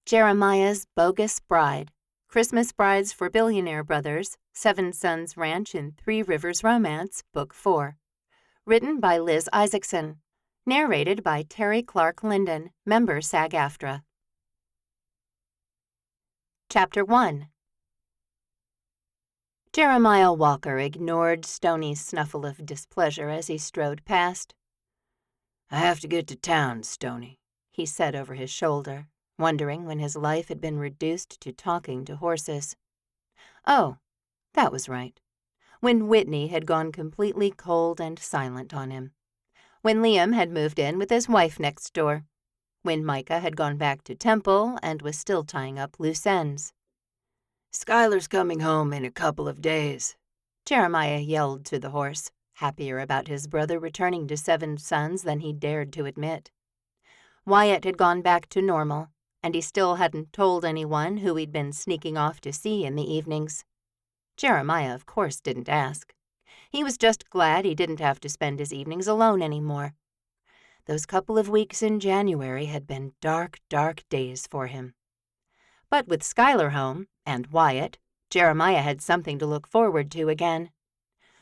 Jeremiah's Bogus Bride, Christmas Brides for Billionaire Brothers, Seven Sons Ranch in Three Rivers Romance, Book 4. Written by Liz Isaacson. Narrated by Terry Clark Linden, member SAG-AFTRA. Chapter 1. Jeremiah Walker ignored Stoney's snuffle of displeasure as he strode past. "I have to get to town, Stoney," he said over his shoulder, wondering when his life had been reduced to talking to horses. Oh, that was right. When Whitney had gone completely cold and silent on him. When Liam had moved in with his wife next door. When Micah had gone back to Temple and was still tying up loose ends. "Skylar's coming home in a couple of days," Jeremiah yelled to the horse, happier about his brother returning to Seven Sons than he dared to admit. Wyatt had gone back to normal, and he still hadn't told anyone who he'd been sneaking off to see in the evenings. Jeremiah, of course, didn't ask. He was just glad he didn't have to spend his evenings alone anymore. Those couple of weeks in January had been dark, dark days for him. But with Skylar home, and Wyatt, Jeremiah had something to look forward to again.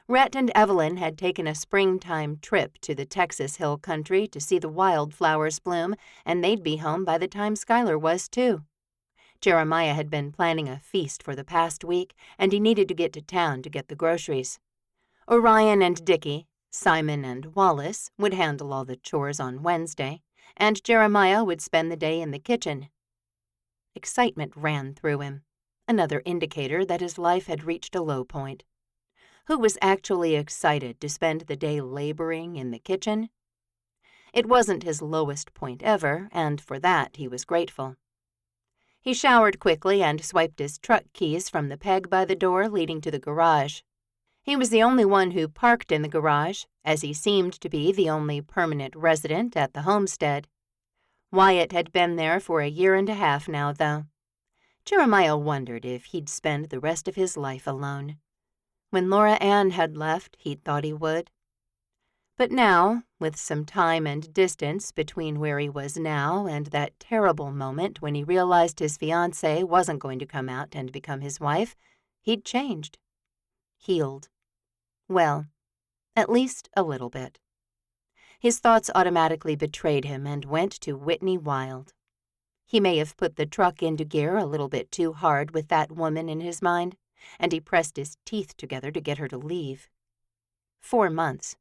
Rhett and Evelyn had taken a springtime trip to the Texas Hill Country to see the wildflowers bloom, and they'd be home by the time Skylar was, too. Jeremiah had been planning a feast for the past week, and he needed to get to town to get the groceries. Orion and Dickie, Simon and Wallace would handle all the chores on Wednesday, and Jeremiah would spend the day in the kitchen. Excitement ran through him, another indicator that his life had reached a low point. Who was actually excited to spend the day laboring in the kitchen? It wasn't his lowest point ever, and for that he was grateful. He showered quickly and swiped his truck keys from the peg by the door leading to the garage. He was the only one who parked in the garage, as he seemed to be the only permanent resident at the homestead. Wyatt had been there for 1.5 years now, though. Jeremiah wondered if he'd spend the rest of his life alone. When Laura Ann had left, he'd thought he would. But now, with some time and distance between where he was now and that terrible moment when he realized his fiancée wasn't going to come out and become his wife, he'd changed. Healed. Well, at least a little bit. His thoughts automatically betrayed him and went to Whitney Wild. He may have put the truck into gear a little bit too hard with that woman in his mind, and he pressed his teeth together to get her to leave. 4 months.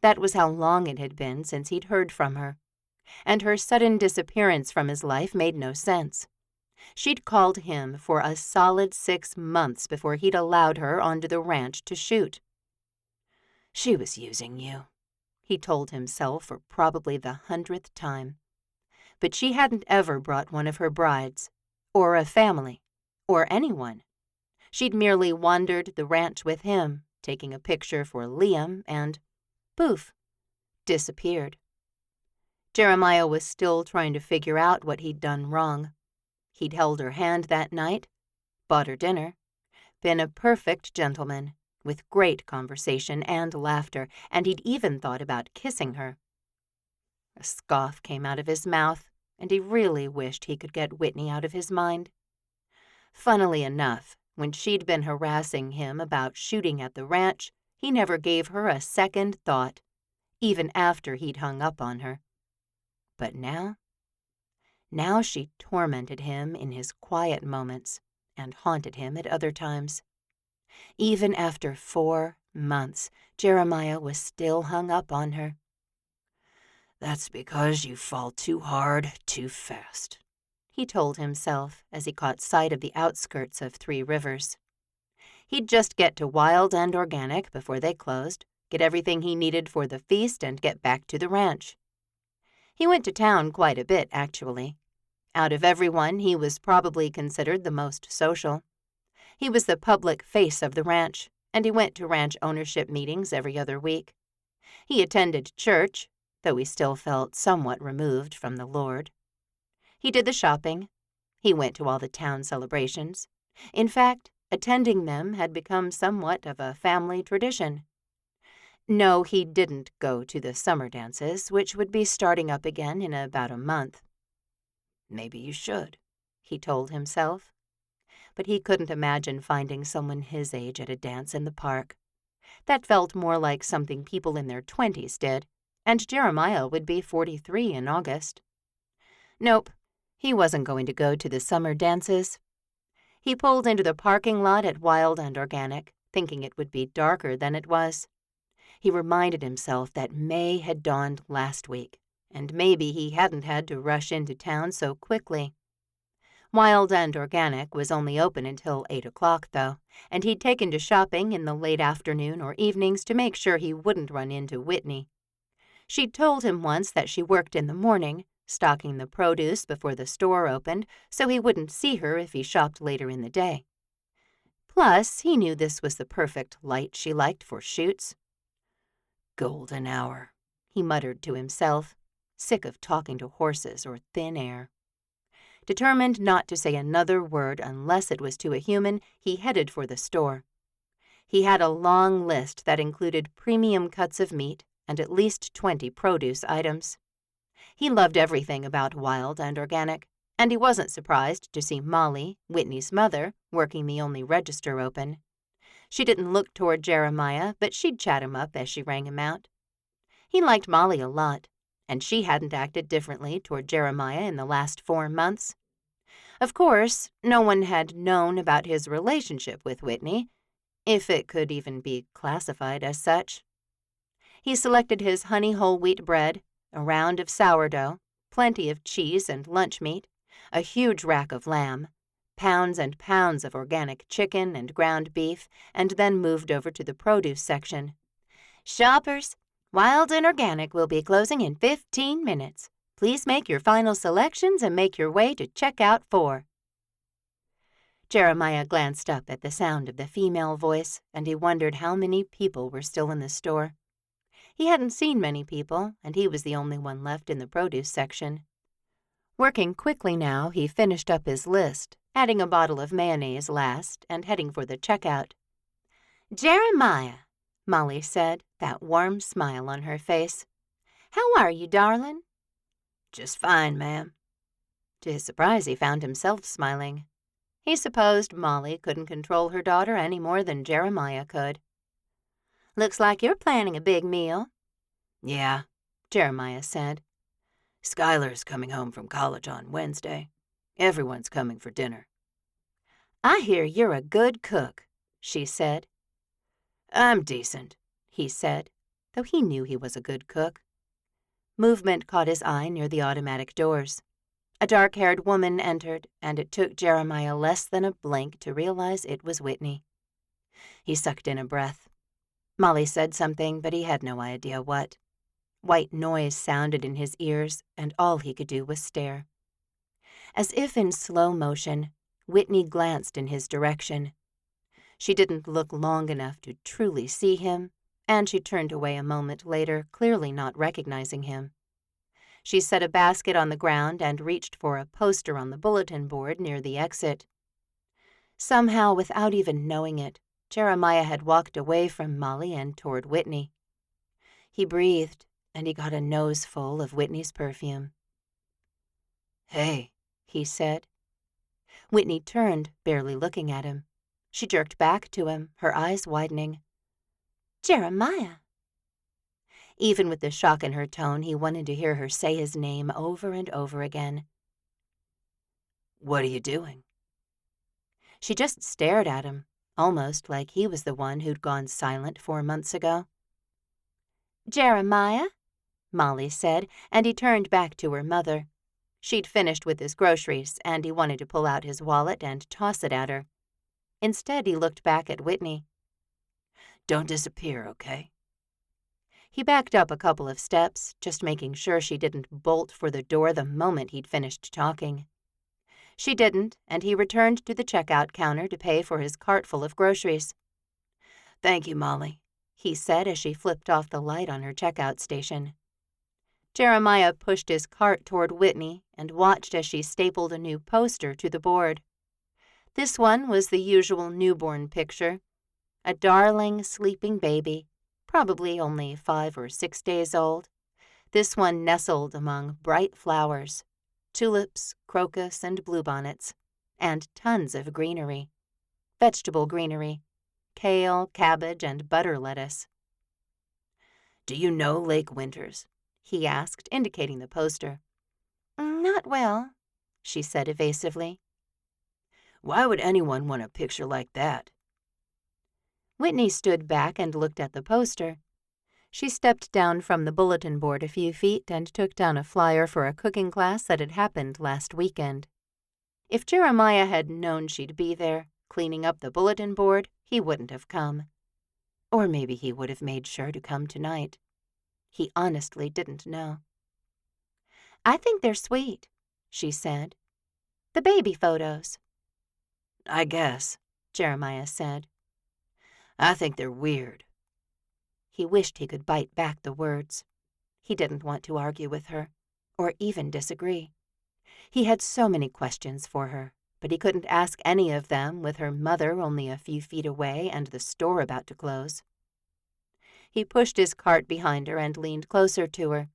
That was how long it had been since he'd heard from her. And her sudden disappearance from his life made no sense. She'd called him for a solid 6 months before he'd allowed her onto the ranch to shoot. "She was using you," he told himself for probably the 100th time. But she hadn't ever brought one of her brides, or a family, or anyone. She'd merely wandered the ranch with him, taking a picture for Liam, and, poof, disappeared. Jeremiah was still trying to figure out what he'd done wrong. He'd held her hand that night, bought her dinner, been a perfect gentleman, with great conversation and laughter, and he'd even thought about kissing her. A scoff came out of his mouth, and he really wished he could get Whitney out of his mind. Funnily enough, when she'd been harassing him about shooting at the ranch, he never gave her a second thought, even after he'd hung up on her. But now she tormented him in his quiet moments and haunted him at other times. Even after 4 months, Jeremiah was still hung up on her. "That's because you fall too hard, too fast," he told himself as he caught sight of the outskirts of Three Rivers. He'd just get to Wild and Organic before they closed, get everything he needed for the feast, and get back to the ranch. He went to town quite a bit, actually. Out of everyone, he was probably considered the most social. He was the public face of the ranch, and he went to ranch ownership meetings every other week. He attended church, though he still felt somewhat removed from the Lord. He did the shopping. He went to all the town celebrations. In fact, attending them had become somewhat of a family tradition. No, he didn't go to the summer dances, which would be starting up again in about a month. "Maybe you should," he told himself. But he couldn't imagine finding someone his age at a dance in the park. That felt more like something people in their 20s did, and Jeremiah would be 43 in August. Nope, he wasn't going to go to the summer dances. He pulled into the parking lot at Wild and Organic, thinking it would be darker than it was. He reminded himself that May had dawned last week, and maybe he hadn't had to rush into town so quickly. Wild and Organic was only open until 8 o'clock, though, and he'd taken to shopping in the late afternoon or evenings to make sure he wouldn't run into Whitney. She'd told him once that she worked in the morning, stocking the produce before the store opened, so he wouldn't see her if he shopped later in the day. Plus, he knew this was the perfect light she liked for shoots. "Golden hour," he muttered to himself, sick of talking to horses or thin air. Determined not to say another word unless it was to a human, he headed for the store. He had a long list that included premium cuts of meat and at least 20 produce items. He loved everything about Wild and Organic, and he wasn't surprised to see Molly, Whitney's mother, working the only register open. She didn't look toward Jeremiah, but she'd chat him up as she rang him out. He liked Molly a lot, and she hadn't acted differently toward Jeremiah in the last 4 months. Of course, no one had known about his relationship with Whitney, if it could even be classified as such. He selected his honey whole wheat bread, a round of sourdough, plenty of cheese and lunch meat, a huge rack of lamb, pounds and pounds of organic chicken and ground beef, and then moved over to the produce section. "Shoppers, Wild and Organic will be closing in 15 minutes. Please make your final selections and make your way to checkout 4. Jeremiah glanced up at the sound of the female voice, and he wondered how many people were still in the store. He hadn't seen many people, and he was the only one left in the produce section. Working quickly now, he finished up his list, adding a bottle of mayonnaise last and heading for the checkout. "Jeremiah," Molly said, that warm smile on her face. "How are you, darling?" "Just fine, ma'am." To his surprise, he found himself smiling. He supposed Molly couldn't control her daughter any more than Jeremiah could. "Looks like you're planning a big meal." "Yeah," Jeremiah said. "Skylar's coming home from college on Wednesday. Everyone's coming for dinner." "I hear you're a good cook," she said. "I'm decent," he said, though he knew he was a good cook. Movement caught his eye near the automatic doors. A dark-haired woman entered, and it took Jeremiah less than a blink to realize it was Whitney. He sucked in a breath. Molly said something, but he had no idea what. White noise sounded in his ears, and all he could do was stare. As if in slow motion, Whitney glanced in his direction. She didn't look long enough to truly see him, and she turned away a moment later, clearly not recognizing him. She set a basket on the ground and reached for a poster on the bulletin board near the exit. Somehow, without even knowing it, Jeremiah had walked away from Molly and toward Whitney. He breathed, and he got a nose full of Whitney's perfume. "Hey," he said. Whitney turned, barely looking at him. She jerked back to him, her eyes widening. "Jeremiah." Even with the shock in her tone, he wanted to hear her say his name over and over again. "What are you doing?" She just stared at him, almost like he was the one who'd gone silent 4 months ago. "Jeremiah," Molly said, and he turned back to her mother. She'd finished with his groceries, and he wanted to pull out his wallet and toss it at her. Instead, he looked back at Whitney. "Don't disappear, okay?" He backed up a couple of steps, just making sure she didn't bolt for the door the moment he'd finished talking. She didn't, and he returned to the checkout counter to pay for his cart full of groceries. "Thank you, Molly," he said as she flipped off the light on her checkout station. Jeremiah pushed his cart toward Whitney and watched as she stapled a new poster to the board. This one was the usual newborn picture. A darling, sleeping baby, probably only 5 or 6 days old. This one nestled among bright flowers. tulips, crocus, and bluebonnets, and tons of greenery. Vegetable greenery, kale, cabbage, and butter lettuce. "Do you know Lake Winters?" he asked, indicating the poster. Not well, she said evasively. "Why would anyone want a picture like that?" Whitney stood back and looked at the poster. She stepped down from the bulletin board a few feet and took down a flyer for a cooking class that had happened last weekend. If Jeremiah had known she'd be there, cleaning up the bulletin board, he wouldn't have come. Or maybe he would have made sure to come tonight. He honestly didn't know. I think they're sweet, she said. The baby photos. "I guess," Jeremiah said. "I think they're weird." He wished he could bite back the words. He didn't want to argue with her, or even disagree. He had so many questions for her, but he couldn't ask any of them with her mother only a few feet away and the store about to close. He pushed his cart behind her and leaned closer to her.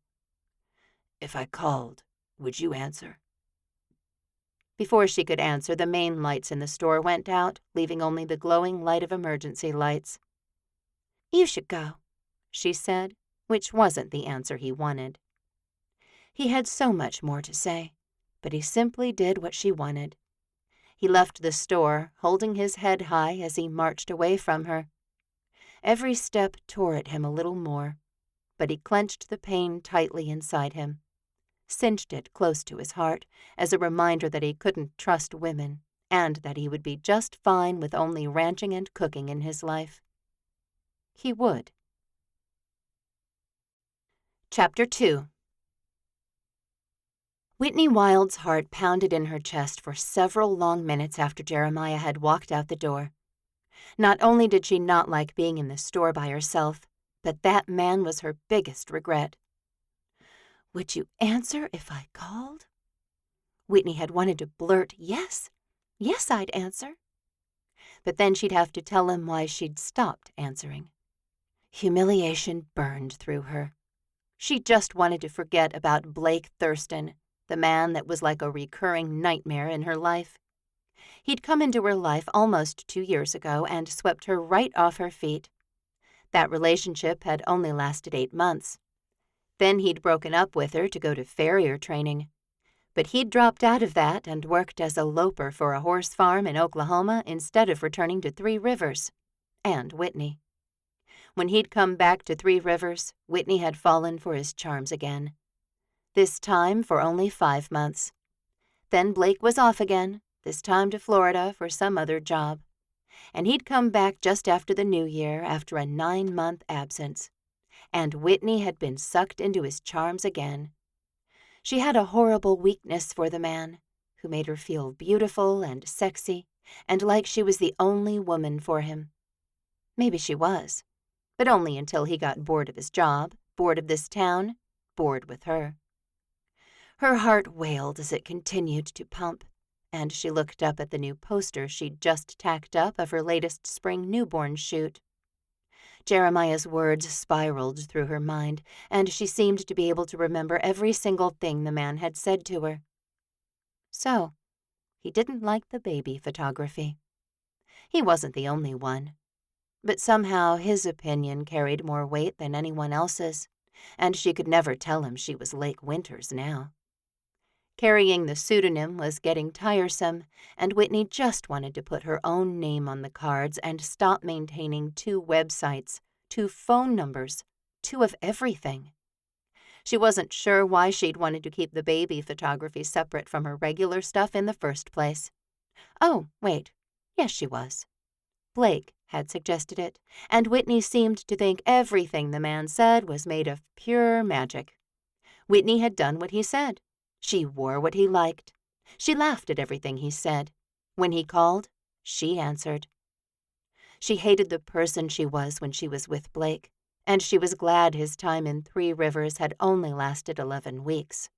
"If I called, would you answer?" Before she could answer, the main lights in the store went out, leaving only the glowing light of emergency lights. You should go, she said, which wasn't the answer he wanted. He had so much more to say, but he simply did what she wanted. He left the store, holding his head high as he marched away from her. Every step tore at him a little more, but he clenched the pain tightly inside him, cinched it close to his heart as a reminder that he couldn't trust women and that he would be just fine with only ranching and cooking in his life. He would. Chapter 2. Whitney Wild's heart pounded in her chest for several long minutes after Jeremiah had walked out the door. Not only did she not like being in the store by herself, but that man was her biggest regret. Would you answer if I called? Whitney had wanted to blurt, yes, I'd answer. But then she'd have to tell him why she'd stopped answering. Humiliation burned through her. She just wanted to forget about Blake Thurston, the man that was like a recurring nightmare in her life. He'd come into her life almost 2 years ago and swept her right off her feet. That relationship had only lasted 8 months. Then he'd broken up with her to go to farrier training. But he'd dropped out of that and worked as a loper for a horse farm in Oklahoma instead of returning to Three Rivers. And Whitney. When he'd come back to Three Rivers, Whitney had fallen for his charms again. This time for only 5 months. Then Blake was off again, this time to Florida for some other job. And he'd come back just after the New Year after a 9-month absence. And Whitney had been sucked into his charms again. She had a horrible weakness for the man, who made her feel beautiful and sexy, and like she was the only woman for him. Maybe she was, but only until he got bored of his job, bored of this town, bored with her. Her heart wailed as it continued to pump, and she looked up at the new poster she'd just tacked up of her latest spring newborn shoot. Jeremiah's words spiraled through her mind, and she seemed to be able to remember every single thing the man had said to her. So, he didn't like the baby photography. He wasn't the only one. But somehow his opinion carried more weight than anyone else's, and she could never tell him she was Lake Winters now. Carrying the pseudonym was getting tiresome, and Whitney just wanted to put her own name on the cards and stop maintaining 2 websites, 2 phone numbers, 2 of everything. She wasn't sure why she'd wanted to keep the baby photography separate from her regular stuff in the first place. Oh, wait. Yes, she was. Blake had suggested it, and Whitney seemed to think everything the man said was made of pure magic. Whitney had done what he said. She wore what he liked. She laughed at everything he said. When he called, she answered. She hated the person she was when she was with Blake, and she was glad his time in Three Rivers had only lasted 11 weeks.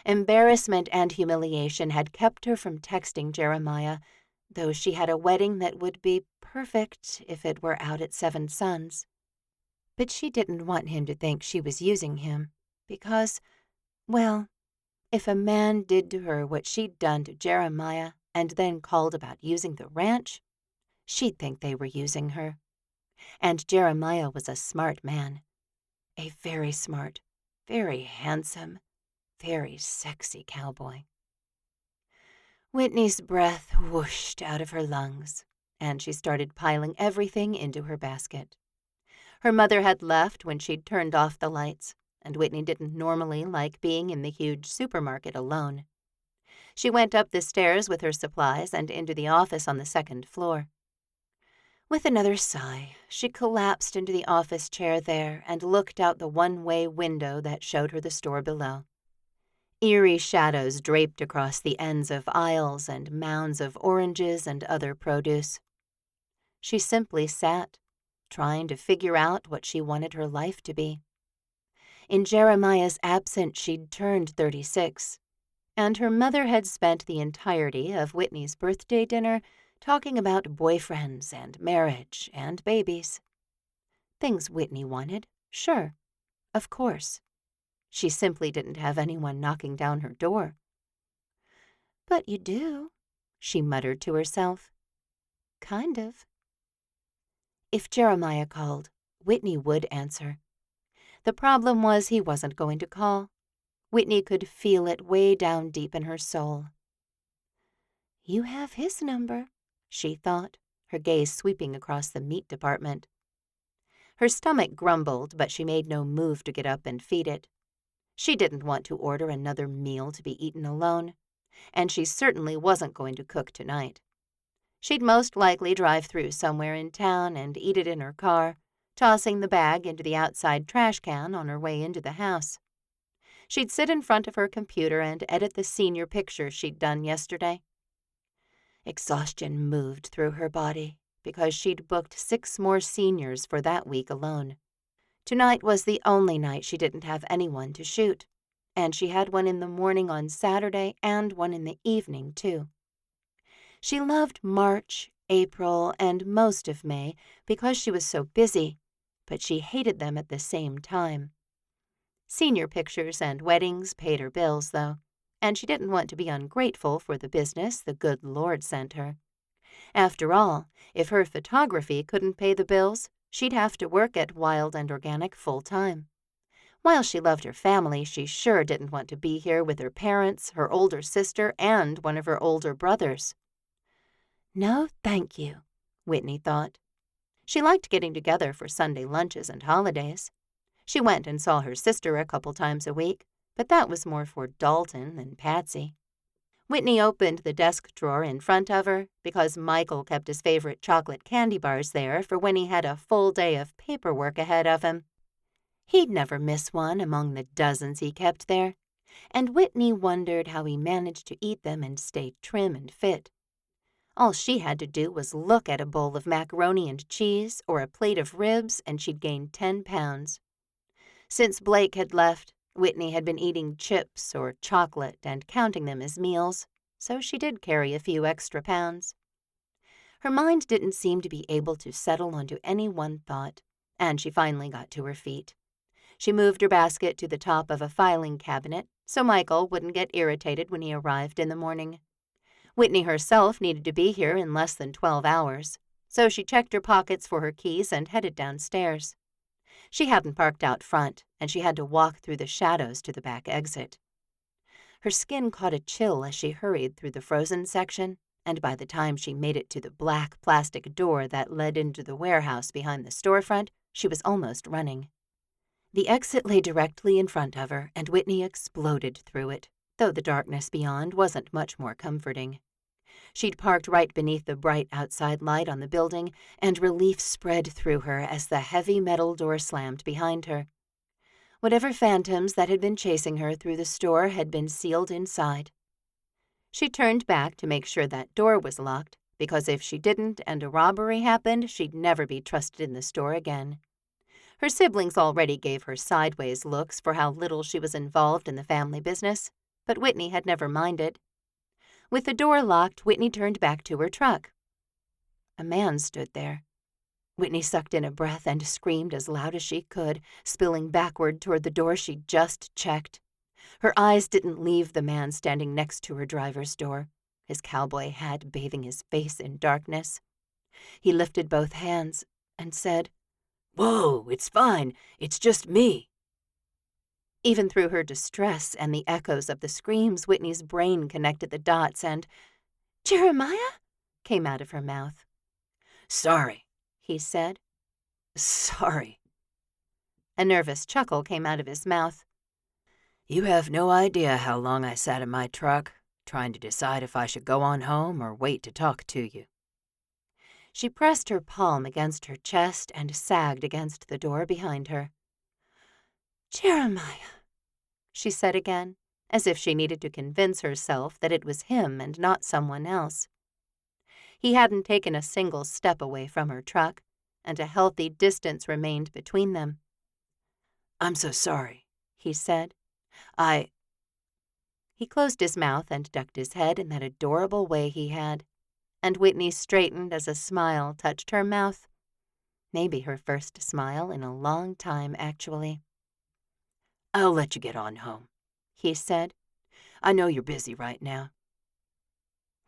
Embarrassment and humiliation had kept her from texting Jeremiah, though she had a wedding that would be perfect if it were out at Seven Suns. But she didn't want him to think she was using him, because, well, If a man did to her what she'd done to Jeremiah and then called about using the ranch, she'd think they were using her. And Jeremiah was a smart man. A very smart, very handsome, very sexy cowboy. Whitney's breath whooshed out of her lungs, and she started piling everything into her basket. Her mother had left when she'd turned off the lights, and Whitney didn't normally like being in the huge supermarket alone. She went up the stairs with her supplies and into the office on the second floor. With another sigh, she collapsed into the office chair there and looked out the one-way window that showed her the store below. Eerie shadows draped across the ends of aisles and mounds of oranges and other produce. She simply sat, trying to figure out what she wanted her life to be. In Jeremiah's absence, she'd turned 36, and her mother had spent the entirety of Whitney's birthday dinner talking about boyfriends and marriage and babies. Things Whitney wanted, sure, of course. She simply didn't have anyone knocking down her door. "But you do," she muttered to herself. "Kind of." If Jeremiah called, Whitney would answer. The problem was he wasn't going to call. Whitney could feel it way down deep in her soul. "You have his number," she thought, her gaze sweeping across the meat department. Her stomach grumbled, but she made no move to get up and feed it. She didn't want to order another meal to be eaten alone, and she certainly wasn't going to cook tonight. She'd most likely drive through somewhere in town and eat it in her car, tossing the bag into the outside trash can on her way into the house. She'd sit in front of her computer and edit the senior picture she'd done yesterday. Exhaustion moved through her body because she'd booked 6 more seniors for that week alone. Tonight was the only night she didn't have anyone to shoot, and she had one in the morning on Saturday and one in the evening, too. She loved March, April, and most of May because she was so busy, but she hated them at the same time. Senior pictures and weddings paid her bills, though, and she didn't want to be ungrateful for the business the good Lord sent her. After all, if her photography couldn't pay the bills, she'd have to work at Wild and Organic full-time. While she loved her family, she sure didn't want to be here with her parents, her older sister, and one of her older brothers. No, thank you, Whitney thought. She liked getting together for Sunday lunches and holidays. She went and saw her sister a couple times a week, but that was more for Dalton than Patsy. Whitney opened the desk drawer in front of her because Michael kept his favorite chocolate candy bars there for when he had a full day of paperwork ahead of him. He'd never miss one among the dozens he kept there, and Whitney wondered how he managed to eat them and stay trim and fit. All she had to do was look at a bowl of macaroni and cheese or a plate of ribs, and she'd gain 10 pounds. Since Blake had left, Whitney had been eating chips or chocolate and counting them as meals, so she did carry a few extra pounds. Her mind didn't seem to be able to settle onto any one thought, and she finally got to her feet. She moved her basket to the top of a filing cabinet so Michael wouldn't get irritated when he arrived in the morning. Whitney herself needed to be here in less than 12 hours, so she checked her pockets for her keys and headed downstairs. She hadn't parked out front, and she had to walk through the shadows to the back exit. Her skin caught a chill as she hurried through the frozen section, and by the time she made it to the black plastic door that led into the warehouse behind the storefront, she was almost running. The exit lay directly in front of her, and Whitney exploded through it, though the darkness beyond wasn't much more comforting. She'd parked right beneath the bright outside light on the building, and relief spread through her as the heavy metal door slammed behind her. Whatever phantoms that had been chasing her through the store had been sealed inside. She turned back to make sure that door was locked, because if she didn't and a robbery happened, she'd never be trusted in the store again. Her siblings already gave her sideways looks for how little she was involved in the family business, but Whitney had never minded. With the door locked, Whitney turned back to her truck. A man stood there. Whitney sucked in a breath and screamed as loud as she could, spilling backward toward the door she'd just checked. Her eyes didn't leave the man standing next to her driver's door, his cowboy hat bathing his face in darkness. He lifted both hands and said, "Whoa, it's fine. It's just me." Even through her distress and the echoes of the screams, Whitney's brain connected the dots and, "Jeremiah?" came out of her mouth. "Sorry," he said. "Sorry." A nervous chuckle came out of his mouth. "You have no idea how long I sat in my truck, trying to decide if I should go on home or wait to talk to you." She pressed her palm against her chest and sagged against the door behind her. "Jeremiah," she said again, as if she needed to convince herself that it was him and not someone else. He hadn't taken a single step away from her truck, and a healthy distance remained between them. "I'm so sorry," he said. He closed his mouth and ducked his head in that adorable way he had, and Whitney straightened as a smile touched her mouth. Maybe her first smile in a long time, actually. "I'll let you get on home," he said. "I know you're busy right now."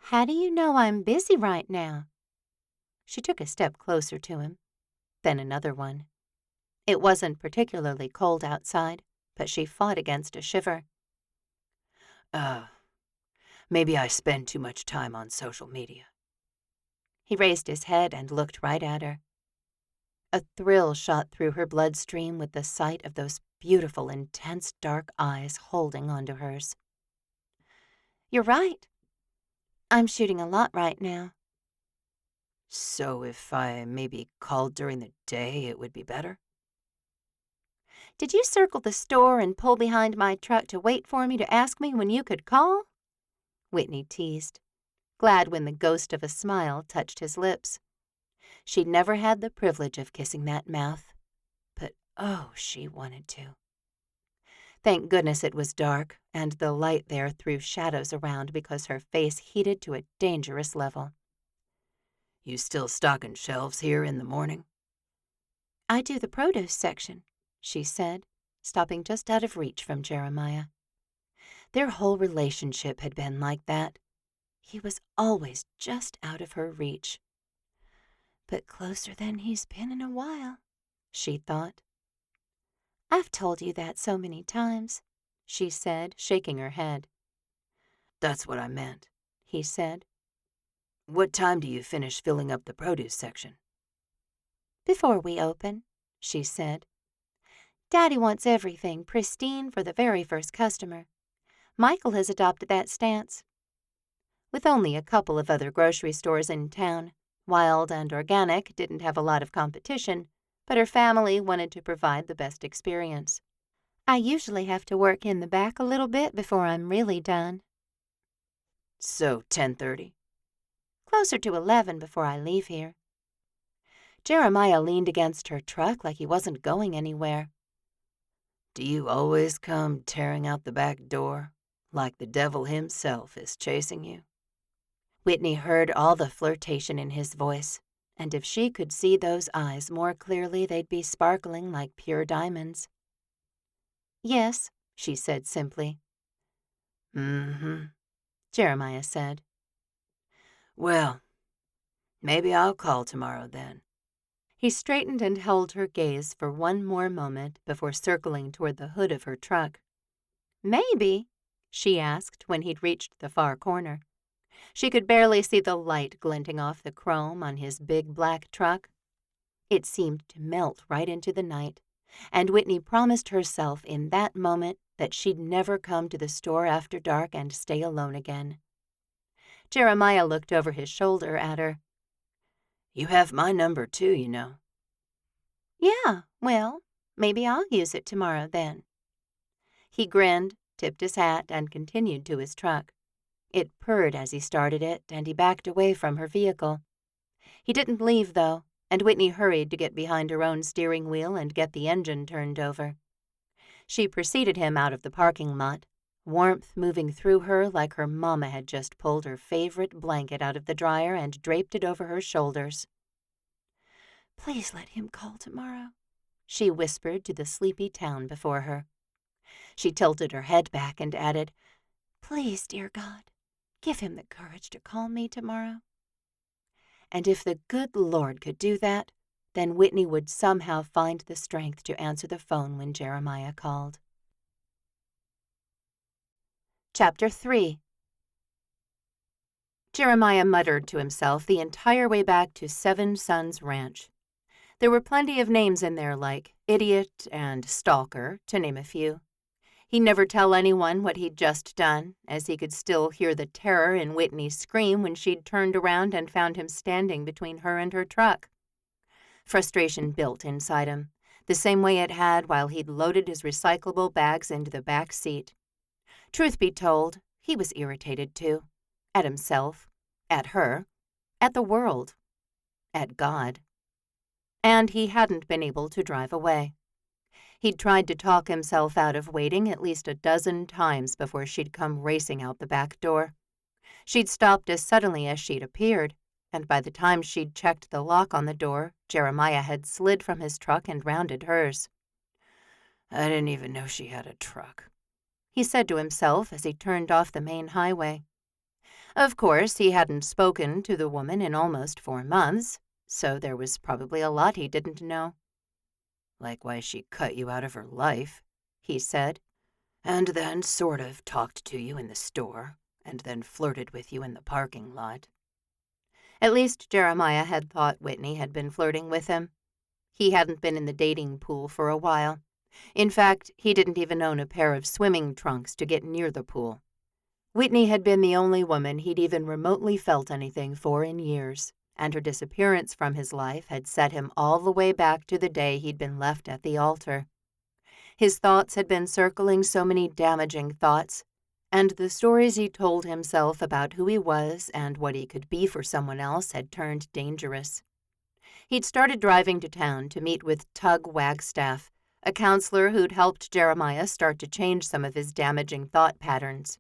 "How do you know I'm busy right now?" She took a step closer to him, then another one. It wasn't particularly cold outside, but she fought against a shiver. Maybe I spend too much time on social media." He raised his head and looked right at her. A thrill shot through her bloodstream with the sight of those beautiful, intense dark eyes holding onto hers. "You're right. I'm shooting a lot right now." "So if I maybe called during the day, it would be better?" "Did you circle the store and pull behind my truck to wait for me to ask me when you could call?" Whitney teased, glad when the ghost of a smile touched his lips. She'd never had the privilege of kissing that mouth, but oh, she wanted to. Thank goodness it was dark, and the light there threw shadows around because her face heated to a dangerous level. "You still stocking shelves here in the morning?" "I do the produce section," she said, stopping just out of reach from Jeremiah. Their whole relationship had been like that. He was always just out of her reach. But closer than he's been in a while, she thought. "I've told you that so many times," she said, shaking her head. "That's what I meant," he said. "What time do you finish filling up the produce section?" "Before we open," she said. "Daddy wants everything pristine for the very first customer. Michael has adopted that stance. With only a couple of other grocery stores in town, Wild and Organic didn't have a lot of competition, but her family wanted to provide the best experience. I usually have to work in the back a little bit before I'm really done." "So 10:30? "Closer to 11 before I leave here." Jeremiah leaned against her truck like he wasn't going anywhere. "Do you always come tearing out the back door, like the devil himself is chasing you?" Whitney heard all the flirtation in his voice, and if she could see those eyes more clearly, they'd be sparkling like pure diamonds. "Yes," she said simply. "Mm-hmm," Jeremiah said. "Well, maybe I'll call tomorrow then." He straightened and held her gaze for one more moment before circling toward the hood of her truck. "Maybe?" she asked when he'd reached the far corner. She could barely see the light glinting off the chrome on his big black truck. It seemed to melt right into the night, and Whitney promised herself in that moment that she'd never come to the store after dark and stay alone again. Jeremiah looked over his shoulder at her. "You have my number too, you know." "Yeah, well, maybe I'll use it tomorrow then." He grinned, tipped his hat, and continued to his truck. It purred as he started it, and he backed away from her vehicle. He didn't leave, though, and Whitney hurried to get behind her own steering wheel and get the engine turned over. She preceded him out of the parking lot, warmth moving through her like her mama had just pulled her favorite blanket out of the dryer and draped it over her shoulders. "Please let him call tomorrow," she whispered to the sleepy town before her. She tilted her head back and added, "Please, dear God, give him the courage to call me tomorrow." And if the good Lord could do that, then Whitney would somehow find the strength to answer the phone when Jeremiah called. Chapter 3. Jeremiah muttered to himself the entire way back to Seven Sons Ranch. There were plenty of names in there like idiot and stalker, to name a few. He'd never tell anyone what he'd just done, as he could still hear the terror in Whitney's scream when she'd turned around and found him standing between her and her truck. Frustration built inside him, the same way it had while he'd loaded his recyclable bags into the back seat. Truth be told, he was irritated too. At himself, at her, at the world, at God. And he hadn't been able to drive away. He'd tried to talk himself out of waiting at least a dozen times before she'd come racing out the back door. She'd stopped as suddenly as she'd appeared, and by the time she'd checked the lock on the door, Jeremiah had slid from his truck and rounded hers. I didn't even know she had a truck, he said to himself as he turned off the main highway. Of course, he hadn't spoken to the woman in almost 4 months, so there was probably a lot he didn't know. Like why she cut you out of her life, he said, and then sort of talked to you in the store, and then flirted with you in the parking lot. At least Jeremiah had thought Whitney had been flirting with him. He hadn't been in the dating pool for a while. In fact, he didn't even own a pair of swimming trunks to get near the pool. Whitney had been the only woman he'd even remotely felt anything for in years, and her disappearance from his life had set him all the way back to the day he'd been left at the altar. His thoughts had been circling so many damaging thoughts, and the stories he told himself about who he was and what he could be for someone else had turned dangerous. He'd started driving to town to meet with Tug Wagstaff, a counselor who'd helped Jeremiah start to change some of his damaging thought patterns.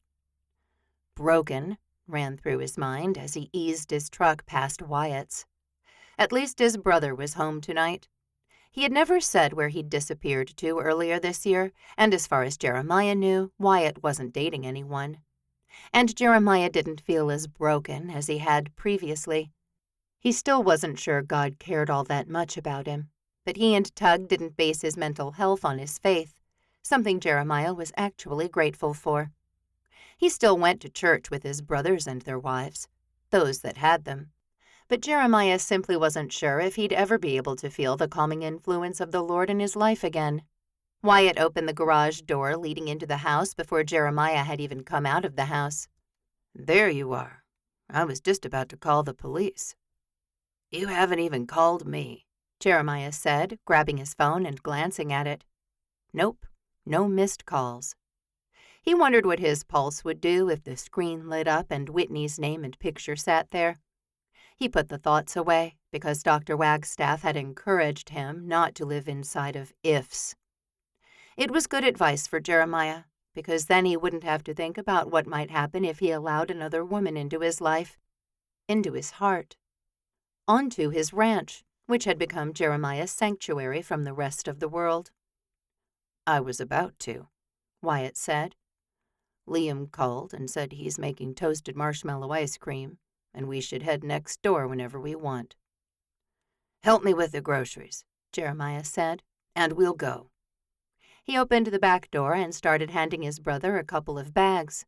Broken ran through his mind as he eased his truck past Wyatt's. At least his brother was home tonight. He had never said where he'd disappeared to earlier this year, and as far as Jeremiah knew, Wyatt wasn't dating anyone. And Jeremiah didn't feel as broken as he had previously. He still wasn't sure God cared all that much about him, but he and Tug didn't base his mental health on his faith, something Jeremiah was actually grateful for. He still went to church with his brothers and their wives, those that had them. But Jeremiah simply wasn't sure if he'd ever be able to feel the calming influence of the Lord in his life again. Wyatt opened the garage door leading into the house before Jeremiah had even come out of the house. There you are. I was just about to call the police. You haven't even called me, Jeremiah said, grabbing his phone and glancing at it. Nope, no missed calls. He wondered what his pulse would do if the screen lit up and Whitney's name and picture sat there. He put the thoughts away because Dr. Wagstaff had encouraged him not to live inside of ifs. It was good advice for Jeremiah, because then he wouldn't have to think about what might happen if he allowed another woman into his life, into his heart, onto his ranch, which had become Jeremiah's sanctuary from the rest of the world. I was about to, Wyatt said. Liam called and said he's making toasted marshmallow ice cream, and we should head next door whenever we want. Help me with the groceries, Jeremiah said, and we'll go. He opened the back door and started handing his brother a couple of bags.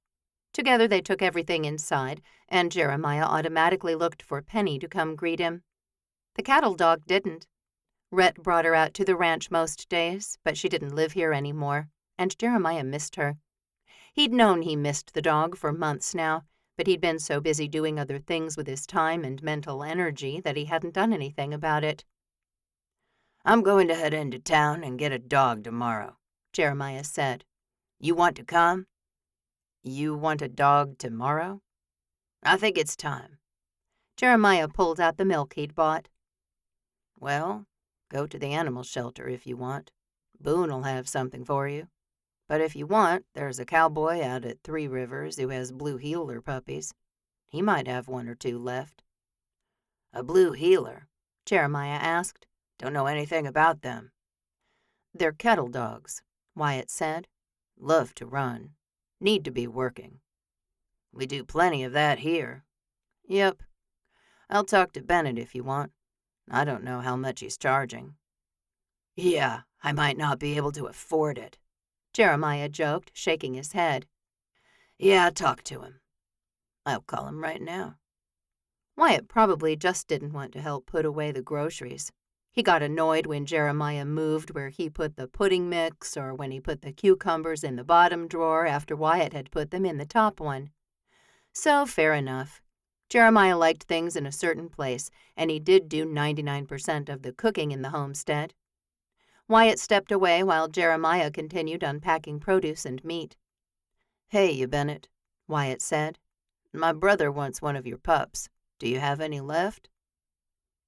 Together they took everything inside, and Jeremiah automatically looked for Penny to come greet him. The cattle dog didn't. Rhett brought her out to the ranch most days, but she didn't live here anymore, and Jeremiah missed her. He'd known he missed the dog for months now, but he'd been so busy doing other things with his time and mental energy that he hadn't done anything about it. I'm going to head into town and get a dog tomorrow, Jeremiah said. You want to come? You want a dog tomorrow? I think it's time. Jeremiah pulled out the milk he'd bought. Well, go to the animal shelter if you want. Boone'll have something for you. But if you want, there's a cowboy out at 3 Rivers who has blue heeler puppies. He might have 1 or 2 left. A blue heeler? Jeremiah asked. Don't know anything about them. They're kettle dogs, Wyatt said. Love to run. Need to be working. We do plenty of that here. Yep. I'll talk to Bennett if you want. I don't know how much he's charging. Yeah, I might not be able to afford it, Jeremiah joked, shaking his head. Yeah, talk to him. I'll call him right now. Wyatt probably just didn't want to help put away the groceries. He got annoyed when Jeremiah moved where he put the pudding mix or when he put the cucumbers in the bottom drawer after Wyatt had put them in the top one. So, fair enough. Jeremiah liked things in a certain place, and he did do 99% of the cooking in the homestead. Wyatt stepped away while Jeremiah continued unpacking produce and meat. Hey, you Bennett, Wyatt said. My brother wants one of your pups. Do you have any left?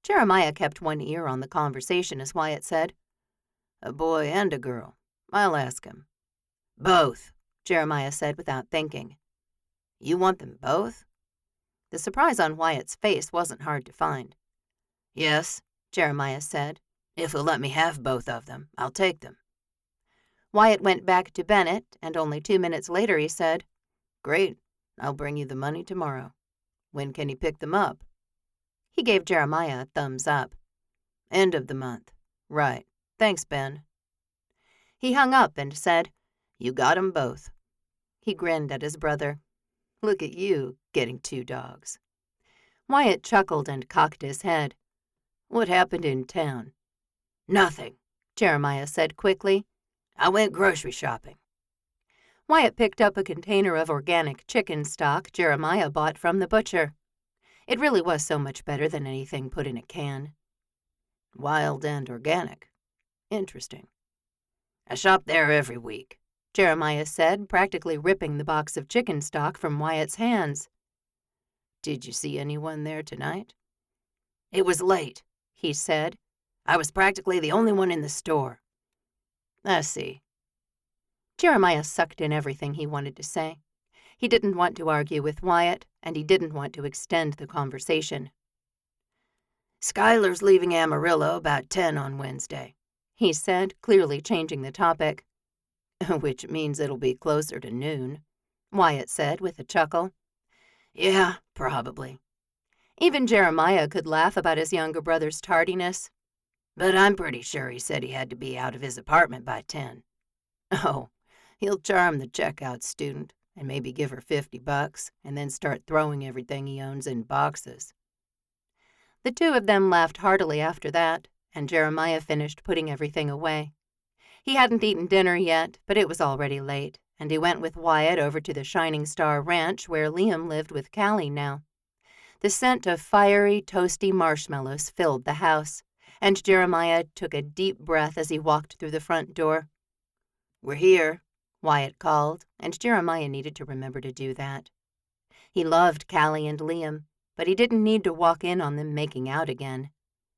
Jeremiah kept one ear on the conversation as Wyatt said, A boy and a girl. I'll ask him. Both, Jeremiah said without thinking. You want them both? The surprise on Wyatt's face wasn't hard to find. Yes, Jeremiah said. If he'll let me have both of them, I'll take them. Wyatt went back to Bennett, and only 2 minutes later he said, Great, I'll bring you the money tomorrow. When can you pick them up? He gave Jeremiah a thumbs up. End of the month. Right. Thanks, Ben. He hung up and said, You got 'em both. He grinned at his brother. Look at you, getting 2 dogs. Wyatt chuckled and cocked his head. What happened in town? Nothing, Jeremiah said quickly. I went grocery shopping. Wyatt picked up a container of organic chicken stock Jeremiah bought from the butcher. It really was so much better than anything put in a can. Wild and organic. Interesting. I shop there every week, Jeremiah said, practically ripping the box of chicken stock from Wyatt's hands. Did you see anyone there tonight? It was late, he said. I was practically the only one in the store. I see. Jeremiah sucked in everything he wanted to say. He didn't want to argue with Wyatt, and he didn't want to extend the conversation. Skylar's leaving Amarillo about 10 on Wednesday, he said, clearly changing the topic. Which means it'll be closer to noon, Wyatt said with a chuckle. Yeah, probably. Even Jeremiah could laugh about his younger brother's tardiness. But I'm pretty sure he said he had to be out of his apartment by 10. Oh, he'll charm the checkout student and maybe give her $50 and then start throwing everything he owns in boxes. The two of them laughed heartily after that, and Jeremiah finished putting everything away. He hadn't eaten dinner yet, but it was already late, and he went with Wyatt over to the Shining Star Ranch where Liam lived with Callie now. The scent of fiery, toasty marshmallows filled the house, and Jeremiah took a deep breath as he walked through the front door. We're here, Wyatt called, and Jeremiah needed to remember to do that. He loved Callie and Liam, but he didn't need to walk in on them making out again.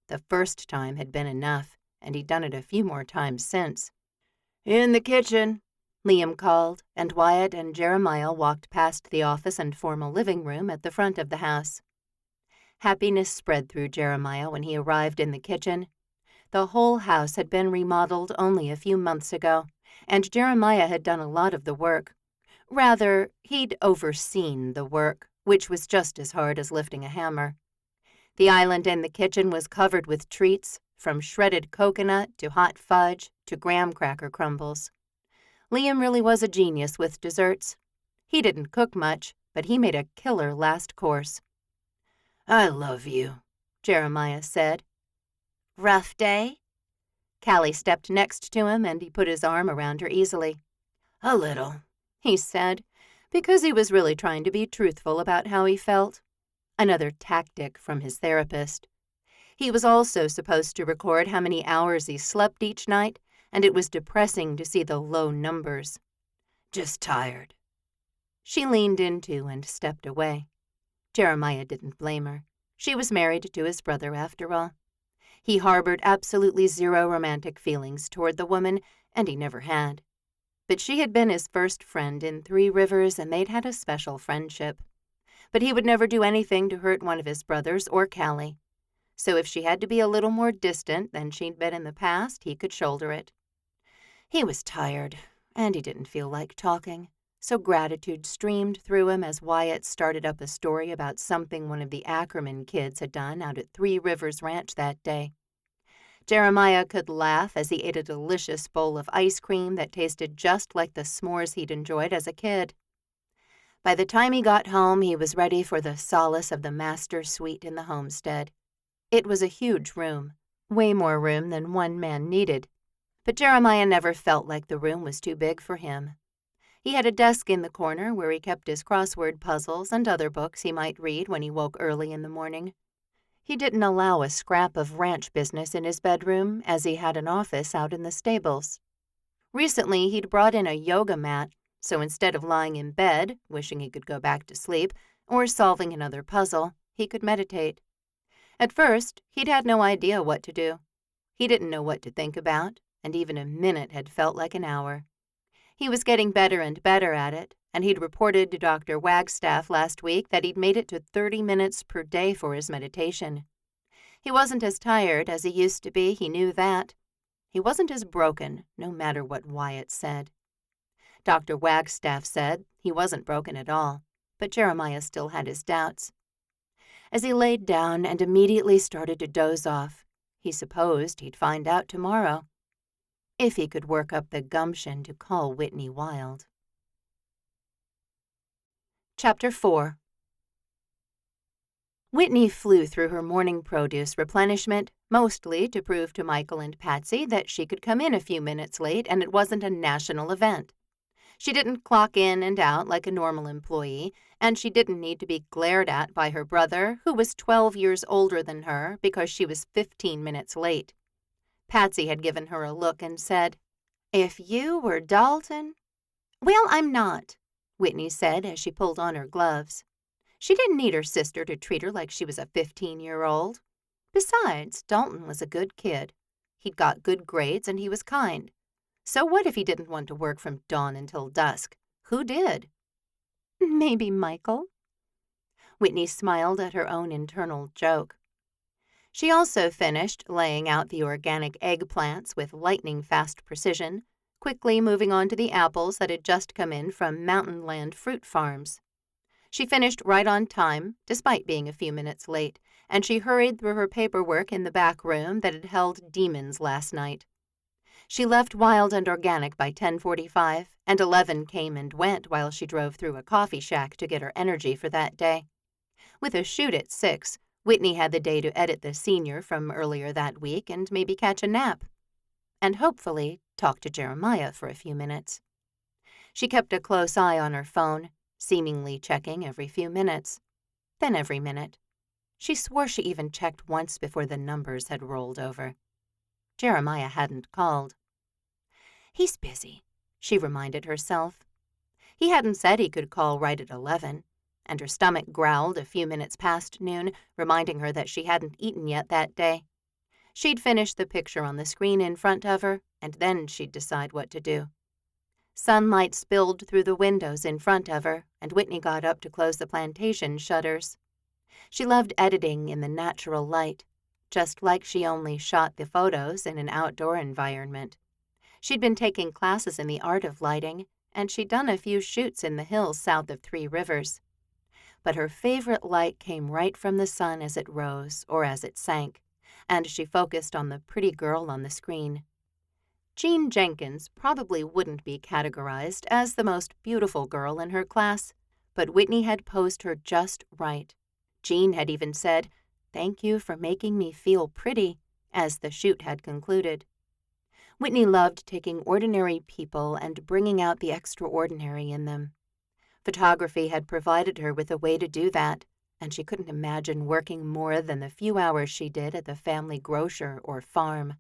The first time had been enough, and he'd done it a few more times since. In the kitchen, Liam called, and Wyatt and Jeremiah walked past the office and formal living room at the front of the house. Happiness spread through Jeremiah when he arrived in the kitchen. The whole house had been remodeled only a few months ago, and Jeremiah had done a lot of the work. Rather, he'd overseen the work, which was just as hard as lifting a hammer. The island in the kitchen was covered with treats, from shredded coconut to hot fudge to graham cracker crumbles. Liam really was a genius with desserts. He didn't cook much, but he made a killer last course. I love you, Jeremiah said. Rough day? Callie stepped next to him, and he put his arm around her easily. A little, he said, because he was really trying to be truthful about how he felt. Another tactic from his therapist. He was also supposed to record how many hours he slept each night, and it was depressing to see the low numbers. Just tired. She leaned into and stepped away. Jeremiah didn't blame her. She was married to his brother after all. He harbored absolutely zero romantic feelings toward the woman, and he never had. But she had been his first friend in 3 Rivers, and they'd had a special friendship. But he would never do anything to hurt one of his brothers or Callie. So if she had to be a little more distant than she'd been in the past, he could shoulder it. He was tired, and he didn't feel like talking, so gratitude streamed through him as Wyatt started up a story about something one of the Ackerman kids had done out at Three Rivers Ranch that day. Jeremiah could laugh as he ate a delicious bowl of ice cream that tasted just like the s'mores he'd enjoyed as a kid. By the time he got home, he was ready for the solace of the master suite in the homestead. It was a huge room, way more room than one man needed, but Jeremiah never felt like the room was too big for him. He had a desk in the corner where he kept his crossword puzzles and other books he might read when he woke early in the morning. He didn't allow a scrap of ranch business in his bedroom, as he had an office out in the stables. Recently, he'd brought in a yoga mat, so instead of lying in bed, wishing he could go back to sleep, or solving another puzzle, he could meditate. At first, he'd had no idea what to do. He didn't know what to think about, and even a minute had felt like an hour. He was getting better and better at it, and he'd reported to Dr. Wagstaff last week that he'd made it to 30 minutes per day for his meditation. He wasn't as tired as he used to be, he knew that. He wasn't as broken, no matter what Wyatt said. Dr. Wagstaff said he wasn't broken at all, but Jeremiah still had his doubts. As he laid down and immediately started to doze off, he supposed he'd find out tomorrow, if he could work up the gumption to call Whitney wild. Chapter 4. Whitney flew through her morning produce replenishment, mostly to prove to Michael and Patsy that she could come in a few minutes late and it wasn't a national event. She didn't clock in and out like a normal employee, and she didn't need to be glared at by her brother, who was 12 years older than her, because she was 15 minutes late. Patsy had given her a look and said, "If you were Dalton—" "Well, I'm not," Whitney said as she pulled on her gloves. She didn't need her sister to treat her like she was a 15-year-old. Besides, Dalton was a good kid. He'd got good grades and he was kind. So what if he didn't want to work from dawn until dusk? Who did? Maybe Michael. Whitney smiled at her own internal joke. She also finished laying out the organic eggplants with lightning-fast precision, quickly moving on to the apples that had just come in from Mountain Land Fruit Farms. She finished right on time, despite being a few minutes late, and she hurried through her paperwork in the back room that had held demons last night. She left Wild and Organic by 10:45, and 11 came and went while she drove through a coffee shack to get her energy for that day. With a shoot at 6, Whitney had the day to edit the senior from earlier that week and maybe catch a nap. And hopefully talk to Jeremiah for a few minutes. She kept a close eye on her phone, seemingly checking every few minutes, then every minute. She swore she even checked once before the numbers had rolled over. Jeremiah hadn't called. He's busy, she reminded herself. He hadn't said he could call right at 11, and her stomach growled a few minutes past noon, reminding her that she hadn't eaten yet that day. She'd finish the picture on the screen in front of her, and then she'd decide what to do. Sunlight spilled through the windows in front of her, and Whitney got up to close the plantation shutters. She loved editing in the natural light, just like she only shot the photos in an outdoor environment. She'd been taking classes in the art of lighting, and she'd done a few shoots in the hills south of Three Rivers. But her favorite light came right from the sun as it rose or as it sank, and she focused on the pretty girl on the screen. Jean Jenkins probably wouldn't be categorized as the most beautiful girl in her class, but Whitney had posed her just right. Jean had even said, "Thank you for making me feel pretty," as the shoot had concluded. Whitney loved taking ordinary people and bringing out the extraordinary in them. Photography had provided her with a way to do that, and she couldn't imagine working more than the few hours she did at the family grocer or farm.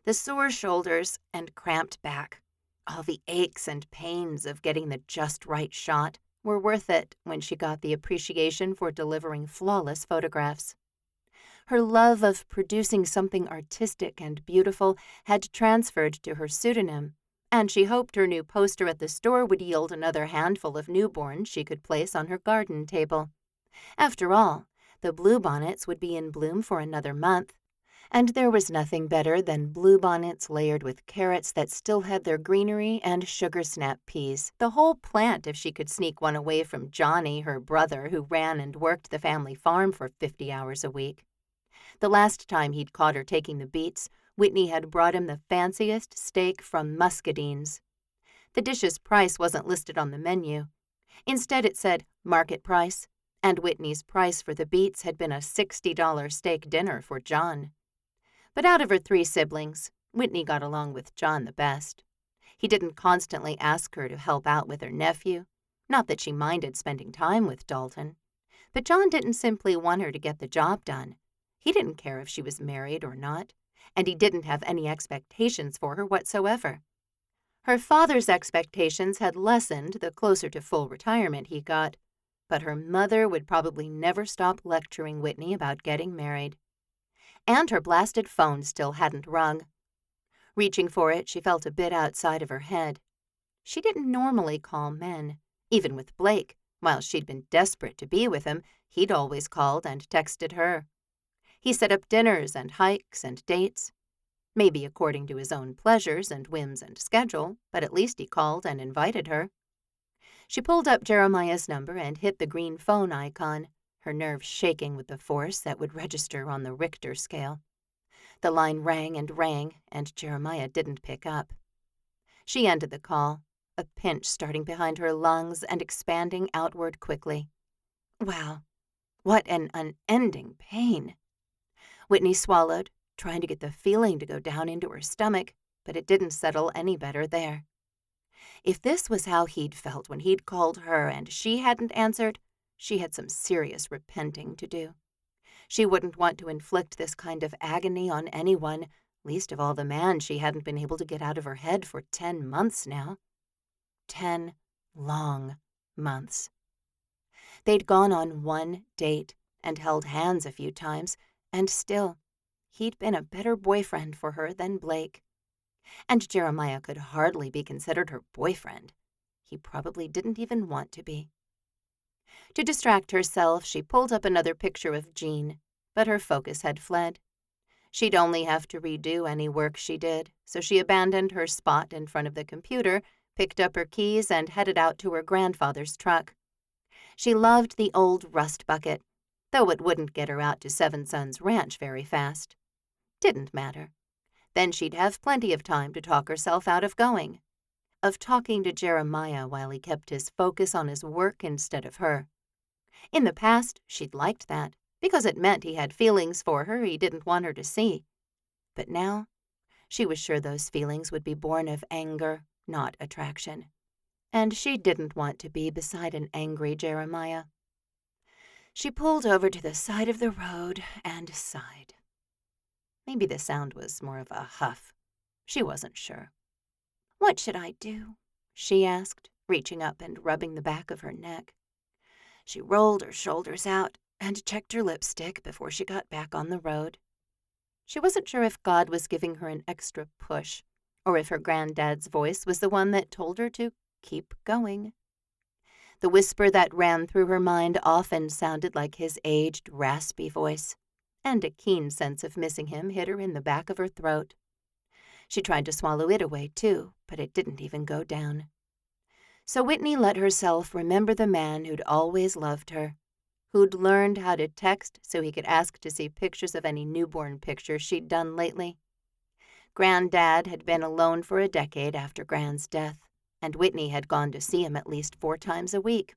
The sore shoulders and cramped back, all the aches and pains of getting the just right shot, were worth it when she got the appreciation for delivering flawless photographs. Her love of producing something artistic and beautiful had transferred to her pseudonym, and she hoped her new poster at the store would yield another handful of newborns she could place on her garden table. After all, the bluebonnets would be in bloom for another month, And there was nothing better than bluebonnets layered with carrots that still had their greenery and sugar snap peas. The whole plant if she could sneak one away from Johnny, her brother, who ran and worked the family farm for 50 hours a week. The last time he'd caught her taking the beets, Whitney had brought him the fanciest steak from Muscadines. The dish's price wasn't listed on the menu. Instead, it said market price, and Whitney's price for the beets had been a $60 steak dinner for John. But out of her 3 siblings, Whitney got along with John the best. He didn't constantly ask her to help out with her nephew, not that she minded spending time with Dalton. But John didn't simply want her to get the job done. He didn't care if she was married or not, and he didn't have any expectations for her whatsoever. Her father's expectations had lessened the closer to full retirement he got, but her mother would probably never stop lecturing Whitney about getting married. And her blasted phone still hadn't rung. Reaching for it, she felt a bit outside of her head. She didn't normally call men. Even with Blake, while she'd been desperate to be with him, he'd always called and texted her. He set up dinners and hikes and dates. Maybe according to his own pleasures and whims and schedule, but at least he called and invited her. She pulled up Jeremiah's number and hit the green phone icon, her nerves shaking with the force that would register on the Richter scale. The line rang, and Jeremiah didn't pick up. She ended the call, a pinch starting behind her lungs and expanding outward quickly. Wow, what an unending pain! Whitney swallowed, trying to get the feeling to go down into her stomach, but it didn't settle any better there. If this was how he'd felt when he'd called her and she hadn't answered, she had some serious repenting to do. She wouldn't want to inflict this kind of agony on anyone, least of all the man she hadn't been able to get out of her head for 10 months now. 10 long months. They'd gone on one date and held hands a few times, and still, he'd been a better boyfriend for her than Blake. And Jeremiah could hardly be considered her boyfriend. He probably didn't even want to be. To distract herself, she pulled up another picture of Jean, but her focus had fled. She'd only have to redo any work she did, so she abandoned her spot in front of the computer, picked up her keys, and headed out to her grandfather's truck. She loved the old rust bucket, though it wouldn't get her out to Seven Sons Ranch very fast. Didn't matter. Then she'd have plenty of time to talk herself out of going, of talking to Jeremiah while he kept his focus on his work instead of her. In the past, she'd liked that, because it meant he had feelings for her he didn't want her to see. But now, she was sure those feelings would be born of anger, not attraction. And she didn't want to be beside an angry Jeremiah. She pulled over to the side of the road and sighed. Maybe the sound was more of a huff. She wasn't sure. "What should I do?" she asked, reaching up and rubbing the back of her neck. She rolled her shoulders out and checked her lipstick before she got back on the road. She wasn't sure if God was giving her an extra push, or if her granddad's voice was the one that told her to keep going. The whisper that ran through her mind often sounded like his aged, raspy voice, and a keen sense of missing him hit her in the back of her throat. She tried to swallow it away, too, but it didn't even go down. So Whitney let herself remember the man who'd always loved her, who'd learned how to text so he could ask to see pictures of any newborn pictures she'd done lately. Granddad had been alone for a decade after Gran's death, and Whitney had gone to see him at least 4 times a week.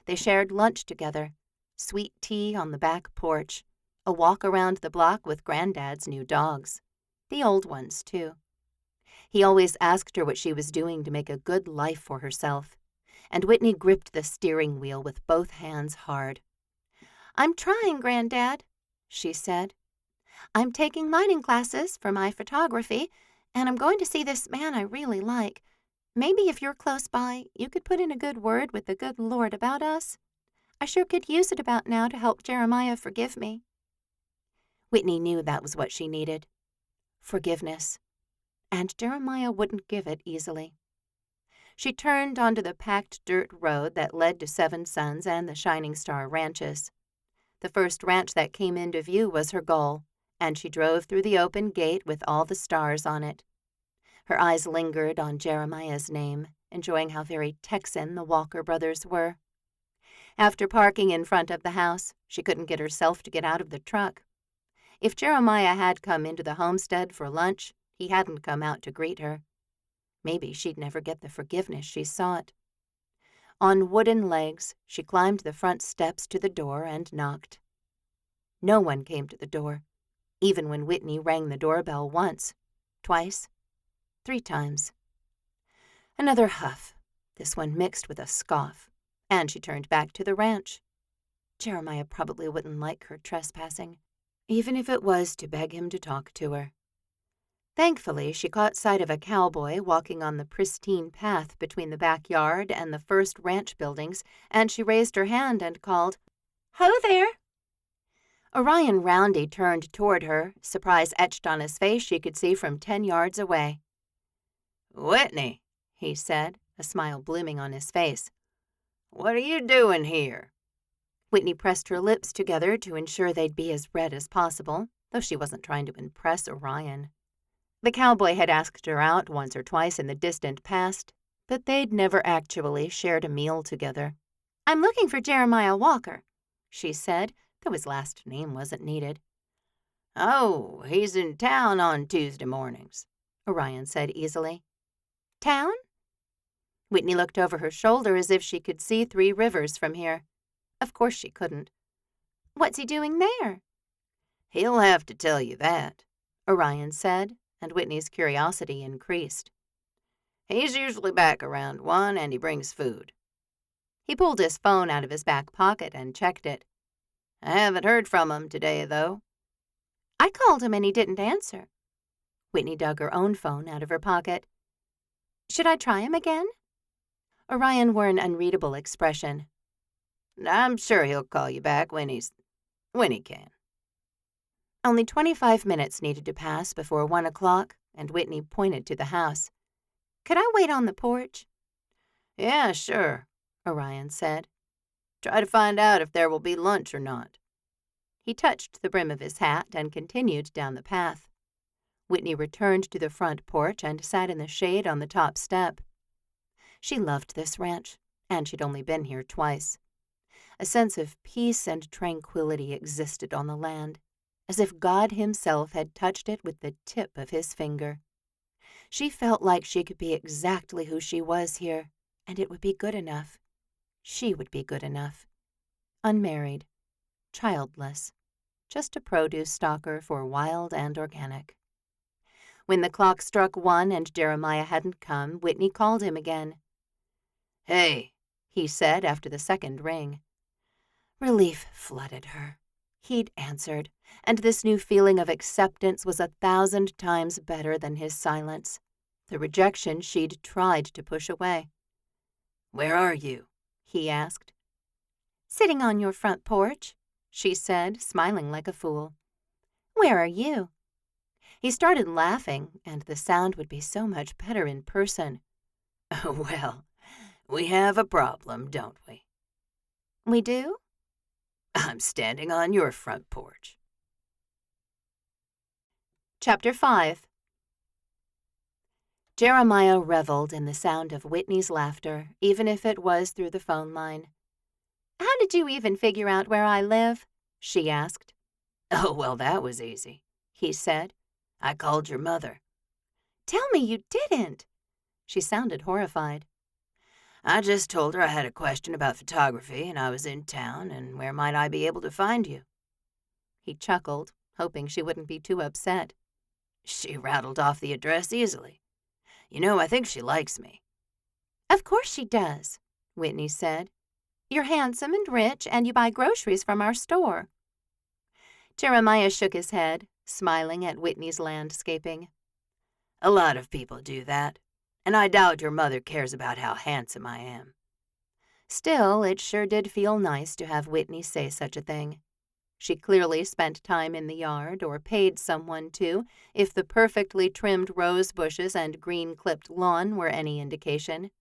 They shared lunch together, sweet tea on the back porch, a walk around the block with Granddad's new dogs. The old ones, too. He always asked her what she was doing to make a good life for herself, and Whitney gripped the steering wheel with both hands hard. "I'm trying, Granddad," she said. "I'm taking lighting classes for my photography, and I'm going to see this man I really like. Maybe if you're close by, you could put in a good word with the good Lord about us. I sure could use it about now to help Jeremiah forgive me." Whitney knew that was what she needed. Forgiveness. And Jeremiah wouldn't give it easily. She turned onto the packed dirt road that led to Seven Sons and the Shining Star ranches. The first ranch that came into view was her goal, and she drove through the open gate with all the stars on it. Her eyes lingered on Jeremiah's name, enjoying how very Texan the Walker brothers were. After parking in front of the house, she couldn't get herself to get out of the truck. If Jeremiah had come into the homestead for lunch, he hadn't come out to greet her. Maybe she'd never get the forgiveness she sought. On wooden legs, she climbed the front steps to the door and knocked. No one came to the door, even when Whitney rang the doorbell once, twice, 3 times. Another huff, this one mixed with a scoff, and she turned back to the ranch. Jeremiah probably wouldn't like her trespassing, even if it was to beg him to talk to her. Thankfully, she caught sight of a cowboy walking on the pristine path between the backyard and the first ranch buildings, and she raised her hand and called, "Ho there!" Orion Roundy turned toward her, surprise etched on his face she could see from 10 yards away. "Whitney," he said, a smile blooming on his face. "What are you doing here?" Whitney pressed her lips together to ensure they'd be as red as possible, though she wasn't trying to impress Orion. The cowboy had asked her out once or twice in the distant past, but they'd never actually shared a meal together. "I'm looking for Jeremiah Walker," she said, though his last name wasn't needed. "Oh, he's in town on Tuesday mornings," Orion said easily. "Town?" Whitney looked over her shoulder as if she could see 3 rivers from here. Of course she couldn't. "What's he doing there?" "He'll have to tell you that," Orion said, and Whitney's curiosity increased. "He's usually back around 1 and he brings food." He pulled his phone out of his back pocket and checked it. "I haven't heard from him today, though." "I called him and he didn't answer." Whitney dug her own phone out of her pocket. "Should I try him again?" Orion wore an unreadable expression. "I'm sure he'll call you back when he can." Only 25 minutes needed to pass before 1 o'clock, and Whitney pointed to the house. "Could I wait on the porch?" "Yeah, sure," Orion said. "Try to find out if there will be lunch or not." He touched the brim of his hat and continued down the path. Whitney returned to the front porch and sat in the shade on the top step. She loved this ranch, and she'd only been here twice. A sense of peace and tranquility existed on the land, as if God himself had touched it with the tip of his finger. She felt like she could be exactly who she was here, and it would be good enough. She would be good enough. Unmarried, childless, just a produce stalker for wild and organic. When the clock struck 1 and Jeremiah hadn't come, Whitney called him again. "Hey," he said after the second ring. Relief flooded her. He'd answered, and this new feeling of acceptance was 1,000 times better than his silence, the rejection she'd tried to push away. "Where are you?" he asked. "Sitting on your front porch," she said, smiling like a fool. "Where are you?" He started laughing, and the sound would be so much better in person. "Well, we have a problem, don't we?" "We do?" "I'm standing on your front porch." Chapter 5. Jeremiah reveled in the sound of Whitney's laughter, even if it was through the phone line. "How did you even figure out where I live?" she asked. "Oh, well, that was easy," he said. "I called your mother." "Tell me you didn't." She sounded horrified. "I just told her I had a question about photography and I was in town and where might I be able to find you." He chuckled, hoping she wouldn't be too upset. She rattled off the address easily. "You know, I think she likes me." "Of course she does," Whitney said. "You're handsome and rich, and you buy groceries from our store." Jeremiah shook his head, smiling at Whitney's landscaping. "A lot of people do that, and I doubt your mother cares about how handsome I am." Still, it sure did feel nice to have Whitney say such a thing. She clearly spent time in the yard, or paid someone to, if the perfectly trimmed rose bushes and green-clipped lawn were any indication.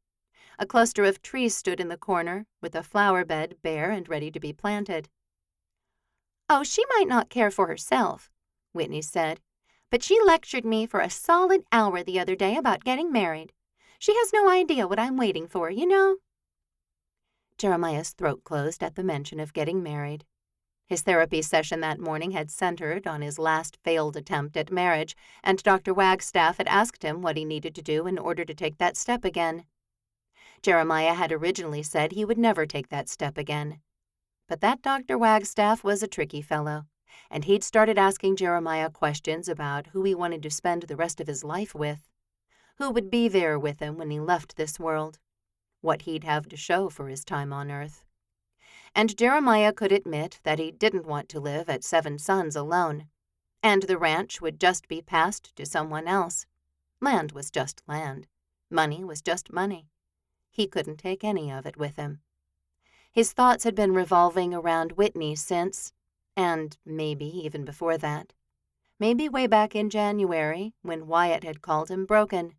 A cluster of trees stood in the corner, with a flower bed bare and ready to be planted. "Oh, she might not care for herself," Whitney said. "But she lectured me for a solid hour the other day about getting married. She has no idea what I'm waiting for, you know." Jeremiah's throat closed at the mention of getting married. His therapy session that morning had centered on his last failed attempt at marriage, and Dr. Wagstaff had asked him what he needed to do in order to take that step again. Jeremiah had originally said he would never take that step again. But that Dr. Wagstaff was a tricky fellow, and he'd started asking Jeremiah questions about who he wanted to spend the rest of his life with, who would be there with him when he left this world, what he'd have to show for his time on Earth. And Jeremiah could admit that he didn't want to live at Seven Sons alone, and the ranch would just be passed to someone else. Land was just land. Money was just money. He couldn't take any of it with him. His thoughts had been revolving around Whitney since, and maybe even before that. Maybe way back in January, when Wyatt had called him broken.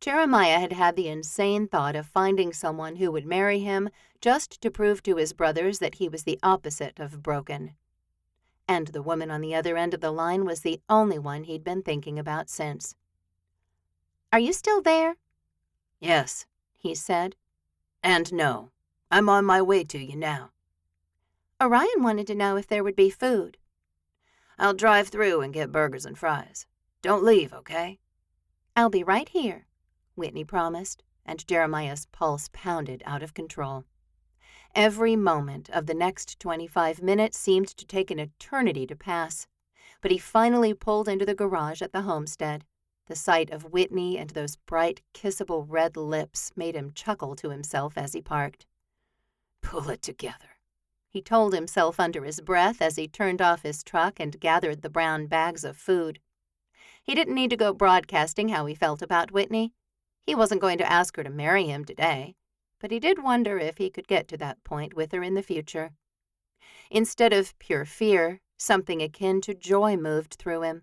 Jeremiah had had the insane thought of finding someone who would marry him just to prove to his brothers that he was the opposite of broken. And the woman on the other end of the line was the only one he'd been thinking about since. "Are you still there?" "Yes," he said. "And no. I'm on my way to you now." "Orion wanted to know if there would be food." "I'll drive through and get burgers and fries. Don't leave, okay?" "I'll be right here," Whitney promised, and Jeremiah's pulse pounded out of control. Every moment of the next 25 minutes seemed to take an eternity to pass, but he finally pulled into the garage at the homestead. The sight of Whitney and those bright, kissable red lips made him chuckle to himself as he parked. "Pull it together," he told himself under his breath as he turned off his truck and gathered the brown bags of food. He didn't need to go broadcasting how he felt about Whitney. He wasn't going to ask her to marry him today, but he did wonder if he could get to that point with her in the future. Instead of pure fear, something akin to joy moved through him.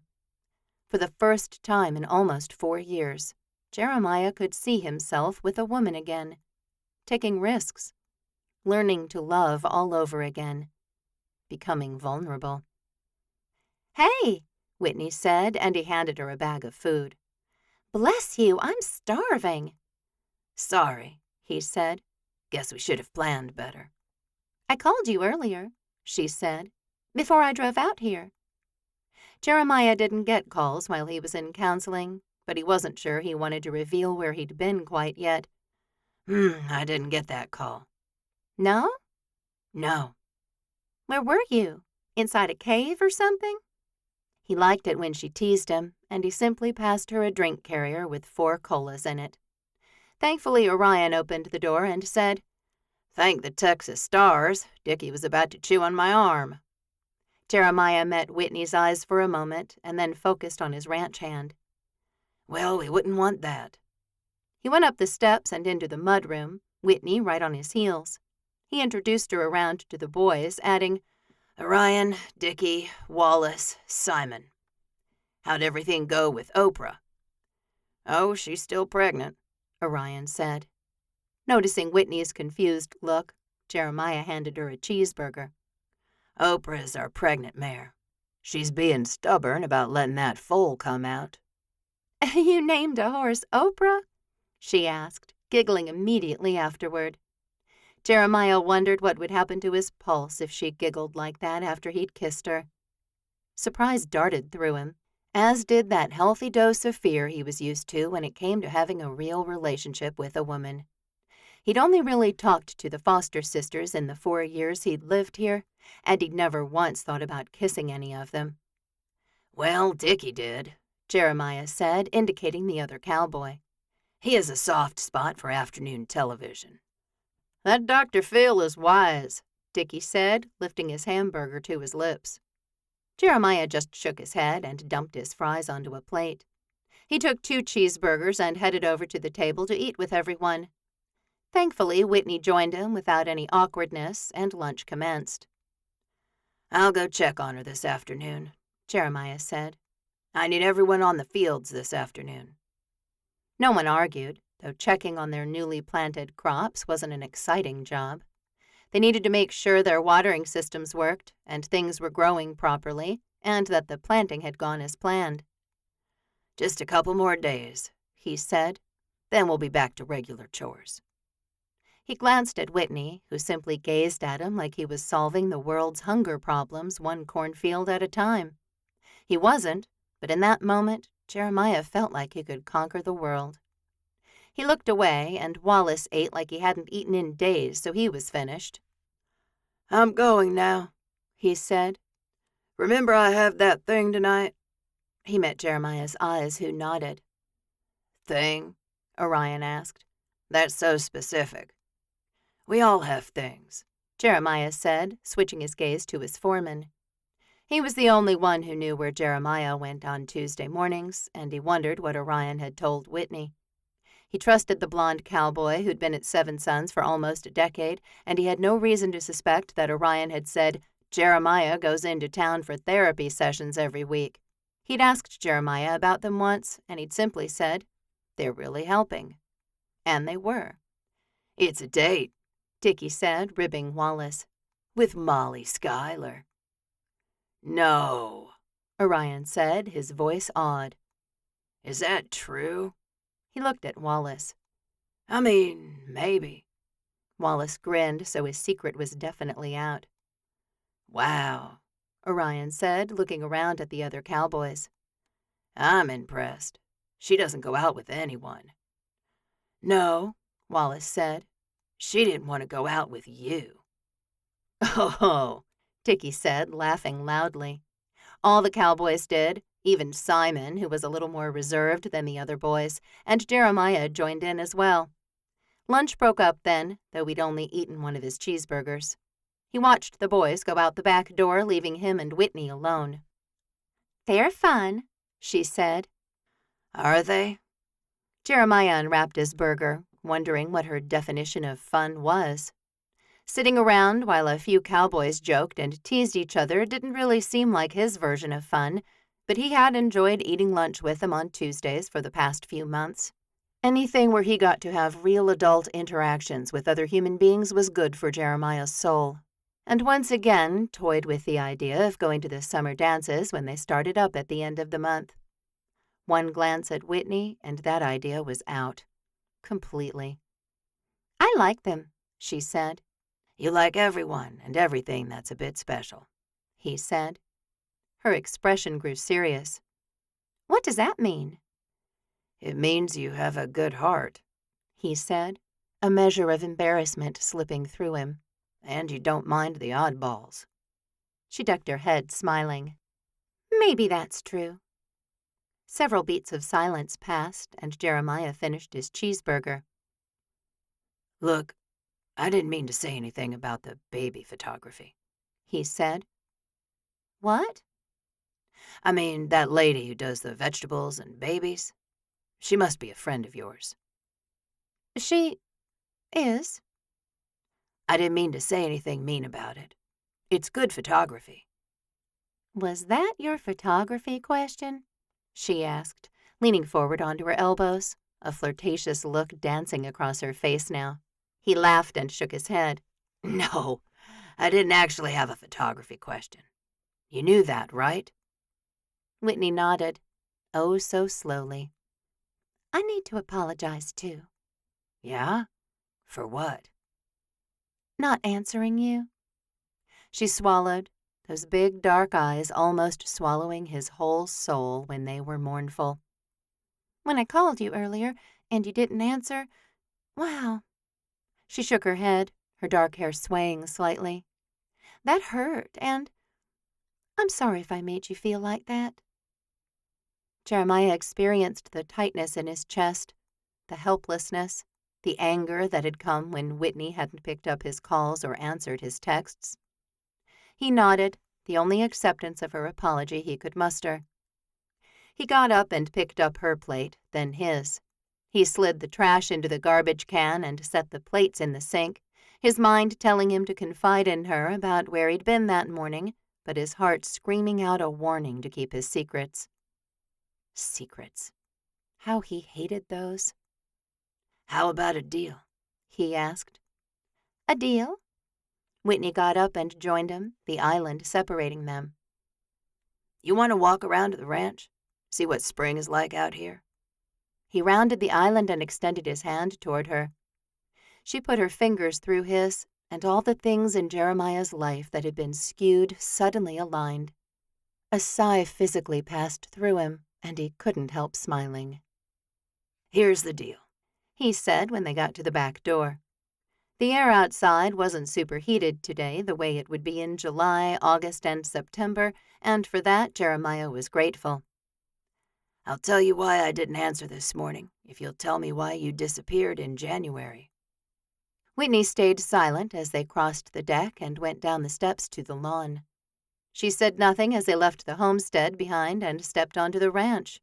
For the first time in almost 4 years, Jeremiah could see himself with a woman again, taking risks, learning to love all over again, becoming vulnerable. "Hey," Whitney said, and he handed her a bag of food. "Bless you, I'm starving." "Sorry," he said. "Guess we should have planned better." "I called you earlier," she said, "before I drove out here." Jeremiah didn't get calls while he was in counseling, but he wasn't sure he wanted to reveal where he'd been quite yet. I didn't get that call." "No? "No." Where were you? Inside a cave or something?" He liked it when she teased him, and he simply passed her a drink carrier with 4 colas in it. Thankfully, Orion opened the door and said, "Thank the Texas stars, Dickie was about to chew on my arm." Jeremiah met Whitney's eyes for a moment and then focused on his ranch hand. "Well, we wouldn't want that." He went up the steps and into the mudroom, Whitney right on his heels. He introduced her around to the boys, adding, "Orion, Dickie, Wallace, Simon. How'd everything go with Oprah?" "Oh, she's still pregnant," Orion said. Noticing Whitney's confused look, Jeremiah handed her a cheeseburger. "Oprah is our pregnant mare. She's being stubborn about letting that foal come out." "You named a horse Oprah?" she asked, giggling immediately afterward. Jeremiah wondered what would happen to his pulse if she giggled like that after he'd kissed her. Surprise darted through him, as did that healthy dose of fear he was used to when it came to having a real relationship with a woman. He'd only really talked to the Foster sisters in the 4 years he'd lived here, and he'd never once thought about kissing any of them. "Well, Dickie did," Jeremiah said, indicating the other cowboy. "He has a soft spot for afternoon television." "That Dr. Phil is wise," Dickie said, lifting his hamburger to his lips. Jeremiah just shook his head and dumped his fries onto a plate. He took 2 cheeseburgers and headed over to the table to eat with everyone. Thankfully, Whitney joined him without any awkwardness, and lunch commenced. "I'll go check on her this afternoon," Jeremiah said. "I need everyone on the fields this afternoon." No one argued, though checking on their newly planted crops wasn't an exciting job. They needed to make sure their watering systems worked and things were growing properly and that the planting had gone as planned. "Just a couple more days," he said. "Then we'll be back to regular chores." He glanced at Whitney, who simply gazed at him like he was solving the world's hunger problems one cornfield at a time. He wasn't, but in that moment, Jeremiah felt like he could conquer the world. He looked away, and Wallace ate like he hadn't eaten in days, so he was finished. "I'm going now," he said. "Remember I have that thing tonight?" He met Jeremiah's eyes, who nodded. "Thing?" Orion asked. "That's so specific." "We all have things," Jeremiah said, switching his gaze to his foreman. He was the only one who knew where Jeremiah went on Tuesday mornings, and he wondered what Orion had told Whitney. He trusted the blonde cowboy who'd been at Seven Sons for almost a decade, and he had no reason to suspect that Orion had said, "Jeremiah goes into town for therapy sessions every week." He'd asked Jeremiah about them once, and he'd simply said, "They're really helping." And they were. "It's a date," Dickie said, ribbing Wallace. "with Molly Schuyler." "No," Orion said, his voice awed. "Is that true?" He looked at Wallace. "I mean, maybe." Wallace grinned, so his secret was definitely out. "Wow," Orion said, looking around at the other cowboys. "I'm impressed. She doesn't go out with anyone." "No," Wallace said. "She didn't want to go out with you." "Oh," Dickie said, laughing loudly. All the cowboys did, even Simon, who was a little more reserved than the other boys, and Jeremiah joined in as well. Lunch broke up then, though he'd only eaten one of his cheeseburgers. He watched the boys go out the back door, leaving him and Whitney alone. "They're fun," she said. "Are they?" Jeremiah unwrapped his burger, wondering what her definition of fun was. Sitting around while a few cowboys joked and teased each other didn't really seem like his version of fun, but he had enjoyed eating lunch with them on Tuesdays for the past few months. Anything where he got to have real adult interactions with other human beings was good for Jeremiah's soul, and once again toyed with the idea of going to the summer dances when they started up at the end of the month. One glance at Whitney, and that idea was out. Completely. "I like them," she said. "You like everyone and everything that's a bit special," he said. Her expression grew serious. "What does that mean?" "It means you have a good heart," he said, a measure of embarrassment slipping through him. "And you don't mind the oddballs." She ducked her head, smiling. "Maybe that's true." Several beats of silence passed, and Jeremiah finished his cheeseburger. "Look, I didn't mean to say anything about the baby photography," he said. "What?" "I mean, that lady who does the vegetables and babies. She must be a friend of yours." "She is." "I didn't mean to say anything mean about it. It's good photography." "Was that your photography question?" she asked, leaning forward onto her elbows, a flirtatious look dancing across her face now. He laughed and shook his head. "No, I didn't actually have a photography question. You knew that, right?" Whitney nodded, oh so slowly. "I need to apologize, too." "Yeah? For what?" "Not answering you." She swallowed, those big dark eyes almost swallowing his whole soul when they were mournful. "When I called you earlier and you didn't answer, wow." She shook her head, her dark hair swaying slightly. "That hurt, and I'm sorry if I made you feel like that." Jeremiah experienced the tightness in his chest, the helplessness, the anger that had come when Whitney hadn't picked up his calls or answered his texts. He nodded, the only acceptance of her apology he could muster. He got up and picked up her plate, then his. He slid the trash into the garbage can and set the plates in the sink, his mind telling him to confide in her about where he'd been that morning, but his heart screaming out a warning to keep his secrets. Secrets. How he hated those. "How about a deal?" he asked. "A deal?" Whitney got up and joined him, the island separating them. You want to walk around to the ranch? See what spring is like out here? He rounded the island and extended his hand toward her. She put her fingers through his, and all the things in Jeremiah's life that had been skewed suddenly aligned. A sigh physically passed through him, and he couldn't help smiling. Here's the deal, he said when they got to the back door. The air outside wasn't superheated today the way it would be in July, August, and September, and for that Jeremiah was grateful. I'll tell you why I didn't answer this morning, if you'll tell me why you disappeared in January. Whitney stayed silent as they crossed the deck and went down the steps to the lawn. She said nothing as they left the homestead behind and stepped onto the ranch.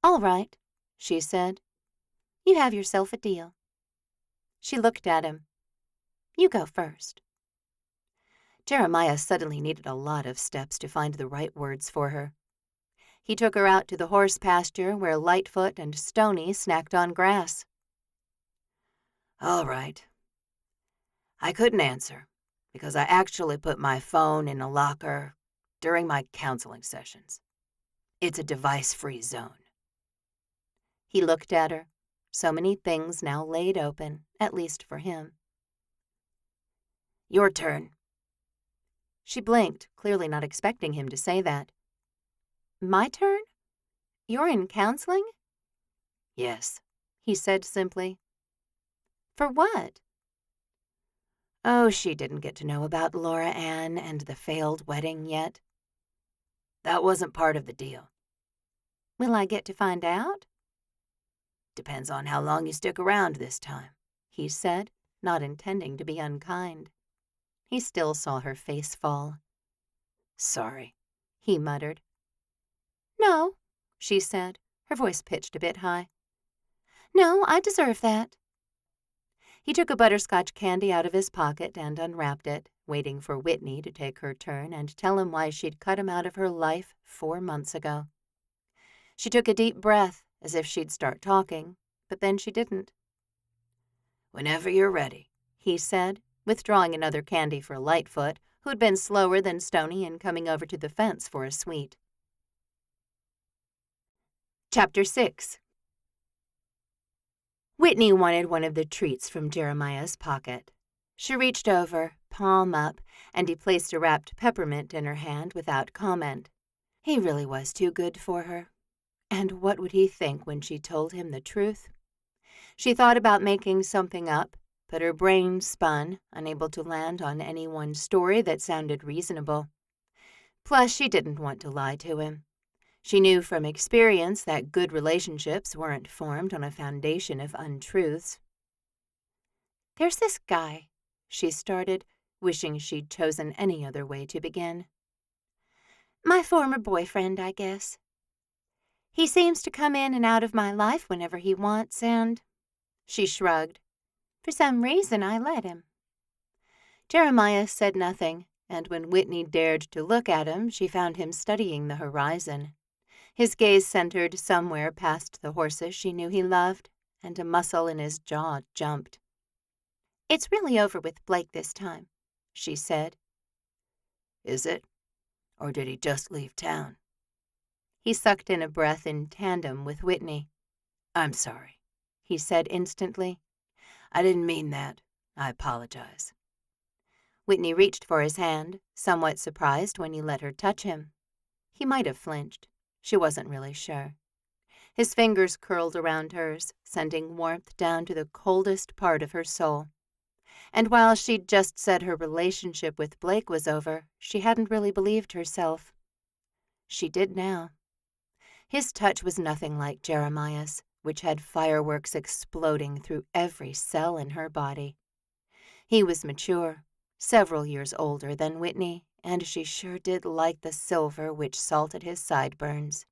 "All right," she said. "You have yourself a deal." She looked at him. "You go first." Jeremiah suddenly needed a lot of steps to find the right words for her. He took her out to the horse pasture where Lightfoot and Stony snacked on grass. All right. I couldn't answer because I actually put my phone in a locker during my counseling sessions. It's a device-free zone. He looked at her. So many things now laid open, at least for him. Your turn. She blinked, clearly not expecting him to say that. My turn? You're in counseling? Yes, he said simply. For what? Oh, she didn't get to know about Laura Ann and the failed wedding yet. That wasn't part of the deal. Will I get to find out? Depends on how long you stick around this time, he said, not intending to be unkind. He still saw her face fall. Sorry, he muttered. No, she said, her voice pitched a bit high. No, I deserve that. He took a butterscotch candy out of his pocket and unwrapped it, waiting for Whitney to take her turn and tell him why she'd cut him out of her life 4 months ago. She took a deep breath, as if she'd start talking, but then she didn't. Whenever you're ready, he said, withdrawing another candy for Lightfoot, who'd been slower than Stony in coming over to the fence for a sweet. Chapter 6. Whitney wanted one of the treats from Jeremiah's pocket. She reached over, palm up, and he placed a wrapped peppermint in her hand without comment. He really was too good for her. And what would he think when she told him the truth? She thought about making something up, but her brain spun, unable to land on any one story that sounded reasonable. Plus, she didn't want to lie to him. She knew from experience that good relationships weren't formed on a foundation of untruths. There's this guy, she started, wishing she'd chosen any other way to begin. My former boyfriend, I guess. He seems to come in and out of my life whenever he wants, and... She shrugged. For some reason, I let him. Jeremiah said nothing, and when Whitney dared to look at him, she found him studying the horizon. His gaze centered somewhere past the horses she knew he loved, and a muscle in his jaw jumped. It's really over with Blake this time, she said. Is it? Or did he just leave town? He sucked in a breath in tandem with Whitney. I'm sorry, he said instantly. I didn't mean that. I apologize. Whitney reached for his hand, somewhat surprised when he let her touch him. He might have flinched. She wasn't really sure. His fingers curled around hers, sending warmth down to the coldest part of her soul. And while she'd just said her relationship with Blake was over, she hadn't really believed herself. She did now. His touch was nothing like Jeremiah's, which had fireworks exploding through every cell in her body. He was mature, several years older than Whitney, and she sure did like the silver which salted his sideburns.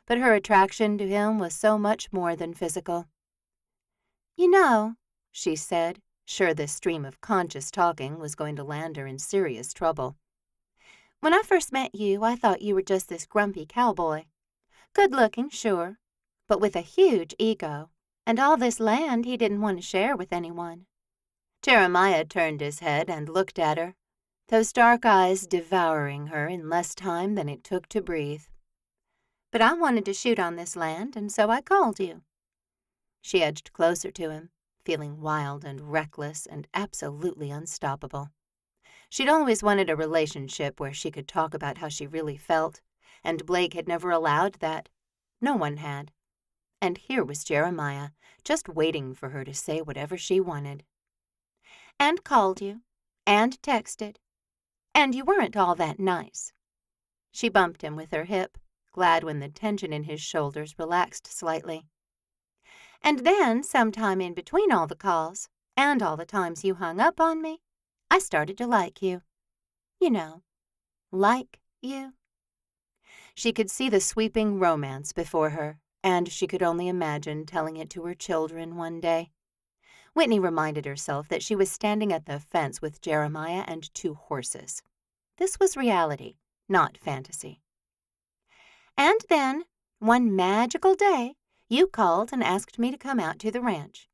But her attraction to him was so much more than physical. You know, she said, sure this stream of conscious talking was going to land her in serious trouble. When I first met you, I thought you were just this grumpy cowboy. Good-looking, sure, but with a huge ego, and all this land he didn't want to share with anyone. Jeremiah turned his head and looked at her, those dark eyes devouring her in less time than it took to breathe. "But I wanted to shoot on this land, and so I called you." She edged closer to him, feeling wild and reckless and absolutely unstoppable. She'd always wanted a relationship where she could talk about how she really felt, and Blake had never allowed that. No one had. And here was Jeremiah, just waiting for her to say whatever she wanted. "And called you, and texted, and you weren't all that nice." She bumped him with her hip, glad when the tension in his shoulders relaxed slightly. "And then, sometime in between all the calls, and all the times you hung up on me, I started to like you. You know, like you." She could see the sweeping romance before her, and she could only imagine telling it to her children one day. Whitney reminded herself that she was standing at the fence with Jeremiah and 2 horses. This was reality, not fantasy. "And then, one magical day, you called and asked me to come out to the ranch.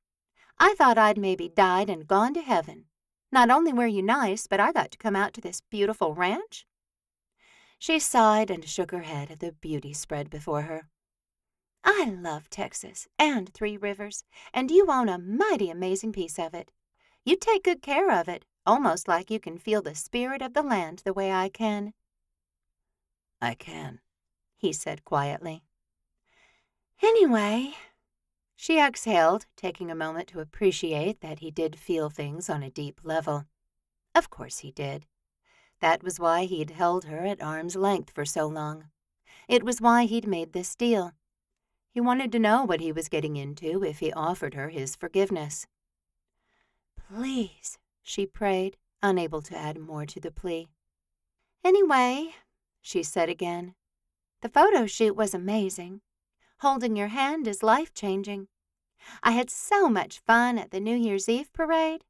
I thought I'd maybe died and gone to heaven. Not only were you nice, but I got to come out to this beautiful ranch." She sighed and shook her head at the beauty spread before her. "I love Texas and 3 Rivers, and you own a mighty amazing piece of it. You take good care of it, almost like you can feel the spirit of the land the way I can." "I can," he said quietly. "Anyway," she exhaled, taking a moment to appreciate that he did feel things on a deep level. Of course he did. That was why he'd held her at arm's length for so long. It was why he'd made this deal. He wanted to know what he was getting into if he offered her his forgiveness. "Please," she prayed, unable to add more to the plea. "Anyway," she said again, "the photo shoot was amazing. Holding your hand is life-changing. I had so much fun at the New Year's Eve parade."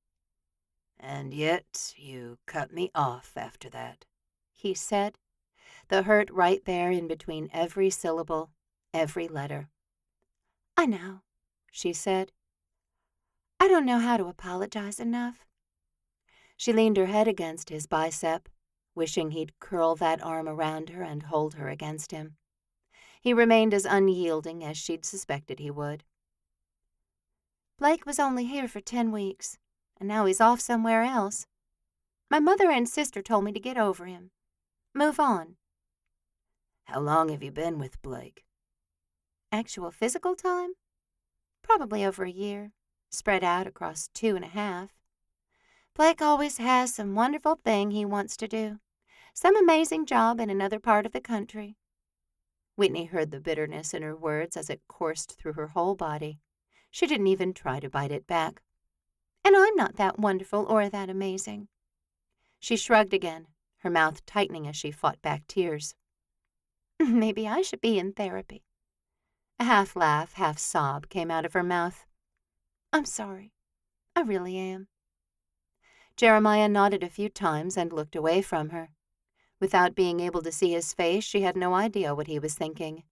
"And yet you cut me off after that," he said, the hurt right there in between every syllable, every letter. "I know," she said. "I don't know how to apologize enough." She leaned her head against his bicep, wishing he'd curl that arm around her and hold her against him. He remained as unyielding as she'd suspected he would. "Blake was only here for 10 weeks, and now he's off somewhere else. My mother and sister told me to get over him. Move on." "How long have you been with Blake?" "Actual physical time? Probably over a year, spread out across 2.5. Blake always has some wonderful thing he wants to do, some amazing job in another part of the country." Whitney heard the bitterness in her words as it coursed through her whole body. She didn't even try to bite it back. "And I'm not that wonderful or that amazing." She shrugged again, her mouth tightening as she fought back tears. "Maybe I should be in therapy." A half laugh, half sob came out of her mouth. "I'm sorry. I really am." Jeremiah nodded a few times and looked away from her. Without being able to see his face, she had no idea what he was thinking.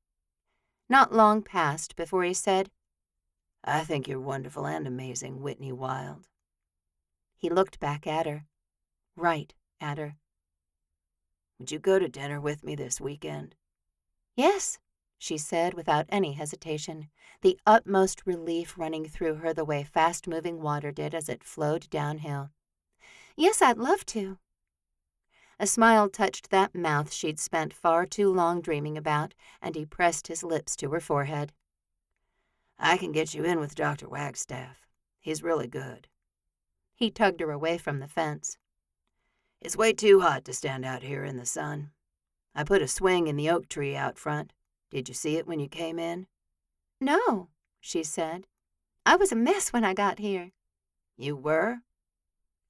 Not long passed before he said, "I think you're wonderful and amazing, Whitney Wild." He looked back at her. Right at her. "Would you go to dinner with me this weekend?" "Yes," she said without any hesitation, the utmost relief running through her the way fast-moving water did as it flowed downhill. "Yes, I'd love to." A smile touched that mouth she'd spent far too long dreaming about, and he pressed his lips to her forehead. "I can get you in with Dr. Wagstaff. He's really good." He tugged her away from the fence. "It's way too hot to stand out here in the sun. I put a swing in the oak tree out front. Did you see it when you came in?" "No," she said. "I was a mess when I got here." "You were?"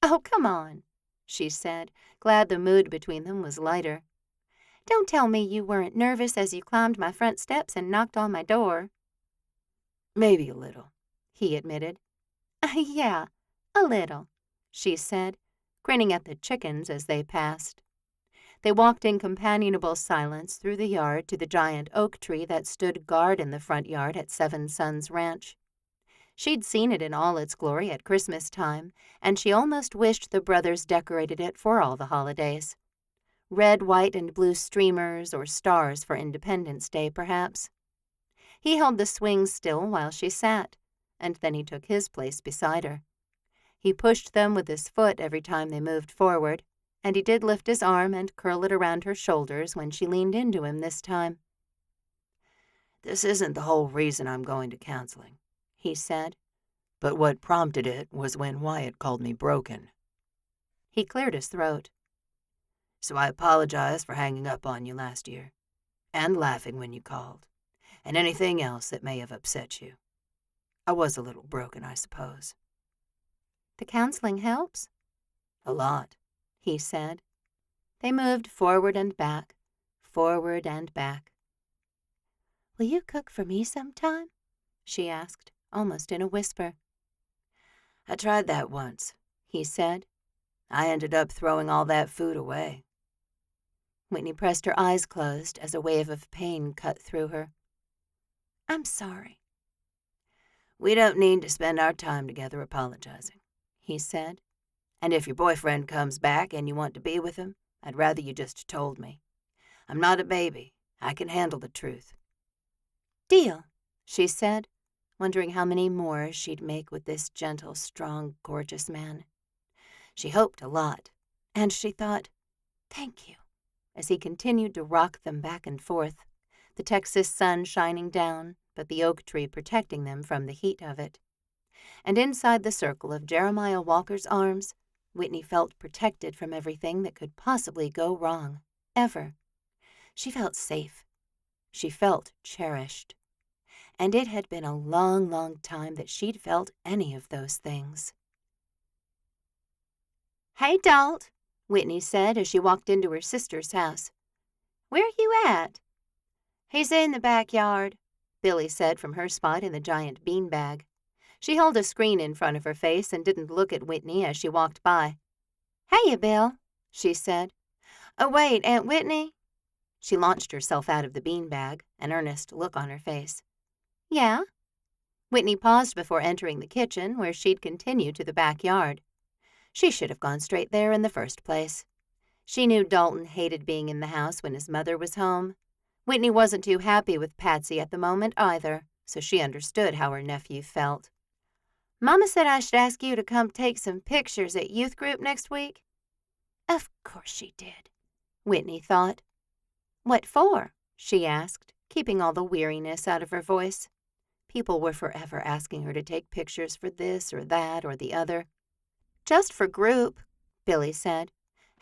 "Oh, come on," she said, glad the mood between them was lighter. "Don't tell me you weren't nervous as you climbed my front steps and knocked on my door." "Maybe a little," he admitted. "Yeah, a little," she said, grinning at the chickens as they passed. They walked in companionable silence through the yard to the giant oak tree that stood guard in the front yard at Seven Sons Ranch. She'd seen it in all its glory at Christmas time, and she almost wished the brothers decorated it for all the holidays. Red, white, and blue streamers or stars for Independence Day, perhaps. He held the swings still while she sat, and then he took his place beside her. He pushed them with his foot every time they moved forward, and he did lift his arm and curl it around her shoulders when she leaned into him this time. "This isn't the whole reason I'm going to counseling," he said, "but what prompted it was when Wyatt called me broken." He cleared his throat. "So I apologize for hanging up on you last year, and laughing when you called, and anything else that may have upset you. I was a little broken, I suppose." "The counseling helps?" "A lot," he said. They moved forward and back, forward and back. "Will you cook for me sometime?" she asked, almost in a whisper. "I tried that once," he said. "I ended up throwing all that food away." Whitney pressed her eyes closed as a wave of pain cut through her. "I'm sorry." "We don't need to spend our time together apologizing," he said. "And if your boyfriend comes back and you want to be with him, I'd rather you just told me. I'm not a baby. I can handle the truth." "Deal," she said, wondering how many more she'd make with this gentle, strong, gorgeous man. She hoped a lot, and she thought, "Thank you," as he continued to rock them back and forth, the Texas sun shining down, but the oak tree protecting them from the heat of it. And inside the circle of Jeremiah Walker's arms, Whitney felt protected from everything that could possibly go wrong, ever. She felt safe. She felt cherished. And it had been a long, long time that she'd felt any of those things. "Hey, Dalt," Whitney said as she walked into her sister's house. "Where you at?" "He's in the backyard," Billy said from her spot in the giant beanbag. She held a screen in front of her face and didn't look at Whitney as she walked by. "Heya, Bill," she said. "Oh, wait, Aunt Whitney?" She launched herself out of the beanbag, an earnest look on her face. "Yeah?" Whitney paused before entering the kitchen, where she'd continue to the backyard. She should have gone straight there in the first place. She knew Dalton hated being in the house when his mother was home. Whitney wasn't too happy with Patsy at the moment either, so she understood how her nephew felt. "Mama said I should ask you to come take some pictures at youth group next week." Of course she did, Whitney thought. "What for?" she asked, keeping all the weariness out of her voice. People were forever asking her to take pictures for this or that or the other. "Just for group," Billy said.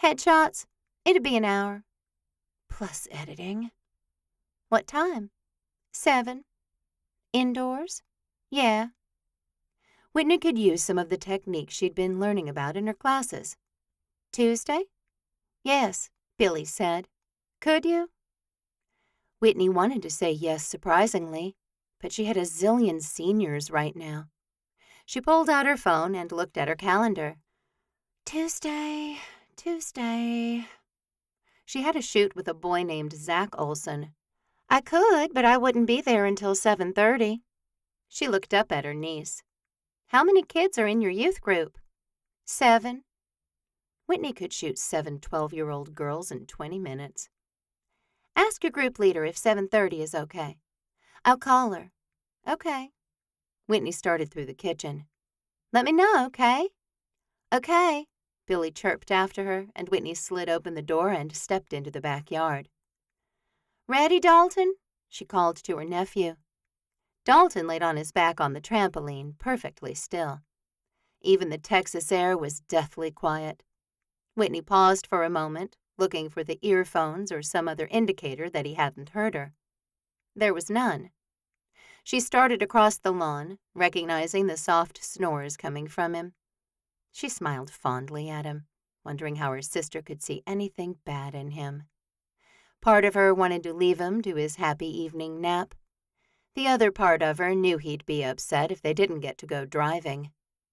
"Headshots? It'd be an hour." "Plus editing." "What time?" 7. "Indoors?" "Yeah." Whitney could use some of the techniques she'd been learning about in her classes. "Tuesday?" "Yes," Billy said. "Could you?" Whitney wanted to say yes surprisingly, but she had a zillion seniors right now. She pulled out her phone and looked at her calendar. Tuesday. She had a shoot with a boy named Zach Olson. "I could, but I wouldn't be there until 7:30. She looked up at her niece. "How many kids are in your youth group?" 7. Whitney could shoot 7 12-year-old girls in 20 minutes. "Ask your group leader if 7:30 is okay." "I'll call her." "Okay." Whitney started through the kitchen. "Let me know, okay?" "Okay," Billy chirped after her, and Whitney slid open the door and stepped into the backyard. "Ready, Dalton?" she called to her nephew. Dalton laid on his back on the trampoline, perfectly still. Even the Texas air was deathly quiet. Whitney paused for a moment, looking for the earphones or some other indicator that he hadn't heard her. There was none. She started across the lawn, recognizing the soft snores coming from him. She smiled fondly at him, wondering how her sister could see anything bad in him. Part of her wanted to leave him to his happy evening nap. The other part of her knew he'd be upset if they didn't get to go driving.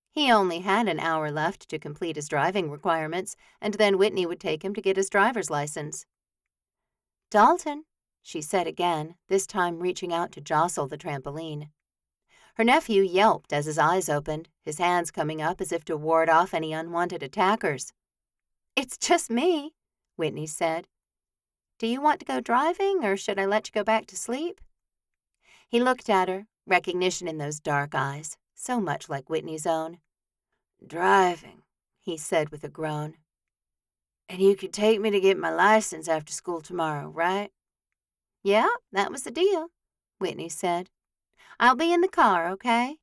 He only had an hour left to complete his driving requirements, and then Whitney would take him to get his driver's license. "Dalton," she said again, this time reaching out to jostle the trampoline. Her nephew yelped as his eyes opened, his hands coming up as if to ward off any unwanted attackers. "It's just me," Whitney said. "Do you want to go driving, or should I let you go back to sleep?" He looked at her, recognition in those dark eyes, so much like Whitney's own. "Driving," he said with a groan. "And you could take me to get my license after school tomorrow, right?" "Yeah, that was the deal," Whitney said. "I'll be in the car, okay?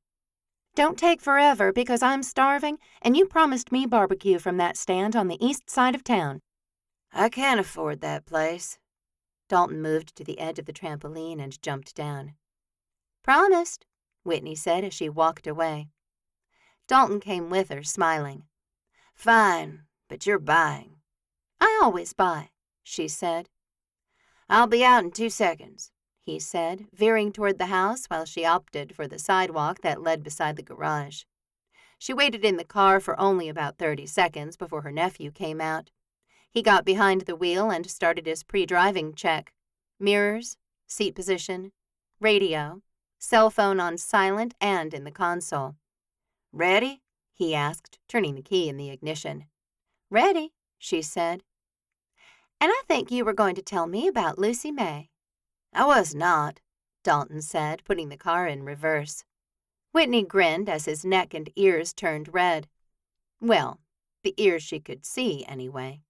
Don't take forever because I'm starving, and you promised me barbecue from that stand on the east side of town." "I can't afford that place." Dalton moved to the edge of the trampoline and jumped down. "Promised," Whitney said as she walked away. Dalton came with her, smiling. "Fine, but you're buying." "I always buy," she said. "I'll be out in 2 seconds." he said, veering toward the house while she opted for the sidewalk that led beside the garage. She waited in the car for only about 30 seconds before her nephew came out. He got behind the wheel and started his pre-driving check. Mirrors, seat position, radio, cell phone on silent and in the console. "Ready?" he asked, turning the key in the ignition. "Ready," she said. "And I think you were going to tell me about Lucy May." "I was not," Dalton said, putting the car in reverse. Whitney grinned as his neck and ears turned red. Well, the ears she could see, anyway.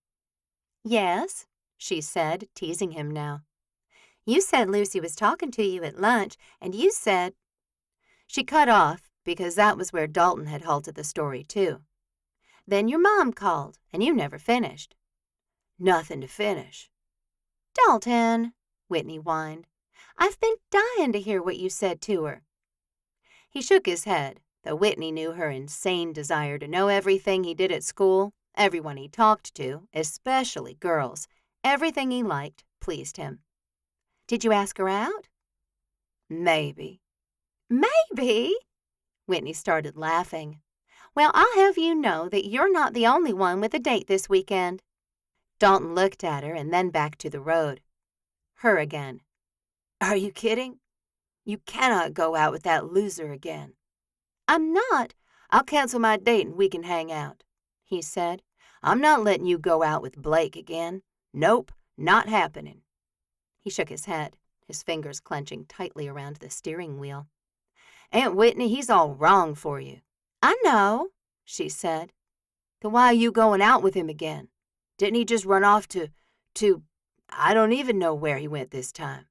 "Yes," she said, teasing him now. "You said Lucy was talking to you at lunch, and you said—" She cut off because that was where Dalton had halted the story, too. "Then your mom called, and you never finished." "Nothing to finish." "Dalton," Whitney whined. "I've been dying to hear what you said to her." He shook his head, though Whitney knew her insane desire to know everything he did at school, everyone he talked to, especially girls. Everything he liked pleased him. "Did you ask her out?" "Maybe." "Maybe?" Whitney started laughing. "Well, I'll have you know that you're not the only one with a date this weekend." Dalton looked at her and then back to the road. Her again. "Are you kidding? You cannot go out with that loser again." "I'm not." "I'll cancel my date and we can hang out," he said. "I'm not letting you go out with Blake again. Nope, not happening." He shook his head, his fingers clenching tightly around the steering wheel. "Aunt Whitney, he's all wrong for you." "I know," she said. "Then why are you going out with him again? Didn't he just run off to, I don't even know where he went this time."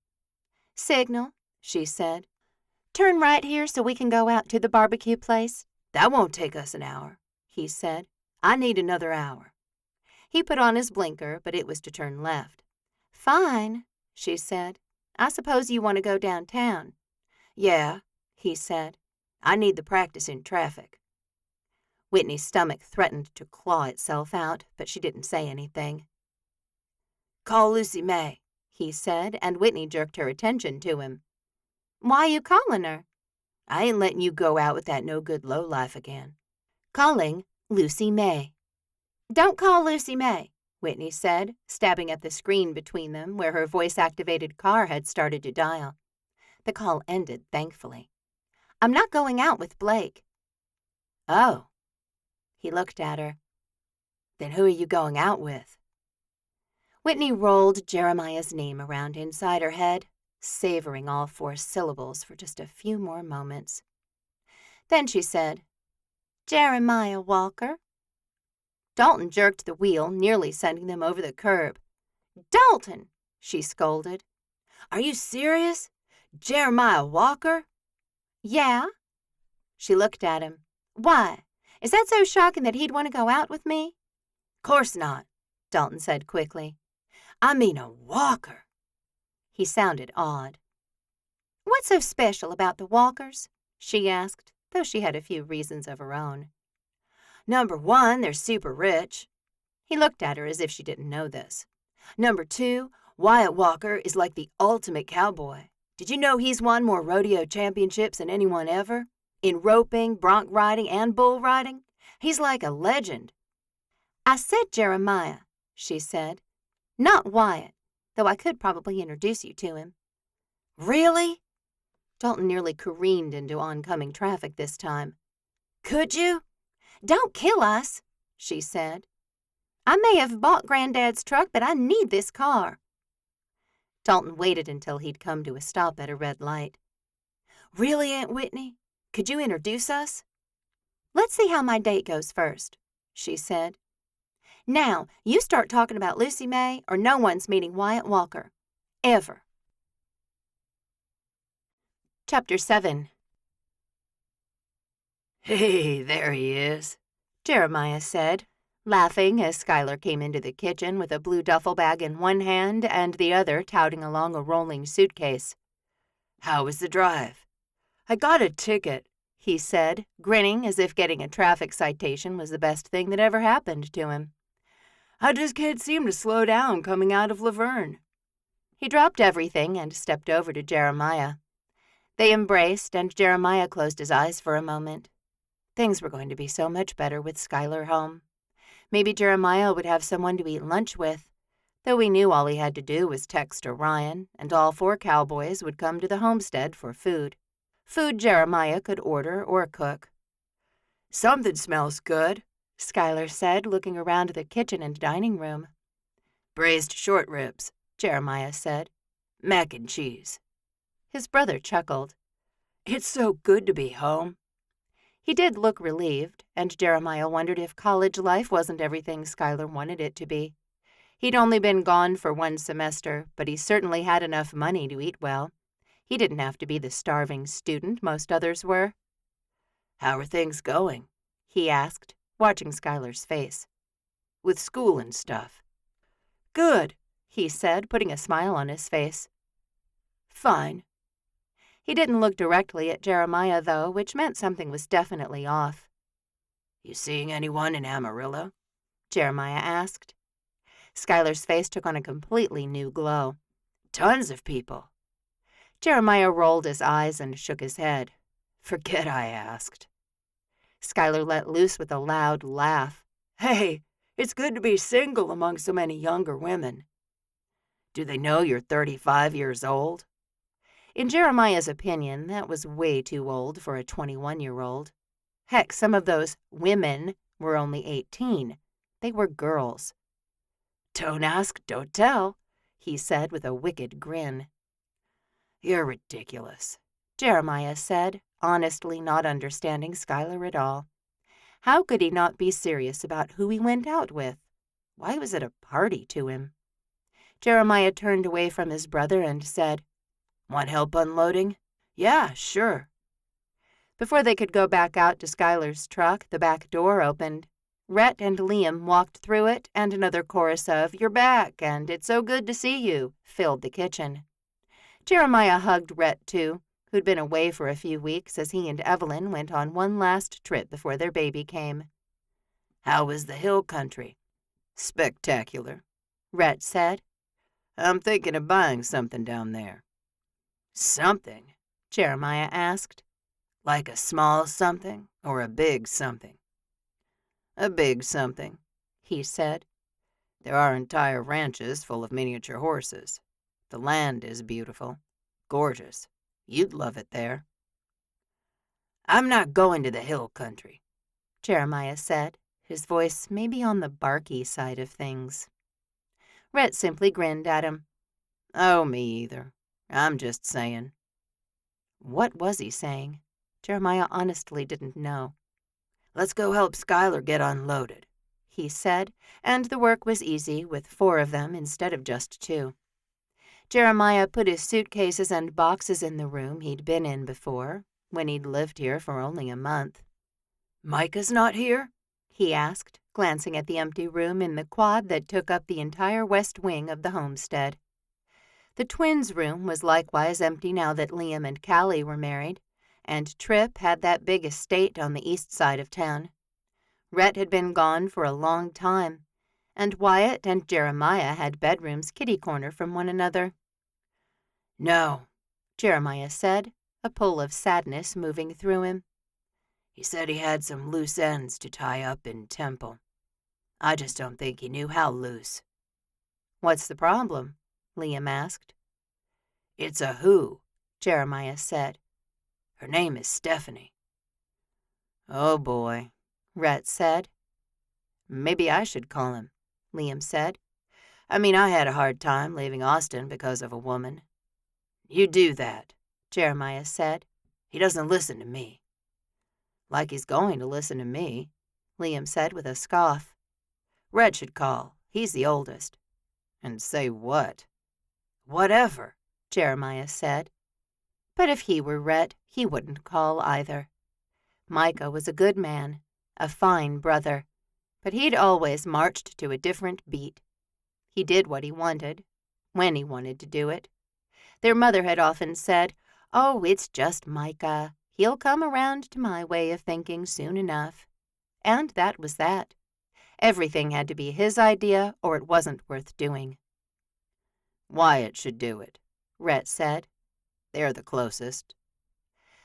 "Signal," she said. "Turn right here so we can go out to the barbecue place." "That won't take us an hour," he said. "I need another hour." He put on his blinker, but it was to turn left. "Fine," she said. "I suppose you want to go downtown." "Yeah," he said. "I need the practice in traffic." Whitney's stomach threatened to claw itself out, but she didn't say anything. "Call Lucy May," he said, and Whitney jerked her attention to him. "Why you calling her?" "I ain't letting you go out with that no-good lowlife again." "Calling Lucy May." "Don't call Lucy May," Whitney said, stabbing at the screen between them where her voice-activated car had started to dial. The call ended, thankfully. "I'm not going out with Blake." "Oh." He looked at her. "Then who are you going out with?" Whitney rolled Jeremiah's name around inside her head, savoring all 4 syllables for just a few more moments. Then she said, "Jeremiah Walker." Dalton jerked the wheel, nearly sending them over the curb. "Dalton!" she scolded. "Are you serious? Jeremiah Walker?" "Yeah." She looked at him. "Why? Is that so shocking that he'd want to go out with me?" "Course not," Dalton said quickly. "I mean a Walker." He sounded awed. "What's so special about the Walkers?" she asked, though she had a few reasons of her own. "Number 1, they're super rich." He looked at her as if she didn't know this. "Number 2, Wyatt Walker is like the ultimate cowboy. Did you know he's won more rodeo championships than anyone ever? In roping, bronc riding, and bull riding? He's like a legend." "I said Jeremiah," she said. "Not Wyatt, though I could probably introduce you to him." "Really?" Dalton nearly careened into oncoming traffic this time. "Could you? Don't kill us," she said. "I may have bought Granddad's truck, but I need this car." Dalton waited until he'd come to a stop at a red light. "Really, Aunt Whitney? Could you introduce us?" "Let's see how my date goes first," she said. "Now, you start talking about Lucy May, or no one's meeting Wyatt Walker. Ever." Chapter 7. "Hey, there he is," Jeremiah said, laughing as Schuyler came into the kitchen with a blue duffel bag in one hand and the other touting along a rolling suitcase. "How was the drive?" "I got a ticket," he said, grinning as if getting a traffic citation was the best thing that ever happened to him. "I just can't seem to slow down coming out of Laverne." He dropped everything and stepped over to Jeremiah. They embraced, and Jeremiah closed his eyes for a moment. Things were going to be so much better with Schuyler home. Maybe Jeremiah would have someone to eat lunch with, though he knew all he had to do was text Orion, and all 4 cowboys would come to the homestead for food. Food Jeremiah could order or cook. "Something smells good," Schuyler said, looking around the kitchen and dining room. "Braised short ribs," Jeremiah said. "Mac and cheese." His brother chuckled. "It's so good to be home." He did look relieved, and Jeremiah wondered if college life wasn't everything Schuyler wanted it to be. He'd only been gone for 1 semester, but he certainly had enough money to eat well. He didn't have to be the starving student most others were. "How are things going?" he asked, watching Schuyler's face. "With school and stuff." "Good," he said, putting a smile on his face. "Fine." He didn't look directly at Jeremiah, though, which meant something was definitely off. "You seeing anyone in Amarillo?" Jeremiah asked. Schuyler's face took on a completely new glow. "Tons of people." Jeremiah rolled his eyes and shook his head. "Forget I asked." Schuyler let loose with a loud laugh. "Hey, it's good to be single among so many younger women." "Do they know you're 35 years old?" In Jeremiah's opinion, that was way too old for a 21-year-old. Heck, some of those women were only 18. They were girls. "Don't ask, don't tell," he said with a wicked grin. "You're ridiculous," Jeremiah said, honestly not understanding Schuyler at all. How could he not be serious about who he went out with? Why was it a party to him? Jeremiah turned away from his brother and said, "Want help unloading?" "Yeah, sure." Before they could go back out to Schuyler's truck, the back door opened. Rhett and Liam walked through it, and another chorus of "You're back" and "It's so good to see you" filled the kitchen. Jeremiah hugged Rhett, too, who'd been away for a few weeks as he and Evelyn went on one last trip before their baby came. "How was the hill country?" "Spectacular," Rhett said. "I'm thinking of buying something down there." "Something?" Jeremiah asked. "Like a small something or a big something?" "A big something," he said. "There are entire ranches full of miniature horses. The land is beautiful. Gorgeous. You'd love it there." "I'm not going to the hill country," Jeremiah said, his voice maybe on the barky side of things. Rhett simply grinned at him. "Oh, me either. I'm just saying." What was he saying? Jeremiah honestly didn't know. "Let's go help Schuyler get unloaded," he said, and the work was easy with 4 of them instead of just 2. Jeremiah put his suitcases and boxes in the room he'd been in before, when he'd lived here for only a month. "Micah's not here?" he asked, glancing at the empty room in the quad that took up the entire west wing of the homestead. The twins' room was likewise empty now that Liam and Callie were married, and Tripp had that big estate on the east side of town. Rhett had been gone for a long time, and Wyatt and Jeremiah had bedrooms kitty-corner from one another. "No," Jeremiah said, a pull of sadness moving through him. "He said he had some loose ends to tie up in Temple. I just don't think he knew how loose." "What's the problem?" Liam asked. "It's a who," Jeremiah said. Her name is Stephanie." "Oh, boy," Rhett said. "Maybe I should call him," Liam said. "I mean, I had a hard time leaving Austin because of a woman." "You do that," Jeremiah said. "He doesn't listen to me." "Like he's going to listen to me," Liam said with a scoff. "Rhett should call. He's the oldest." "And say what?" "Whatever," Jeremiah said. But if he were Rhett, he wouldn't call either. Micah was a good man, a fine brother, but he'd always marched to a different beat. He did what he wanted, when he wanted to do it. Their mother had often said, "Oh, it's just Micah. He'll come around to my way of thinking soon enough." And that was that. Everything had to be his idea or it wasn't worth doing. "Wyatt should do it," Rhett said. "They're the closest."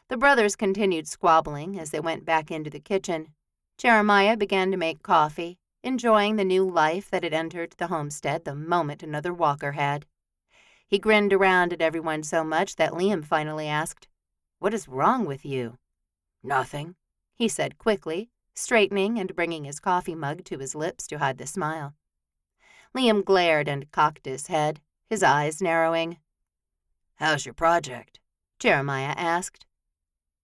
The brothers continued squabbling as they went back into the kitchen. Jeremiah began to make coffee, enjoying the new life that had entered the homestead the moment another Walker had. He grinned around at everyone so much that Liam finally asked, "What is wrong with you?" "Nothing," he said quickly, straightening and bringing his coffee mug to his lips to hide the smile. Liam glared and cocked his head, his eyes narrowing. "How's your project?" Jeremiah asked.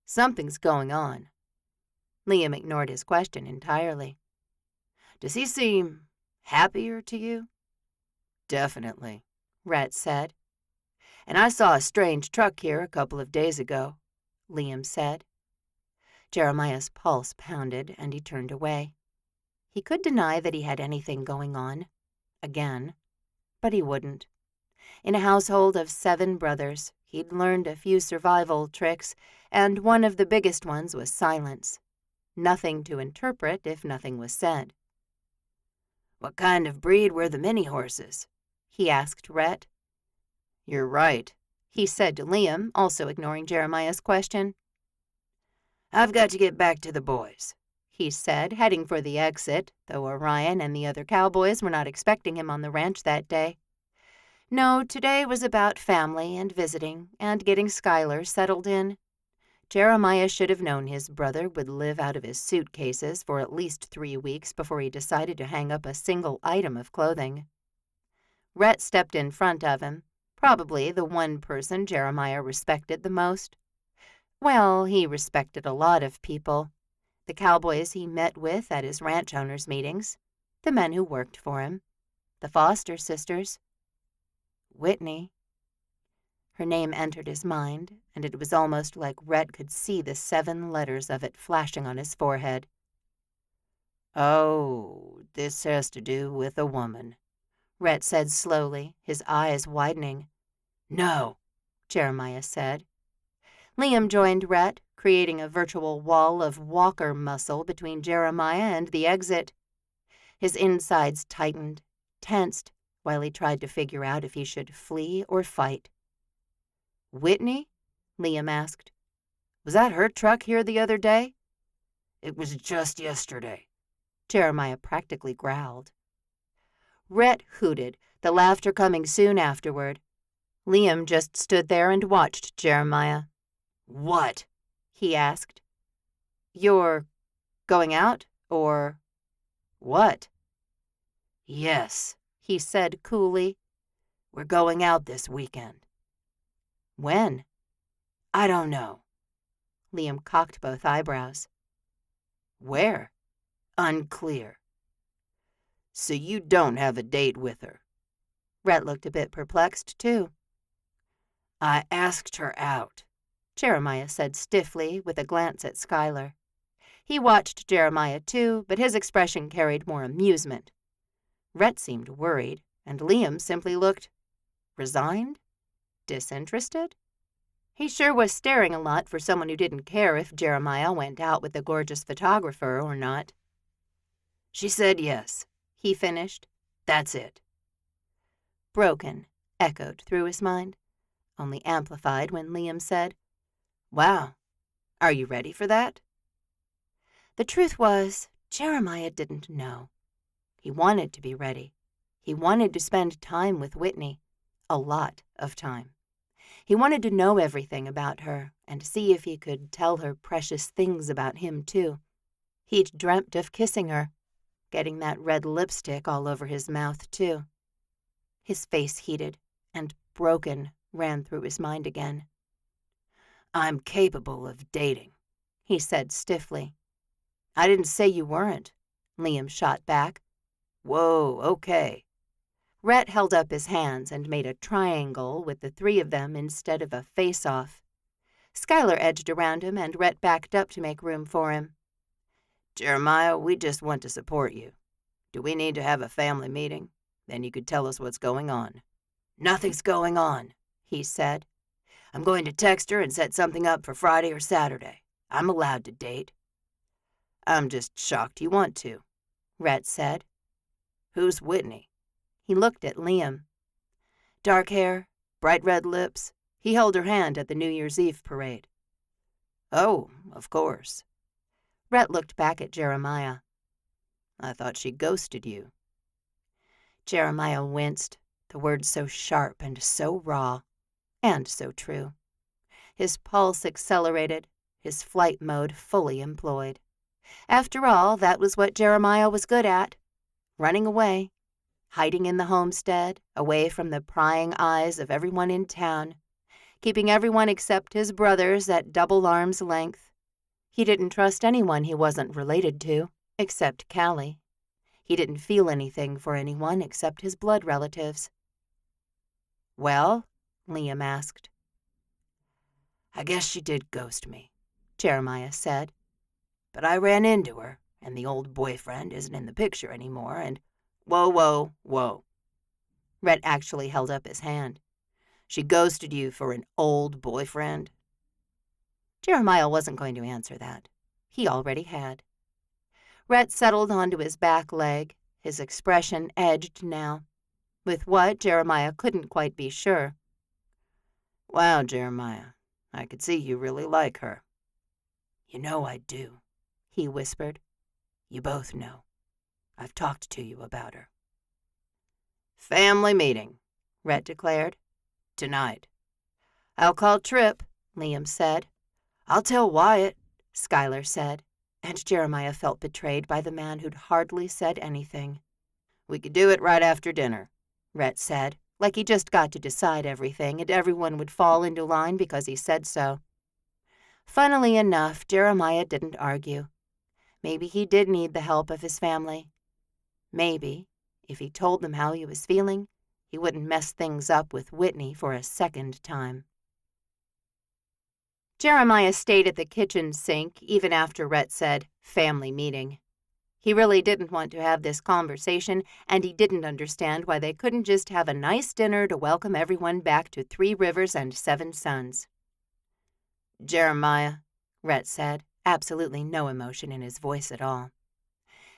"Something's going on." Liam ignored his question entirely. "Does he seem happier to you?" "Definitely," Rhett said. "And I saw a strange truck here a couple of days ago," Liam said. Jeremiah's pulse pounded and he turned away. He could deny that he had anything going on. Again. But he wouldn't. In a household of 7 brothers, he'd learned a few survival tricks, and one of the biggest ones was silence. Nothing to interpret if nothing was said. "What kind of breed were the mini horses?" he asked Rhett. "You're right," he said to Liam, also ignoring Jeremiah's question. "I've got to get back to the boys," he said, heading for the exit, though Orion and the other cowboys were not expecting him on the ranch that day. No, today was about family and visiting and getting Skylar settled in. Jeremiah should have known his brother would live out of his suitcases for at least 3 weeks before he decided to hang up a single item of clothing. Rhett stepped in front of him, probably the one person Jeremiah respected the most. Well, he respected a lot of people. The cowboys he met with at his ranch owners' meetings, the men who worked for him, the Foster sisters. Whitney. Her name entered his mind, and it was almost like Rhett could see the 7 letters of it flashing on his forehead. "Oh, this has to do with a woman," Rhett said slowly, his eyes widening. "No," Jeremiah said. Liam joined Rhett, creating a virtual wall of Walker muscle between Jeremiah and the exit. His insides tightened, tensed, while he tried to figure out if he should flee or fight. "Whitney?" Liam asked. "Was that her truck here the other day?" "It was just yesterday," Jeremiah practically growled. Rhett hooted, the laughter coming soon afterward. Liam just stood there and watched Jeremiah. "What?" he asked. "You're going out, or what?" "Yes," he said coolly. "We're going out this weekend." "When?" "I don't know." Liam cocked both eyebrows. "Where?" "Unclear." "So you don't have a date with her?" Rhett looked a bit perplexed, too. "I asked her out," Jeremiah said stiffly, with a glance at Skylar. He watched Jeremiah, too, but his expression carried more amusement. Rhett seemed worried, and Liam simply looked resigned? Disinterested? He sure was staring a lot for someone who didn't care if Jeremiah went out with the gorgeous photographer or not. "She said yes," he finished. "That's it." Broken echoed through his mind, only amplified when Liam said, "Wow, are you ready for that?" The truth was, Jeremiah didn't know. He wanted to be ready. He wanted to spend time with Whitney, a lot of time. He wanted to know everything about her and see if he could tell her precious things about him, too. He'd dreamt of kissing her, getting that red lipstick all over his mouth, too. His face heated, and broken ran through his mind again. "I'm capable of dating," he said stiffly. "I didn't say you weren't," Liam shot back. "Whoa, okay." Rhett held up his hands and made a triangle with the three of them instead of a face-off. Skylar edged around him, and Rhett backed up to make room for him. "Jeremiah, we just want to support you. Do we need to have a family meeting? Then you could tell us what's going on." "Nothing's going on," he said. "I'm going to text her and set something up for Friday or Saturday. I'm allowed to date." "I'm just shocked you want to," Rhett said. "Who's Whitney?" He looked at Liam. "Dark hair, bright red lips. He held her hand at the New Year's Eve parade." "Oh, of course." Rhett looked back at Jeremiah. "I thought she ghosted you." Jeremiah winced, the words so sharp and so raw, and so true. His pulse accelerated, his flight mode fully employed. After all, that was what Jeremiah was good at, running away, hiding in the homestead, away from the prying eyes of everyone in town, keeping everyone except his brothers at double arm's length. He didn't trust anyone he wasn't related to, except Callie. He didn't feel anything for anyone except his blood relatives. "Well?" Liam asked. "I guess she did ghost me," Jeremiah said. "But I ran into her, and the old boyfriend isn't in the picture anymore, and—" "Whoa, whoa, whoa." Rhett actually held up his hand. "She ghosted you for an old boyfriend?" Jeremiah wasn't going to answer that. He already had. Rhett settled onto his back leg, his expression edged now. With what, Jeremiah couldn't quite be sure. "Wow, Jeremiah, I could see you really like her." "You know I do," he whispered. "You both know. I've talked to you about her." "Family meeting," Rhett declared. "Tonight." "I'll call Tripp," Liam said. "I'll tell Wyatt," Skylar said, and Jeremiah felt betrayed by the man who'd hardly said anything. "We could do it right after dinner," Rhett said, like he just got to decide everything and everyone would fall into line because he said so. Funnily enough, Jeremiah didn't argue. Maybe he did need the help of his family. Maybe, if he told them how he was feeling, he wouldn't mess things up with Whitney for a second time. Jeremiah stayed at the kitchen sink even after Rhett said, "family meeting." He really didn't want to have this conversation, and he didn't understand why they couldn't just have a nice dinner to welcome everyone back to 3 Rivers and 7 Suns. "Jeremiah," Rhett said, absolutely no emotion in his voice at all.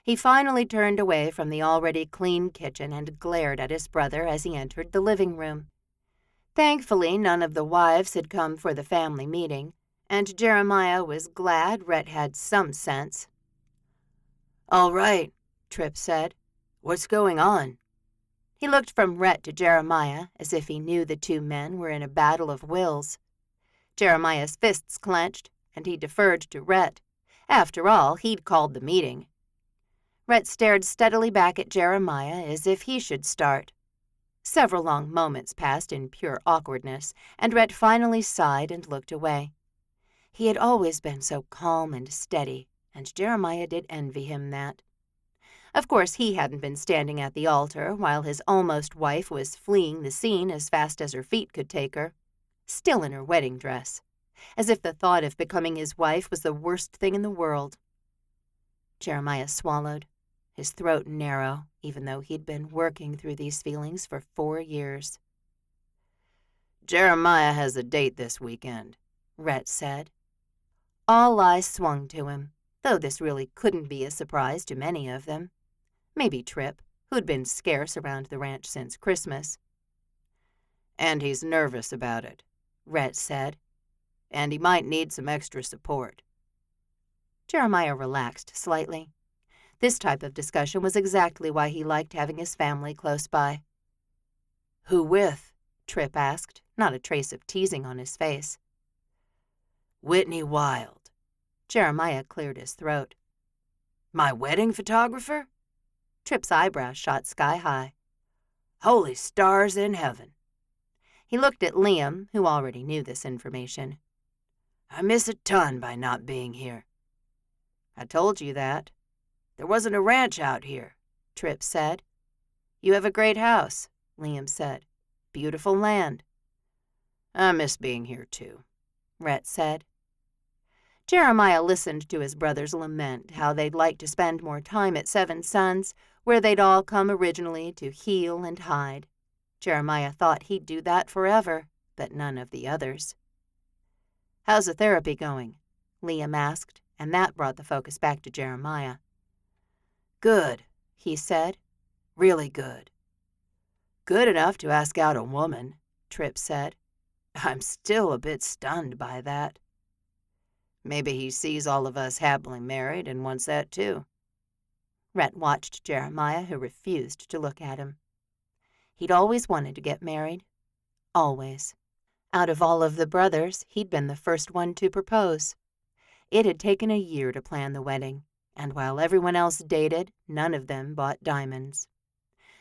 He finally turned away from the already clean kitchen and glared at his brother as he entered the living room. Thankfully, none of the wives had come for the family meeting, and Jeremiah was glad Rhett had some sense. "All right," Tripp said. "What's going on?" He looked from Rhett to Jeremiah as if he knew the two men were in a battle of wills. Jeremiah's fists clenched, and he deferred to Rhett. After all, he'd called the meeting. Rhett stared steadily back at Jeremiah as if he should start. Several long moments passed in pure awkwardness, and Rhett finally sighed and looked away. He had always been so calm and steady, and Jeremiah did envy him that. Of course, he hadn't been standing at the altar while his almost wife was fleeing the scene as fast as her feet could take her, still in her wedding dress, as if the thought of becoming his wife was the worst thing in the world. Jeremiah swallowed, his throat narrow, even though he'd been working through these feelings for 4 years. "Jeremiah has a date this weekend," Rhett said. All eyes swung to him, though this really couldn't be a surprise to many of them. Maybe Tripp, who'd been scarce around the ranch since Christmas. "And he's nervous about it," Rhett said. "And he might need some extra support." Jeremiah relaxed slightly. This type of discussion was exactly why he liked having his family close by. "Who with?" Tripp asked, not a trace of teasing on his face. Whitney Wild. Jeremiah cleared his throat. My wedding photographer? Tripp's eyebrows shot sky high. Holy stars in heaven. He looked at Liam, who already knew this information. I miss a ton by not being here. I told you that. There wasn't a ranch out here, Tripp said. You have a great house, Liam said. Beautiful land. I miss being here too, Rhett said. Jeremiah listened to his brothers lament how they'd like to spend more time at Seven Sons, where they'd all come originally to heal and hide. Jeremiah thought he'd do that forever, but none of the others. How's the therapy going? Liam asked, and that brought the focus back to Jeremiah. Good, he said. Really good. Good enough to ask out a woman, Tripp said. I'm still a bit stunned by that. Maybe he sees all of us happily married and wants that too. Rhett watched Jeremiah, who refused to look at him. He'd always wanted to get married. Always. Out of all of the brothers, he'd been the first one to propose. It had taken a year to plan the wedding, and while everyone else dated, none of them bought diamonds.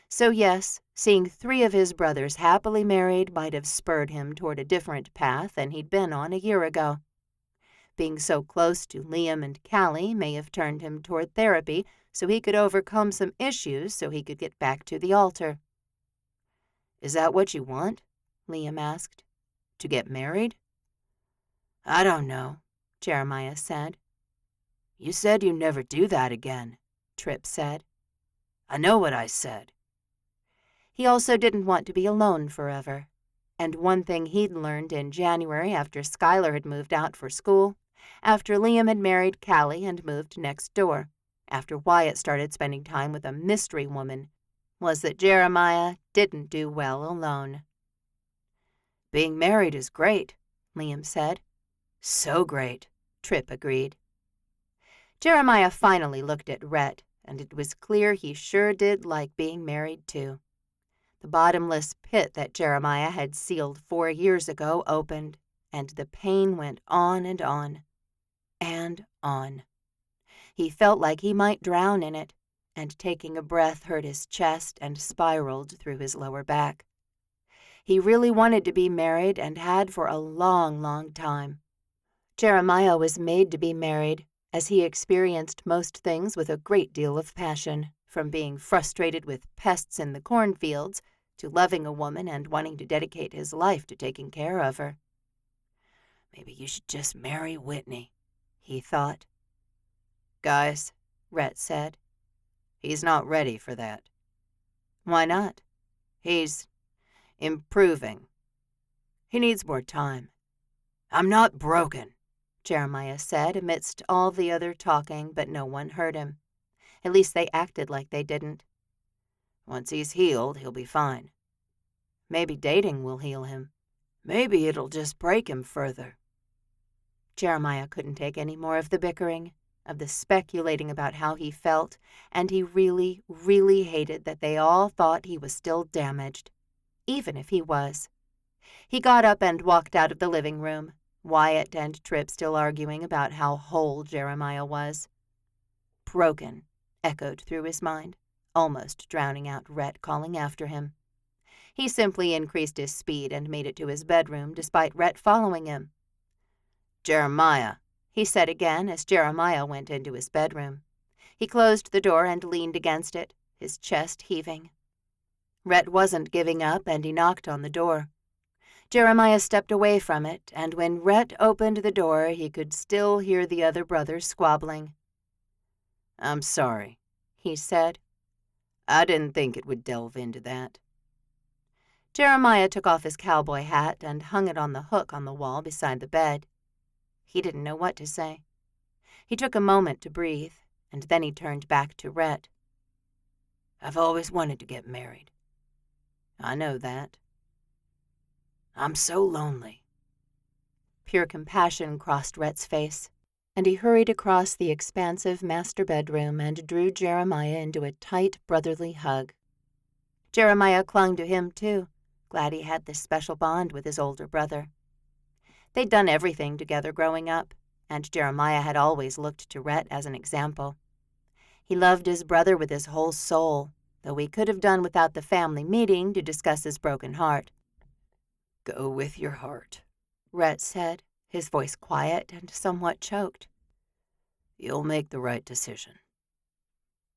So yes, seeing 3 of his brothers happily married might have spurred him toward a different path than he'd been on a year ago. Being so close to Liam and Callie may have turned him toward therapy so he could overcome some issues so he could get back to the altar. Is that what you want? Liam asked. To get married? I don't know, Jeremiah said. You said you'd never do that again, Tripp said. I know what I said. He also didn't want to be alone forever. And one thing he'd learned in January after Skylar had moved out for school, after Liam had married Callie and moved next door, after Wyatt started spending time with a mystery woman, was that Jeremiah didn't do well alone. Being married is great, Liam said. So great, Tripp agreed. Jeremiah finally looked at Rhett, and it was clear he sure did like being married too. The bottomless pit that Jeremiah had sealed 4 years ago opened, and the pain went on and on. And on. He felt like he might drown in it, and taking a breath hurt his chest and spiraled through his lower back. He really wanted to be married and had for a long, long time. Jeremiah was made to be married, as he experienced most things with a great deal of passion, from being frustrated with pests in the cornfields to loving a woman and wanting to dedicate his life to taking care of her. Maybe you should just marry Whitney, he thought. Guys, Rhett said. He's not ready for that. Why not? He's improving. He needs more time. I'm not broken, Jeremiah said amidst all the other talking, but no one heard him. At least they acted like they didn't. Once he's healed, he'll be fine. Maybe dating will heal him. Maybe it'll just break him further. Jeremiah couldn't take any more of the bickering, of the speculating about how he felt, and he really, really hated that they all thought he was still damaged, even if he was. He got up and walked out of the living room, Wyatt and Tripp still arguing about how whole Jeremiah was. Broken, echoed through his mind, almost drowning out Rhett calling after him. He simply increased his speed and made it to his bedroom despite Rhett following him. Jeremiah, he said again as Jeremiah went into his bedroom. He closed the door and leaned against it, his chest heaving. Rhett wasn't giving up, and he knocked on the door. Jeremiah stepped away from it, and when Rhett opened the door, he could still hear the other brothers squabbling. I'm sorry, he said. I didn't think it would delve into that. Jeremiah took off his cowboy hat and hung it on the hook on the wall beside the bed. He didn't know what to say. He took a moment to breathe, and then he turned back to Rhett. I've always wanted to get married. I know that. I'm so lonely. Pure compassion crossed Rhett's face, and he hurried across the expansive master bedroom and drew Jeremiah into a tight brotherly hug. Jeremiah clung to him too, glad he had this special bond with his older brother. They'd done everything together growing up, and Jeremiah had always looked to Rhett as an example. He loved his brother with his whole soul, though he could have done without the family meeting to discuss his broken heart. "Go with your heart," Rhett said, his voice quiet and somewhat choked. "You'll make the right decision.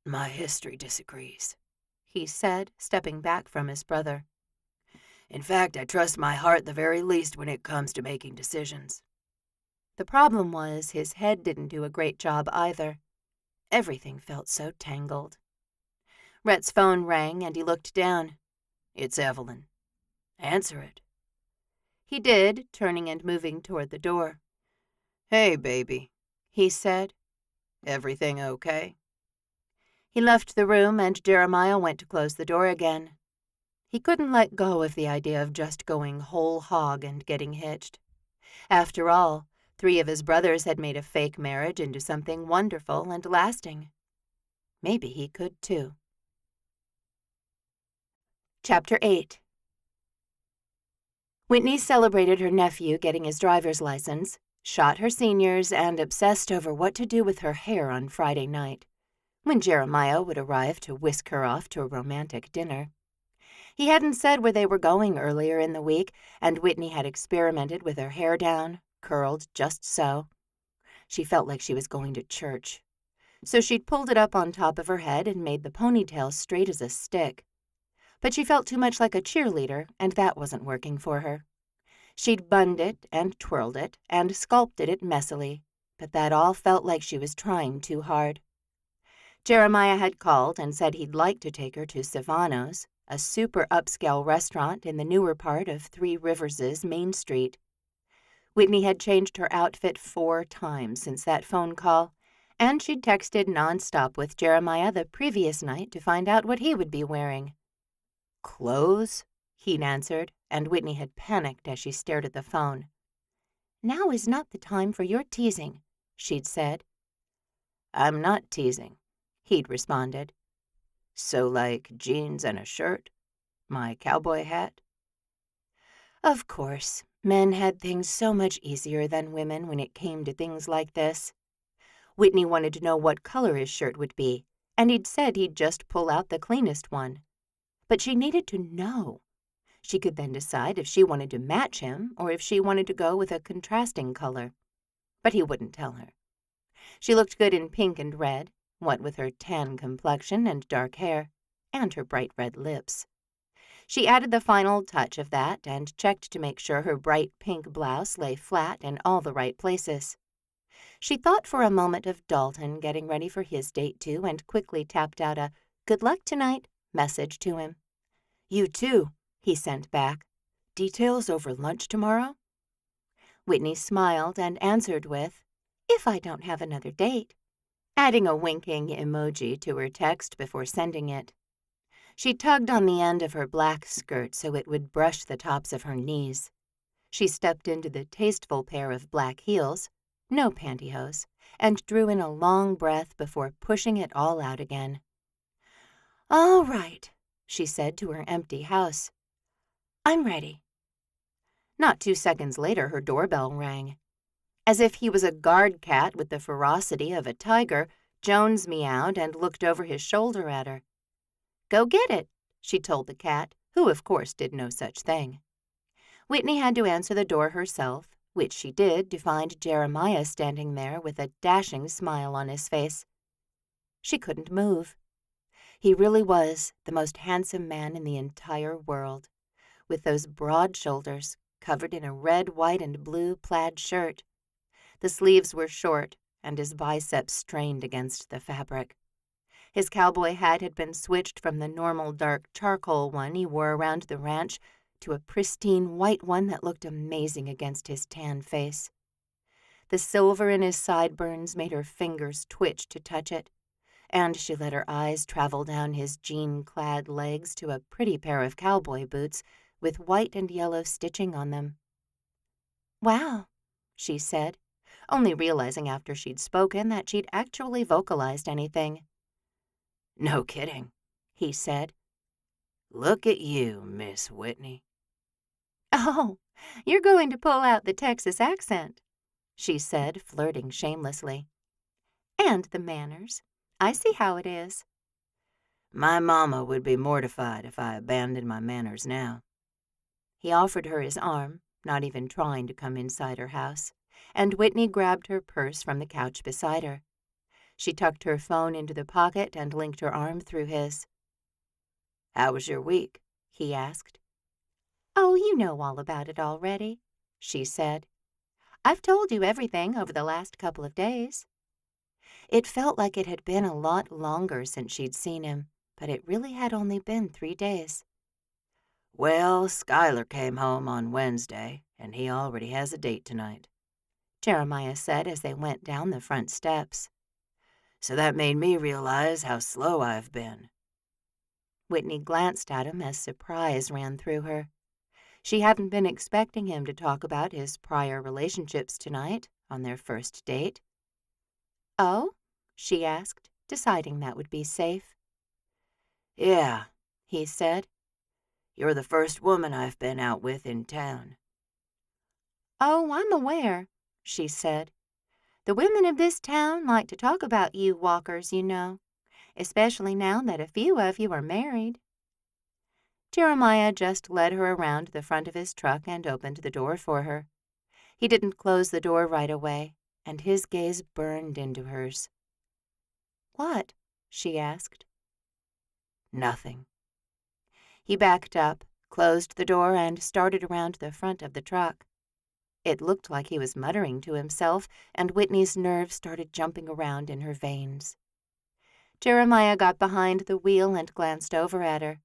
My history disagrees," he said, stepping back from his brother. "In fact, I trust my heart the very least when it comes to making decisions." The problem was his head didn't do a great job either. Everything felt so tangled. Rhett's phone rang and he looked down. "It's Evelyn. Answer it." He did, turning and moving toward the door. "Hey, baby," he said. "Everything okay?" He left the room and Jeremiah went to close the door again. He couldn't let go of the idea of just going whole hog and getting hitched. After all, 3 of his brothers had made a fake marriage into something wonderful and lasting. Maybe he could too. Chapter 8. Whitney celebrated her nephew getting his driver's license, shot her seniors, and obsessed over what to do with her hair on Friday night, when Jeremiah would arrive to whisk her off to a romantic dinner. He hadn't said where they were going earlier in the week, and Whitney had experimented with her hair down, curled just so. She felt like she was going to church. So she'd pulled it up on top of her head and made the ponytail straight as a stick. But she felt too much like a cheerleader, and that wasn't working for her. She'd bunned it and twirled it and sculpted it messily, but that all felt like she was trying too hard. Jeremiah had called and said he'd like to take her to Savano's, a super upscale restaurant in the newer part of Three Rivers' Main Street. Whitney had changed her outfit 4 times since that phone call, and she'd texted nonstop with Jeremiah the previous night to find out what he would be wearing. "Clothes?" he'd answered, and Whitney had panicked as she stared at the phone. "Now is not the time for your teasing," she'd said. "I'm not teasing," he'd responded. "So like jeans and a shirt? My cowboy hat?" Of course, men had things so much easier than women when it came to things like this. Whitney wanted to know what color his shirt would be, and he'd said he'd just pull out the cleanest one. But she needed to know. She could then decide if she wanted to match him or if she wanted to go with a contrasting color. But he wouldn't tell her. She looked good in pink and red, what with her tan complexion and dark hair, and her bright red lips. She added the final touch of that and checked to make sure her bright pink blouse lay flat in all the right places. She thought for a moment of Dalton getting ready for his date too and quickly tapped out a "good luck tonight" message to him. "You too," he sent back. "Details over lunch tomorrow?" Whitney smiled and answered with, "If I don't have another date," adding a winking emoji to her text before sending it. She tugged on the end of her black skirt so it would brush the tops of her knees. She stepped into the tasteful pair of black heels, no pantyhose, and drew in a long breath before pushing it all out again. "All right," she said to her empty house. "I'm ready." Not 2 seconds later, her doorbell rang. As if he was a guard cat with the ferocity of a tiger, Jones meowed and looked over his shoulder at her. "Go get it," she told the cat, who of course did no such thing. Whitney had to answer the door herself, which she did to find Jeremiah standing there with a dashing smile on his face. She couldn't move. He really was the most handsome man in the entire world, with those broad shoulders covered in a red, white, and blue plaid shirt. The sleeves were short, and his biceps strained against the fabric. His cowboy hat had been switched from the normal dark charcoal one he wore around the ranch to a pristine white one that looked amazing against his tan face. The silver in his sideburns made her fingers twitch to touch it, and she let her eyes travel down his jean-clad legs to a pretty pair of cowboy boots with white and yellow stitching on them. "Wow," she said, only realizing after she'd spoken that she'd actually vocalized anything. "No kidding," he said. "Look at you, Miss Whitney." Oh, you're going to pull out the Texas accent, she said, flirting shamelessly. And the manners. I see how it is. My mama would be mortified if I abandoned my manners now. He offered her his arm, not even trying to come inside her house, and Whitney grabbed her purse from the couch beside her. She tucked her phone into the pocket and linked her arm through his. "How was your week?" he asked. Oh, you know all about it already, she said. I've told you everything over the last couple of days. It felt like it had been a lot longer since she'd seen him, but it really had only been 3 days. "Well, Schuyler came home on Wednesday, and he already has a date tonight," Jeremiah said as they went down the front steps. "So that made me realize how slow I've been." Whitney glanced at him as surprise ran through her. She hadn't been expecting him to talk about his prior relationships tonight, on their first date. Oh? She asked, deciding that would be safe. "Yeah," he said. "You're the first woman I've been out with in town." Oh, I'm aware, she said. The women of this town like to talk about you walkers, you know, especially now that a few of you are married. Jeremiah just led her around the front of his truck and opened the door for her. He didn't close the door right away, and his gaze burned into hers. What? She asked. "Nothing." He backed up, closed the door, and started around the front of the truck. It looked like he was muttering to himself, and Whitney's nerves started jumping around in her veins. Jeremiah got behind the wheel and glanced over at her.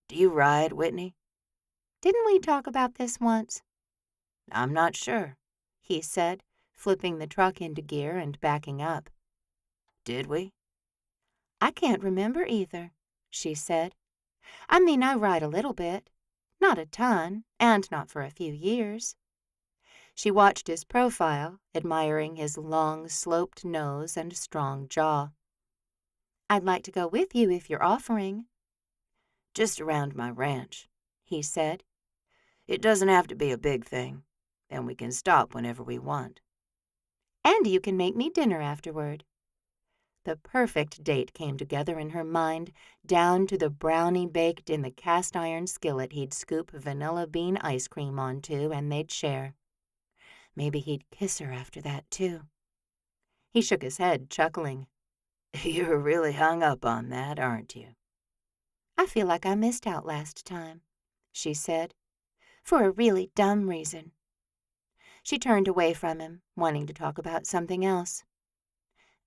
"Do you ride, Whitney?" Didn't we talk about this once? "I'm not sure," he said, flipping the truck into gear and backing up. "Did we?" I can't remember either, she said. I mean, I ride a little bit. Not a ton, and not for a few years. She watched his profile, admiring his long, sloped nose and strong jaw. I'd like to go with you if you're offering. "Just around my ranch," he said. "It doesn't have to be a big thing. Then we can stop whenever we want." And you can make me dinner afterward. The perfect date came together in her mind, down to the brownie baked in the cast-iron skillet he'd scoop vanilla bean ice cream onto and they'd share. Maybe he'd kiss her after that, too. He shook his head, chuckling. "You're really hung up on that, aren't you?" I feel like I missed out last time, she said, for a really dumb reason. She turned away from him, wanting to talk about something else.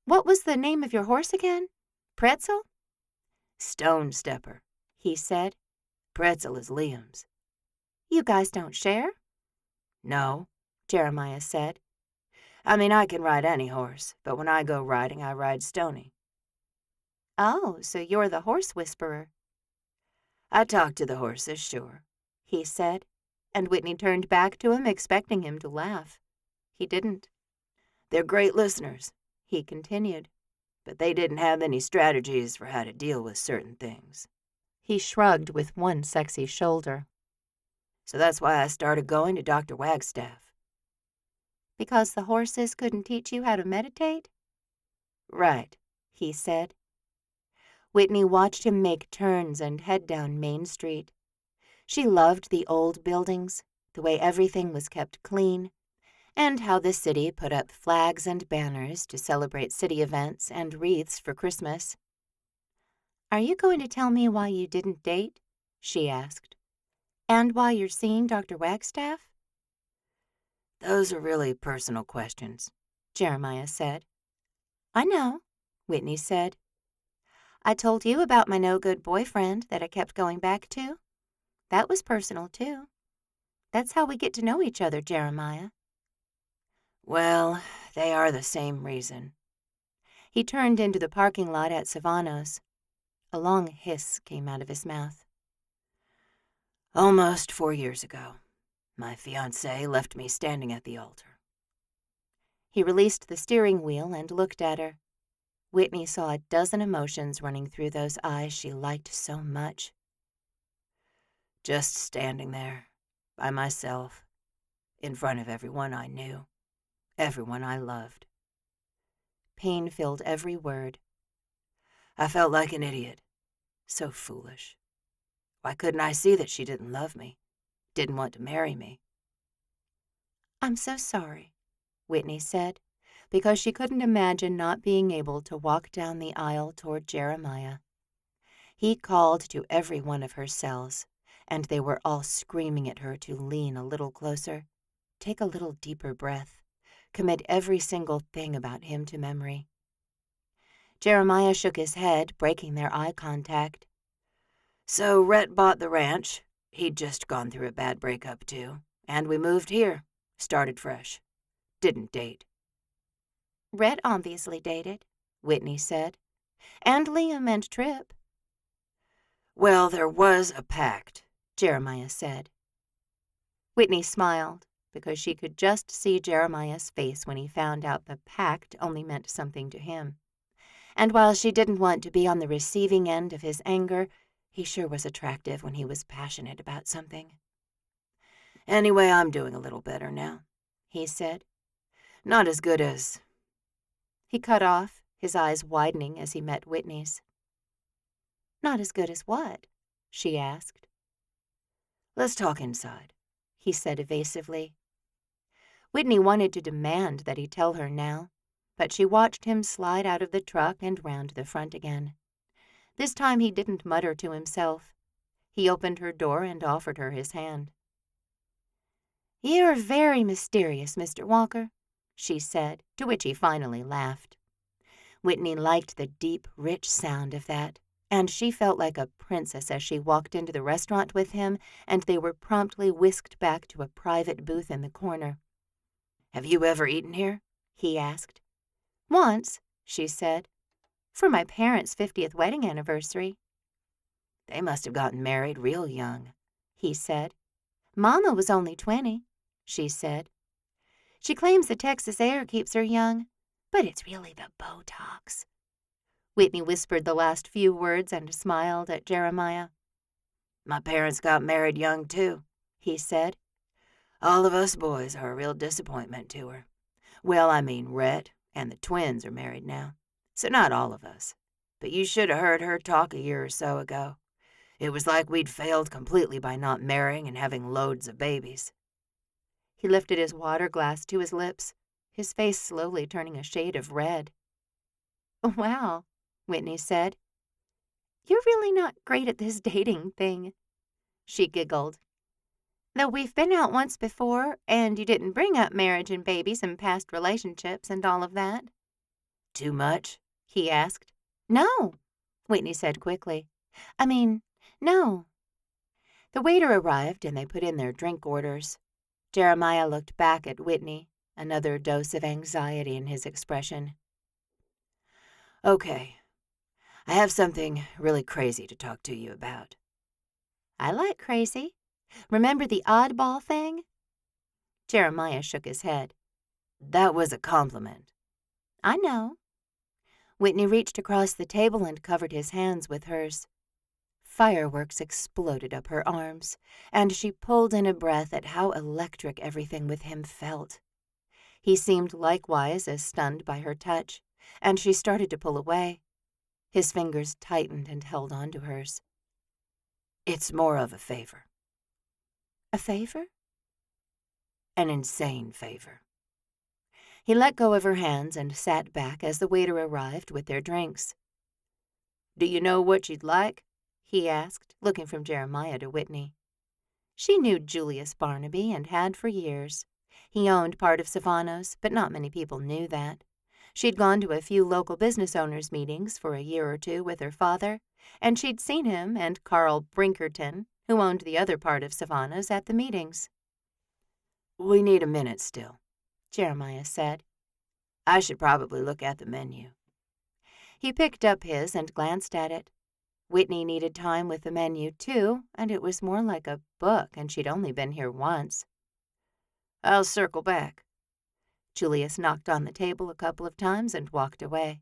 What was the name of your horse again? Pretzel? "Stone Stepper," he said. "Pretzel is Liam's." You guys don't share? "No," Jeremiah said. "I mean, I can ride any horse, but when I go riding, I ride Stony." Oh, so you're the horse whisperer. "I talk to the horses, sure," he said, and Whitney turned back to him, expecting him to laugh. He didn't. "They're great listeners," he continued. "but they didn't have any strategies for how to deal with certain things." He shrugged with one sexy shoulder. "So that's why I started going to Dr. Wagstaff." Because the horses couldn't teach you how to meditate? "Right," he said. Whitney watched him make turns and head down Main Street. She loved the old buildings, the way everything was kept clean, and how the city put up flags and banners to celebrate city events and wreaths for Christmas. Are you going to tell me why you didn't date? She asked. And why you're seeing Dr. Wagstaff? "Those are really personal questions," Jeremiah said. I know, Whitney said. I told you about my no-good boyfriend that I kept going back to. That was personal, too. That's how we get to know each other, Jeremiah. "Well, they are the same reason." He turned into the parking lot at Savano's. A long hiss came out of his mouth. "Almost 4 years ago, my fiancé left me standing at the altar." He released the steering wheel and looked at her. Whitney saw a dozen emotions running through those eyes she liked so much. "Just standing there, by myself, in front of everyone I knew, everyone I loved. Pain filled every word. I felt like an idiot. So foolish. Why couldn't I see that she didn't love me, didn't want to marry me? "I'm so sorry," Whitney said, because she couldn't imagine not being able to walk down the aisle toward Jeremiah. He called to every one of her cells, and they were all screaming at her to lean a little closer, take a little deeper breath, commit every single thing about him to memory. Jeremiah shook his head, breaking their eye contact. So Rhett bought the ranch. He'd just gone through a bad breakup, too. And we moved here. Started fresh. Didn't date. "Rhett obviously dated," Whitney said. "And Liam and Tripp." Well, there was a pact, Jeremiah said. Whitney smiled, because she could just see Jeremiah's face when he found out the pact only meant something to him. And while she didn't want to be on the receiving end of his anger, he sure was attractive when he was passionate about something. Anyway, I'm doing a little better now, he said. Not as good as... He cut off, his eyes widening as he met Whitney's. "Not as good as what?" she asked. Let's talk inside, he said evasively. Whitney wanted to demand that he tell her now, but she watched him slide out of the truck and round the front again. This time he didn't mutter to himself. He opened her door and offered her his hand. "You're very mysterious, Mr. Walker," she said, to which he finally laughed. Whitney liked the deep, rich sound of that, and she felt like a princess as she walked into the restaurant with him, and they were promptly whisked back to a private booth in the corner. Have you ever eaten here? He asked. "Once," she said, "for my parents' 50th wedding anniversary." They must have gotten married real young, he said. "Mama was only 20, she said. She claims the Texas air keeps her young, but it's really the Botox." Whitney whispered the last few words and smiled at Jeremiah. My parents got married young, too, he said. All of us boys are a real disappointment to her. Well, I mean, Rhett and the twins are married now, so not all of us. But you should have heard her talk a year or so ago. It was like we'd failed completely by not marrying and having loads of babies. He lifted his water glass to his lips, his face slowly turning a shade of red. "Wow," Whitney said. "You're really not great at this dating thing." She giggled. "Though we've been out once before, and you didn't bring up marriage and babies and past relationships and all of that." Too much? He asked. "No," Whitney said quickly. No. The waiter arrived and they put in their drink orders. Jeremiah looked back at Whitney, another dose of anxiety in his expression. Okay, I have something really crazy to talk to you about. "I like crazy. Remember the oddball thing?" Jeremiah shook his head. That was a compliment. "I know." Whitney reached across the table and covered his hands with hers. Fireworks exploded up her arms, and she pulled in a breath at how electric everything with him felt. He seemed likewise as stunned by her touch, and she started to pull away. His fingers tightened and held on to hers. It's more of a favor. "A favor?" An insane favor. He let go of her hands and sat back as the waiter arrived with their drinks. Do you know what you'd like? He asked, looking from Jeremiah to Whitney. She knew Julius Barnaby and had for years. He owned part of Savano's, but not many people knew that. She'd gone to a few local business owners' meetings for a year or two with her father, and she'd seen him and Carl Brinkerton, who owned the other part of Savano's, at the meetings. We need a minute still, Jeremiah said. I should probably look at the menu. He picked up his and glanced at it. Whitney needed time with the menu, too, and it was more like a book, and she'd only been here once. I'll circle back. Julius knocked on the table a couple of times and walked away.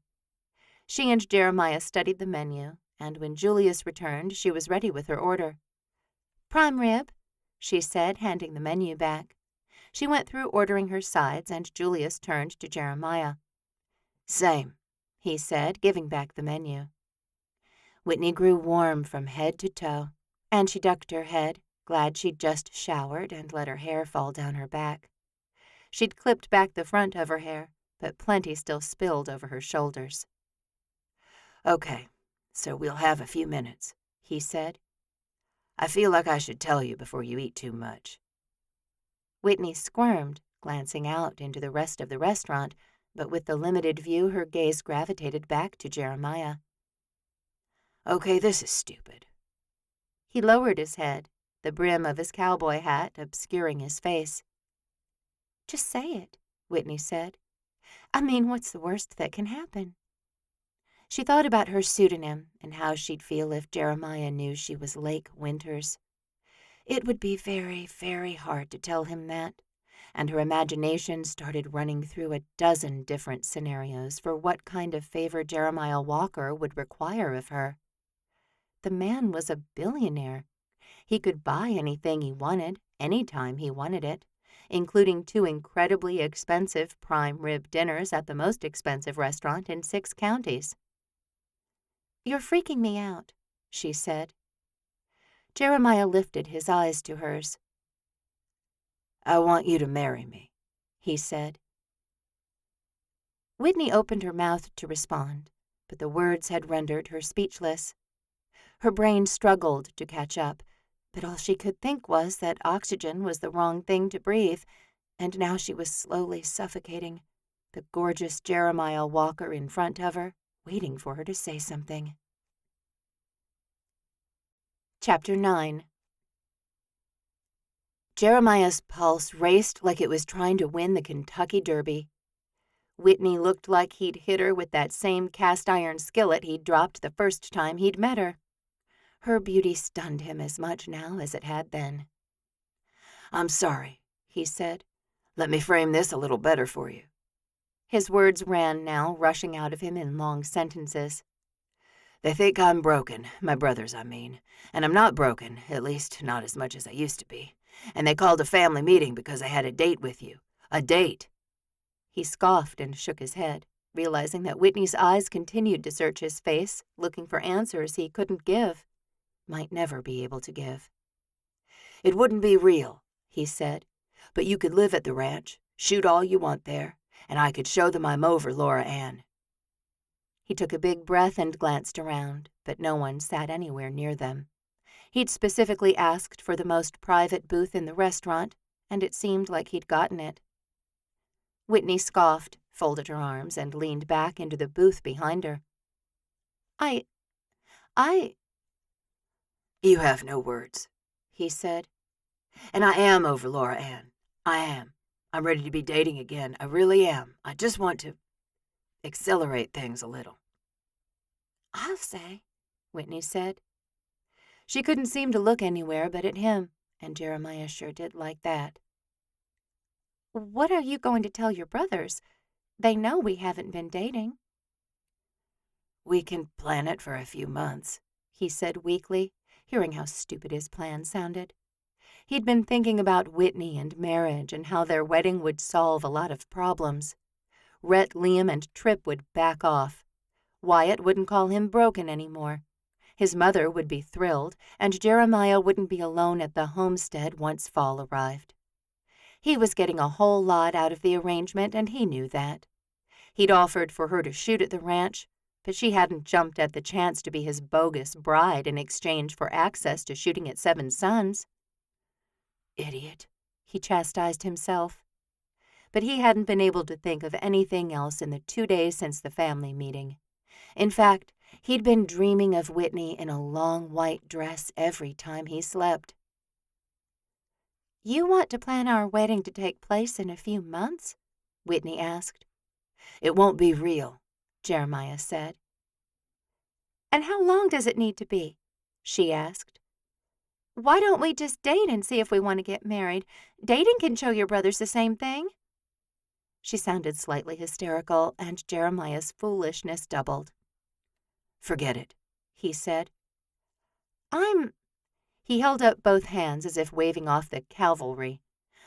She and Jeremiah studied the menu, and when Julius returned, she was ready with her order. "Prime rib," she said, handing the menu back. She went through ordering her sides, and Julius turned to Jeremiah. Same, he said, giving back the menu. Whitney grew warm from head to toe, and she ducked her head, glad she'd just showered and let her hair fall down her back. She'd clipped back the front of her hair, but plenty still spilled over her shoulders. Okay, so we'll have a few minutes, he said. I feel like I should tell you before you eat too much. Whitney squirmed, glancing out into the rest of the restaurant, but with the limited view her gaze gravitated back to Jeremiah. Okay, this is stupid. He lowered his head, the brim of his cowboy hat obscuring his face. Just say it, Whitney said. I mean, what's the worst that can happen? She thought about her pseudonym and how she'd feel if Jeremiah knew she was Lake Winters. It would be very, very hard to tell him that, and her imagination started running through a dozen different scenarios for what kind of favor Jeremiah Walker would require of her. The man was a billionaire. He could buy anything he wanted, anytime he wanted it, including 2 incredibly expensive prime rib dinners at the most expensive restaurant in 6 counties. You're freaking me out, she said. Jeremiah lifted his eyes to hers. I want you to marry me, he said. Whitney opened her mouth to respond, but the words had rendered her speechless. Her brain struggled to catch up, but all she could think was that oxygen was the wrong thing to breathe, and now she was slowly suffocating, the gorgeous Jeremiah Walker in front of her, waiting for her to say something. Chapter 9. Jeremiah's pulse raced like it was trying to win the Kentucky Derby. Whitney looked like he'd hit her with that same cast-iron skillet he'd dropped the first time he'd met her. Her beauty stunned him as much now as it had then. I'm sorry, he said. Let me frame this a little better for you. His words ran now, rushing out of him in long sentences. They think I'm broken, my brothers, I mean. And I'm not broken, at least not as much as I used to be. And they called a family meeting because I had a date with you. A date. He scoffed and shook his head, realizing that Whitney's eyes continued to search his face, looking for answers he couldn't give, might never be able to give. It wouldn't be real, he said, but you could live at the ranch, shoot all you want there, and I could show them I'm over Laura Ann. He took a big breath and glanced around, but no one sat anywhere near them. He'd specifically asked for the most private booth in the restaurant, and it seemed like he'd gotten it. Whitney scoffed, folded her arms, and leaned back into the booth behind her. I... You have no words, he said. And I am over Laura Ann. I am. I'm ready to be dating again. I really am. I just want to accelerate things a little. I'll say, Whitney said. She couldn't seem to look anywhere but at him, and Jeremiah sure did like that. What are you going to tell your brothers? They know we haven't been dating. We can plan it for a few months, he said weakly, hearing how stupid his plan sounded. He'd been thinking about Whitney and marriage and how their wedding would solve a lot of problems. Rhett, Liam, and Tripp would back off. Wyatt wouldn't call him broken anymore. His mother would be thrilled, and Jeremiah wouldn't be alone at the homestead once fall arrived. He was getting a whole lot out of the arrangement, and he knew that. He'd offered for her to shoot at the ranch, but she hadn't jumped at the chance to be his bogus bride in exchange for access to shooting at 7 Sons. Idiot, he chastised himself. But he hadn't been able to think of anything else in the 2 days since the family meeting. In fact, he'd been dreaming of Whitney in a long white dress every time he slept. You want to plan our wedding to take place in a few months? Whitney asked. It won't be real, Jeremiah said. And how long does it need to be? She asked. Why don't we just date and see if we want to get married? Dating can show your brothers the same thing. She sounded slightly hysterical, and Jeremiah's foolishness doubled. Forget it, he said. He held up both hands as if waving off the cavalry.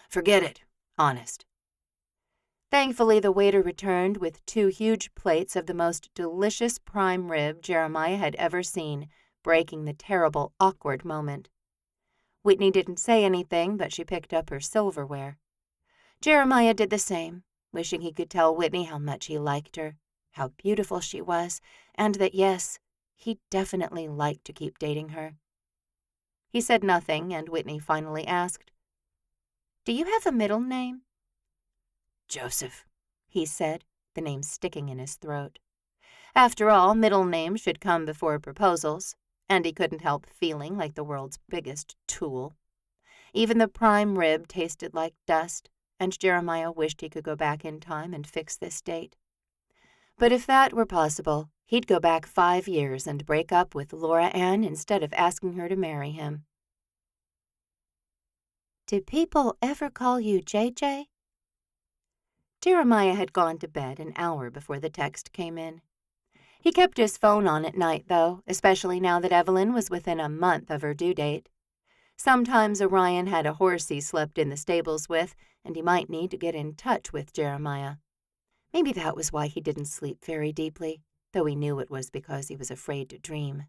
"Forget it. Honest." Thankfully, the waiter returned with 2 huge plates of the most delicious prime rib Jeremiah had ever seen, breaking the terrible, awkward moment. Whitney didn't say anything, but she picked up her silverware. Jeremiah did the same, wishing he could tell Whitney how much he liked her, how beautiful she was, and that, yes, he definitely liked to keep dating her. He said nothing, and Whitney finally asked, "Do you have a middle name?" "Joseph," he said, the name sticking in his throat. After all, middle names should come before proposals, and he couldn't help feeling like the world's biggest tool. Even the prime rib tasted like dust, and Jeremiah wished he could go back in time and fix this date. But if that were possible, he'd go back 5 years and break up with Laura Ann instead of asking her to marry him. "Did people ever call you JJ?" Jeremiah had gone to bed an hour before the text came in. He kept his phone on at night, though, especially now that Evelyn was within a month of her due date. Sometimes Orion had a horse he slept in the stables with, and he might need to get in touch with Jeremiah. Maybe that was why he didn't sleep very deeply, though he knew it was because he was afraid to dream.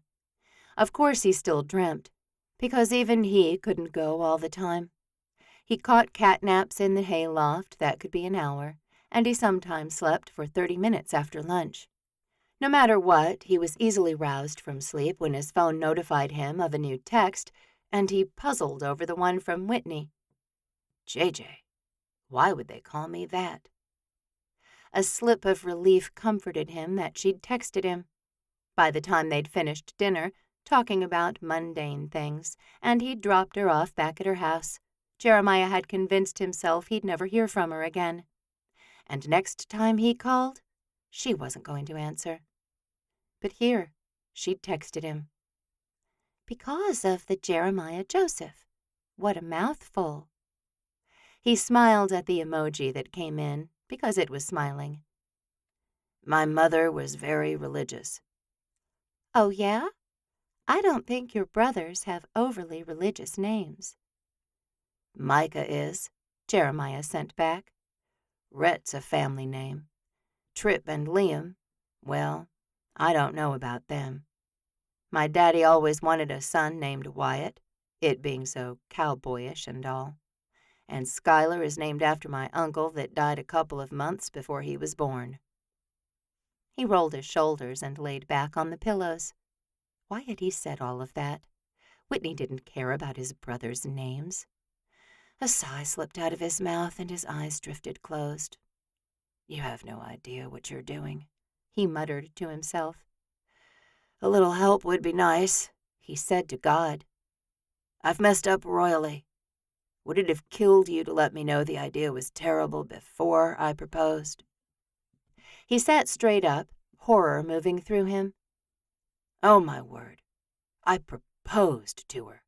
Of course he still dreamt, because even he couldn't go all the time. He caught cat naps in the hayloft that could be an hour, and he sometimes slept for 30 minutes after lunch. No matter what, he was easily roused from sleep when his phone notified him of a new text, and he puzzled over the one from Whitney. "JJ. Why would they call me that?" A slip of relief comforted him that she'd texted him. By the time they'd finished dinner, talking about mundane things, and he'd dropped her off back at her house, Jeremiah had convinced himself he'd never hear from her again. And next time he called, she wasn't going to answer. But here, she'd texted him. "Because of the Jeremiah Joseph. What a mouthful." He smiled at the emoji that came in, because it was smiling. "My mother was very religious." "Oh, yeah? I don't think your brothers have overly religious names." "Micah is," Jeremiah sent back. "Rhett's a family name. Tripp and Liam, well, I don't know about them. My daddy always wanted a son named Wyatt, it being so cowboyish and all. And Schuyler is named after my uncle that died a couple of months before he was born." He rolled his shoulders and laid back on the pillows. Why had he said all of that? Whitney didn't care about his brothers' names. A sigh slipped out of his mouth and his eyes drifted closed. "You have no idea what you're doing," he muttered to himself. "A little help would be nice," he said to God. "I've messed up royally. Would it have killed you to let me know the idea was terrible before I proposed?" He sat straight up, horror moving through him. "Oh, my word. I proposed to her."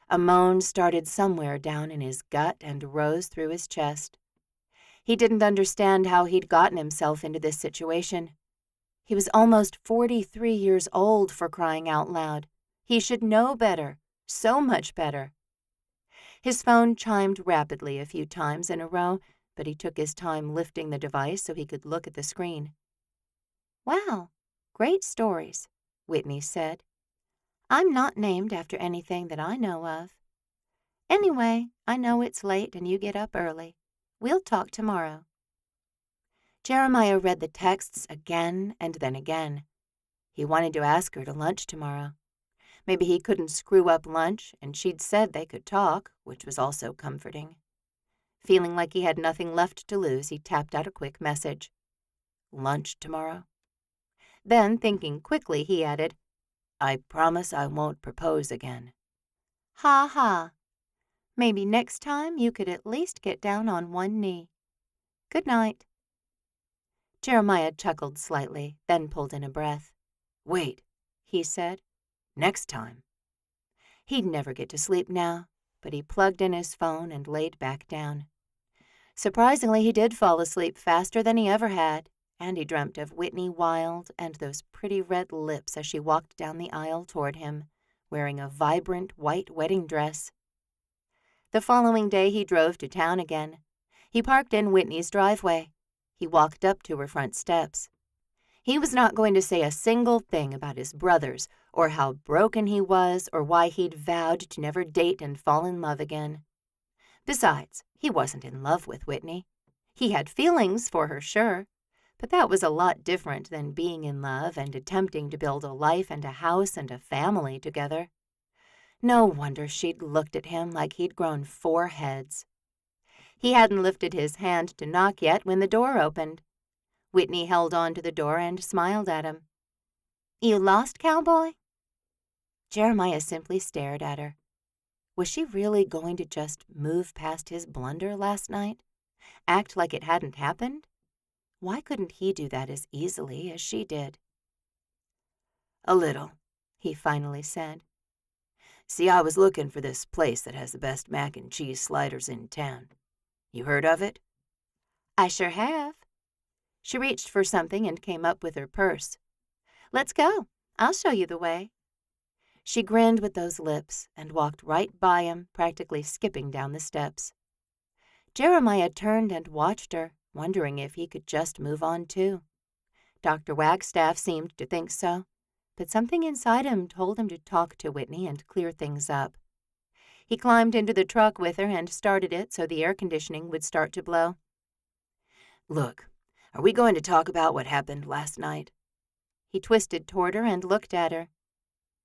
A moan started somewhere down in his gut and rose through his chest. He didn't understand how he'd gotten himself into this situation. He was almost 43 years old, for crying out loud. He should know better, so much better. His phone chimed rapidly a few times in a row, but he took his time lifting the device so he could look at the screen. "Wow, great stories," Whitney said. "I'm not named after anything that I know of. Anyway, I know it's late and you get up early. We'll talk tomorrow." Jeremiah read the texts again and then again. He wanted to ask her to lunch tomorrow. Maybe he couldn't screw up lunch, and she'd said they could talk, which was also comforting. Feeling like he had nothing left to lose, he tapped out a quick message. "Lunch tomorrow?" Then, thinking quickly, he added, "I promise I won't propose again." "Ha ha. Maybe next time you could at least get down on one knee. Good night." Jeremiah chuckled slightly, then pulled in a breath. "Wait," he said. "Next time." He'd never get to sleep now, but he plugged in his phone and laid back down. Surprisingly, he did fall asleep faster than he ever had, and he dreamt of Whitney Wild and those pretty red lips as she walked down the aisle toward him, wearing a vibrant white wedding dress. The following day he drove to town again. He parked in Whitney's driveway. He walked up to her front steps. He was not going to say a single thing about his brothers or how broken he was or why he'd vowed to never date and fall in love again. Besides, he wasn't in love with Whitney. He had feelings for her, sure, but that was a lot different than being in love and attempting to build a life and a house and a family together. No wonder she'd looked at him like he'd grown 4 heads. He hadn't lifted his hand to knock yet when the door opened. Whitney held on to the door and smiled at him. "You lost, cowboy?" Jeremiah simply stared at her. Was she really going to just move past his blunder last night? Act like it hadn't happened? Why couldn't he do that as easily as she did? "A little," he finally said. "See, I was looking for this place that has the best mac and cheese sliders in town. You heard of it?" "I sure have." She reached for something and came up with her purse. "Let's go. I'll show you the way." She grinned with those lips and walked right by him, practically skipping down the steps. Jeremiah turned and watched her, wondering if he could just move on too. Dr. Wagstaff seemed to think so, but something inside him told him to talk to Whitney and clear things up. He climbed into the truck with her and started it so the air conditioning would start to blow. "Look, are we going to talk about what happened last night?" He twisted toward her and looked at her.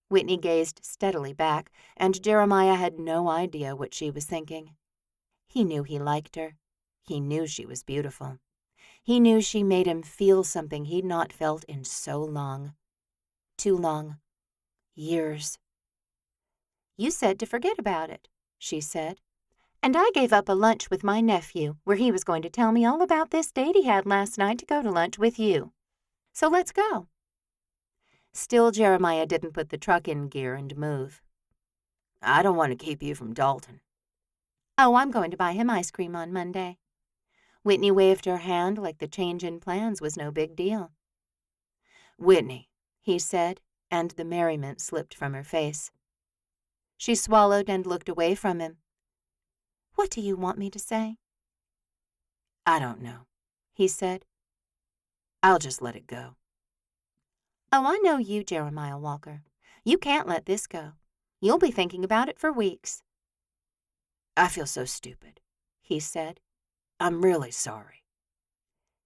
Whitney gazed steadily back, and Jeremiah had no idea what she was thinking. He knew he liked her. He knew she was beautiful. He knew she made him feel something he'd not felt in so long. Too long. Years. "You said to forget about it," she said. "And I gave up a lunch with my nephew where he was going to tell me all about this date he had last night to go to lunch with you. So let's go." Still, Jeremiah didn't put the truck in gear and move. "I don't want to keep you from Dalton." "Oh, I'm going to buy him ice cream on Monday." Whitney waved her hand like the change in plans was no big deal. "Whitney," he said, and the merriment slipped from her face. She swallowed and looked away from him. "What do you want me to say?" "I don't know," he said. "I'll just let it go." "Oh, I know you, Jeremiah Walker. You can't let this go. You'll be thinking about it for weeks." "I feel so stupid," he said. "I'm really sorry."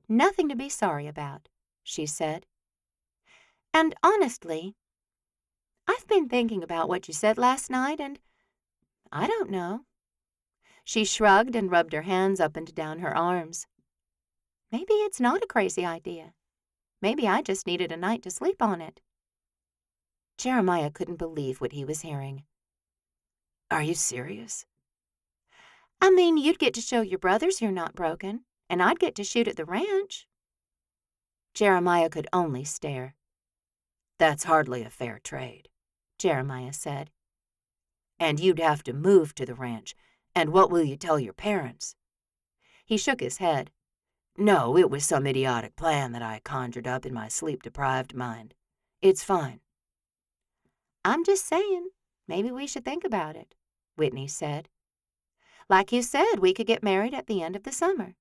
"Nothing to be sorry about," she said. "And honestly, I've been thinking about what you said last night, and I don't know." She shrugged and rubbed her hands up and down her arms. "Maybe it's not a crazy idea. Maybe I just needed a night to sleep on it." Jeremiah couldn't believe what he was hearing. "Are you serious?" "I mean, you'd get to show your brothers you're not broken, and I'd get to shoot at the ranch." Jeremiah could only stare. "That's hardly a fair trade," Jeremiah said. "And you'd have to move to the ranch, and what will you tell your parents?" He shook his head. "No, it was some idiotic plan that I conjured up in my sleep-deprived mind. It's fine." "I'm just saying, maybe we should think about it," Whitney said. "Like you said, we could get married at the end of the summer.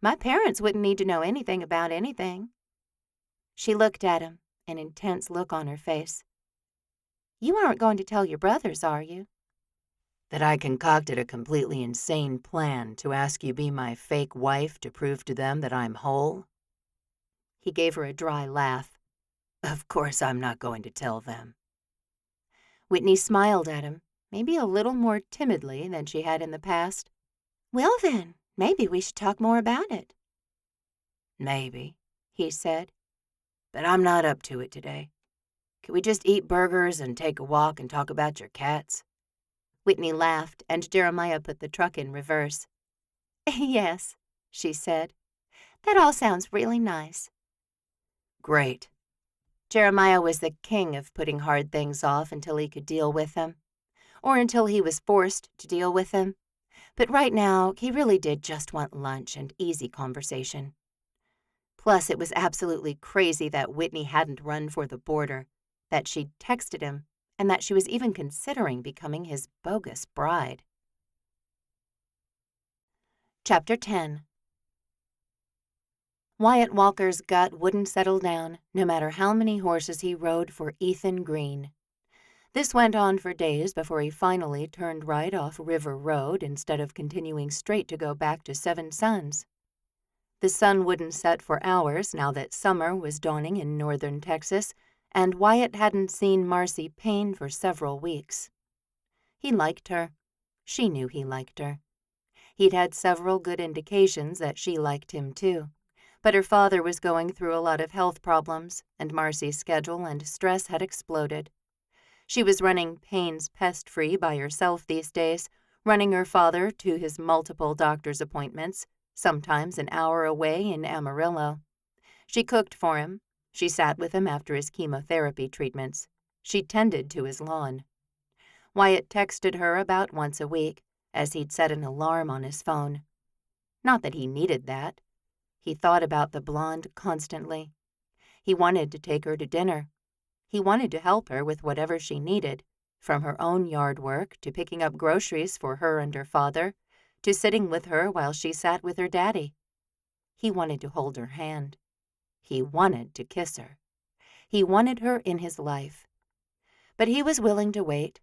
My parents wouldn't need to know anything about anything." She looked at him, an intense look on her face. "You aren't going to tell your brothers, are you?" "That I concocted a completely insane plan to ask you be my fake wife to prove to them that I'm whole?" He gave her a dry laugh. "Of course I'm not going to tell them." Whitney smiled at him, maybe a little more timidly than she had in the past. "Well then, maybe we should talk more about it." "Maybe," he said. "but I'm not up to it today. Can we just eat burgers and take a walk and talk about your cats?" Whitney laughed, and Jeremiah put the truck in reverse. "Yes," she said. "That all sounds really nice." "Great." Jeremiah was the king of putting hard things off until he could deal with them, or until he was forced to deal with them. But right now, he really did just want lunch and easy conversation. Plus, it was absolutely crazy that Whitney hadn't run for the border, that she'd texted him, and that she was even considering becoming his bogus bride. Chapter 10. Wyatt Walker's gut wouldn't settle down, no matter how many horses he rode for Ethan Green. This went on for days before he finally turned right off River Road instead of continuing straight to go back to Seven Sons. The sun wouldn't set for hours now that summer was dawning in northern Texas, and Wyatt hadn't seen Marcy Payne for several weeks. He liked her. She knew he liked her. He'd had several good indications that she liked him too, but her father was going through a lot of health problems, and Marcy's schedule and stress had exploded. She was running Payne's Pest-Free by herself these days, running her father to his multiple doctor's appointments, sometimes an hour away in Amarillo. She cooked for him. She sat with him after his chemotherapy treatments. She tended to his lawn. Wyatt texted her about once a week, as he'd set an alarm on his phone. Not that he needed that. He thought about the blonde constantly. He wanted to take her to dinner. He wanted to help her with whatever she needed, from her own yard work to picking up groceries for her and her father, to sitting with her while she sat with her daddy. He wanted to hold her hand. He wanted to kiss her. He wanted her in his life. But he was willing to wait.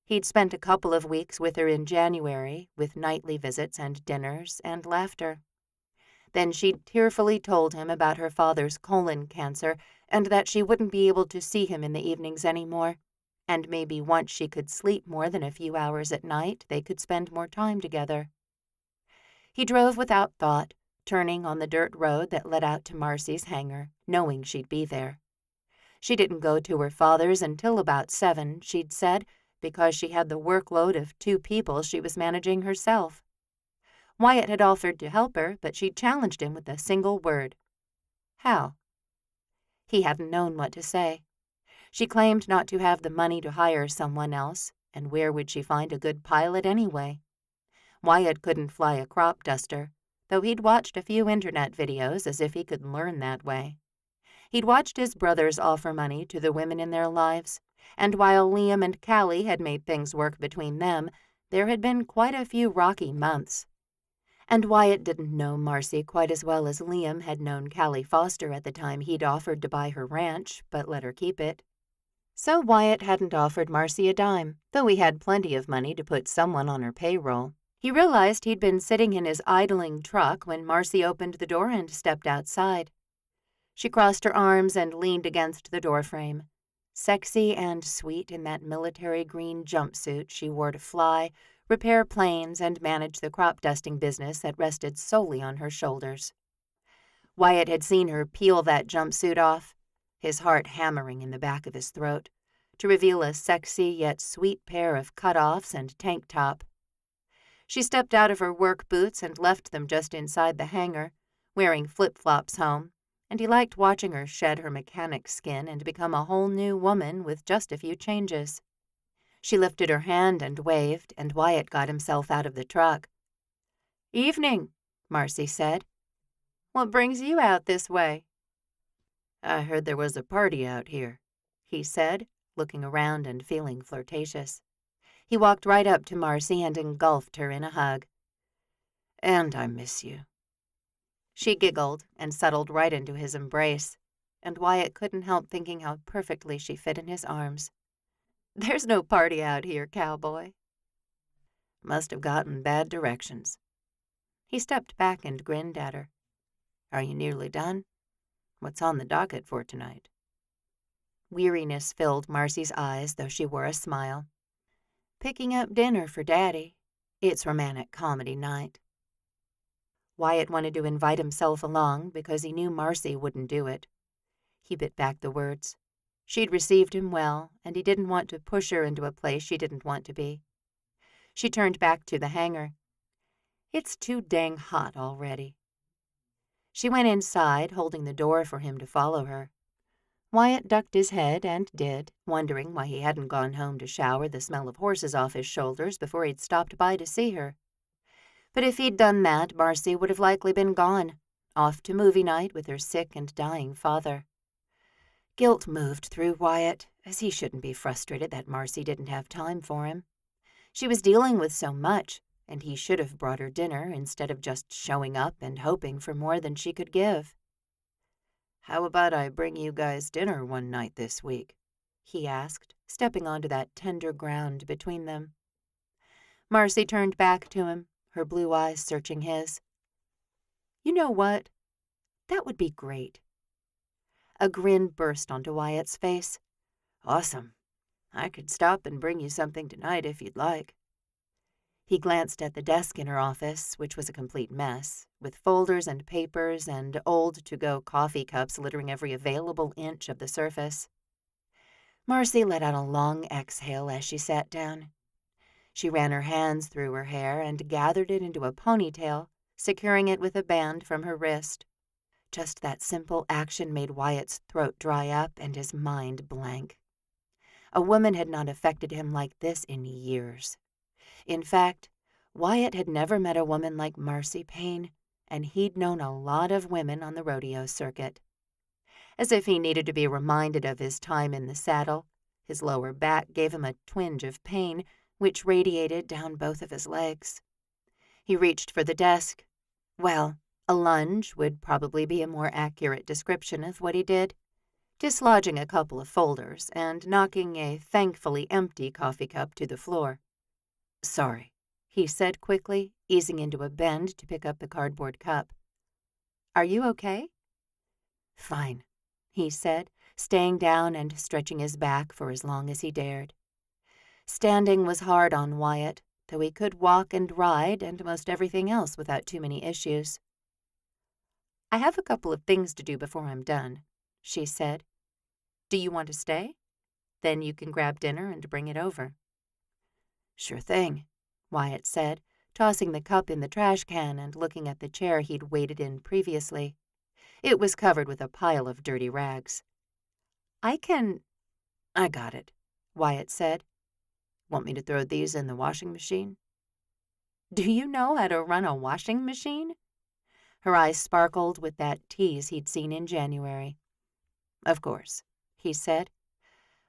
He'd spent a couple of weeks with her in January, with nightly visits and dinners and laughter. Then she'd tearfully told him about her father's colon cancer and that she wouldn't be able to see him in the evenings anymore, and maybe once she could sleep more than a few hours at night, they could spend more time together. He drove without thought, turning on the dirt road that led out to Marcy's hangar, knowing she'd be there. She didn't go to her father's until about 7, she'd said, because she had the workload of 2 people she was managing herself. Wyatt had offered to help her, but she'd challenged him with a single word. How? He hadn't known what to say. She claimed not to have the money to hire someone else, and where would she find a good pilot anyway? Wyatt couldn't fly a crop duster, though he'd watched a few internet videos as if he could learn that way. He'd watched his brothers offer money to the women in their lives, and while Liam and Callie had made things work between them, there had been quite a few rocky months. And Wyatt didn't know Marcy quite as well as Liam had known Callie Foster at the time he'd offered to buy her ranch, but let her keep it. So Wyatt hadn't offered Marcy a dime, though he had plenty of money to put someone on her payroll. He realized he'd been sitting in his idling truck when Marcy opened the door and stepped outside. She crossed her arms and leaned against the doorframe, sexy and sweet in that military green jumpsuit she wore to fly, repair planes, and manage the crop dusting business that rested solely on her shoulders. Wyatt had seen her peel that jumpsuit off, his heart hammering in the back of his throat, to reveal a sexy yet sweet pair of cutoffs and tank top. She stepped out of her work boots and left them just inside the hangar, wearing flip-flops home, and he liked watching her shed her mechanic skin and become a whole new woman with just a few changes. She lifted her hand and waved, and Wyatt got himself out of the truck. "Evening," Marcy said. "What brings you out this way?" "I heard there was a party out here," he said, looking around and feeling flirtatious. He walked right up to Marcy and engulfed her in a hug. "And I miss you." She giggled and settled right into his embrace, and Wyatt couldn't help thinking how perfectly she fit in his arms. "There's no party out here, cowboy." "Must have gotten bad directions." He stepped back and grinned at her. "Are you nearly done? What's on the docket for tonight?" Weariness filled Marcy's eyes, though she wore a smile. "Picking up dinner for Daddy. It's romantic comedy night." Wyatt wanted to invite himself along because he knew Marcy wouldn't do it. He bit back the words. She'd received him well, and he didn't want to push her into a place she didn't want to be. She turned back to the hangar. "It's too dang hot already." She went inside, holding the door for him to follow her. Wyatt ducked his head and did, wondering why he hadn't gone home to shower the smell of horses off his shoulders before he'd stopped by to see her. But if he'd done that, Marcy would have likely been gone, off to movie night with her sick and dying father. Guilt moved through Wyatt, as he shouldn't be frustrated that Marcy didn't have time for him. She was dealing with so much, and he should have brought her dinner instead of just showing up and hoping for more than she could give. "How about I bring you guys dinner one night this week?" he asked, stepping onto that tender ground between them. Marcy turned back to him, her blue eyes searching his. "You know what? That would be great." A grin burst onto Wyatt's face. "Awesome. I could stop and bring you something tonight if you'd like." He glanced at the desk in her office, which was a complete mess, with folders and papers and old to-go coffee cups littering every available inch of the surface. Marcy let out a long exhale as she sat down. She ran her hands through her hair and gathered it into a ponytail, securing it with a band from her wrist. Just that simple action made Wyatt's throat dry up and his mind blank. A woman had not affected him like this in years. In fact, Wyatt had never met a woman like Marcy Payne, and he'd known a lot of women on the rodeo circuit. As if he needed to be reminded of his time in the saddle, his lower back gave him a twinge of pain, which radiated down both of his legs. He reached for the desk. Well, a lunge would probably be a more accurate description of what he did, dislodging a couple of folders and knocking a thankfully empty coffee cup to the floor. "Sorry," he said quickly, easing into a bend to pick up the cardboard cup. "Are you okay?" "Fine," he said, staying down and stretching his back for as long as he dared. Standing was hard on Wyatt, though he could walk and ride and most everything else without too many issues. "I have a couple of things to do before I'm done," she said. "Do you want to stay? Then you can grab dinner and bring it over." "Sure thing," Wyatt said, tossing the cup in the trash can and looking at the chair he'd waited in previously. It was covered with a pile of dirty rags. "I got it," Wyatt said. "Want me to throw these in the washing machine?" "Do you know how to run a washing machine?" Her eyes sparkled with that tease he'd seen in January. "Of course," he said.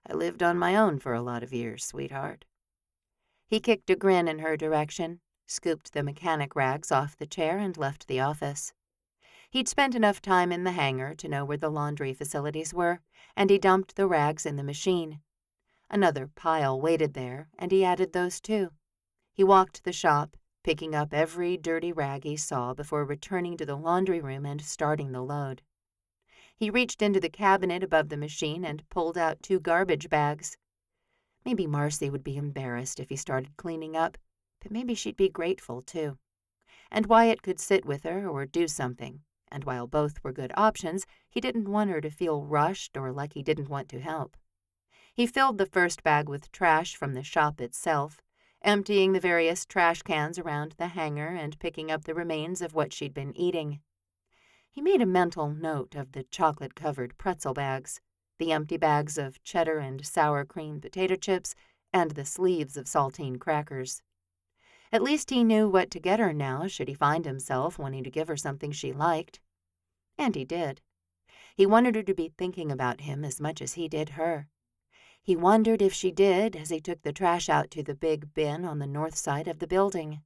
"I lived on my own for a lot of years, sweetheart." He kicked a grin in her direction, scooped the mechanic rags off the chair, and left the office. He'd spent enough time in the hangar to know where the laundry facilities were, and he dumped the rags in the machine. Another pile waited there, and he added those too. He walked the shop, picking up every dirty rag he saw before returning to the laundry room and starting the load. He reached into the cabinet above the machine and pulled out 2 garbage bags. Maybe Marcy would be embarrassed if he started cleaning up, but maybe she'd be grateful, too. And Wyatt could sit with her or do something, and while both were good options, he didn't want her to feel rushed or like he didn't want to help. He filled the first bag with trash from the shop itself, emptying the various trash cans around the hangar and picking up the remains of what she'd been eating. He made a mental note of the chocolate-covered pretzel bags, the empty bags of cheddar and sour cream potato chips, and the sleeves of saltine crackers. At least he knew what to get her now should he find himself wanting to give her something she liked. And he did. He wanted her to be thinking about him as much as he did her. He wondered if she did as he took the trash out to the big bin on the north side of the building.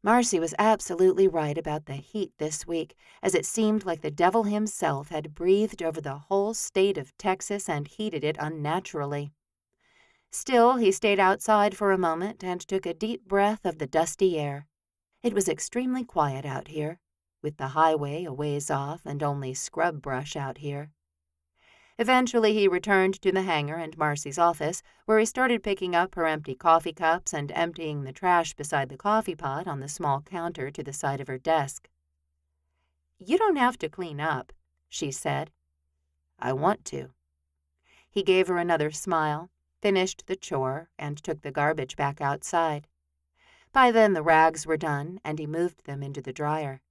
Marcy was absolutely right about the heat this week, as it seemed like the devil himself had breathed over the whole state of Texas and heated it unnaturally. Still, he stayed outside for a moment and took a deep breath of the dusty air. It was extremely quiet out here, with the highway a ways off and only scrub brush out here. Eventually, he returned to the hangar and Marcy's office, where he started picking up her empty coffee cups and emptying the trash beside the coffee pot on the small counter to the side of her desk. "You don't have to clean up," she said. "I want to." He gave her another smile, finished the chore, and took the garbage back outside. By then the rags were done, and he moved them into the dryer.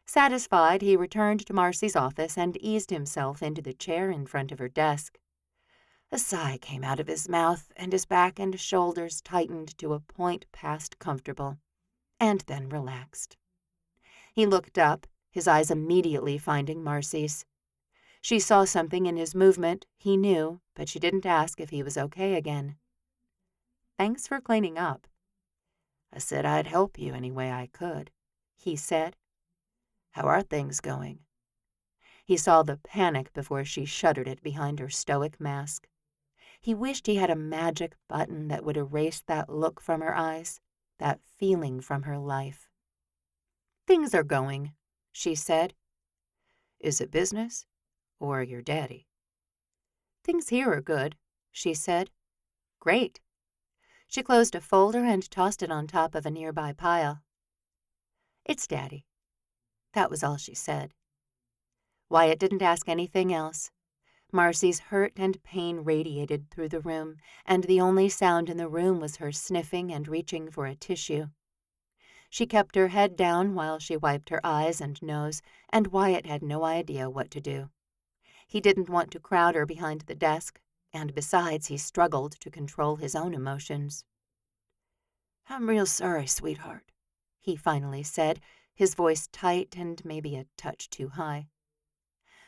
Satisfied, he returned to Marcy's office and eased himself into the chair in front of her desk. A sigh came out of his mouth, and his back and shoulders tightened to a point past comfortable, and then relaxed. He looked up, his eyes immediately finding Marcy's. She saw something in his movement he knew, but she didn't ask if he was okay again. "Thanks for cleaning up." "I said I'd help you any way I could," he said. "How are things going?" He saw the panic before she shuddered it behind her stoic mask. He wished he had a magic button that would erase that look from her eyes, that feeling from her life. "Things are going," she said. "Is it business? Or your daddy?" "Things here are good," she said. "Great." She closed a folder and tossed it on top of a nearby pile. "It's Daddy." That was all she said. Wyatt didn't ask anything else. Marcy's hurt and pain radiated through the room, and the only sound in the room was her sniffing and reaching for a tissue. She kept her head down while she wiped her eyes and nose, and Wyatt had no idea what to do. He didn't want to crowd her behind the desk, and besides, he struggled to control his own emotions. "I'm real sorry, sweetheart," he finally said, his voice tight and maybe a touch too high.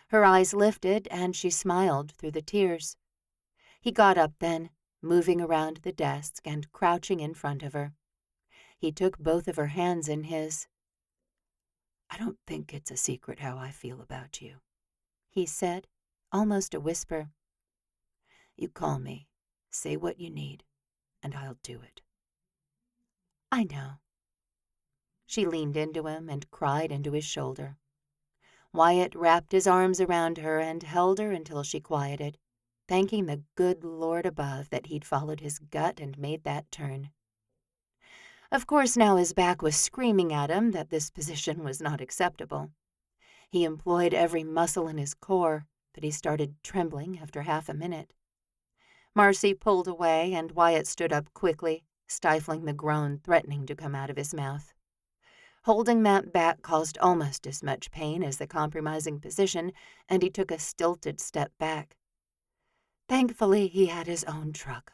Her eyes lifted, and she smiled through the tears. He got up then, moving around the desk and crouching in front of her. He took both of her hands in his. "I don't think it's a secret how I feel about you," he said, almost a whisper. "You call me, say what you need, and I'll do it." "I know." She leaned into him and cried into his shoulder. Wyatt wrapped his arms around her and held her until she quieted, thanking the good Lord above that he'd followed his gut and made that turn. Of course, now his back was screaming at him that this position was not acceptable. He employed every muscle in his core, but he started trembling after half a minute. Marcy pulled away, and Wyatt stood up quickly, stifling the groan threatening to come out of his mouth. Holding that back caused almost as much pain as the compromising position, and he took a stilted step back. Thankfully, he had his own truck,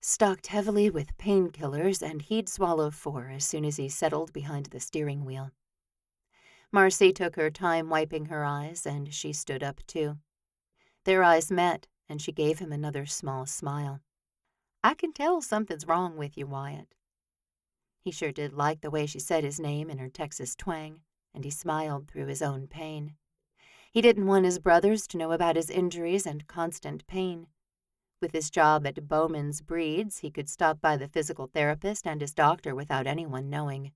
stocked heavily with painkillers, and he'd swallow 4 as soon as he settled behind the steering wheel. Marcy took her time wiping her eyes, and she stood up too. Their eyes met, and she gave him another small smile. "I can tell something's wrong with you, Wyatt." He sure did like the way she said his name in her Texas twang, and he smiled through his own pain. He didn't want his brothers to know about his injuries and constant pain. With his job at Bowman's Breeds, he could stop by the physical therapist and his doctor without anyone knowing.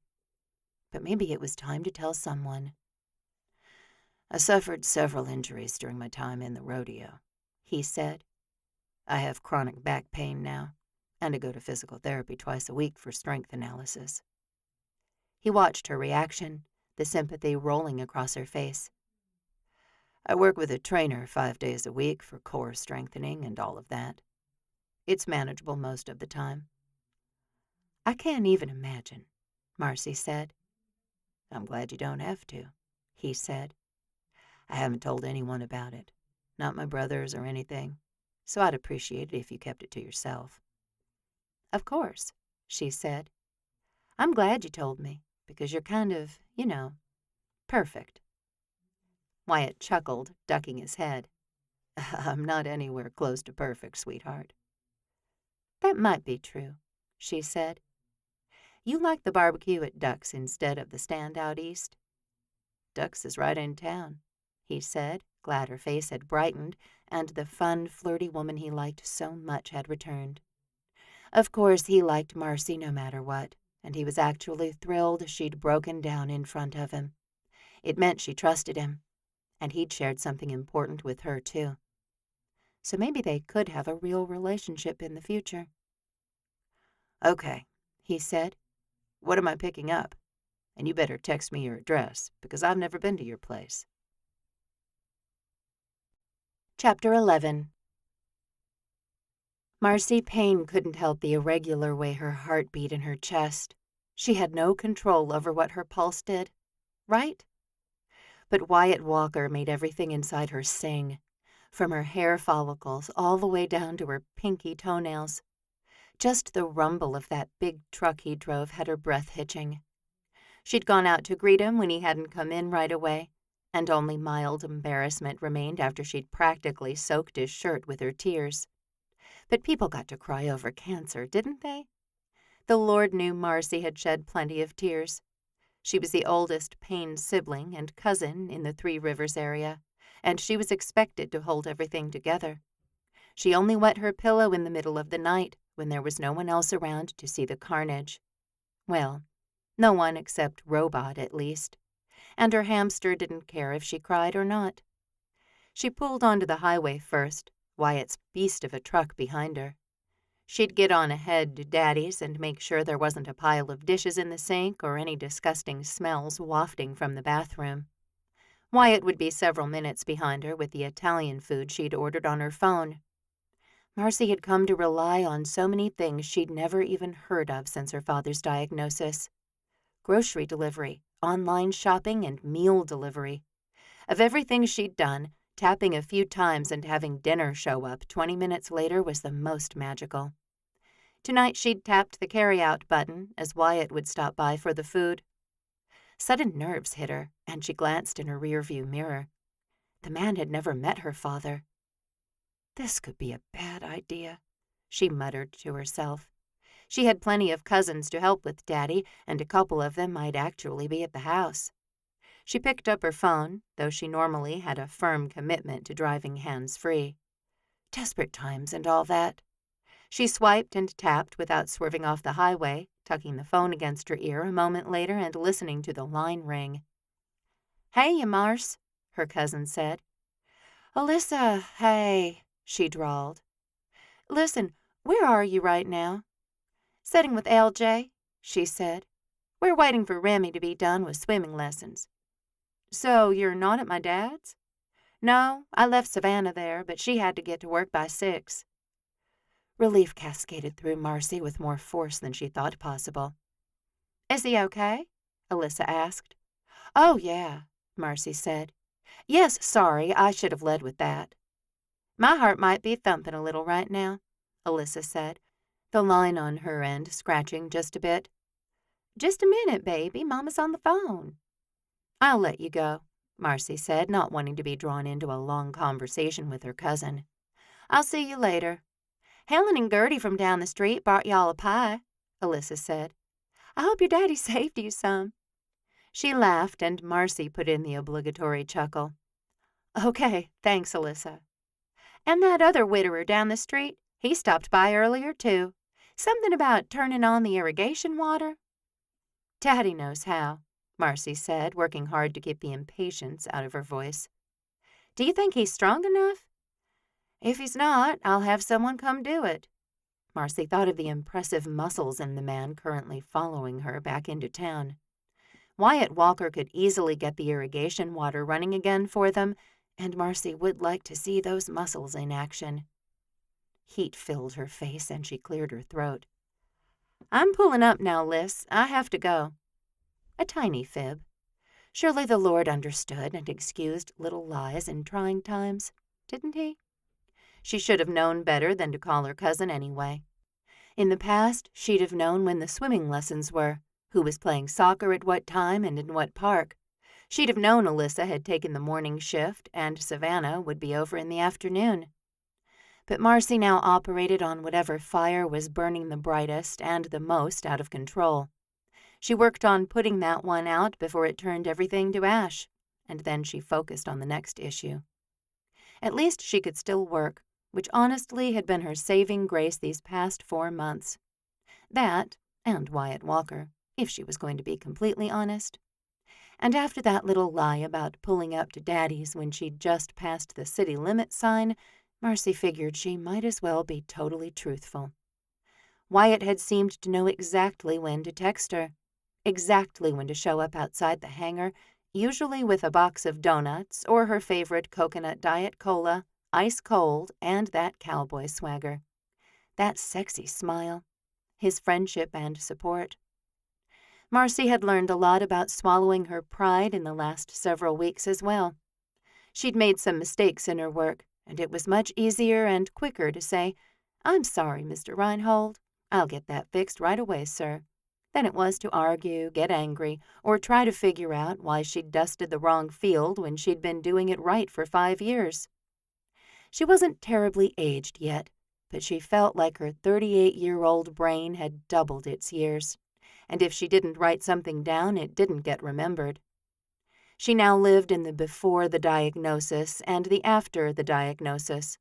But maybe it was time to tell someone. "I suffered several injuries during my time in the rodeo," he said. "I have chronic back pain now, and I go to physical therapy twice a week for strength analysis." He watched her reaction, the sympathy rolling across her face. "I work with a trainer 5 days a week for core strengthening and all of that. It's manageable most of the time." "I can't even imagine," Marcy said. "I'm glad you don't have to," he said. "I haven't told anyone about it, not my brothers or anything, so I'd appreciate it if you kept it to yourself." "Of course," she said. "I'm glad you told me, because you're kind of, perfect." Wyatt chuckled, ducking his head. "I'm not anywhere close to perfect, sweetheart." "That might be true," she said. "You like the barbecue at Duck's instead of the stand out east?" "Duck's is right in town," he said, glad her face had brightened, and the fun, flirty woman he liked so much had returned. Of course, he liked Marcy no matter what, and he was actually thrilled she'd broken down in front of him. It meant she trusted him, and he'd shared something important with her, too. So maybe they could have a real relationship in the future. "Okay," he said. "What am I picking up? And you better text me your address, because I've never been to your place." Chapter 11. Marcy Payne couldn't help the irregular way her heart beat in her chest. She had no control over what her pulse did, right? But Wyatt Walker made everything inside her sing, from her hair follicles all the way down to her pinky toenails. Just the rumble of that big truck he drove had her breath hitching. She'd gone out to greet him when he hadn't come in right away, and only mild embarrassment remained after she'd practically soaked his shirt with her tears. But people got to cry over cancer, didn't they? The Lord knew Marcy had shed plenty of tears. She was the oldest Payne sibling and cousin in the Three Rivers area, and she was expected to hold everything together. She only wet her pillow in the middle of the night when there was no one else around to see the carnage. Well, no one except Robot, at least. And her hamster didn't care if she cried or not. She pulled onto the highway first, Wyatt's beast of a truck behind her. She'd get on ahead to Daddy's and make sure there wasn't a pile of dishes in the sink or any disgusting smells wafting from the bathroom. Wyatt would be several minutes behind her with the Italian food she'd ordered on her phone. Marcy had come to rely on so many things she'd never even heard of since her father's diagnosis. Grocery delivery, online shopping, and meal delivery. Of everything she'd done, tapping a few times and having dinner show up 20 minutes later was the most magical. Tonight she'd tapped the carry-out button as Wyatt would stop by for the food. Sudden nerves hit her, and she glanced in her rearview mirror. The man had never met her father. This could be a bad idea, she muttered to herself. She had plenty of cousins to help with Daddy, and a couple of them might actually be at the house. She picked up her phone, though she normally had a firm commitment to driving hands-free. Desperate times and all that. She swiped and tapped without swerving off the highway, tucking the phone against her ear a moment later and listening to the line ring. "Hey, you Mars," her cousin said. "Alyssa, hey," she drawled. "Listen, where are you right now?" "Sitting with LJ," she said. "We're waiting for Remy to be done with swimming lessons." "So you're not at my dad's?" "No, I left Savannah there, but she had to get to work by 6. Relief cascaded through Marcy with more force than she thought possible. "Is he okay?" Alyssa asked. "Oh, yeah," Marcy said. "Yes, sorry, I should have led with that." "My heart might be thumping a little right now," Alyssa said, the line on her end scratching just a bit. "Just a minute, baby, Mama's on the phone." "I'll let you go," Marcy said, not wanting to be drawn into a long conversation with her cousin. "I'll see you later." "Helen and Gertie from down the street brought y'all a pie," Alyssa said. "I hope your daddy saved you some." She laughed, and Marcy put in the obligatory chuckle. "Okay, thanks, Alyssa." "And that other widderer down the street, he stopped by earlier, too. Something about turning on the irrigation water." "Daddy knows how," Marcy said, working hard to keep the impatience out of her voice. "Do you think he's strong enough?" "If he's not, I'll have someone come do it." Marcy thought of the impressive muscles in the man currently following her back into town. Wyatt Walker could easily get the irrigation water running again for them, and Marcy would like to see those muscles in action. Heat filled her face, and she cleared her throat. "I'm pulling up now, Liz. I have to go." A tiny fib. Surely the Lord understood and excused little lies in trying times, didn't he? She should have known better than to call her cousin anyway. In the past, she'd have known when the swimming lessons were, who was playing soccer at what time and in what park. She'd have known Alyssa had taken the morning shift and Savannah would be over in the afternoon. But Marcy now operated on whatever fire was burning the brightest and the most out of control. She worked on putting that one out before it turned everything to ash, and then she focused on the next issue. At least she could still work, which honestly had been her saving grace these past 4 months. That, and Wyatt Walker, if she was going to be completely honest. And after that little lie about pulling up to Daddy's when she'd just passed the city limit sign, Marcy figured she might as well be totally truthful. Wyatt had seemed to know exactly when to text her, exactly when to show up outside the hangar, usually with a box of donuts or her favorite coconut diet cola, ice cold, and that cowboy swagger. That sexy smile. His friendship and support. Marcy had learned a lot about swallowing her pride in the last several weeks as well. She'd made some mistakes in her work, and it was much easier and quicker to say, "I'm sorry, Mr. Reinhold. I'll get that fixed right away, sir," than it was to argue, get angry, or try to figure out why she'd dusted the wrong field when she'd been doing it right for 5 years. She wasn't terribly aged yet, but she felt like her 38-year-old brain had doubled its years, and if she didn't write something down, it didn't get remembered. She now lived in the before the diagnosis and the after the diagnosis.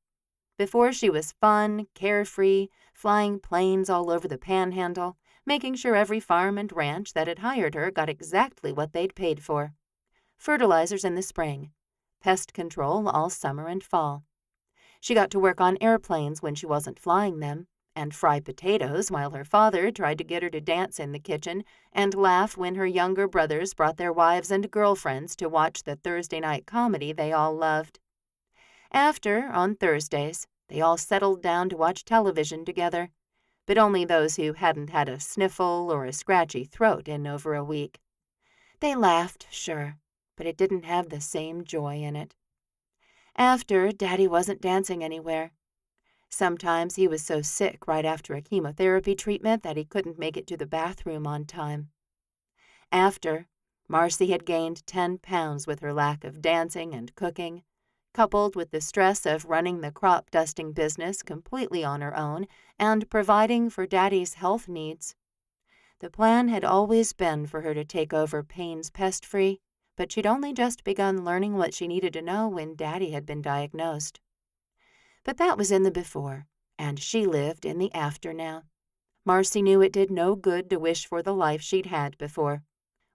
Before she was fun, carefree, flying planes all over the panhandle, making sure every farm and ranch that had hired her got exactly what they'd paid for. Fertilizers in the spring, pest control all summer and fall. She got to work on airplanes when she wasn't flying them, and fry potatoes while her father tried to get her to dance in the kitchen and laugh when her younger brothers brought their wives and girlfriends to watch the Thursday night comedy they all loved. After, on Thursdays, they all settled down to watch television together, but only those who hadn't had a sniffle or a scratchy throat in over a week. They laughed, sure, but it didn't have the same joy in it. After, Daddy wasn't dancing anywhere. Sometimes he was so sick right after a chemotherapy treatment that he couldn't make it to the bathroom on time. After, Marcy had gained 10 pounds with her lack of dancing and cooking, coupled with the stress of running the crop dusting business completely on her own and providing for Daddy's health needs. The plan had always been for her to take over Payne's Pest Free, but she'd only just begun learning what she needed to know when Daddy had been diagnosed. But that was in the before, and she lived in the after now. Marcy knew it did no good to wish for the life she'd had before.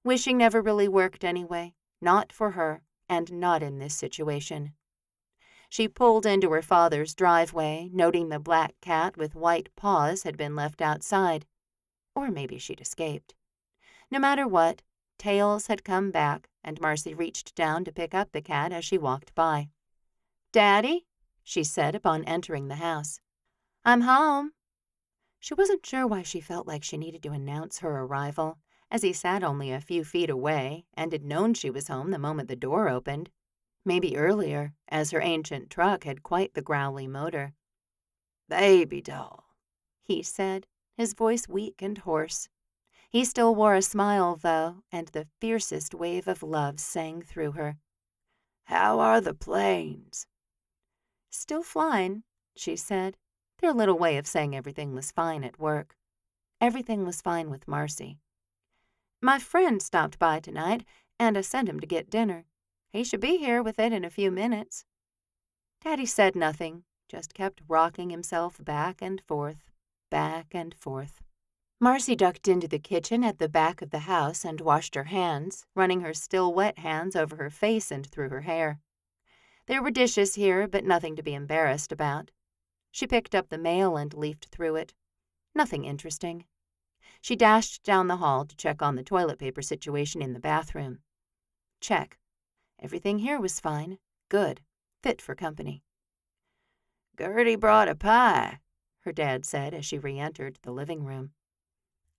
Wishing never really worked anyway, not for her, and not in this situation. She pulled into her father's driveway, noting the black cat with white paws had been left outside. Or maybe she'd escaped. No matter what, Tails had come back, and Marcy reached down to pick up the cat as she walked by. "Daddy," she said upon entering the house. "I'm home." She wasn't sure why she felt like she needed to announce her arrival, as he sat only a few feet away and had known she was home the moment the door opened. Maybe earlier, as her ancient truck had quite the growly motor. "Baby doll," he said, his voice weak and hoarse. He still wore a smile, though, and the fiercest wave of love sang through her. "How are the planes?" "Still fine," she said, their little way of saying everything was fine at work. Everything was fine with Marcy. "My friend stopped by tonight, and I sent him to get dinner. He should be here with it in a few minutes." Daddy said nothing, just kept rocking himself back and forth, back and forth. Marcy ducked into the kitchen at the back of the house and washed her hands, running her still wet hands over her face and through her hair. There were dishes here, but nothing to be embarrassed about. She picked up the mail and leafed through it. Nothing interesting. She dashed down the hall to check on the toilet paper situation in the bathroom. Check. Everything here was fine, good, fit for company. "Gertie brought a pie," her dad said as she re-entered the living room.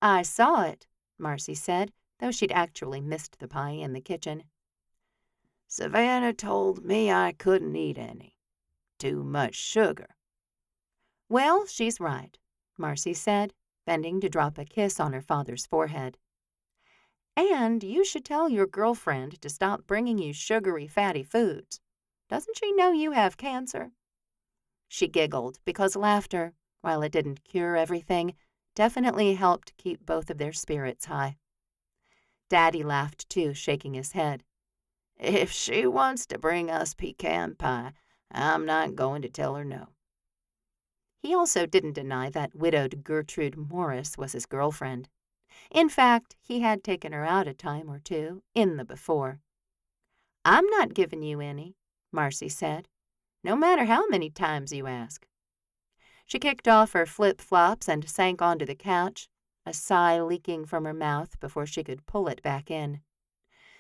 "I saw it," Marcy said, though she'd actually missed the pie in the kitchen. "Savannah told me I couldn't eat any. Too much sugar." "Well, she's right," Marcy said, bending to drop a kiss on her father's forehead. "And you should tell your girlfriend to stop bringing you sugary, fatty foods. Doesn't she know you have cancer?" She giggled because laughter, while it didn't cure everything, definitely helped keep both of their spirits high. Daddy laughed too, shaking his head. "If she wants to bring us pecan pie, I'm not going to tell her no." He also didn't deny that widowed Gertrude Morris was his girlfriend. In fact, he had taken her out a time or two, in the before. "I'm not giving you any," Marcy said, "no matter how many times you ask." She kicked off her flip-flops and sank onto the couch, a sigh leaking from her mouth before she could pull it back in.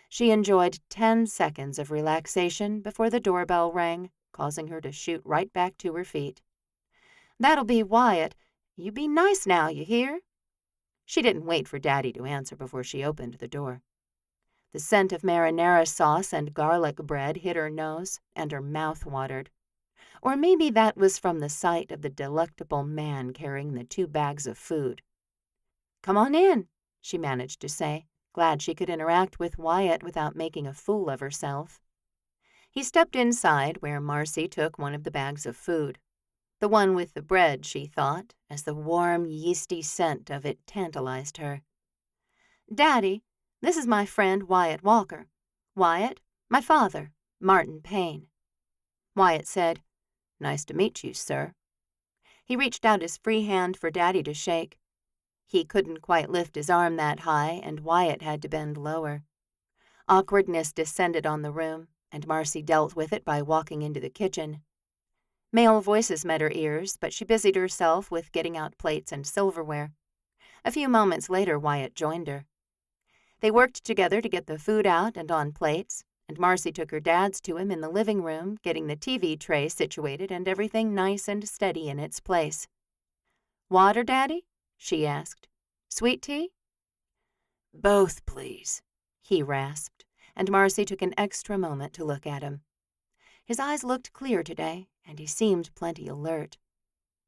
She enjoyed 10 seconds of relaxation before the doorbell rang, causing her to shoot right back to her feet. "That'll be Wyatt. You be nice now, you hear?" She didn't wait for Daddy to answer before she opened the door. The scent of marinara sauce and garlic bread hit her nose, and her mouth watered. Or maybe that was from the sight of the delectable man carrying the 2 bags of food. "Come on in," she managed to say, glad she could interact with Wyatt without making a fool of herself. He stepped inside, where Marcy took one of the bags of food. The one with the bread, she thought, as the warm, yeasty scent of it tantalized her. "Daddy, this is my friend Wyatt Walker. Wyatt, my father, Martin Payne." Wyatt said, "Nice to meet you, sir." He reached out his free hand for Daddy to shake. He couldn't quite lift his arm that high, and Wyatt had to bend lower. Awkwardness descended on the room, and Marcy dealt with it by walking into the kitchen. Male voices met her ears, but she busied herself with getting out plates and silverware. A few moments later, Wyatt joined her. They worked together to get the food out and on plates, and Marcy took her dad's to him in the living room, getting the TV tray situated and everything nice and steady in its place. "Water, Daddy?" she asked. "Sweet tea?" "Both, please," he rasped, and Marcy took an extra moment to look at him. His eyes looked clear today, and he seemed plenty alert.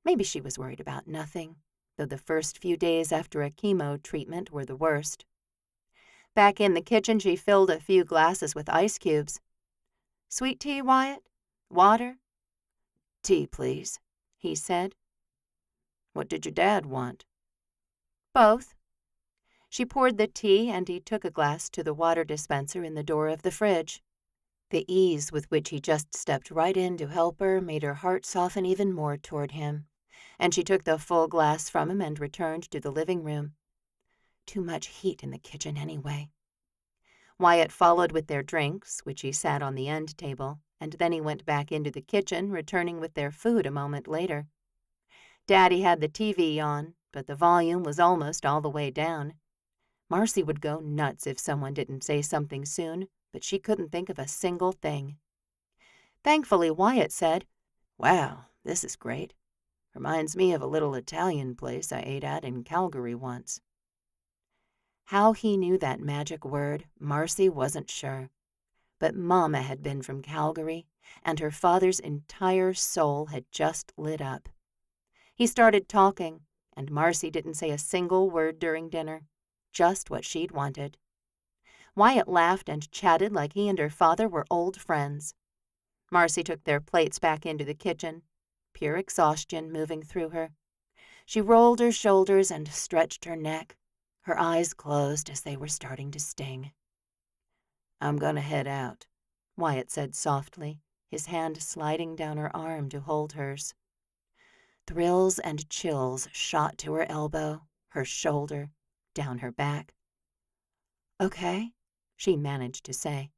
Maybe she was worried about nothing, though the first few days after a chemo treatment were the worst. Back in the kitchen, she filled a few glasses with ice cubes. "Sweet tea, Wyatt? Water?" "Tea, please," he said. "What did your dad want?" "Both." She poured the tea, and he took a glass to the water dispenser in the door of the fridge. The ease with which he just stepped right in to help her made her heart soften even more toward him, and she took the full glass from him and returned to the living room. Too much heat in the kitchen anyway. Wyatt followed with their drinks, which he sat on the end table, and then he went back into the kitchen, returning with their food a moment later. Daddy had the TV on, but the volume was almost all the way down. Marcy would go nuts if someone didn't say something soon, but she couldn't think of a single thing. Thankfully, Wyatt said, "Wow, this is great. Reminds me of a little Italian place I ate at in Calgary once." How he knew that magic word, Marcy wasn't sure. But Mama had been from Calgary, and her father's entire soul had just lit up. He started talking, and Marcy didn't say a single word during dinner, just what she'd wanted. Wyatt laughed and chatted like he and her father were old friends. Marcy took their plates back into the kitchen, pure exhaustion moving through her. She rolled her shoulders and stretched her neck, her eyes closed as they were starting to sting. "I'm gonna head out," Wyatt said softly, his hand sliding down her arm to hold hers. Thrills and chills shot to her elbow, her shoulder, down her back. "Okay," she managed to say.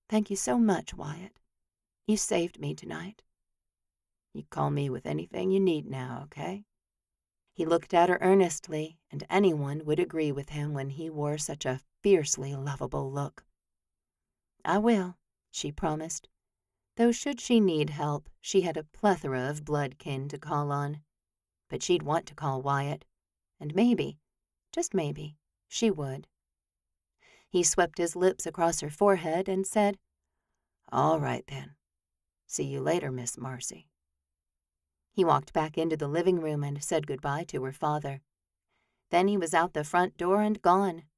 "Thank you so much, Wyatt. You saved me tonight." "You call me with anything you need now, okay?" He looked at her earnestly, and anyone would agree with him when he wore such a fiercely lovable look. "I will," she promised, though should she need help, she had a plethora of blood kin to call on. But she'd want to call Wyatt, and maybe, just maybe, she would. He swept his lips across her forehead and said, "All right, then. See you later, Miss Marcy." He walked back into the living room and said goodbye to her father. Then he was out the front door and gone.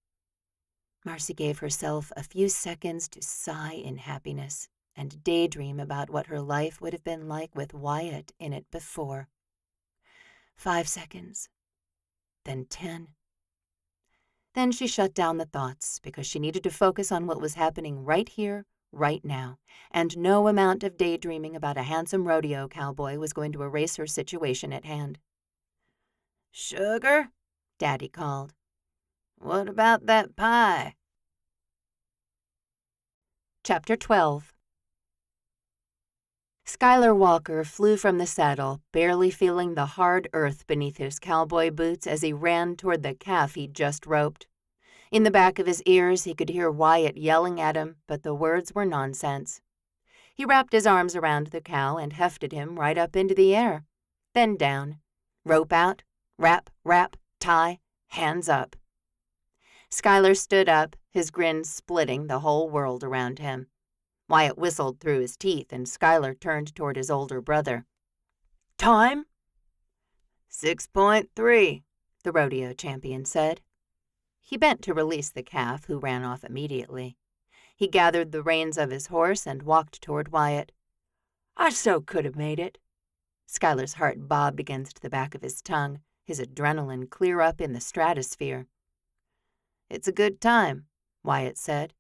Marcy gave herself a few seconds to sigh in happiness and daydream about what her life would have been like with Wyatt in it before. 5 seconds, then 10. Then she shut down the thoughts because she needed to focus on what was happening right here, right now, and no amount of daydreaming about a handsome rodeo cowboy was going to erase her situation at hand. "Sugar?" Daddy called. "What about that pie?" Chapter 12. Schuyler Walker flew from the saddle, barely feeling the hard earth beneath his cowboy boots as he ran toward the calf he'd just roped. In the back of his ears, he could hear Wyatt yelling at him, but the words were nonsense. He wrapped his arms around the cow and hefted him right up into the air, then down. Rope out, wrap, tie, hands up. Schuyler stood up, his grin splitting the whole world around him. Wyatt whistled through his teeth, and Schuyler turned toward his older brother. "Time?" 6.3, the rodeo champion said. He bent to release the calf, who ran off immediately. He gathered the reins of his horse and walked toward Wyatt. I so could have made it. Schuyler's heart bobbed against the back of his tongue, his adrenaline clear up in the stratosphere. It's a good time, Wyatt said.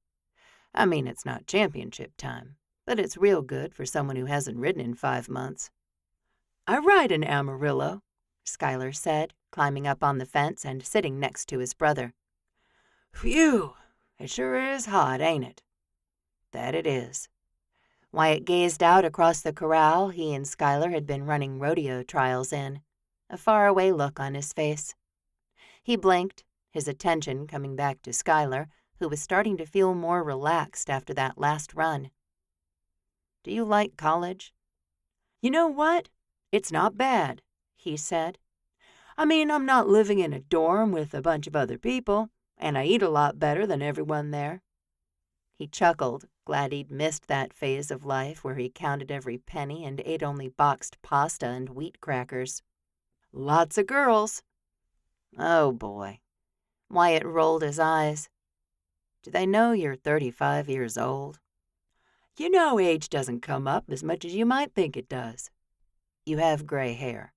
I mean, it's not championship time, but it's real good for someone who hasn't ridden in 5 months. I ride an Amarillo, Schuyler said, climbing up on the fence and sitting next to his brother. Phew, it sure is hot, ain't it? That it is. Wyatt gazed out across the corral he and Schuyler had been running rodeo trials in, a faraway look on his face. He blinked, his attention coming back to Schuyler, who was starting to feel more relaxed after that last run. Do you like college? You know what? It's not bad, he said. I mean, I'm not living in a dorm with a bunch of other people, and I eat a lot better than everyone there. He chuckled, glad he'd missed that phase of life where he counted every penny and ate only boxed pasta and wheat crackers. Lots of girls. Oh, boy. Wyatt rolled his eyes. Do they know you're 35 years old? You know, age doesn't come up as much as you might think it does. You have gray hair.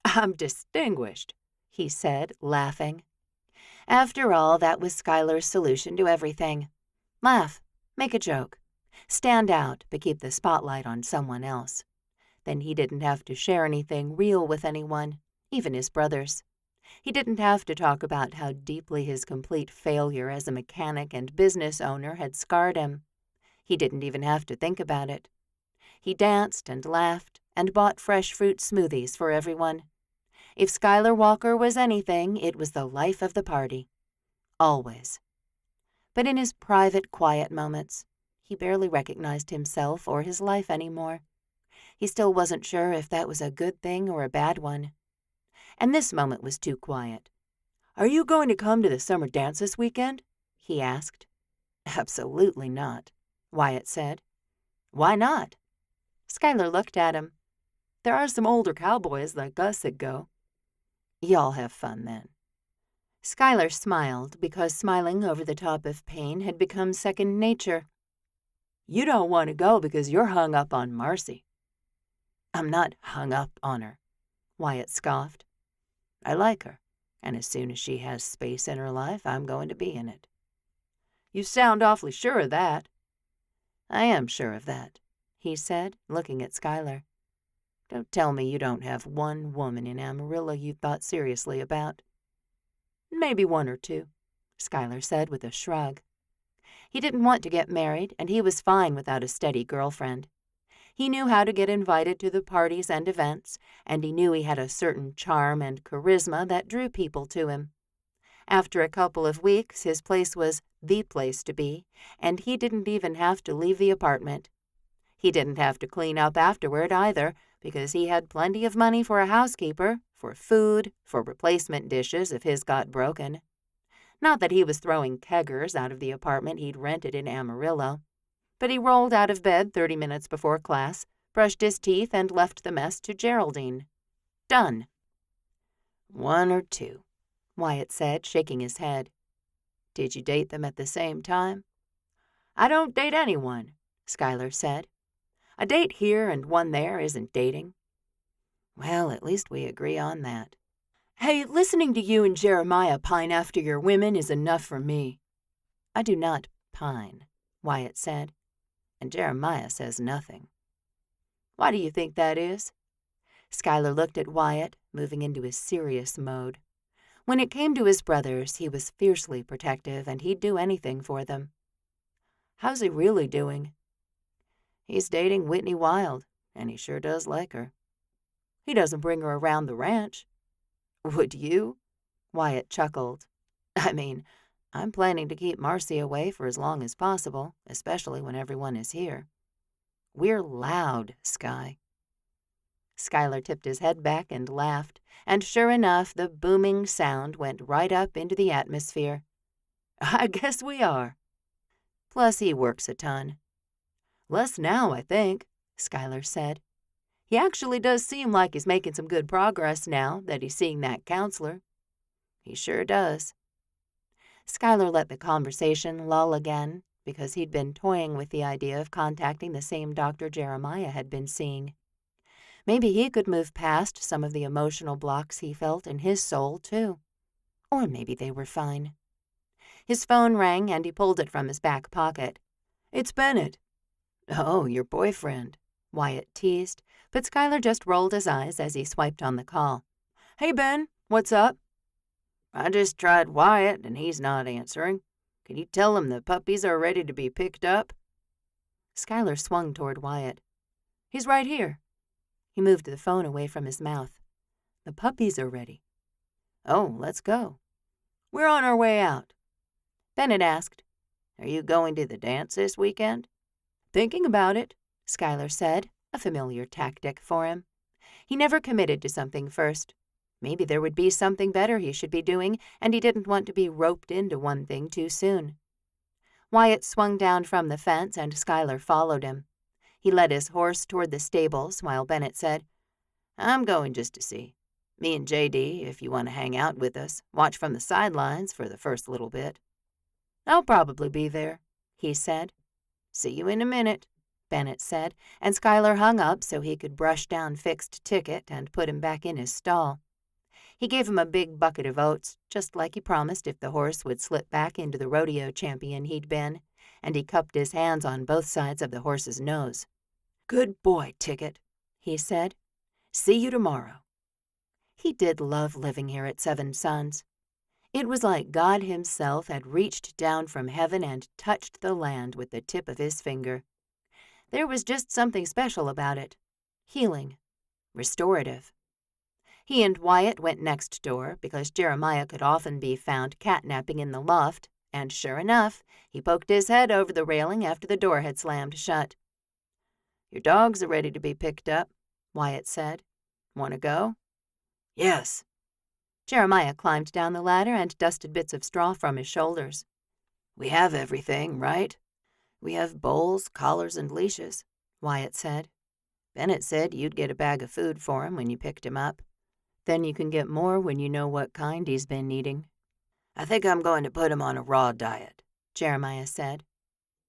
I'm distinguished, he said, laughing. After all, that was Schuyler's solution to everything. Laugh, make a joke, stand out, but keep the spotlight on someone else. Then he didn't have to share anything real with anyone, even his brothers. He didn't have to talk about how deeply his complete failure as a mechanic and business owner had scarred him. He didn't even have to think about it. He danced and laughed and bought fresh fruit smoothies for everyone. If Schuyler Walker was anything, it was the life of the party. Always. But in his private, quiet moments, he barely recognized himself or his life anymore. He still wasn't sure if that was a good thing or a bad one. And this moment was too quiet. Are you going to come to the summer dance this weekend? He asked. Absolutely not, Wyatt said. Why not? Schuyler looked at him. There are some older cowboys like us that go. Y'all have fun then. Schuyler smiled because smiling over the top of pain had become second nature. You don't want to go because you're hung up on Marcy. I'm not hung up on her, Wyatt scoffed. I like her, and as soon as she has space in her life, I'm going to be in it. You sound awfully sure of that. I am sure of that, he said, looking at Schuyler. Don't tell me you don't have one woman in Amarillo you thought seriously about. Maybe one or two, Schuyler said with a shrug. He didn't want to get married, and he was fine without a steady girlfriend. He knew how to get invited to the parties and events, and he knew he had a certain charm and charisma that drew people to him. After a couple of weeks, his place was the place to be, and he didn't even have to leave the apartment. He didn't have to clean up afterward either, because he had plenty of money for a housekeeper, for food, for replacement dishes if his got broken. Not that he was throwing keggers out of the apartment he'd rented in Amarillo, but he rolled out of bed 30 minutes before class, brushed his teeth, and left the mess to Geraldine. Done. 1 or 2, Wyatt said, shaking his head. Did you date them at the same time? I don't date anyone, Schuyler said. A date here and one there isn't dating. Well, at least we agree on that. Hey, listening to you and Jeremiah pine after your women is enough for me. I do not pine, Wyatt said. And Jeremiah says nothing. Why do you think that is? Schuyler looked at Wyatt, moving into his serious mode. When it came to his brothers, he was fiercely protective, and he'd do anything for them. How's he really doing? He's dating Whitney Wild, and he sure does like her. He doesn't bring her around the ranch. Would you? Wyatt chuckled. I mean, I'm planning to keep Marcy away for as long as possible, especially when everyone is here. We're loud, Sky. Schuyler tipped his head back and laughed, and sure enough, the booming sound went right up into the atmosphere. I guess we are. Plus, he works a ton. Less now, I think, Schuyler said. He actually does seem like he's making some good progress now that he's seeing that counselor. He sure does. Schuyler let the conversation lull again because he'd been toying with the idea of contacting the same doctor Jeremiah had been seeing. Maybe he could move past some of the emotional blocks he felt in his soul, too. Or maybe they were fine. His phone rang and he pulled it from his back pocket. "It's Bennett." "Oh, your boyfriend," Wyatt teased, but Schuyler just rolled his eyes as he swiped on the call. "Hey, Ben, what's up?" "I just tried Wyatt and he's not answering. Can you tell him the puppies are ready to be picked up?" Schuyler swung toward Wyatt. "He's right here." He moved the phone away from his mouth. "The puppies are ready." "Oh, let's go." "We're on our way out." Bennett asked, "Are you going to the dance this weekend?" "Thinking about it," Schuyler said, a familiar tactic for him. He never committed to something first. Maybe there would be something better he should be doing, and he didn't want to be roped into one thing too soon. Wyatt swung down from the fence, and Schuyler followed him. He led his horse toward the stables, while Bennett said, "I'm going just to see. Me and JD, if you want to hang out with us, watch from the sidelines for the first little bit." "I'll probably be there," he said. "See you in a minute," Bennett said, and Schuyler hung up so he could brush down Fixed Ticket and put him back in his stall. He gave him a big bucket of oats, just like he promised if the horse would slip back into the rodeo champion he'd been, and he cupped his hands on both sides of the horse's nose. "Good boy, Ticket," he said. "See you tomorrow." He did love living here at Seven Sons. It was like God himself had reached down from heaven and touched the land with the tip of his finger. There was just something special about it. Healing. Restorative. He and Wyatt went next door because Jeremiah could often be found catnapping in the loft, and sure enough, he poked his head over the railing after the door had slammed shut. "Your dogs are ready to be picked up," Wyatt said. "Want to go?" "Yes." Jeremiah climbed down the ladder and dusted bits of straw from his shoulders. "We have everything, right? We have bowls, collars, and leashes," Wyatt said. "Bennett said you'd get a bag of food for him when you picked him up. Then you can get more when you know what kind he's been eating." "I think I'm going to put him on a raw diet," Jeremiah said.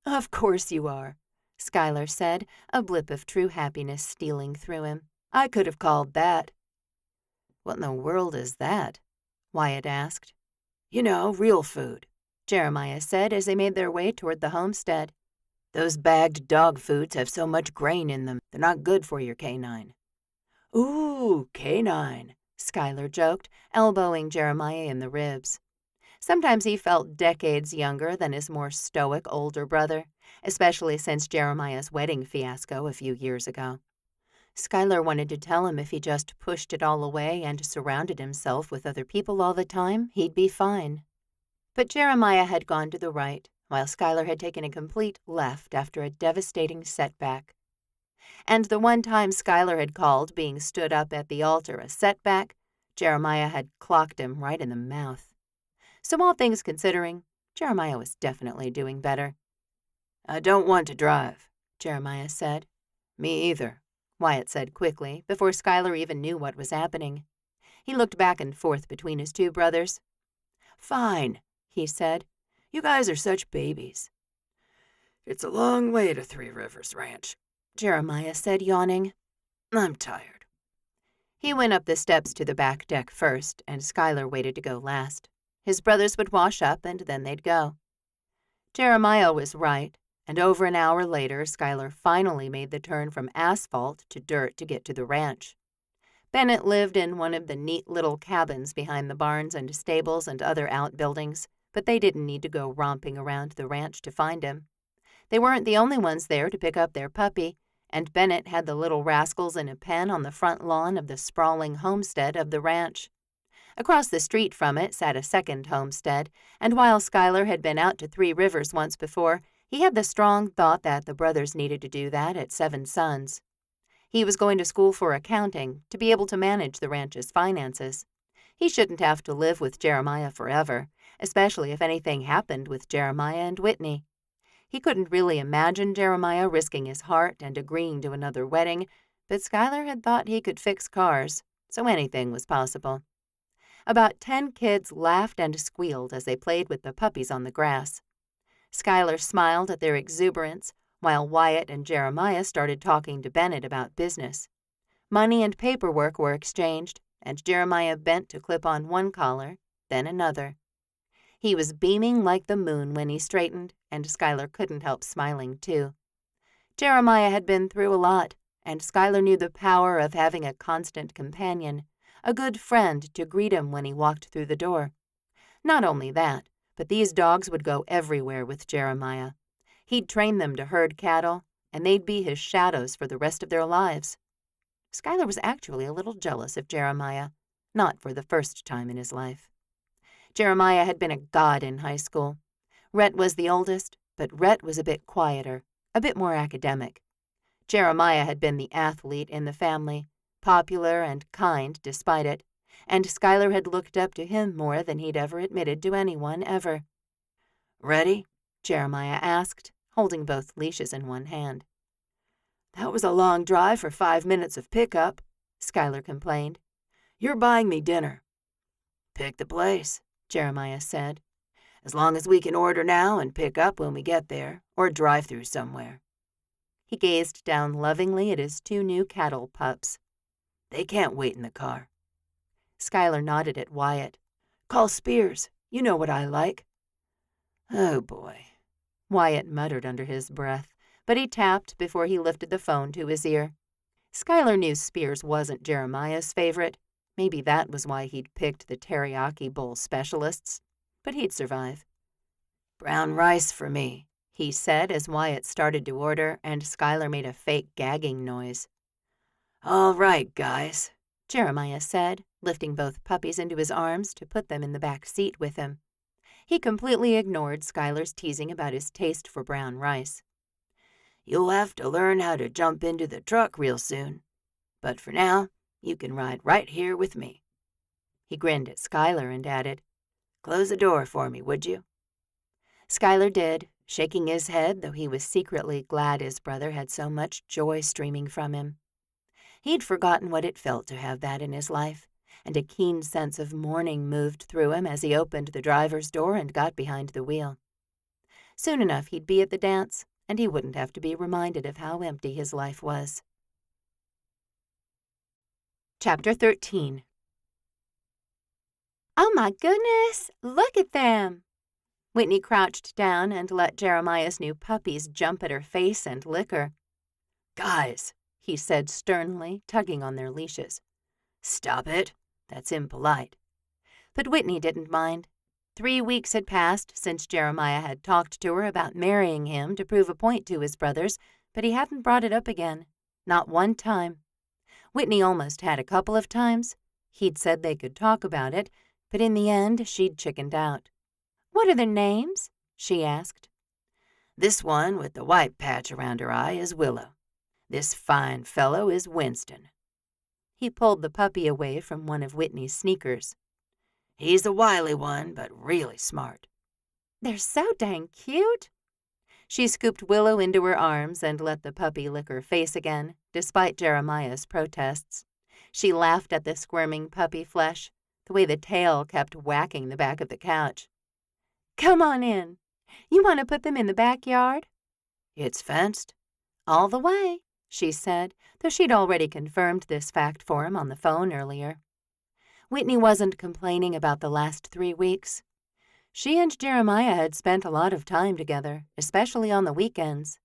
"Of course you are," Schuyler said, a blip of true happiness stealing through him. "I could have called that." "What in the world is that?" Wyatt asked. "You know, real food," Jeremiah said as they made their way toward the homestead. "Those bagged dog foods have so much grain in them, they're not good for your canine." "Ooh, canine," Schuyler joked, elbowing Jeremiah in the ribs. Sometimes he felt decades younger than his more stoic older brother, especially since Jeremiah's wedding fiasco a few years ago. Schuyler wanted to tell him if he just pushed it all away and surrounded himself with other people all the time, he'd be fine. But Jeremiah had gone to the right, while Schuyler had taken a complete left after a devastating setback. And the one time Schuyler had called being stood up at the altar a setback, Jeremiah had clocked him right in the mouth. So all things considering, Jeremiah was definitely doing better. "I don't want to drive," Jeremiah said. "Me either," Wyatt said quickly, before Schuyler even knew what was happening. He looked back and forth between his two brothers. "Fine," he said. "You guys are such babies." "It's a long way to Three Rivers Ranch," Jeremiah said, yawning. "I'm tired." He went up the steps to the back deck first, and Schuyler waited to go last. His brothers would wash up, and then they'd go. Jeremiah was right, and over an hour later, Schuyler finally made the turn from asphalt to dirt to get to the ranch. Bennett lived in one of the neat little cabins behind the barns and stables and other outbuildings, but they didn't need to go romping around the ranch to find him. They weren't the only ones there to pick up their puppy, and Bennett had the little rascals in a pen on the front lawn of the sprawling homestead of the ranch. Across the street from it sat a second homestead, and while Schuyler had been out to Three Rivers once before, he had the strong thought that the brothers needed to do that at Seven Sons. He was going to school for accounting to be able to manage the ranch's finances. He shouldn't have to live with Jeremiah forever, especially if anything happened with Jeremiah and Whitney. He couldn't really imagine Jeremiah risking his heart and agreeing to another wedding, but Schuyler had thought he could fix cars, so anything was possible. About 10 kids laughed and squealed as they played with the puppies on the grass. Skylar smiled at their exuberance, while Wyatt and Jeremiah started talking to Bennett about business. Money and paperwork were exchanged, and Jeremiah bent to clip on one collar, then another. He was beaming like the moon when he straightened, and Skylar couldn't help smiling, too. Jeremiah had been through a lot, and Skylar knew the power of having a constant companion, a good friend to greet him when he walked through the door. Not only that, but these dogs would go everywhere with Jeremiah. He'd train them to herd cattle, and they'd be his shadows for the rest of their lives. Skylar was actually a little jealous of Jeremiah, not for the first time in his life. Jeremiah had been a god in high school. Rhett was the oldest, but Rhett was a bit quieter, a bit more academic. Jeremiah had been the athlete in the family, popular and kind despite it, and Skylar had looked up to him more than he'd ever admitted to anyone ever. "Ready?" Jeremiah asked, holding both leashes in one hand. "That was a long drive for 5 minutes of pickup," Skylar complained. "You're buying me dinner." "Pick the place," Jeremiah said. "as long as we can order now and pick up when we get there, or drive through somewhere." He gazed down lovingly at his 2 new cattle pups. "They can't wait in the car." Skylar nodded at Wyatt. "Call Spears. You know what I like." "Oh, boy," Wyatt muttered under his breath, but he tapped before he lifted the phone to his ear. Skylar knew Spears wasn't Jeremiah's favorite. Maybe that was why he'd picked the teriyaki bowl specialists. But he'd survive. "Brown rice for me," he said as Wyatt started to order, and Skylar made a fake gagging noise. "All right, guys," Jeremiah said, lifting both puppies into his arms to put them in the back seat with him. He completely ignored Skylar's teasing about his taste for brown rice. "You'll have to learn how to jump into the truck real soon. But for now, you can ride right here with me." He grinned at Skylar and added, "Close the door for me, would you?" Skylar did, shaking his head, though he was secretly glad his brother had so much joy streaming from him. He'd forgotten what it felt to have that in his life, and a keen sense of mourning moved through him as he opened the driver's door and got behind the wheel. Soon enough he'd be at the dance, and he wouldn't have to be reminded of how empty his life was. Chapter 13. "Oh my goodness, look at them!" Whitney crouched down and let Jeremiah's new puppies jump at her face and lick her. "Guys," he said sternly, tugging on their leashes. "Stop it. That's impolite." But Whitney didn't mind. 3 weeks had passed since Jeremiah had talked to her about marrying him to prove a point to his brothers, but he hadn't brought it up again. Not one time. Whitney almost had a couple of times. He'd said they could talk about it, but in the end she'd chickened out. "What are their names?" she asked. "This one with the white patch around her eye is Willow. This fine fellow is Winston." He pulled the puppy away from one of Whitney's sneakers. "He's a wily one, but really smart." "They're so dang cute." She scooped Willow into her arms and let the puppy lick her face again, despite Jeremiah's protests. She laughed at the squirming puppy flesh, the way the tail kept whacking the back of the couch. "Come on in. You want to put them in the backyard?" "It's fenced?" "All the way," she said, though she'd already confirmed this fact for him on the phone earlier. Whitney wasn't complaining about the last 3 weeks. She and Jeremiah had spent a lot of time together, especially on the weekends.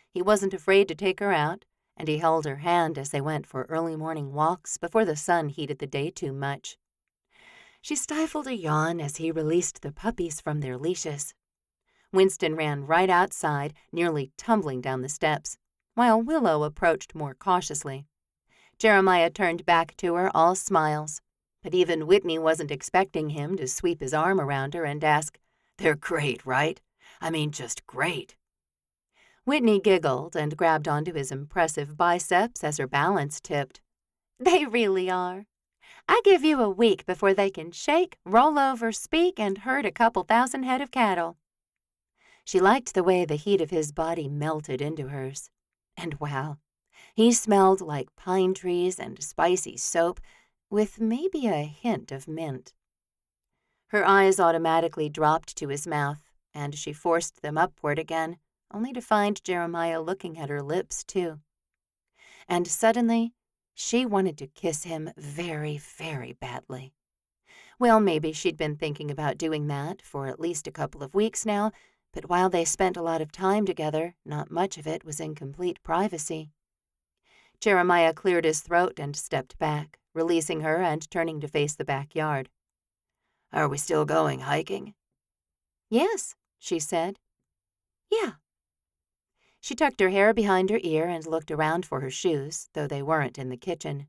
He wasn't afraid to take her out, and he held her hand as they went for early morning walks before the sun heated the day too much. She stifled a yawn as he released the puppies from their leashes. Winston ran right outside, nearly tumbling down the steps, while Willow approached more cautiously. Jeremiah turned back to her, all smiles. But even Whitney wasn't expecting him to sweep his arm around her and ask, "They're great, right? I mean, just great." Whitney giggled and grabbed onto his impressive biceps as her balance tipped. "They really are. I give you a week before they can shake, roll over, speak, and herd a couple thousand head of cattle." She liked the way the heat of his body melted into hers. And wow, he smelled like pine trees and spicy soap, with maybe a hint of mint. Her eyes automatically dropped to his mouth, and she forced them upward again, only to find Jeremiah looking at her lips, too. And suddenly, she wanted to kiss him very, very badly. Well, maybe she'd been thinking about doing that for at least a couple of weeks now, but while they spent a lot of time together, not much of it was in complete privacy. Jeremiah cleared his throat and stepped back, releasing her and turning to face the backyard. Are we still going hiking? Yes, she said. Yeah. She tucked her hair behind her ear and looked around for her shoes, though they weren't in the kitchen.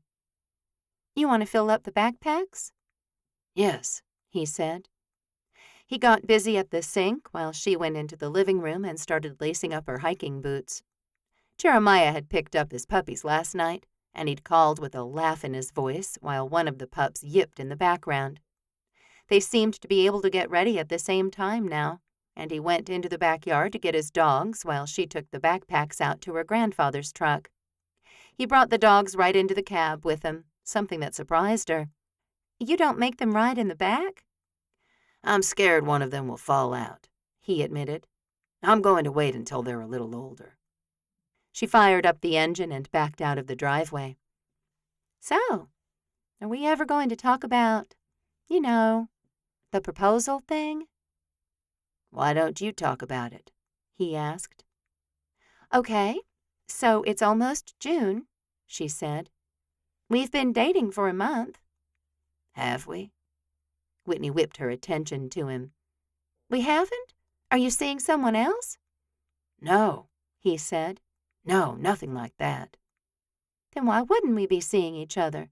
You want to fill up the backpacks? Yes, he said. He got busy at the sink while she went into the living room and started lacing up her hiking boots. Jeremiah had picked up his puppies last night, and he'd called with a laugh in his voice while one of the pups yipped in the background. They seemed to be able to get ready at the same time now, and he went into the backyard to get his dogs while she took the backpacks out to her grandfather's truck. He brought the dogs right into the cab with him, something that surprised her. You don't make them ride in the back? I'm scared one of them will fall out, he admitted. I'm going to wait until they're a little older. She fired up the engine and backed out of the driveway. So, are we ever going to talk about, the proposal thing? Why don't you talk about it? He asked. Okay, so it's almost June, she said. We've been dating for a month. Have we? Whitney whipped her attention to him. We haven't? Are you seeing someone else? No, he said. No, nothing like that. Then why wouldn't we be seeing each other?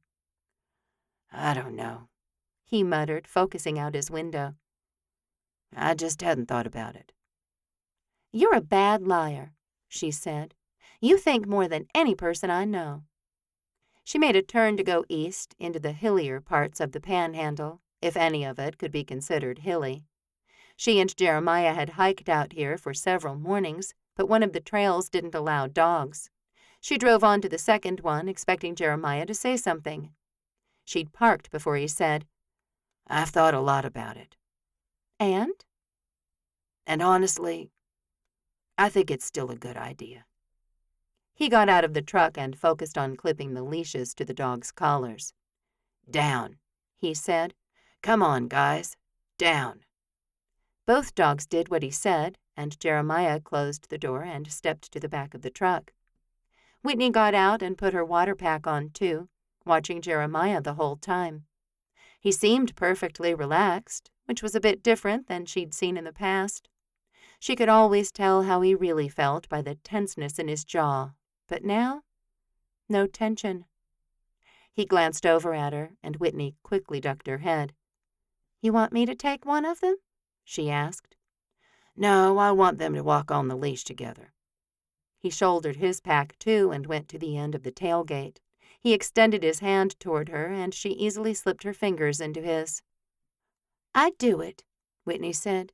I don't know, he muttered, focusing out his window. I just hadn't thought about it. You're a bad liar, she said. You think more than any person I know. She made a turn to go east into the hillier parts of the Panhandle, if any of it could be considered hilly. She and Jeremiah had hiked out here for several mornings, but one of the trails didn't allow dogs. She drove on to the second one, expecting Jeremiah to say something. She'd parked before he said, I've thought a lot about it. And? And honestly, I think it's still a good idea. He got out of the truck and focused on clipping the leashes to the dogs' collars. Down, he said. Come on, guys, down. Both dogs did what he said, and Jeremiah closed the door and stepped to the back of the truck. Whitney got out and put her water pack on, too, watching Jeremiah the whole time. He seemed perfectly relaxed, which was a bit different than she'd seen in the past. She could always tell how he really felt by the tenseness in his jaw, but now, no tension. He glanced over at her, and Whitney quickly ducked her head. You want me to take one of them? She asked. No, I want them to walk on the leash together. He shouldered his pack, too, and went to the end of the tailgate. He extended his hand toward her, and she easily slipped her fingers into his. I'd do it, Whitney said.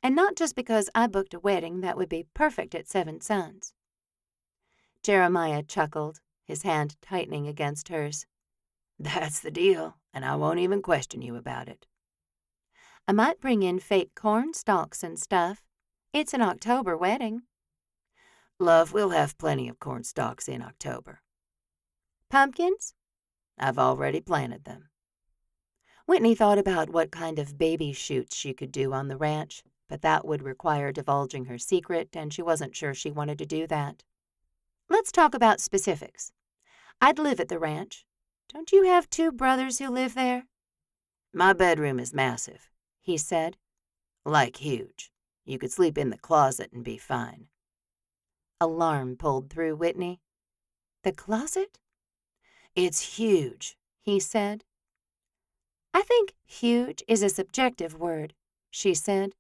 And not just because I booked a wedding that would be perfect at 7 Sons. Jeremiah chuckled, his hand tightening against hers. That's the deal, and I won't even question you about it. I might bring in fake corn stalks and stuff. It's an October wedding. Love, we'll have plenty of corn stalks in October. Pumpkins? I've already planted them. Whitney thought about what kind of baby shoots she could do on the ranch, but that would require divulging her secret, and she wasn't sure she wanted to do that. Let's talk about specifics. I'd live at the ranch. Don't you have 2 brothers who live there? My bedroom is massive, he said. Like huge. You could sleep in the closet and be fine. Alarm pulled through Whitney. The closet? It's huge, he said. I think huge is a subjective word, she said.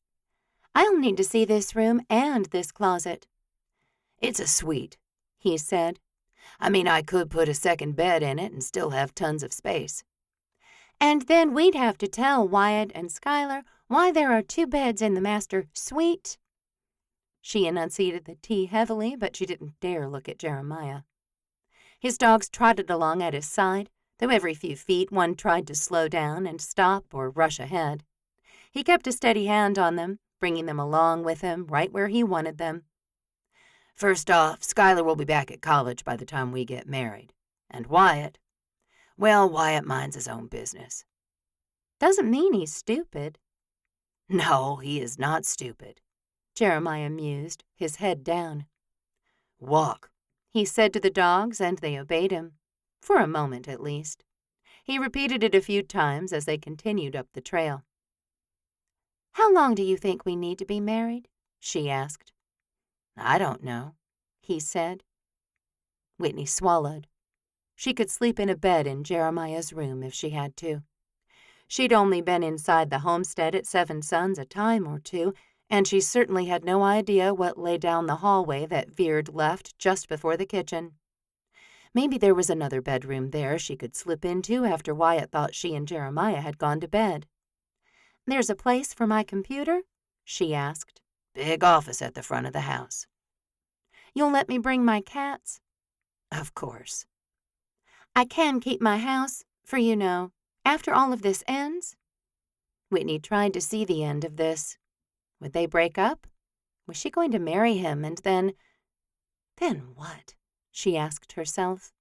I'll need to see this room and this closet. It's a suite, he said. I mean, I could put a second bed in it and still have tons of space. And then we'd have to tell Wyatt and Skylar why there are 2 beds in the master suite. She enunciated the T heavily, but she didn't dare look at Jeremiah. His dogs trotted along at his side, though every few feet one tried to slow down and stop or rush ahead. He kept a steady hand on them, bringing them along with him right where he wanted them. First off, Skylar will be back at college by the time we get married. And Wyatt, well, Wyatt minds his own business. Doesn't mean he's stupid. No, he is not stupid, Jeremiah mused, his head down. Walk, he said to the dogs, and they obeyed him. For a moment, at least. He repeated it a few times as they continued up the trail. How long do you think we need to be married? She asked. I don't know, he said. Whitney swallowed. She could sleep in a bed in Jeremiah's room if she had to. She'd only been inside the homestead at Seven Sons a time or two, and she certainly had no idea what lay down the hallway that veered left just before the kitchen. Maybe there was another bedroom there she could slip into after Wyatt thought she and Jeremiah had gone to bed. There's a place for my computer? She asked. Big office at the front of the house. You'll let me bring my cats? Of course. I can keep my house, for you know, after all of this ends? Whitney tried to see the end of this. Would they break up? Was she going to marry him and then what? She asked herself.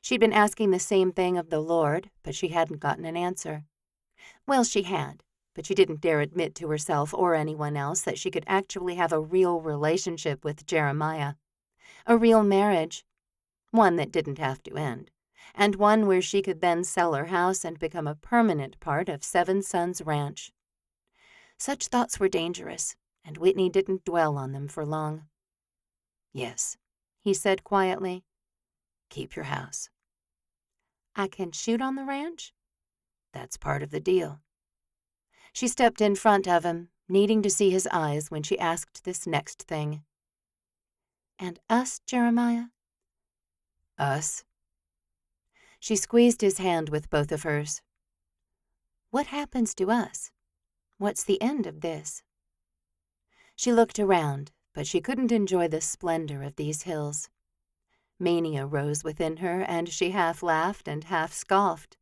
She'd been asking the same thing of the Lord, but she hadn't gotten an answer. Well, she had, but she didn't dare admit to herself or anyone else that she could actually have a real relationship with Jeremiah. A real marriage. One that didn't have to end. And one where she could then sell her house and become a permanent part of Seven Sons Ranch. Such thoughts were dangerous, and Whitney didn't dwell on them for long. Yes, he said quietly. Keep your house. I can shoot on the ranch? That's part of the deal. She stepped in front of him, needing to see his eyes when she asked this next thing. And us, Jeremiah? Us? She squeezed his hand with both of hers. What happens to us? What's the end of this? She looked around, but she couldn't enjoy the splendor of these hills. Mania rose within her, and she half laughed and half scoffed.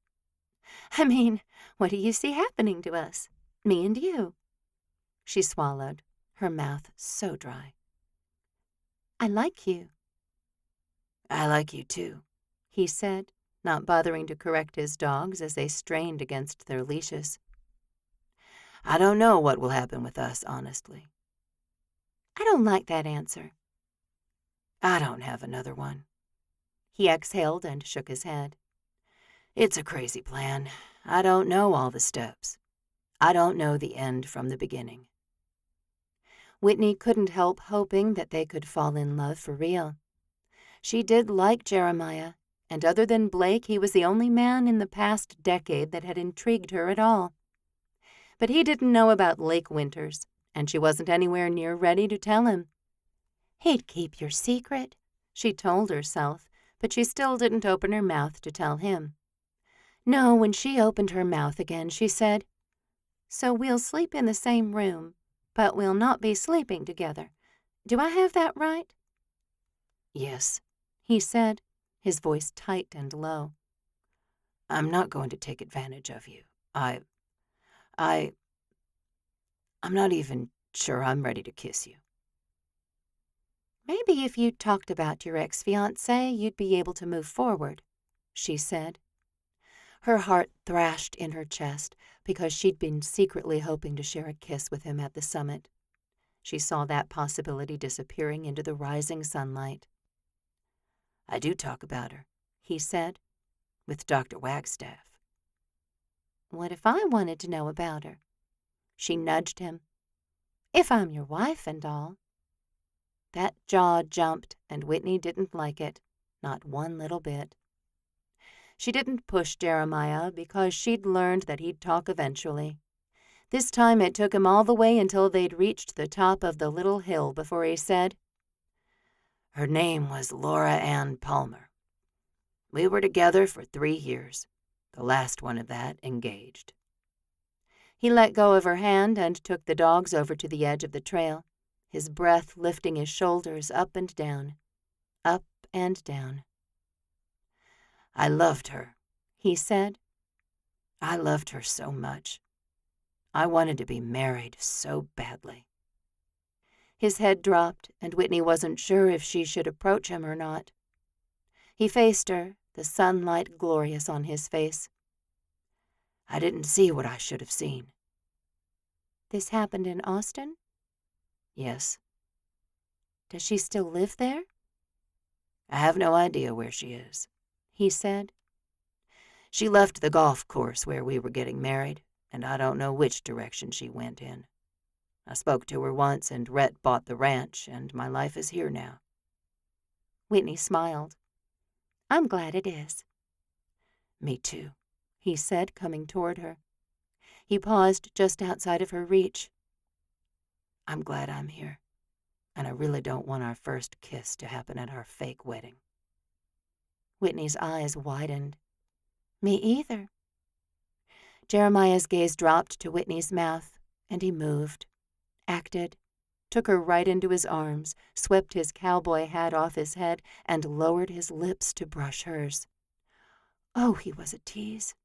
I mean, what do you see happening to us? Me and you. She swallowed, her mouth so dry. I like you. I like you too, he said, not bothering to correct his dogs as they strained against their leashes. I don't know what will happen with us, honestly. I don't like that answer. I don't have another one. He exhaled and shook his head. It's a crazy plan. I don't know all the steps. I don't know the end from the beginning. Whitney couldn't help hoping that they could fall in love for real. She did like Jeremiah, and other than Blake, he was the only man in the past decade that had intrigued her at all. But he didn't know about Lake Winters, and she wasn't anywhere near ready to tell him. He'd keep your secret, she told herself, but she still didn't open her mouth to tell him. No, when she opened her mouth again, she said, So we'll sleep in the same room, but we'll not be sleeping together. Do I have that right? Yes, he said, his voice tight and low. I'm not going to take advantage of you. I'm not even sure I'm ready to kiss you. Maybe if you talked about your ex-fiancé, you'd be able to move forward, she said. Her heart thrashed in her chest because she'd been secretly hoping to share a kiss with him at the summit. She saw that possibility disappearing into the rising sunlight. I do talk about her, he said, with Dr. Wagstaff. What if I wanted to know about her? She nudged him. If I'm your wife and all. That jaw jumped, and Whitney didn't like it, not one little bit. She didn't push Jeremiah because she'd learned that he'd talk eventually. This time it took him all the way until they'd reached the top of the little hill before he said, Her name was Laura Ann Palmer. We were together for 3 years, the last one of that engaged. He let go of her hand and took the dogs over to the edge of the trail, his breath lifting his shoulders up and down, up and down. I loved her, he said. I loved her so much. I wanted to be married so badly." His head dropped, and Whitney wasn't sure if she should approach him or not. He faced her, the sunlight glorious on his face. "I didn't see what I should have seen." "This happened in Austin?" "Yes. "Does she still live there?" I have no idea where she is," he said. "She left the golf course where we were getting married, and I don't know which direction she went in. I spoke to her once, and Rhett bought the ranch, and my life is here now." Whitney smiled. "I'm glad it is." "Me too," he said, coming toward her. He paused just outside of her reach. "I'm glad I'm here, and I really don't want our first kiss to happen at our fake wedding." Whitney's eyes widened. "Me either." Jeremiah's gaze dropped to Whitney's mouth, and he moved, acted, took her right into his arms, swept his cowboy hat off his head, and lowered his lips to brush hers. Oh, he was a tease.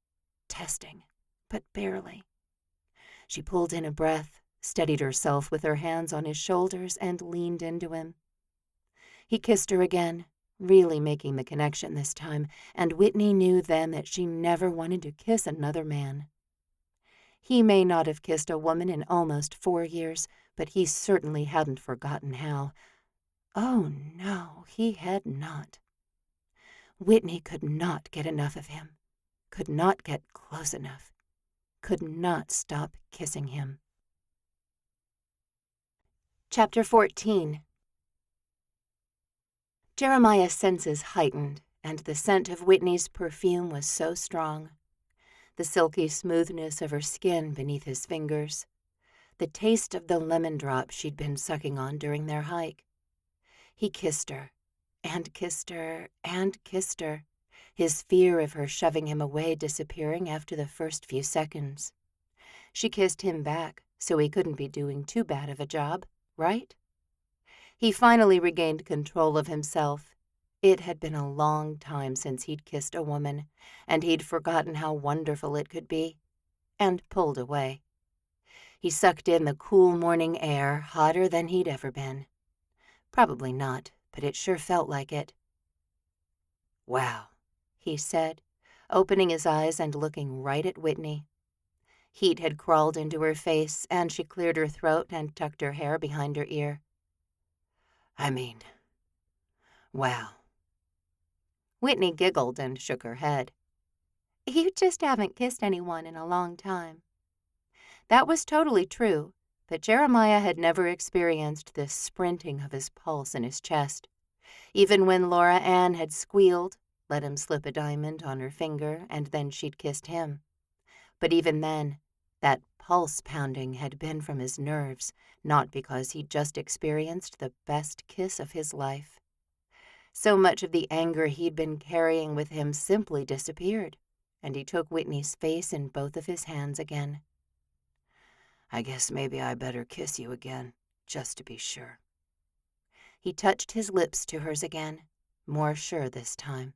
Testing, but barely. She pulled in a breath, steadied herself with her hands on his shoulders, and leaned into him. He kissed her again, really making the connection this time, and Whitney knew then that she never wanted to kiss another man. He may not have kissed a woman in almost 4 years, but he certainly hadn't forgotten how. Oh, no, he had not. Whitney could not get enough of him, could not get close enough, could not stop kissing him. Chapter 14. Jeremiah's senses heightened, and the scent of Whitney's perfume was so strong. The silky smoothness of her skin beneath his fingers, the taste of the lemon drop she'd been sucking on during their hike. He kissed her, and kissed her, and kissed her, his fear of her shoving him away disappearing after the first few seconds. She kissed him back, so he couldn't be doing too bad of a job, right? He finally regained control of himself. It had been a long time since he'd kissed a woman, and he'd forgotten how wonderful it could be, and pulled away. He sucked in the cool morning air, hotter than he'd ever been. Probably not, but it sure felt like it. "Wow," he said, opening his eyes and looking right at Whitney. Heat had crawled into her face, and she cleared her throat and tucked her hair behind her ear. "I mean, wow." Whitney giggled and shook her head. "You just haven't kissed anyone in a long time." That was totally true, but Jeremiah had never experienced this sprinting of his pulse in his chest. Even when Laura Ann had squealed, let him slip a diamond on her finger, and then she'd kissed him. But even then, that pulse pounding had been from his nerves, not because he'd just experienced the best kiss of his life. So much of the anger he'd been carrying with him simply disappeared, and he took Whitney's face in both of his hands again. "I guess maybe I better kiss you again, just to be sure." He touched his lips to hers again, more sure this time.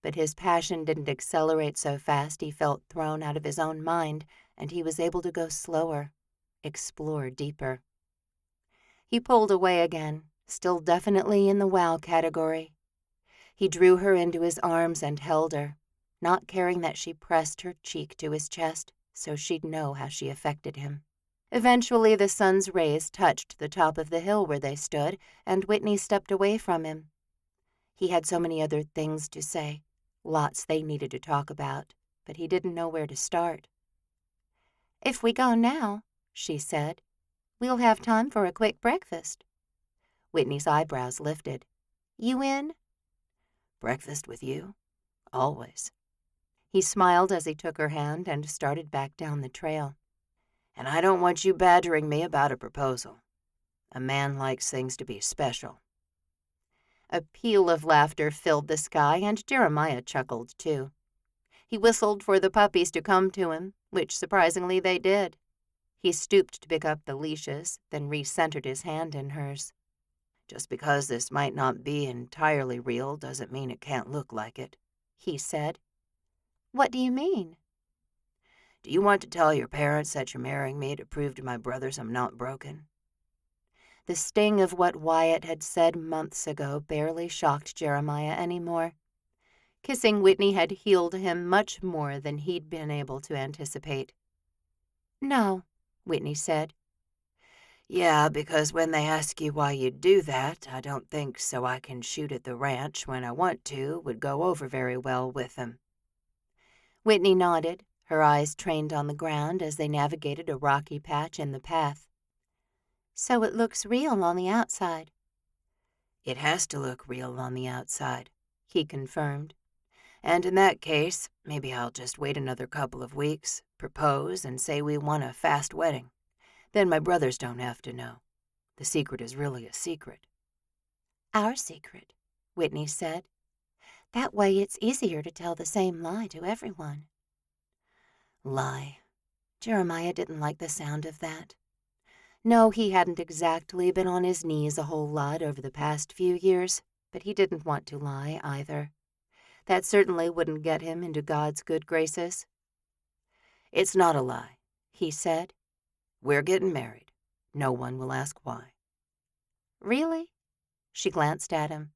But his passion didn't accelerate so fast he felt thrown out of his own mind, and he was able to go slower, explore deeper. He pulled away again, still definitely in the wow category. He drew her into his arms and held her, not caring that she pressed her cheek to his chest so she'd know how she affected him. Eventually, the sun's rays touched the top of the hill where they stood, and Whitney stepped away from him. He had so many other things to say, lots they needed to talk about, but he didn't know where to start. "If we go now," she said, "we'll have time for a quick breakfast." Whitney's eyebrows lifted. "You in?" "Breakfast with you? Always." He smiled as he took her hand and started back down the trail. "And I don't want you badgering me about a proposal. A man likes things to be special." A peal of laughter filled the sky, and Jeremiah chuckled too. He whistled for the puppies to come to him, which surprisingly they did. He stooped to pick up the leashes, then recentered his hand in hers. "Just because this might not be entirely real doesn't mean it can't look like it," he said. "What do you mean?" Do you want to tell your parents that you're marrying me to prove to my brothers I'm not broken?" The sting of what Wyatt had said months ago barely shocked Jeremiah anymore. Kissing Whitney had healed him much more than he'd been able to anticipate. "No," Whitney said. "Yeah, because when they ask you why you do that, I don't think so I can shoot at the ranch when I want to would go over very well with them." Whitney nodded, her eyes trained on the ground as they navigated a rocky patch in the path. "So it looks real on the outside." "It has to look real on the outside," he confirmed. "And in that case, maybe I'll just wait another couple of weeks, propose, and say we want a fast wedding. Then my brothers don't have to know. The secret is really a secret." "Our secret," Whitney said. "That way it's easier to tell the same lie to everyone." Lie. Jeremiah didn't like the sound of that. No, he hadn't exactly been on his knees a whole lot over the past few years, but he didn't want to lie either. That certainly wouldn't get him into God's good graces. "It's not a lie," he said. "We're getting married. No one will ask why." "Really?" She glanced at him.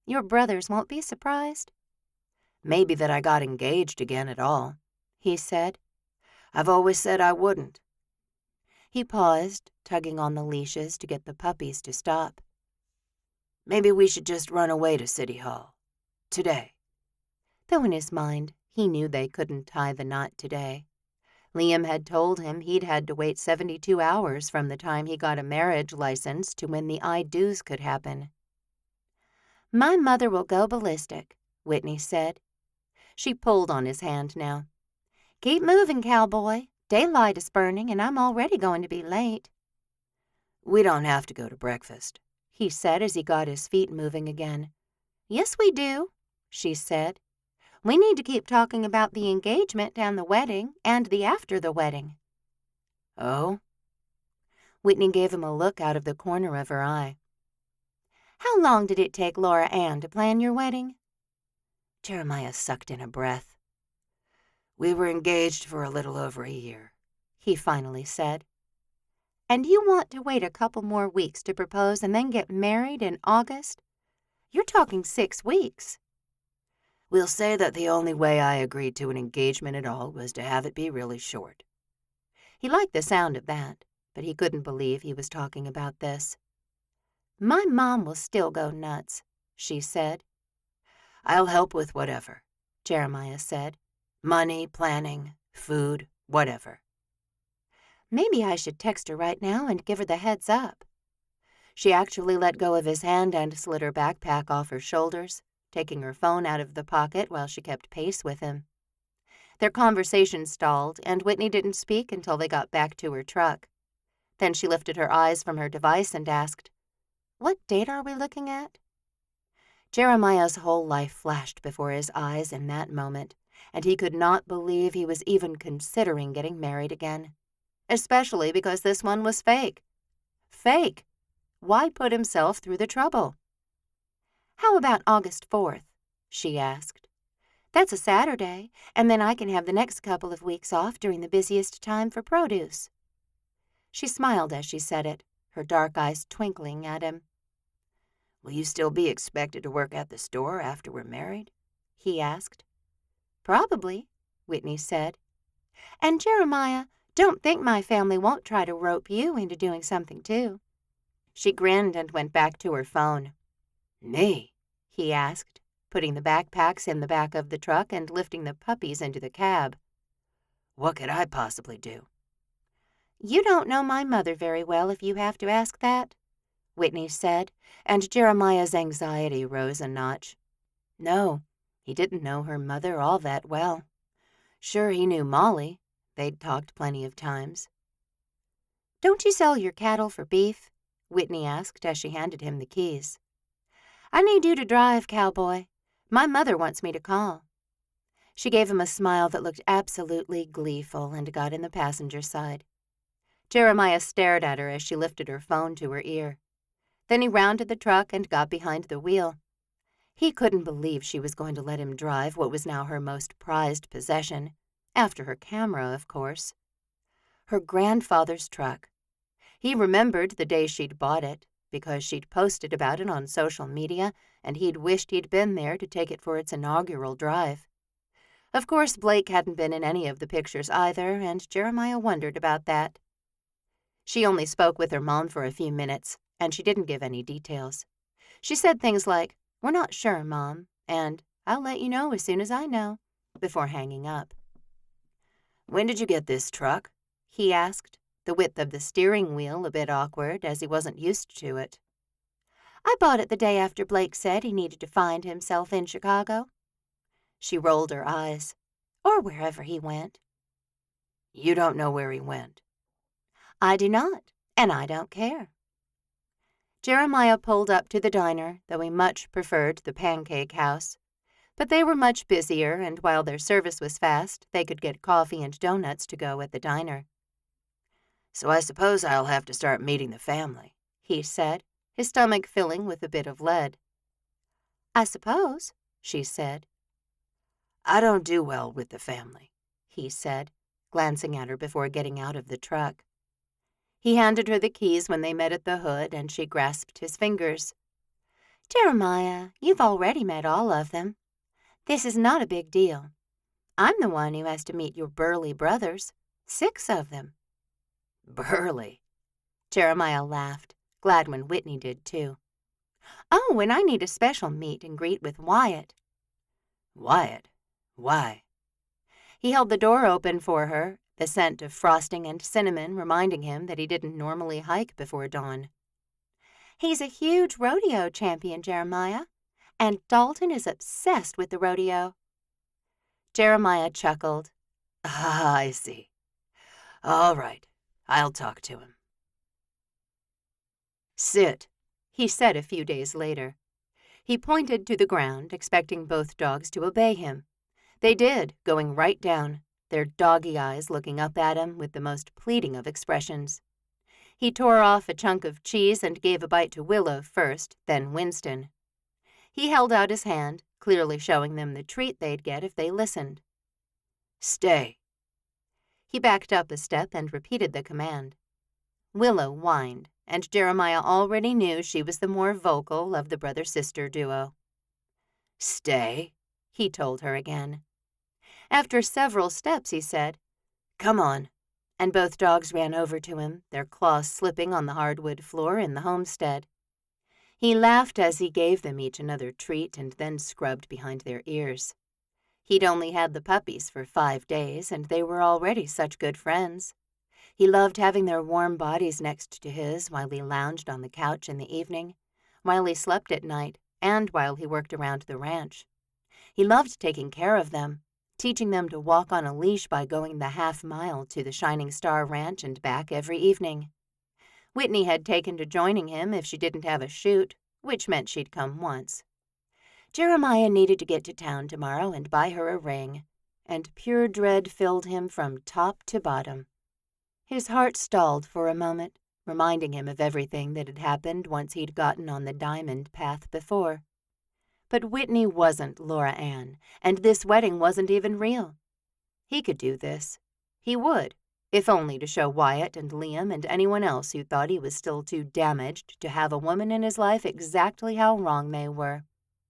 "Your brothers won't be surprised?" "Maybe that I got engaged again at all," he said. "I've always said I wouldn't." He paused, tugging on the leashes to get the puppies to stop. "Maybe we should just run away to City Hall. Today." Though in his mind, he knew they couldn't tie the knot today. Liam had told him he'd had to wait 72 hours from the time he got a marriage license to when the I-do's could happen. "My mother will go ballistic," Whitney said. She pulled on his hand now. "Keep moving, cowboy. Daylight is burning, and I'm already going to be late." "We don't have to go to breakfast," he said as he got his feet moving again. "Yes, we do," she said. "We need to keep talking about the engagement and the wedding and the after the wedding." "Oh?" Whitney gave him a look out of the corner of her eye. "How long did it take Laura Ann to plan your wedding?" Jeremiah sucked in a breath. "We were engaged for a little over a year," he finally said. "And you want to wait a couple more weeks to propose and then get married in August? You're talking 6 weeks." "We'll say that the only way I agreed to an engagement at all was to have it be really short." He liked the sound of that, but he couldn't believe he was talking about this. "My mom will still go nuts," she said. "I'll help with whatever," Jeremiah said. "Money, planning, food, whatever." Maybe I should text her right now and give her the heads up. She actually let go of his hand and slid her backpack off her shoulders, taking her phone out of the pocket while she kept pace with him. Their conversation stalled, and Whitney didn't speak until they got back to her truck. Then she lifted her eyes from her device and asked, "What date are we looking at?" Jeremiah's whole life flashed before his eyes in that moment, and he could not believe he was even considering getting married again. Especially because this one was fake. Fake. Why put himself through the trouble? "How about August 4th?" she asked. "That's a Saturday, and then I can have the next couple of weeks off during the busiest time for produce." She smiled as she said it, her dark eyes twinkling at him. "Will you still be expected to work at the store after we're married?" he asked. "Probably," Whitney said. "And Jeremiah, don't think my family won't try to rope you into doing something too." She grinned and went back to her phone. "Me?" he asked, putting the backpacks in the back of the truck and lifting the puppies into the cab. "What could I possibly do?" "You don't know my mother very well if you have to ask that," Whitney said, and Jeremiah's anxiety rose a notch. No, he didn't know her mother all that well. Sure, he knew Molly. They'd talked plenty of times. "Don't you sell your cattle for beef?" Whitney asked as she handed him the keys. "I need you to drive, cowboy. My mother wants me to call." She gave him a smile that looked absolutely gleeful and got in the passenger side. Jeremiah stared at her as she lifted her phone to her ear. Then he rounded the truck and got behind the wheel. He couldn't believe she was going to let him drive what was now her most prized possession, After her camera, of course. Her grandfather's truck. He remembered the day she'd bought it, because she'd posted about it on social media, and he'd wished he'd been there to take it for its inaugural drive. Of course, Blake hadn't been in any of the pictures either, and Jeremiah wondered about that. She only spoke with her mom for a few minutes, and she didn't give any details. She said things like, "We're not sure, Mom," and "I'll let you know as soon as I know," before hanging up. "When did you get this truck?" he asked, the width of the steering wheel a bit awkward as he wasn't used to it. "I bought it the day after Blake said he needed to find himself in Chicago." She rolled her eyes. "Or wherever he went." "You don't know where he went?" "I do not, and I don't care." Jeremiah pulled up to the diner, though he much preferred the Pancake House. But they were much busier, and while their service was fast, they could get coffee and donuts to go at the diner. "So I suppose I'll have to start meeting the family," he said, his stomach filling with a bit of lead. "I suppose," she said. "I don't do well with the family," he said, glancing at her before getting out of the truck. He handed her the keys when they met at the hood, and she grasped his fingers. "Jeremiah, you've already met all of them. This is not a big deal. I'm the one who has to meet your burly brothers, 6 of them." "Burly?" Jeremiah laughed, glad when Whitney did too. "Oh, and I need a special meet and greet with Wyatt." "Wyatt? Why?" He held the door open for her, the scent of frosting and cinnamon reminding him that he didn't normally hike before dawn. "He's a huge rodeo champion, Jeremiah, and Dalton is obsessed with the rodeo." Jeremiah chuckled. "Ah, I see. All right, I'll talk to him." "Sit," he said a few days later. He pointed to the ground, expecting both dogs to obey him. They did, going right down, their doggy eyes looking up at him with the most pleading of expressions. He tore off a chunk of cheese and gave a bite to Willow first, then Winston. He held out his hand, clearly showing them the treat they'd get if they listened. "Stay." He backed up a step and repeated the command. Willow whined, and Jeremiah already knew she was the more vocal of the brother-sister duo. "Stay," he told her again. After several steps, he said, "Come on," and both dogs ran over to him, their claws slipping on the hardwood floor in the homestead. He laughed as he gave them each another treat and then scrubbed behind their ears. He'd only had the puppies for 5 days, and they were already such good friends. He loved having their warm bodies next to his while he lounged on the couch in the evening, while he slept at night, and while he worked around the ranch. He loved taking care of them, teaching them to walk on a leash by going the half-mile to the Shining Star Ranch and back every evening. Whitney had taken to joining him if she didn't have a shoot, which meant she'd come once. Jeremiah needed to get to town tomorrow and buy her a ring, and pure dread filled him from top to bottom. His heart stalled for a moment, reminding him of everything that had happened once he'd gotten on the diamond path before. But Whitney wasn't Laura Ann, and this wedding wasn't even real. He could do this. He would, if only to show Wyatt and Liam and anyone else who thought he was still too damaged to have a woman in his life exactly how wrong they were.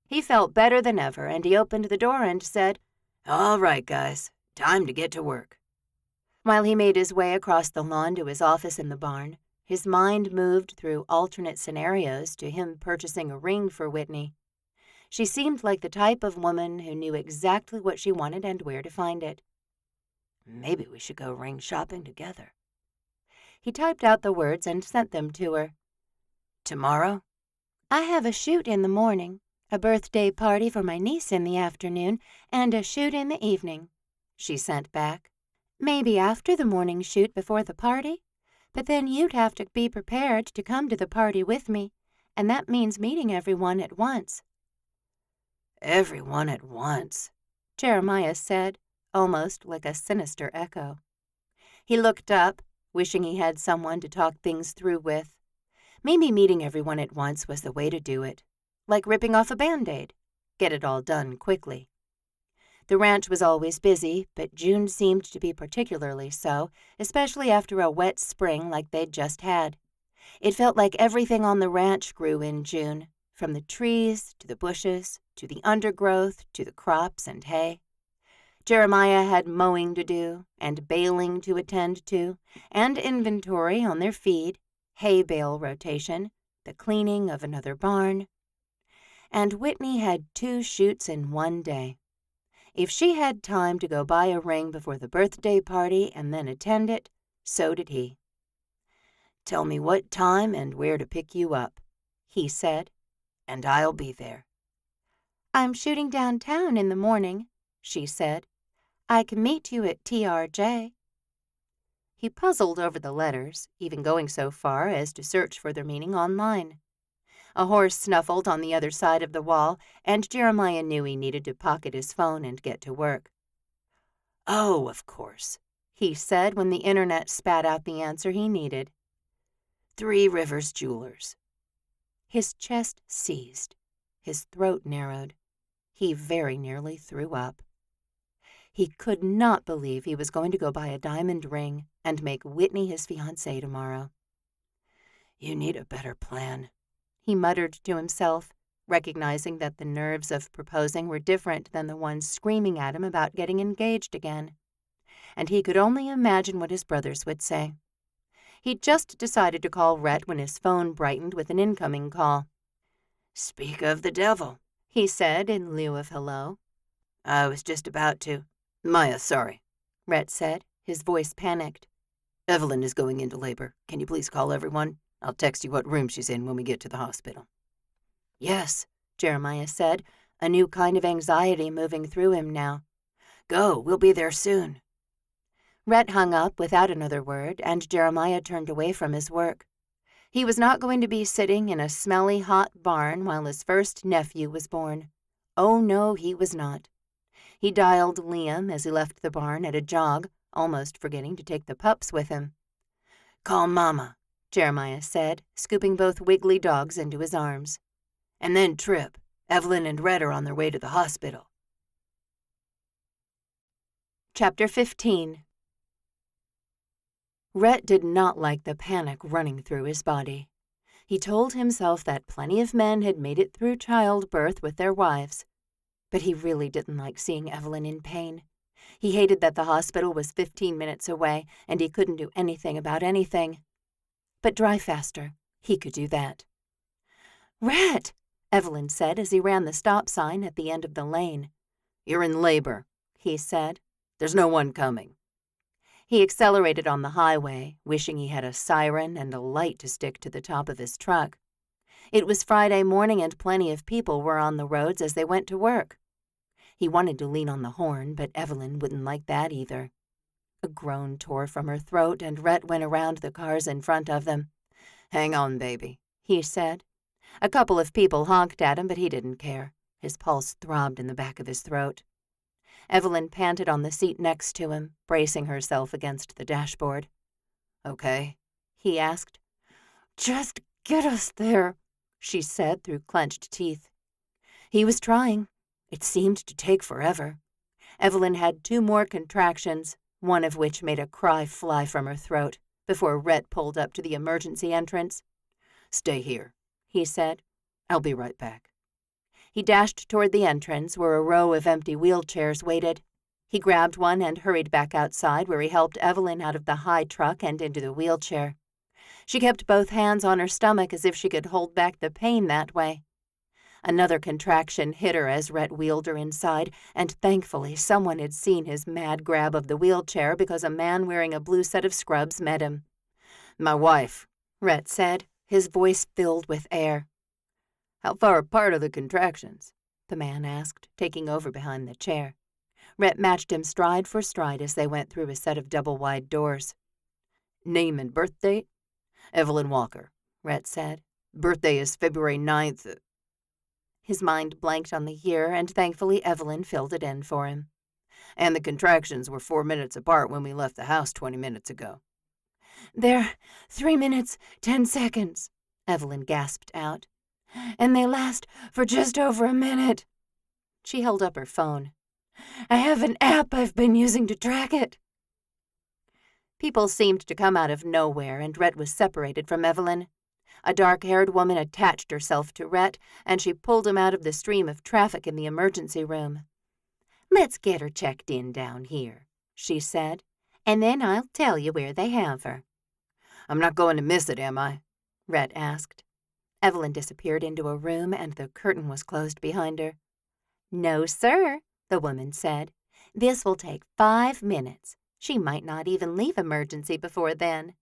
He felt better than ever, and he opened the door and said, "All right, guys, time to get to work." While he made his way across the lawn to his office in the barn, his mind moved through alternate scenarios to him purchasing a ring for Whitney. She seemed like the type of woman who knew exactly what she wanted and where to find it. "Maybe we should go ring shopping together." He typed out the words and sent them to her. "Tomorrow?" "I have a shoot in the morning, a birthday party for my niece in the afternoon, and a shoot in the evening," she sent back. "Maybe after the morning shoot before the party, but then you'd have to be prepared to come to the party with me, and that means meeting everyone at once." "Everyone at once," Jeremiah said, almost like a sinister echo. He looked up, wishing he had someone to talk things through with. Maybe meeting everyone at once was the way to do it, like ripping off a Band-Aid. Get it all done quickly. The ranch was always busy, but June seemed to be particularly so, especially after a wet spring like they'd just had. It felt like everything on the ranch grew in June, from the trees to the bushes to the undergrowth to the crops and hay. Jeremiah had mowing to do and baling to attend to and inventory on their feed, hay bale rotation, the cleaning of another barn. And Whitney had 2 shoots in one day. If she had time to go buy a ring before the birthday party and then attend it, so did he. "Tell me what time and where to pick you up," he said, "and I'll be there." "I'm shooting downtown in the morning," she said. "I can meet you at TRJ." He puzzled over the letters, even going so far as to search for their meaning online. A horse snuffled on the other side of the wall, and Jeremiah knew he needed to pocket his phone and get to work. "Oh, of course," he said when the internet spat out the answer he needed. 3 Rivers Jewelers. His chest seized. His throat narrowed. He very nearly threw up. He could not believe he was going to go buy a diamond ring and make Whitney his fiancée tomorrow. "You need a better plan," he muttered to himself, recognizing that the nerves of proposing were different than the ones screaming at him about getting engaged again. And he could only imagine what his brothers would say. He'd just decided to call Rhett when his phone brightened with an incoming call. "Speak of the devil," he said in lieu of hello. "I was just about to—" "Maya, sorry," Rhett said, his voice panicked. "Evelyn is going into labor. Can you please call everyone? I'll text you what room she's in when we get to the hospital." "Yes," Jeremiah said, a new kind of anxiety moving through him now. "Go, we'll be there soon." Rhett hung up without another word, and Jeremiah turned away from his work. He was not going to be sitting in a smelly, hot barn while his first nephew was born. Oh, no, he was not. He dialed Liam as he left the barn at a jog, almost forgetting to take the pups with him. "Call Mama," Jeremiah said, scooping both wiggly dogs into his arms. "And then Trip. Evelyn and Red are on their way to the hospital." Chapter 15. Rhett did not like the panic running through his body. He told himself that plenty of men had made it through childbirth with their wives. But he really didn't like seeing Evelyn in pain. He hated that the hospital was 15 minutes away, and he couldn't do anything about anything. But drive faster. He could do that. "Rhett," Evelyn said as he ran the stop sign at the end of the lane. "You're in labor," he said. "There's no one coming." He accelerated on the highway, wishing he had a siren and a light to stick to the top of his truck. It was Friday morning and plenty of people were on the roads as they went to work. He wanted to lean on the horn, but Evelyn wouldn't like that either. A groan tore from her throat, and Rhett went around the cars in front of them. "Hang on, baby," he said. A couple of people honked at him, but he didn't care. His pulse throbbed in the back of his throat. Evelyn panted on the seat next to him, bracing herself against the dashboard. "Okay?" he asked. "Just get us there," she said through clenched teeth. He was trying. It seemed to take forever. Evelyn had 2 more contractions, one of which made a cry fly from her throat, before Rhett pulled up to the emergency entrance. "Stay here," he said. "I'll be right back." He dashed toward the entrance where a row of empty wheelchairs waited. He grabbed one and hurried back outside where he helped Evelyn out of the high truck and into the wheelchair. She kept both hands on her stomach as if she could hold back the pain that way. Another contraction hit her as Rhett wheeled her inside, and thankfully someone had seen his mad grab of the wheelchair because a man wearing a blue set of scrubs met him. "My wife," Rhett said, his voice filled with air. "How far apart are the contractions?" the man asked, taking over behind the chair. Rhett matched him stride for stride as they went through a set of double-wide doors. "Name and birth date?" "Evelyn Walker," Rhett said. "Birthday is February 9th. His mind blanked on the year, and thankfully Evelyn filled it in for him. "And the contractions were 4 minutes apart when we left the house 20 minutes ago." "They're 3 minutes, 10 seconds, Evelyn gasped out. "And they last for just over a minute." She held up her phone. I have an app I've been using to track it." People seemed to come out of nowhere, and Rhett was separated from Evelyn. A dark-haired woman attached herself to Rhett, and she pulled him out of the stream of traffic in the emergency room. "Let's get her checked in down here," she said, "and then I'll tell you where they have her." "I'm not going to miss it, am I?" Rhett asked. Evelyn disappeared into a room, and the curtain was closed behind her. "No, sir," the woman said. "This will take 5 minutes. She might not even leave emergency before then."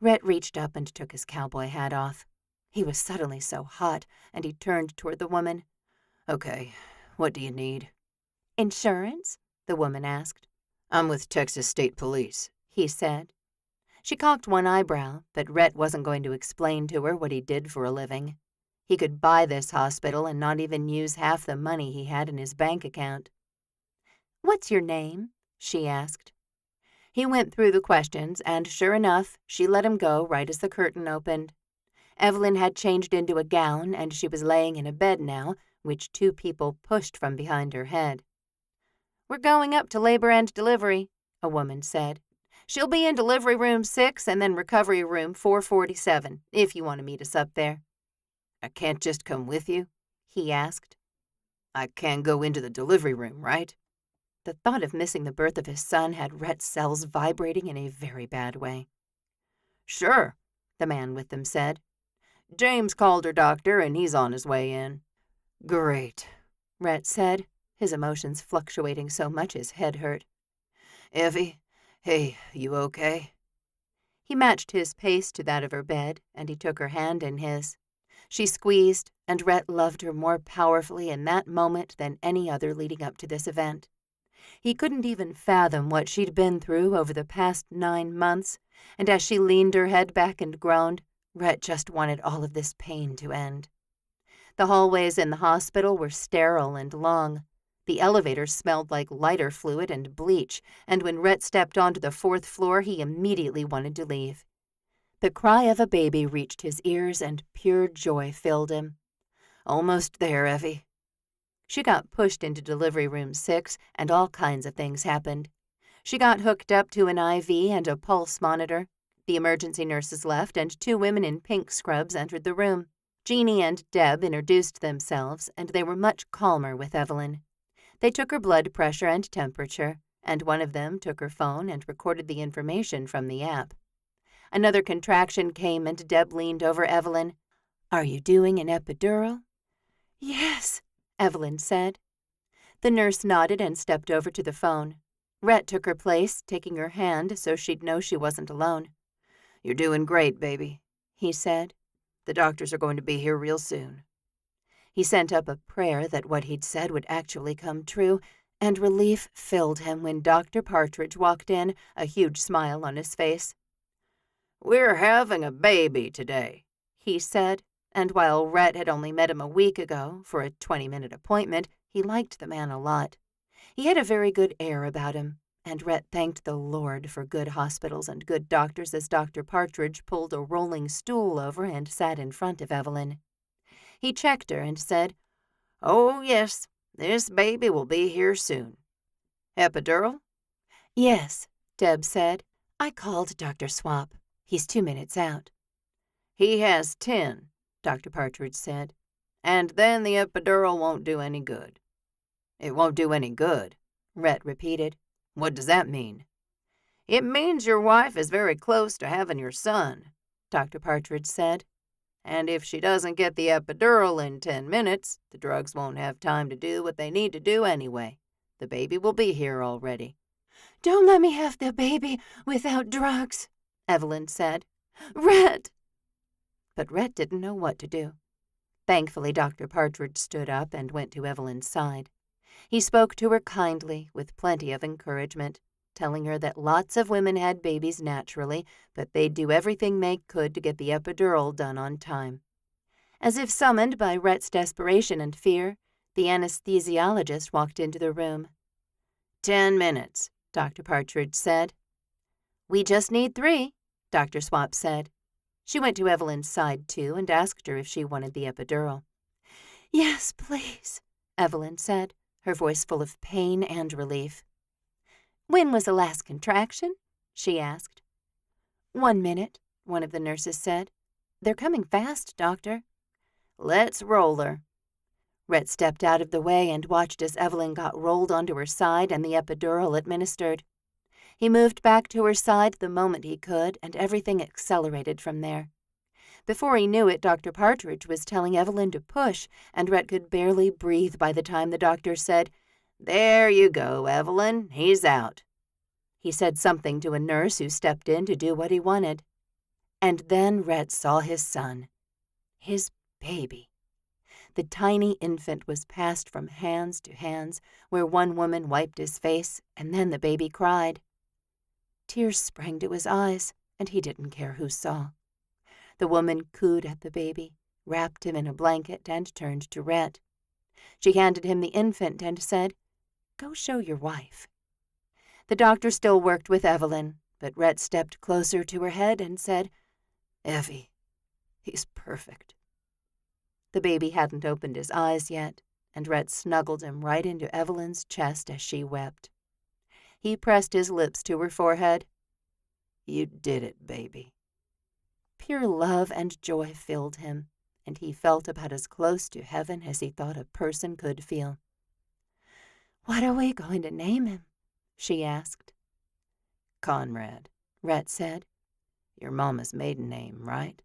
Rhett reached up and took his cowboy hat off. He was suddenly so hot, and he turned toward the woman. "Okay, what do you need?" "Insurance?" the woman asked. "I'm with Texas State Police," he said. She cocked one eyebrow, but Rhett wasn't going to explain to her what he did for a living. He could buy this hospital and not even use half the money he had in his bank account. "What's your name?" she asked. He went through the questions, and sure enough, she let him go right as the curtain opened. Evelyn had changed into a gown, and she was laying in a bed now, which 2 people pushed from behind her head. "We're going up to labor and delivery," a woman said. "She'll be in delivery room 6 and then recovery room 447, if you want to meet us up there." "I can't just come with you?" he asked. "I can go into the delivery room, right?" The thought of missing the birth of his son had Rhett's cells vibrating in a very bad way. "Sure," the man with them said. "James called her doctor, and he's on his way in." "Great," Rhett said, his emotions fluctuating so much his head hurt. "Effie, hey, you okay?" He matched his pace to that of her bed, and he took her hand in his. She squeezed, and Rhett loved her more powerfully in that moment than any other leading up to this event. He couldn't even fathom what she'd been through over the past 9 months, and as she leaned her head back and groaned, Rhett just wanted all of this pain to end. The hallways in the hospital were sterile and long. The elevators smelled like lighter fluid and bleach, and when Rhett stepped onto the 4th floor, he immediately wanted to leave. The cry of a baby reached his ears, and pure joy filled him. "Almost there, Effie." She got pushed into delivery room 6, and all kinds of things happened. She got hooked up to an IV and a pulse monitor. The emergency nurses left, and 2 women in pink scrubs entered the room. Jeannie and Deb introduced themselves, and they were much calmer with Evelyn. They took her blood pressure and temperature, and one of them took her phone and recorded the information from the app. Another contraction came, and Deb leaned over Evelyn. "Are you doing an epidural?" "Yes," Evelyn said. The nurse nodded and stepped over to the phone. Rhett took her place, taking her hand so she'd know she wasn't alone. "You're doing great, baby," he said. "The doctors are going to be here real soon." He sent up a prayer that what he'd said would actually come true, and relief filled him when Dr. Partridge walked in, a huge smile on his face. "We're having a baby today," he said, and while Rhett had only met him a week ago for a 20-minute appointment, he liked the man a lot. He had a very good air about him, and Rhett thanked the Lord for good hospitals and good doctors as Dr. Partridge pulled a rolling stool over and sat in front of Evelyn. He checked her and said, "Oh, yes, this baby will be here soon. Epidural?" "Yes," Deb said. "I called Dr. Swap. He's 2 minutes out." "He has 10, Dr. Partridge said, "and then the epidural won't do any good." "It won't do any good," Rhett repeated. "What does that mean?" "It means your wife is very close to having your son," Dr. Partridge said. "And if she doesn't get the epidural in 10 minutes, the drugs won't have time to do what they need to do anyway. The baby will be here already." "Don't let me have the baby without drugs," Evelyn said. "Rhett!" But Rhett didn't know what to do. Thankfully, Dr. Partridge stood up and went to Evelyn's side. He spoke to her kindly, with plenty of encouragement, telling her that lots of women had babies naturally, but they'd do everything they could to get the epidural done on time. As if summoned by Rhett's desperation and fear, the anesthesiologist walked into the room. 10 minutes, Dr. Partridge said. "We just need 3, Dr. Swap said. She went to Evelyn's side, too, and asked her if she wanted the epidural. "Yes, please," Evelyn said, her voice full of pain and relief. "When was the last contraction?" she asked. "1 minute," one of the nurses said. "They're coming fast, Doctor." "Let's roll her." Rhett stepped out of the way and watched as Evelyn got rolled onto her side and the epidural administered. He moved back to her side the moment he could, and everything accelerated from there. Before he knew it, Dr. Partridge was telling Evelyn to push, and Rhett could barely breathe by the time the doctor said, "There you go, Evelyn. He's out." He said something to a nurse who stepped in to do what he wanted. And then Rhett saw his son. His baby. The tiny infant was passed from hands to hands, where one woman wiped his face, and then the baby cried. Tears sprang to his eyes, and he didn't care who saw. The woman cooed at the baby, wrapped him in a blanket, and turned to Rhett. She handed him the infant and said, "Go show your wife." The doctor still worked with Evelyn, but Rhett stepped closer to her head and said, "Effie, he's perfect." The baby hadn't opened his eyes yet, and Rhett snuggled him right into Evelyn's chest as she wept. He pressed his lips to her forehead. "You did it, baby." Pure love and joy filled him, and he felt about as close to heaven as he thought a person could feel. "What are we going to name him?" she asked. "Conrad," Rhett said. "Your mama's maiden name, right?"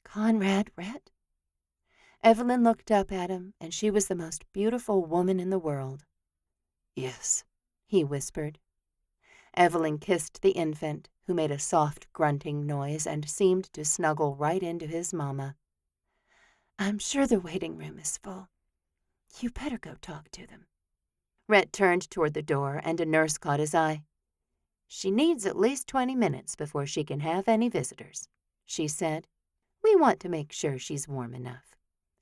"Conrad, Rhett?" Evelyn looked up at him, and she was the most beautiful woman in the world. "Yes," he whispered. Evelyn kissed the infant, who made a soft grunting noise and seemed to snuggle right into his mama. "I'm sure the waiting room is full. You better go talk to them." Rhett turned toward the door, and a nurse caught his eye. "She needs at least 20 minutes before she can have any visitors," she said. "We want to make sure she's warm enough.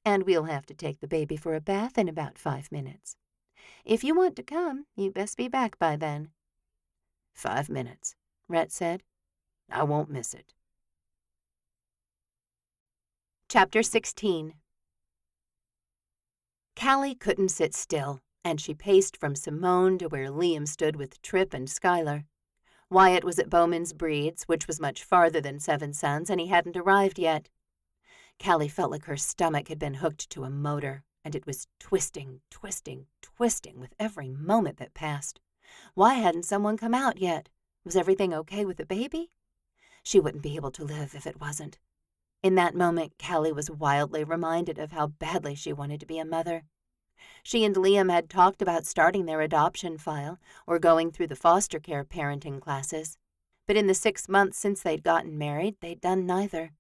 And we'll have to take the baby for a bath in about 5 minutes. If you want to come, you best be back by then." 5 minutes, Rhett said. "I won't miss it." Chapter 16. Callie couldn't sit still, and she paced from Simone to where Liam stood with Tripp and Skylar. Wyatt was at Bowman's Breeds, which was much farther than Seven Sons, and he hadn't arrived yet. Callie felt like her stomach had been hooked to a motor, and it was twisting, twisting, twisting with every moment that passed. Why hadn't someone come out yet? Was everything okay with the baby? She wouldn't be able to live if it wasn't. In that moment, Callie was wildly reminded of how badly she wanted to be a mother. She and Liam had talked about starting their adoption file or going through the foster care parenting classes. But in the 6 months since they'd gotten married, they'd done neither.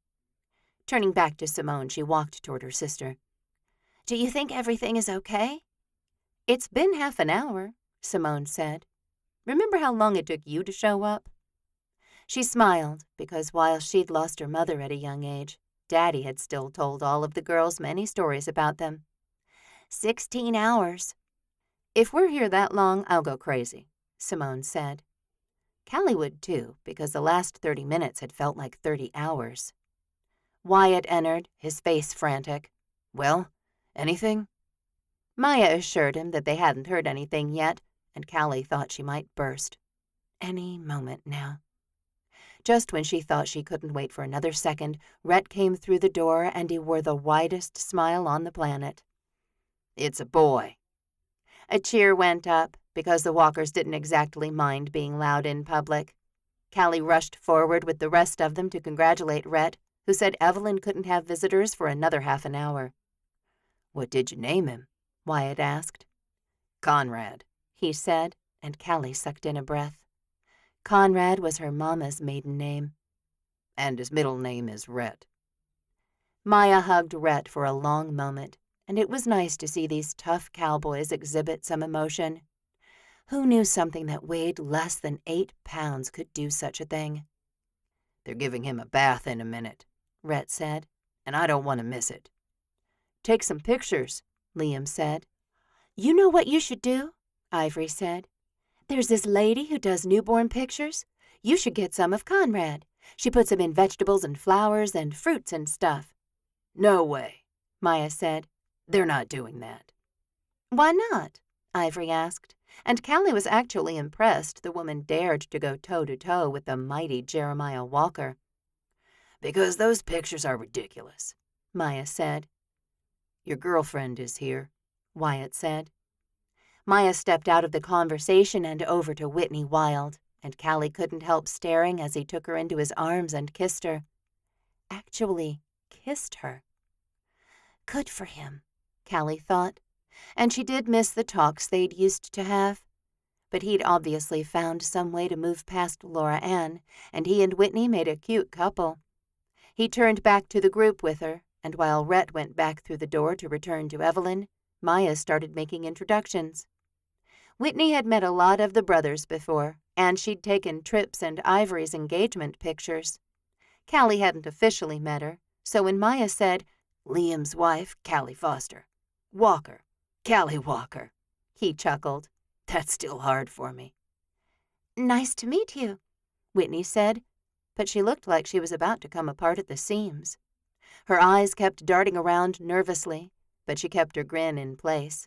Turning back to Simone, she walked toward her sister. "Do you think everything is okay?" "It's been half an hour," Simone said. "Remember how long it took you to show up?" She smiled, because while she'd lost her mother at a young age, Daddy had still told all of the girls many stories about them. 16 hours. "If we're here that long, I'll go crazy," Simone said. Callie would too, because the last 30 minutes had felt like 30 hours. Wyatt entered, his face frantic. "Well, anything?" Maya assured him that they hadn't heard anything yet, and Callie thought she might burst. Any moment now. Just when she thought she couldn't wait for another second, Rhett came through the door, and he wore the widest smile on the planet. "It's a boy." A cheer went up, because the Walkers didn't exactly mind being loud in public. Callie rushed forward with the rest of them to congratulate Rhett, who said Evelyn couldn't have visitors for another half an hour. "What did you name him?" Wyatt asked. "Conrad," he said, and Callie sucked in a breath. Conrad was her mama's maiden name. "And his middle name is Rhett." Maya hugged Rhett for a long moment, and it was nice to see these tough cowboys exhibit some emotion. Who knew something that weighed less than 8 pounds could do such a thing? "They're giving him a bath in a minute," Rhett said. "and I don't want to miss it." "Take some pictures," Liam said. "You know what you should do?" Ivory said. "There's this lady who does newborn pictures. You should get some of Conrad. She puts them in vegetables and flowers and fruits and stuff." "No way," Maya said. "They're not doing that." Why not? Ivory asked, and Callie was actually impressed the woman dared to go toe-to-toe with the mighty Jeremiah Walker. Because those pictures are ridiculous, Maya said. Your girlfriend is here, Wyatt said. Maya stepped out of the conversation and over to Whitney Wild, and Callie couldn't help staring as he took her into his arms and kissed her. Actually kissed her. Good for him, Callie thought, and she did miss the talks they'd used to have. But he'd obviously found some way to move past Laura Ann, and he and Whitney made a cute couple. He turned back to the group with her, and while Rhett went back through the door to return to Evelyn, Maya started making introductions. Whitney had met a lot of the brothers before, and she'd taken Tripp's and Ivory's engagement pictures. Callie hadn't officially met her, so when Maya said, Liam's wife, Callie Foster. Walker, Callie Walker, he chuckled. That's still hard for me. Nice to meet you, Whitney said, but she looked like she was about to come apart at the seams. Her eyes kept darting around nervously, but she kept her grin in place.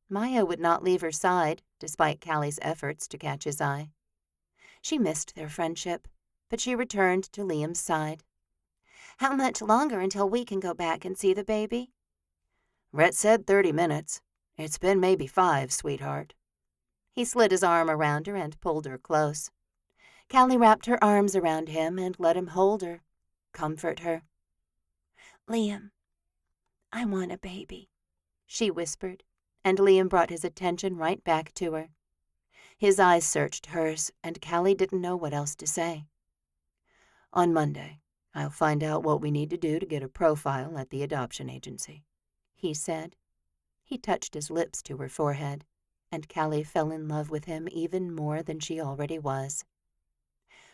Maya would not leave her side, despite Callie's efforts to catch his eye. She missed their friendship, but she returned to Liam's side. How much longer until we can go back and see the baby? Rhett said 30 minutes. It's been maybe 5, sweetheart. He slid his arm around her and pulled her close. Callie wrapped her arms around him and let him hold her, comfort her. Liam, I want a baby, she whispered, and Liam brought his attention right back to her. His eyes searched hers, and Callie didn't know what else to say. On Monday, I'll find out what we need to do to get a profile at the adoption agency, he said. He touched his lips to her forehead, and Callie fell in love with him even more than she already was.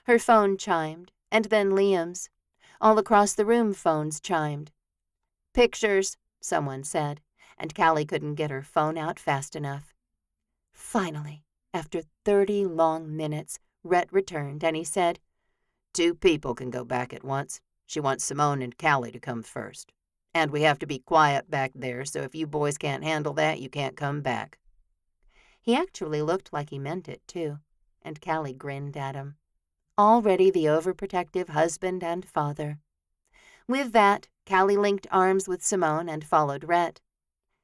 Her phone chimed, and then Liam's. All across the room phones chimed. Pictures, someone said, and Callie couldn't get her phone out fast enough. Finally, after 30 long minutes, Rhett returned, and he said, 2 people can go back at once. She wants Simone and Callie to come first. And we have to be quiet back there, so if you boys can't handle that, you can't come back. He actually looked like he meant it, too, and Callie grinned at him. Already the overprotective husband and father. With that, Callie linked arms with Simone and followed Rhett.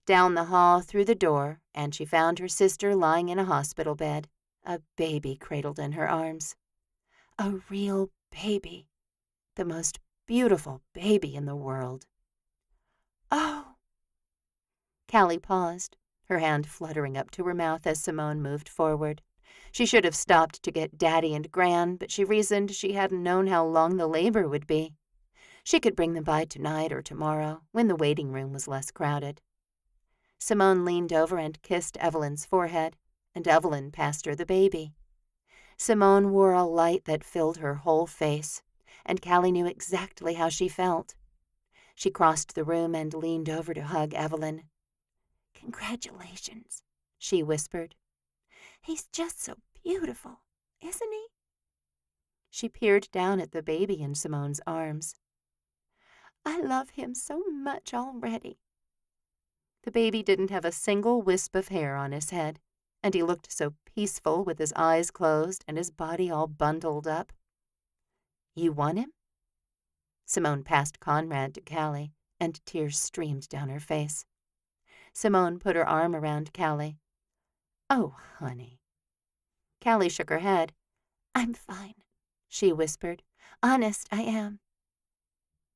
Down the hall, through the door, and she found her sister lying in a hospital bed, a baby cradled in her arms. A real baby. The most beautiful baby in the world. Oh! Callie paused, her hand fluttering up to her mouth as Simone moved forward. She should have stopped to get Daddy and Gran, but she reasoned she hadn't known how long the labor would be. She could bring them by tonight or tomorrow, when the waiting room was less crowded. Simone leaned over and kissed Evelyn's forehead, and Evelyn passed her the baby. Simone wore a light that filled her whole face, and Callie knew exactly how she felt. She crossed the room and leaned over to hug Evelyn. Congratulations, she whispered. He's just so beautiful, isn't he? She peered down at the baby in Simone's arms. I love him so much already. The baby didn't have a single wisp of hair on his head, and he looked so peaceful with his eyes closed and his body all bundled up. You want him? Simone passed Conrad to Callie, and tears streamed down her face. Simone put her arm around Callie. Oh, honey. Callie shook her head. I'm fine, she whispered. Honest, I am.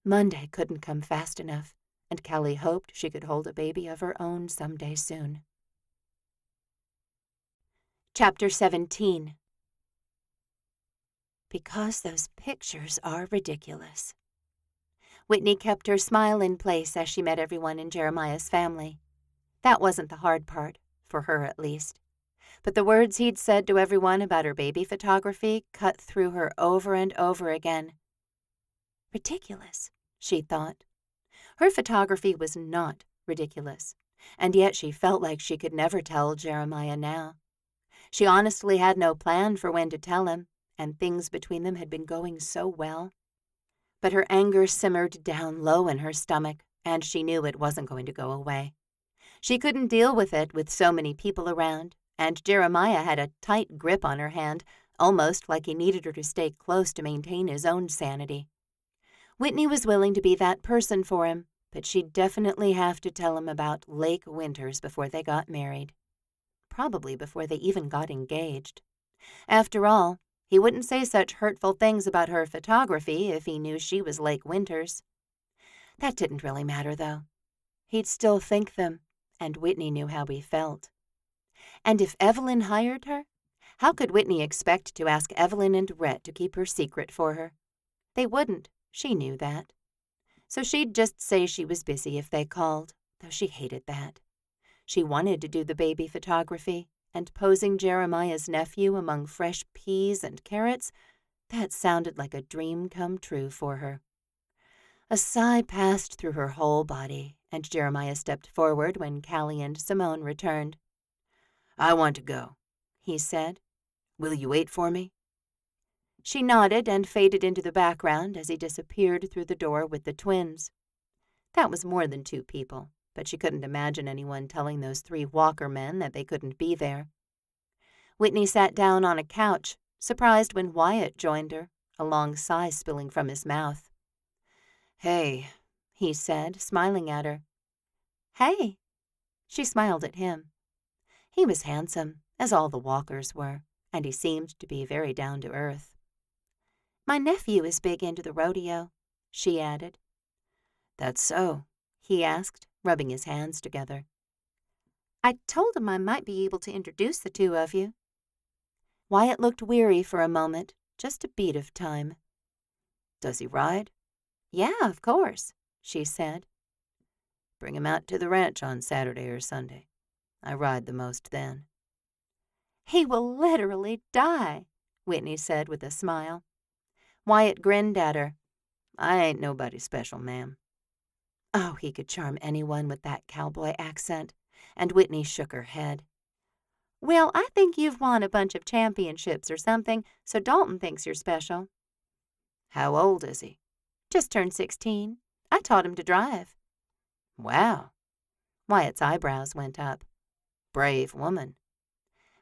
Monday couldn't come fast enough, and Callie hoped she could hold a baby of her own someday soon. Chapter 17. Because those pictures are ridiculous. Whitney kept her smile in place as she met everyone in Jeremiah's family. That wasn't the hard part, for her at least. But the words he'd said to everyone about her baby photography cut through her over and over again. Ridiculous, she thought. Her photography was not ridiculous, and yet she felt like she could never tell Jeremiah now. She honestly had no plan for when to tell him, and things between them had been going so well. But her anger simmered down low in her stomach, and she knew it wasn't going to go away. She couldn't deal with it with so many people around, and Jeremiah had a tight grip on her hand, almost like he needed her to stay close to maintain his own sanity. Whitney was willing to be that person for him, but she'd definitely have to tell him about Lake Winters before they got married. Probably before they even got engaged. After all, he wouldn't say such hurtful things about her photography if he knew she was Lake Winters. That didn't really matter, though. He'd still think them, and Whitney knew how he felt. And if Evelyn hired her, how could Whitney expect to ask Evelyn and Rhett to keep her secret for her? They wouldn't, she knew that. So she'd just say she was busy if they called, though she hated that. She wanted to do the baby photography, and posing Jeremiah's nephew among fresh peas and carrots, that sounded like a dream come true for her. A sigh passed through her whole body, and Jeremiah stepped forward when Callie and Simone returned. "I want to go," he said. "Will you wait for me?" She nodded and faded into the background as he disappeared through the door with the twins. That was more than 2 people, but she couldn't imagine anyone telling those 3 Walker men that they couldn't be there. Whitney sat down on a couch, surprised when Wyatt joined her, a long sigh spilling from his mouth. "Hey," he said, smiling at her. "Hey." She smiled at him. He was handsome, as all the Walkers were, and he seemed to be very down to earth. "My nephew is big into the rodeo," she added. "That's so?" he asked, rubbing his hands together. "I told him I might be able to introduce the 2 of you." Wyatt looked weary for a moment, just a beat of time. "Does he ride?" "Yeah, of course," she said. "Bring him out to the ranch on Saturday or Sunday. I ride the most then." "He will literally die," Whitney said with a smile. Wyatt grinned at her. "I ain't nobody special, ma'am." Oh, he could charm anyone with that cowboy accent, and Whitney shook her head. "Well, I think you've won a bunch of championships or something, so Dalton thinks you're special." "How old is he?" "Just turned 16. I taught him to drive." "Wow." Wyatt's eyebrows went up. "Brave woman."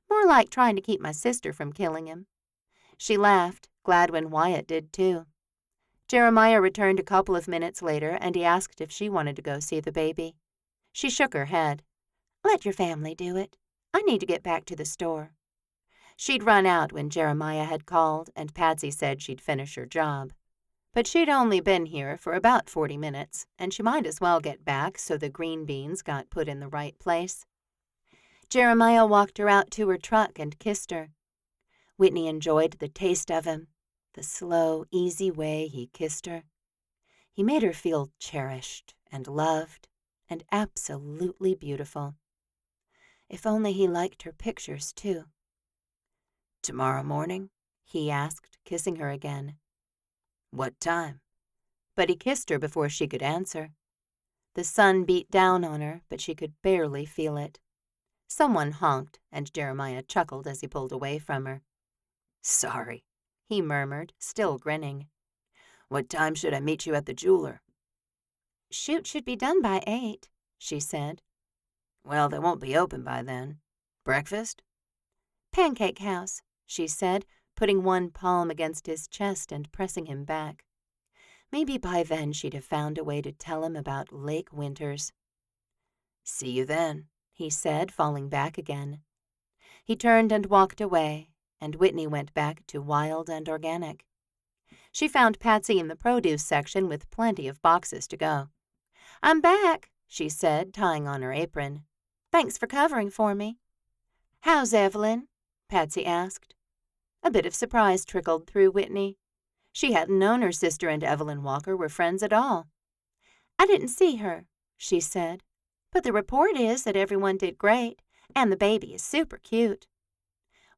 "More like trying to keep my sister from killing him." She laughed, glad when Wyatt did too. Jeremiah returned a couple of minutes later, and he asked if she wanted to go see the baby. She shook her head. "Let your family do it. I need to get back to the store." She'd run out when Jeremiah had called, and Patsy said she'd finish her job. But she'd only been here for about 40 minutes, and she might as well get back so the green beans got put in the right place. Jeremiah walked her out to her truck and kissed her. Whitney enjoyed the taste of him, the slow, easy way he kissed her. He made her feel cherished and loved and absolutely beautiful. If only he liked her pictures, too. "Tomorrow morning?" he asked, kissing her again. "What time?" But he kissed her before she could answer. The sun beat down on her, but she could barely feel it. Someone honked, and Jeremiah chuckled as he pulled away from her. "Sorry," he murmured, still grinning. "What time should I meet you at the jeweler?" "Shoot should be done by 8, she said. "Well, they won't be open by then. Breakfast?" "Pancake House," she said, putting one palm against his chest and pressing him back. Maybe by then she'd have found a way to tell him about Lake Winters. "See you then," he said, falling back again. He turned and walked away, and Whitney went back to Wild and Organic. She found Patsy in the produce section with plenty of boxes to go. "I'm back," she said, tying on her apron. "Thanks for covering for me." "How's Evelyn?" Patsy asked. A bit of surprise trickled through Whitney. She hadn't known her sister and Evelyn Walker were friends at all. "I didn't see her," she said, "but the report is that everyone did great, and the baby is super cute."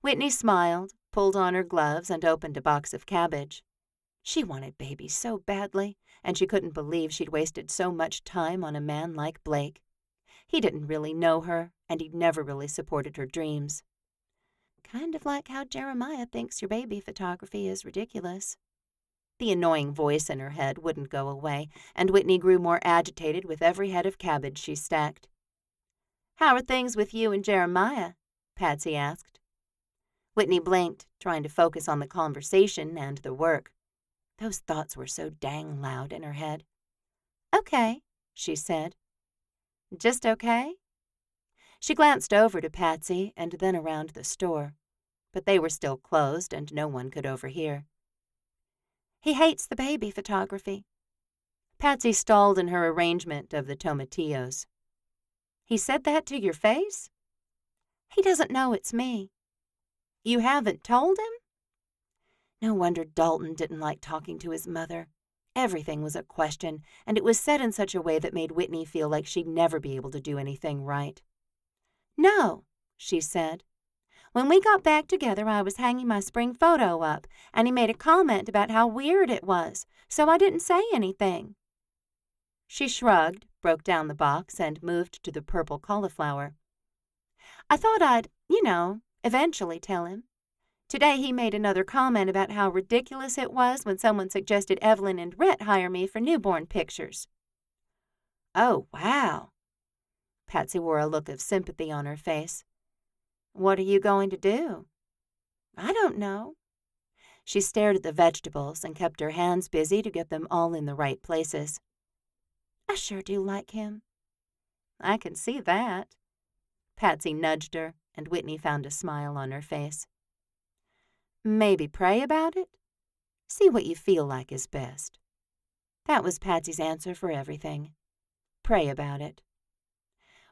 Whitney smiled, pulled on her gloves, and opened a box of cabbage. She wanted baby so badly, and she couldn't believe she'd wasted so much time on a man like Blake. He didn't really know her, and he'd never really supported her dreams. "Kind of like how Jeremiah thinks your baby photography is ridiculous." The annoying voice in her head wouldn't go away, and Whitney grew more agitated with every head of cabbage she stacked. "How are things with you and Jeremiah?" Patsy asked. Whitney blinked, trying to focus on the conversation and the work. Those thoughts were so dang loud in her head. "Okay," she said. "Just okay?" She glanced over to Patsy and then around the store, but they were still closed and no one could overhear. "He hates the baby photography." Patsy stalled in her arrangement of the tomatillos. "He said that to your face?" "He doesn't know it's me." "You haven't told him?" No wonder Dalton didn't like talking to his mother. Everything was a question, and it was said in such a way that made Whitney feel like she'd never be able to do anything right. "No," she said. "When we got back together, I was hanging my spring photo up, and he made a comment about how weird it was, so I didn't say anything." She shrugged, broke down the box, and moved to the purple cauliflower. "I thought I'd, eventually tell him. Today he made another comment about how ridiculous it was when someone suggested Evelyn and Rhett hire me for newborn pictures." "Oh, wow." Patsy wore a look of sympathy on her face. "What are you going to do?" "I don't know." She stared at the vegetables and kept her hands busy to get them all in the right places. "I sure do like him." "I can see that." Patsy nudged her, and Whitney found a smile on her face. "Maybe pray about it? See what you feel like is best." That was Patsy's answer for everything. Pray about it.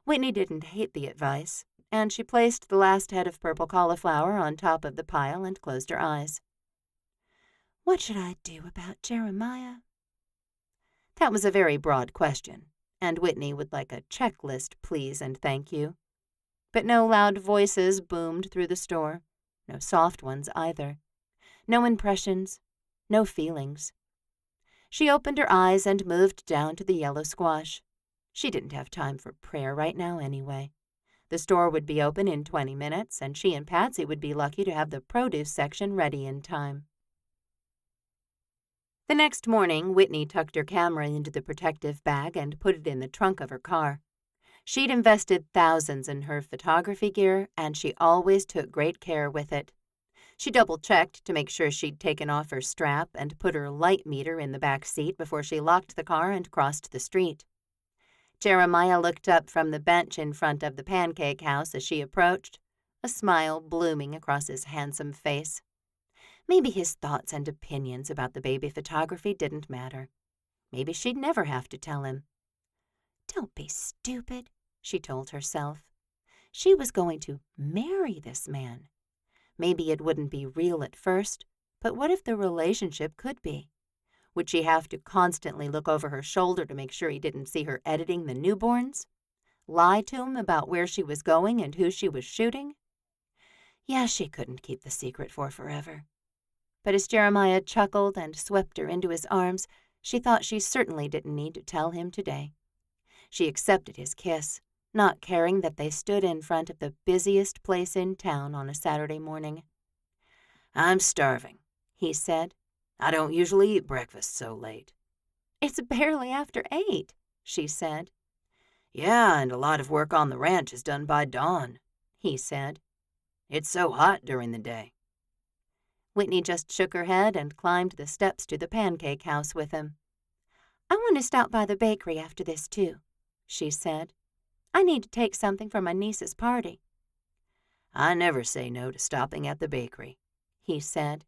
Whitney didn't hate the advice, and she placed the last head of purple cauliflower on top of the pile and closed her eyes. What should I do about Jeremiah? That was a very broad question, and Whitney would like a checklist, please and thank you. But no loud voices boomed through the store, no soft ones either. No impressions, no feelings. She opened her eyes and moved down to the yellow squash. She didn't have time for prayer right now anyway. The store would be open in 20 minutes, and she and Patsy would be lucky to have the produce section ready in time. The next morning, Whitney tucked her camera into the protective bag and put it in the trunk of her car. She'd invested thousands in her photography gear, and she always took great care with it. She double-checked to make sure she'd taken off her strap and put her light meter in the back seat before she locked the car and crossed the street. Jeremiah looked up from the bench in front of the pancake house as she approached, a smile blooming across his handsome face. Maybe his thoughts and opinions about the baby photography didn't matter. Maybe she'd never have to tell him. Don't be stupid, she told herself. She was going to marry this man. Maybe it wouldn't be real at first, but what if the relationship could be? Would she have to constantly look over her shoulder to make sure he didn't see her editing the newborns? Lie to him about where she was going and who she was shooting? Yeah, she couldn't keep the secret for forever. But as Jeremiah chuckled and swept her into his arms, she thought she certainly didn't need to tell him today. She accepted his kiss, not caring that they stood in front of the busiest place in town on a Saturday morning. "I'm starving," he said. "I don't usually eat breakfast so late." "It's barely after 8, she said. "Yeah, and a lot of work on the ranch is done by dawn," he said. "It's so hot during the day." Whitney just shook her head and climbed the steps to the pancake house with him. "I want to stop by the bakery after this, too," she said. "I need to take something for my niece's party." "I never say no to stopping at the bakery," he said.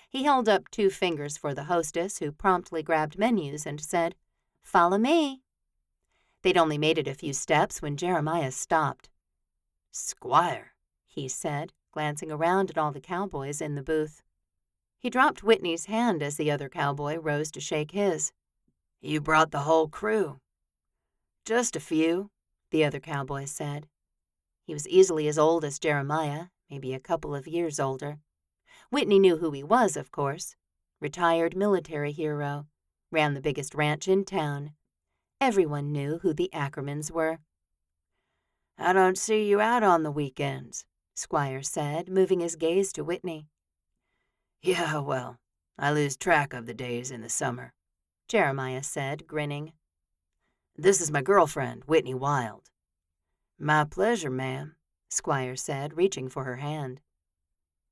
He held up 2 fingers for the hostess, who promptly grabbed menus and said, "Follow me." They'd only made it a few steps when Jeremiah stopped. "Squire," he said, glancing around at all the cowboys in the booth. He dropped Whitney's hand as the other cowboy rose to shake his. "You brought the whole crew." "Just a few," the other cowboy said. He was easily as old as Jeremiah, maybe a couple of years older. Whitney knew who he was, of course. Retired military hero. Ran the biggest ranch in town. Everyone knew who the Ackermans were. "I don't see you out on the weekends," Squire said, moving his gaze to Whitney. "Yeah, well, I lose track of the days in the summer," Jeremiah said, grinning. "This is my girlfriend, Whitney Wild." My pleasure, ma'am, Squire said, reaching for her hand.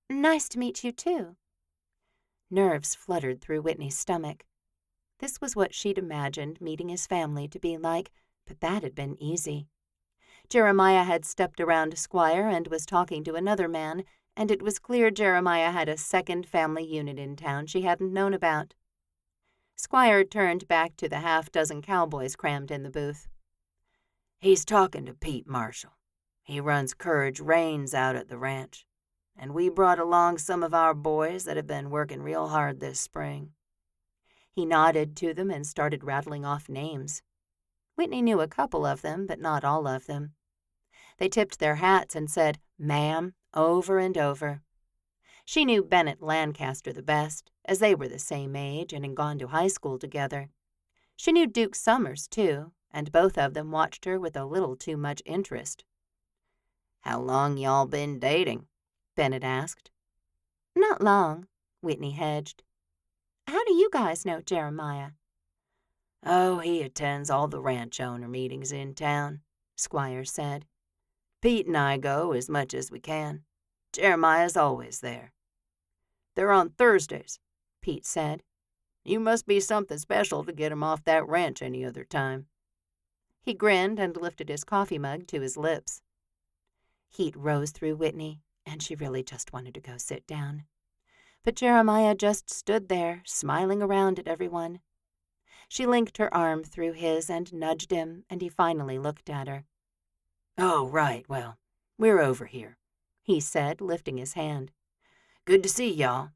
Nice to meet you, too. Nerves fluttered through Whitney's stomach. This was what she'd imagined meeting his family to be like, but that had been easy. Jeremiah had stepped around Squire and was talking to another man, and it was clear Jeremiah had a second family unit in town she hadn't known about. Squire turned back to the half-dozen cowboys crammed in the booth. He's talking to Pete Marshall. He runs Courage Reigns out at the ranch, and we brought along some of our boys that have been working real hard this spring. He nodded to them and started rattling off names. Whitney knew a couple of them, but not all of them. They tipped their hats and said, "Ma'am," over and over. She knew Bennett Lancaster the best, as they were the same age and had gone to high school together. She knew Duke Summers, too, and both of them watched her with a little too much interest. How long y'all been dating? Bennett asked. Not long, Whitney hedged. How do you guys know Jeremiah? Oh, he attends all the ranch owner meetings in town, Squire said. Pete and I go as much as we can. Jeremiah's always there. They're on Thursdays, Pete said. You must be something special to get him off that ranch any other time. He grinned and lifted his coffee mug to his lips. Heat rose through Whitney, and she really just wanted to go sit down. But Jeremiah just stood there, smiling around at everyone. She linked her arm through his and nudged him, and he finally looked at her. Oh, right, well, we're over here, he said, lifting his hand. Good to see y'all.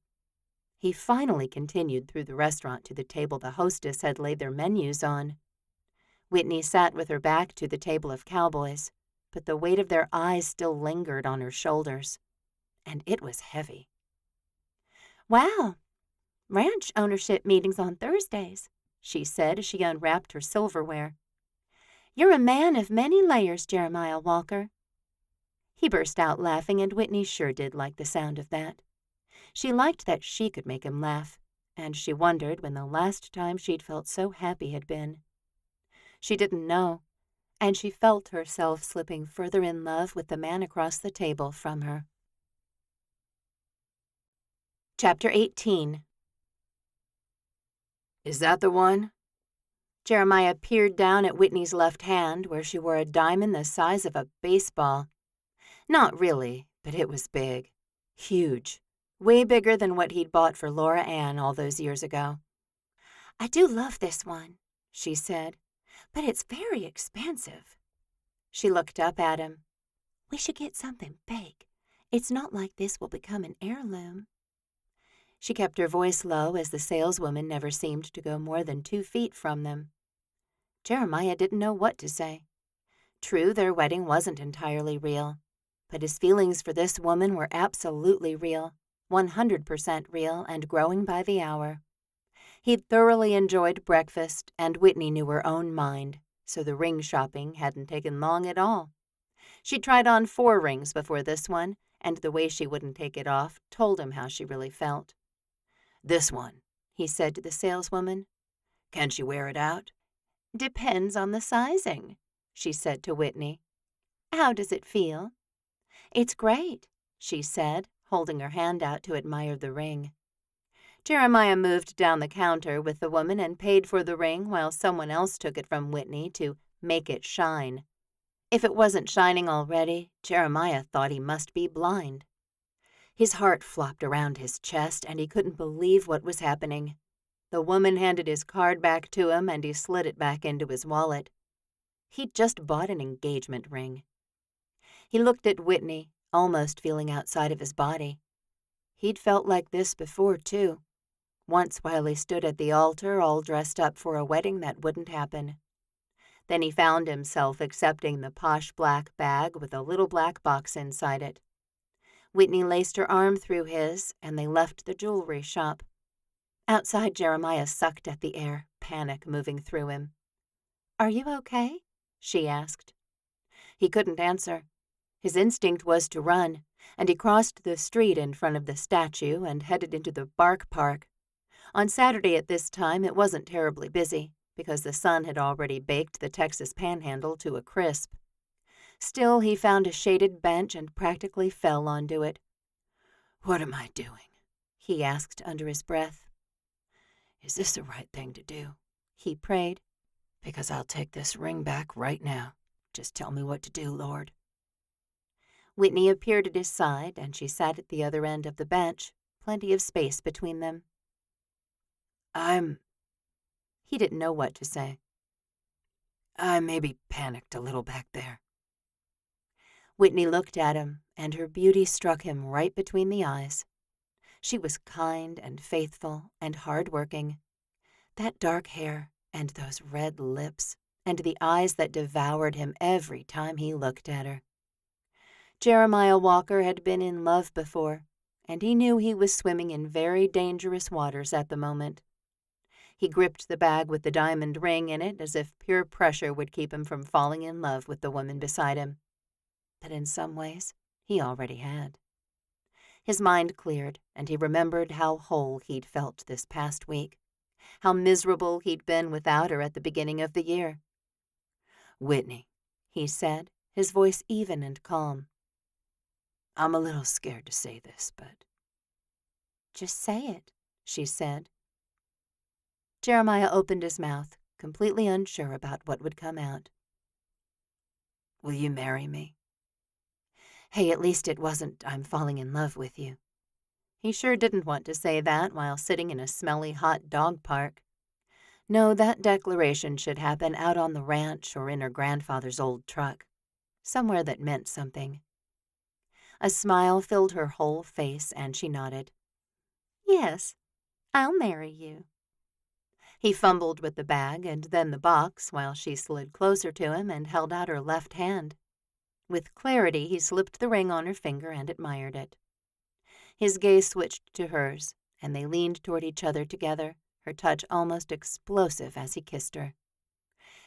He finally continued through the restaurant to the table the hostess had laid their menus on. Whitney sat with her back to the table of cowboys, but the weight of their eyes still lingered on her shoulders, and it was heavy. Wow, ranch ownership meetings on Thursdays, she said as she unwrapped her silverware. You're a man of many layers, Jeremiah Walker. He burst out laughing, and Whitney sure did like the sound of that. She liked that she could make him laugh, and she wondered when the last time she'd felt so happy had been. She didn't know, and she felt herself slipping further in love with the man across the table from her. Chapter 18. Is that the one? Jeremiah peered down at Whitney's left hand, where she wore a diamond the size of a baseball. Not really, but it was big. Huge. Way bigger than what he'd bought for Laura Ann all those years ago. I do love this one, she said, but it's very expensive. She looked up at him. We should get something fake. It's not like this will become an heirloom. She kept her voice low as the saleswoman never seemed to go more than 2 feet from them. Jeremiah didn't know what to say. True, their wedding wasn't entirely real, but his feelings for this woman were absolutely real, 100% real, and growing by the hour. He'd thoroughly enjoyed breakfast, and Whitney knew her own mind, so the ring shopping hadn't taken long at all. She'd tried on 4 rings before this one, and the way she wouldn't take it off told him how she really felt. This one, he said to the saleswoman. Can she wear it out? Depends on the sizing, she said to Whitney. How does it feel? It's great, she said, holding her hand out to admire the ring. Jeremiah moved down the counter with the woman and paid for the ring while someone else took it from Whitney to make it shine. If it wasn't shining already, Jeremiah thought he must be blind. His heart flopped around his chest, and he couldn't believe what was happening. The woman handed his card back to him, and he slid it back into his wallet. He'd just bought an engagement ring. He looked at Whitney, almost feeling outside of his body. He'd felt like this before, too. Once while he stood at the altar, all dressed up for a wedding that wouldn't happen. Then he found himself accepting the posh black bag with a little black box inside it. Whitney laced her arm through his, and they left the jewelry shop. Outside, Jeremiah sucked at the air, panic moving through him. Are you okay? She asked. He couldn't answer. His instinct was to run, and he crossed the street in front of the statue and headed into the Bark Park. On Saturday at this time, it wasn't terribly busy, because the sun had already baked the Texas Panhandle to a crisp. Still, he found a shaded bench and practically fell onto it. "What am I doing?" he asked under his breath. "Is this the right thing to do?" He prayed. "Because I'll take this ring back right now. Just tell me what to do, Lord." Whitney appeared at his side, and she sat at the other end of the bench, plenty of space between them. He didn't know what to say. I maybe panicked a little back there. Whitney looked at him, and her beauty struck him right between the eyes. She was kind and faithful and hard-working. That dark hair and those red lips and the eyes that devoured him every time he looked at her. Jeremiah Walker had been in love before, and he knew he was swimming in very dangerous waters at the moment. He gripped the bag with the diamond ring in it as if pure pressure would keep him from falling in love with the woman beside him. But in some ways, he already had. His mind cleared, and he remembered how whole he'd felt this past week, how miserable he'd been without her at the beginning of the year. "Whitney," he said, his voice even and calm. "I'm a little scared to say this, but—" "Just say it," she said. Jeremiah opened his mouth, completely unsure about what would come out. "Will you marry me?" Hey, at least it wasn't, "I'm falling in love with you." He sure didn't want to say that while sitting in a smelly hot dog park. No, that declaration should happen out on the ranch or in her grandfather's old truck, somewhere that meant something. A smile filled her whole face, and she nodded. "Yes, I'll marry you." He fumbled with the bag and then the box while she slid closer to him and held out her left hand. With clarity, he slipped the ring on her finger and admired it. His gaze switched to hers, and they leaned toward each other together, her touch almost explosive as he kissed her.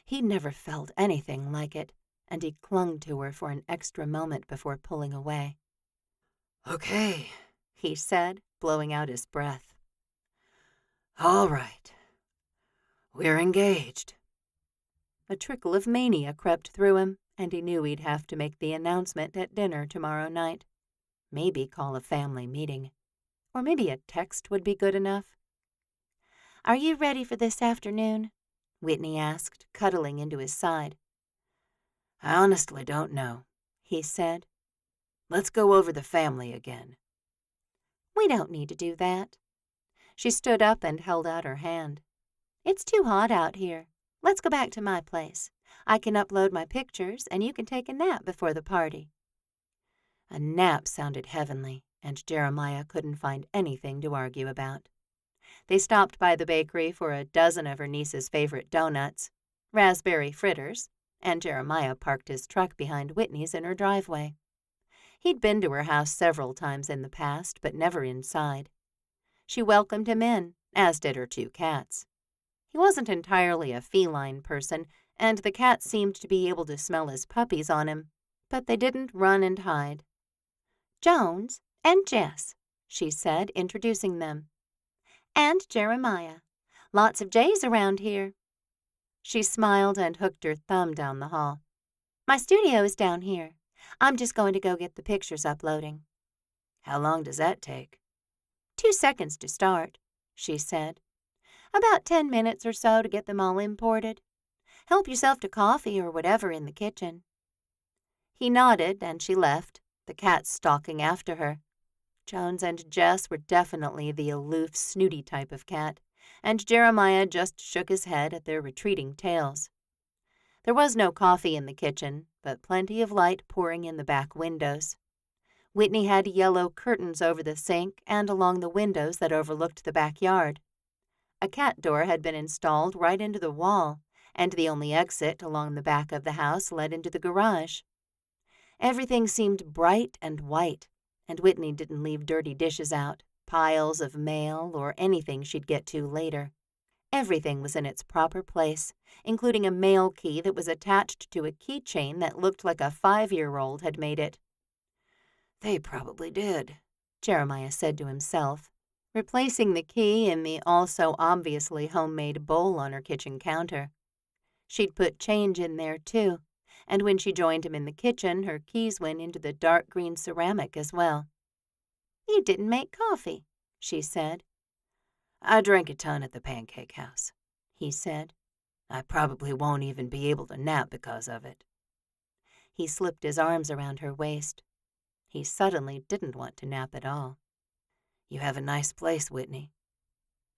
He'd never felt anything like it, and he clung to her for an extra moment before pulling away. "Okay," he said, blowing out his breath. "All right. We're engaged." A trickle of mania crept through him, and he knew he'd have to make the announcement at dinner tomorrow night. Maybe call a family meeting. Or maybe a text would be good enough. "Are you ready for this afternoon?" Whitney asked, cuddling into his side. "I honestly don't know," he said. "Let's go over the family again." "We don't need to do that." She stood up and held out her hand. "It's too hot out here. Let's go back to my place. I can upload my pictures, and you can take a nap before the party." A nap sounded heavenly, and Jeremiah couldn't find anything to argue about. They stopped by the bakery for a dozen of her niece's favorite donuts, raspberry fritters, and Jeremiah parked his truck behind Whitney's in her driveway. He'd been to her house several times in the past, but never inside. She welcomed him in, as did her 2 cats. He wasn't entirely a feline person, and the cats seemed to be able to smell his puppies on him, but they didn't run and hide. "Jones and Jess," she said, introducing them. "And Jeremiah. Lots of J's around here." She smiled and hooked her thumb down the hall. "My studio is down here. I'm just going to go get the pictures uploading." "How long does that take?" 2 seconds to start," she said. "About 10 minutes or so to get them all imported. Help yourself to coffee or whatever in the kitchen." He nodded, and she left, the cats stalking after her. Jones and Jess were definitely the aloof, snooty type of cat, and Jeremiah just shook his head at their retreating tails. There was no coffee in the kitchen, but plenty of light pouring in the back windows. Whitney had yellow curtains over the sink and along the windows that overlooked the backyard. A cat door had been installed right into the wall, and the only exit along the back of the house led into the garage. Everything seemed bright and white, and Whitney didn't leave dirty dishes out, piles of mail, or anything she'd get to later. Everything was in its proper place, including a mail key that was attached to a keychain that looked like a 5-year-old had made it. "They probably did," Jeremiah said to himself, replacing the key in the also obviously homemade bowl on her kitchen counter. She'd put change in there, too, and when she joined him in the kitchen, her keys went into the dark green ceramic as well. "You didn't make coffee," she said. "I drank a ton at the pancake house," he said. "I probably won't even be able to nap because of it." He slipped his arms around her waist. He suddenly didn't want to nap at all. "You have a nice place, Whitney."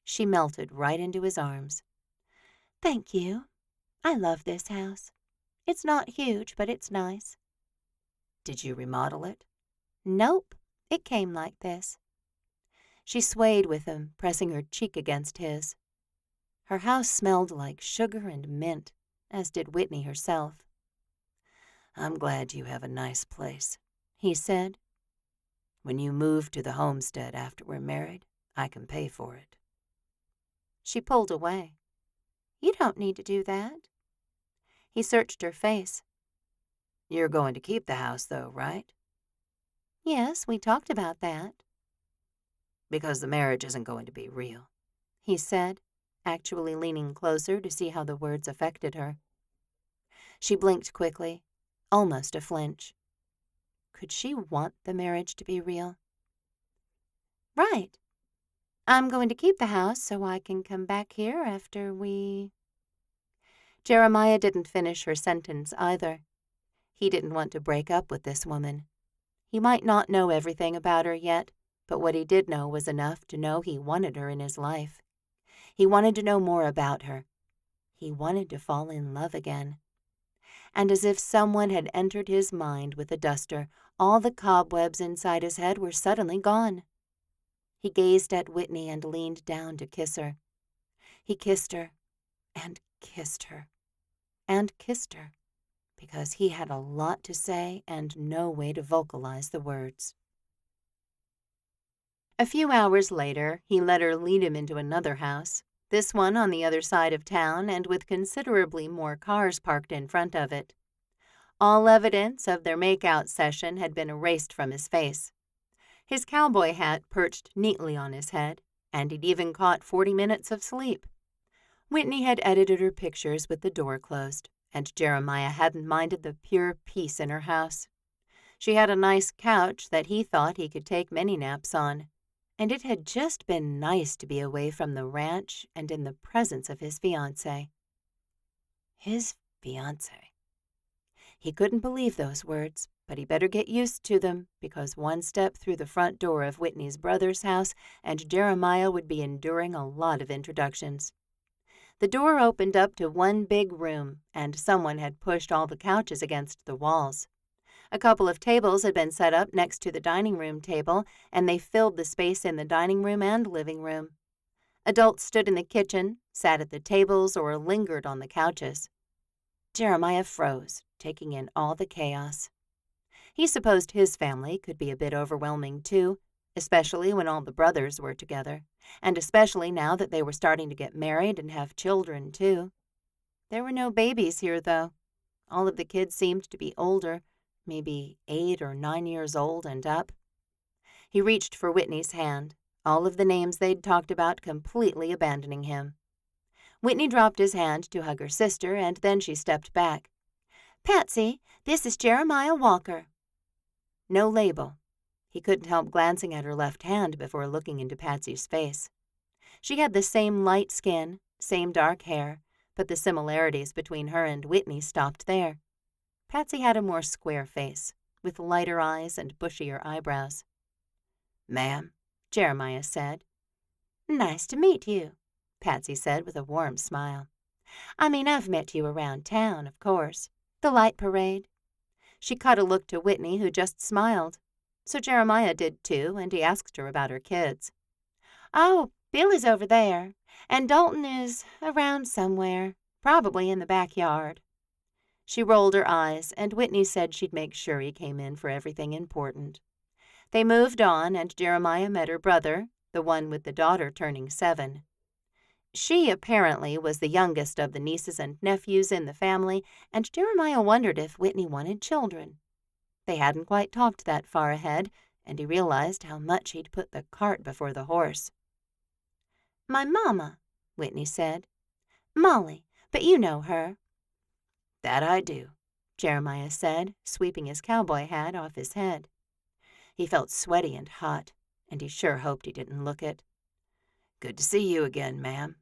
She melted right into his arms. "Thank you. I love this house. It's not huge, but it's nice." "Did you remodel it?" "Nope. It came like this." She swayed with him, pressing her cheek against his. Her house smelled like sugar and mint, as did Whitney herself. "I'm glad you have a nice place," he said. "When you move to the homestead after we're married, I can pay for it." She pulled away. "You don't need to do that." He searched her face. "You're going to keep the house, though, right?" "Yes, we talked about that." "Because the marriage isn't going to be real," he said, actually leaning closer to see how the words affected her. She blinked quickly, almost a flinch. Could she want the marriage to be real? "Right. I'm going to keep the house so I can come back here after we—" Jeremiah didn't finish her sentence either. He didn't want to break up with this woman. He might not know everything about her yet, but what he did know was enough to know he wanted her in his life. He wanted to know more about her. He wanted to fall in love again. And as if someone had entered his mind with a duster, all the cobwebs inside his head were suddenly gone. He gazed at Whitney and leaned down to kiss her. He kissed her, and kissed her, and kissed her, because he had a lot to say and no way to vocalize the words. A few hours later, he let her lead him into another house, this one on the other side of town and with considerably more cars parked in front of it. All evidence of their make-out session had been erased from his face. His cowboy hat perched neatly on his head, and he'd even caught 40 minutes of sleep. Whitney had edited her pictures with the door closed, and Jeremiah hadn't minded the pure peace in her house. She had a nice couch that he thought he could take many naps on, and it had just been nice to be away from the ranch and in the presence of his fiancée. His fiancée. He couldn't believe those words, but he better get used to them, because one step through the front door of Whitney's brother's house, and Jeremiah would be enduring a lot of introductions. The door opened up to one big room, and someone had pushed all the couches against the walls. A couple of tables had been set up next to the dining room table, and they filled the space in the dining room and living room. Adults stood in the kitchen, sat at the tables, or lingered on the couches. Jeremiah froze, taking in all the chaos. He supposed his family could be a bit overwhelming too, especially when all the brothers were together, and especially now that they were starting to get married and have children too. There were no babies here, though. All of the kids seemed to be older, maybe 8 or 9 years old and up. He reached for Whitney's hand, all of the names they'd talked about completely abandoning him. Whitney dropped his hand to hug her sister, and then she stepped back. "Patsy, this is Jeremiah Walker." No label. He couldn't help glancing at her left hand before looking into Patsy's face. She had the same light skin, same dark hair, but the similarities between her and Whitney stopped there. Patsy had a more square face, with lighter eyes and bushier eyebrows. "Ma'am," Jeremiah said. "Nice to meet you," Patsy said with a warm smile. "I mean, I've met you around town, of course. The light parade." She caught a look to Whitney, who just smiled. So Jeremiah did too, and he asked her about her kids. "Oh, Billy's over there, and Dalton is around somewhere, probably in the backyard." She rolled her eyes, and Whitney said she'd make sure he came in for everything important. They moved on, and Jeremiah met her brother, the one with the daughter turning 7. She apparently was the youngest of the nieces and nephews in the family, and Jeremiah wondered if Whitney wanted children. They hadn't quite talked that far ahead, and he realized how much he'd put the cart before the horse. "My mama," Whitney said. "Molly, but you know her." "That I do," Jeremiah said, sweeping his cowboy hat off his head. He felt sweaty and hot, and he sure hoped he didn't look it. Good to see you again, ma'am.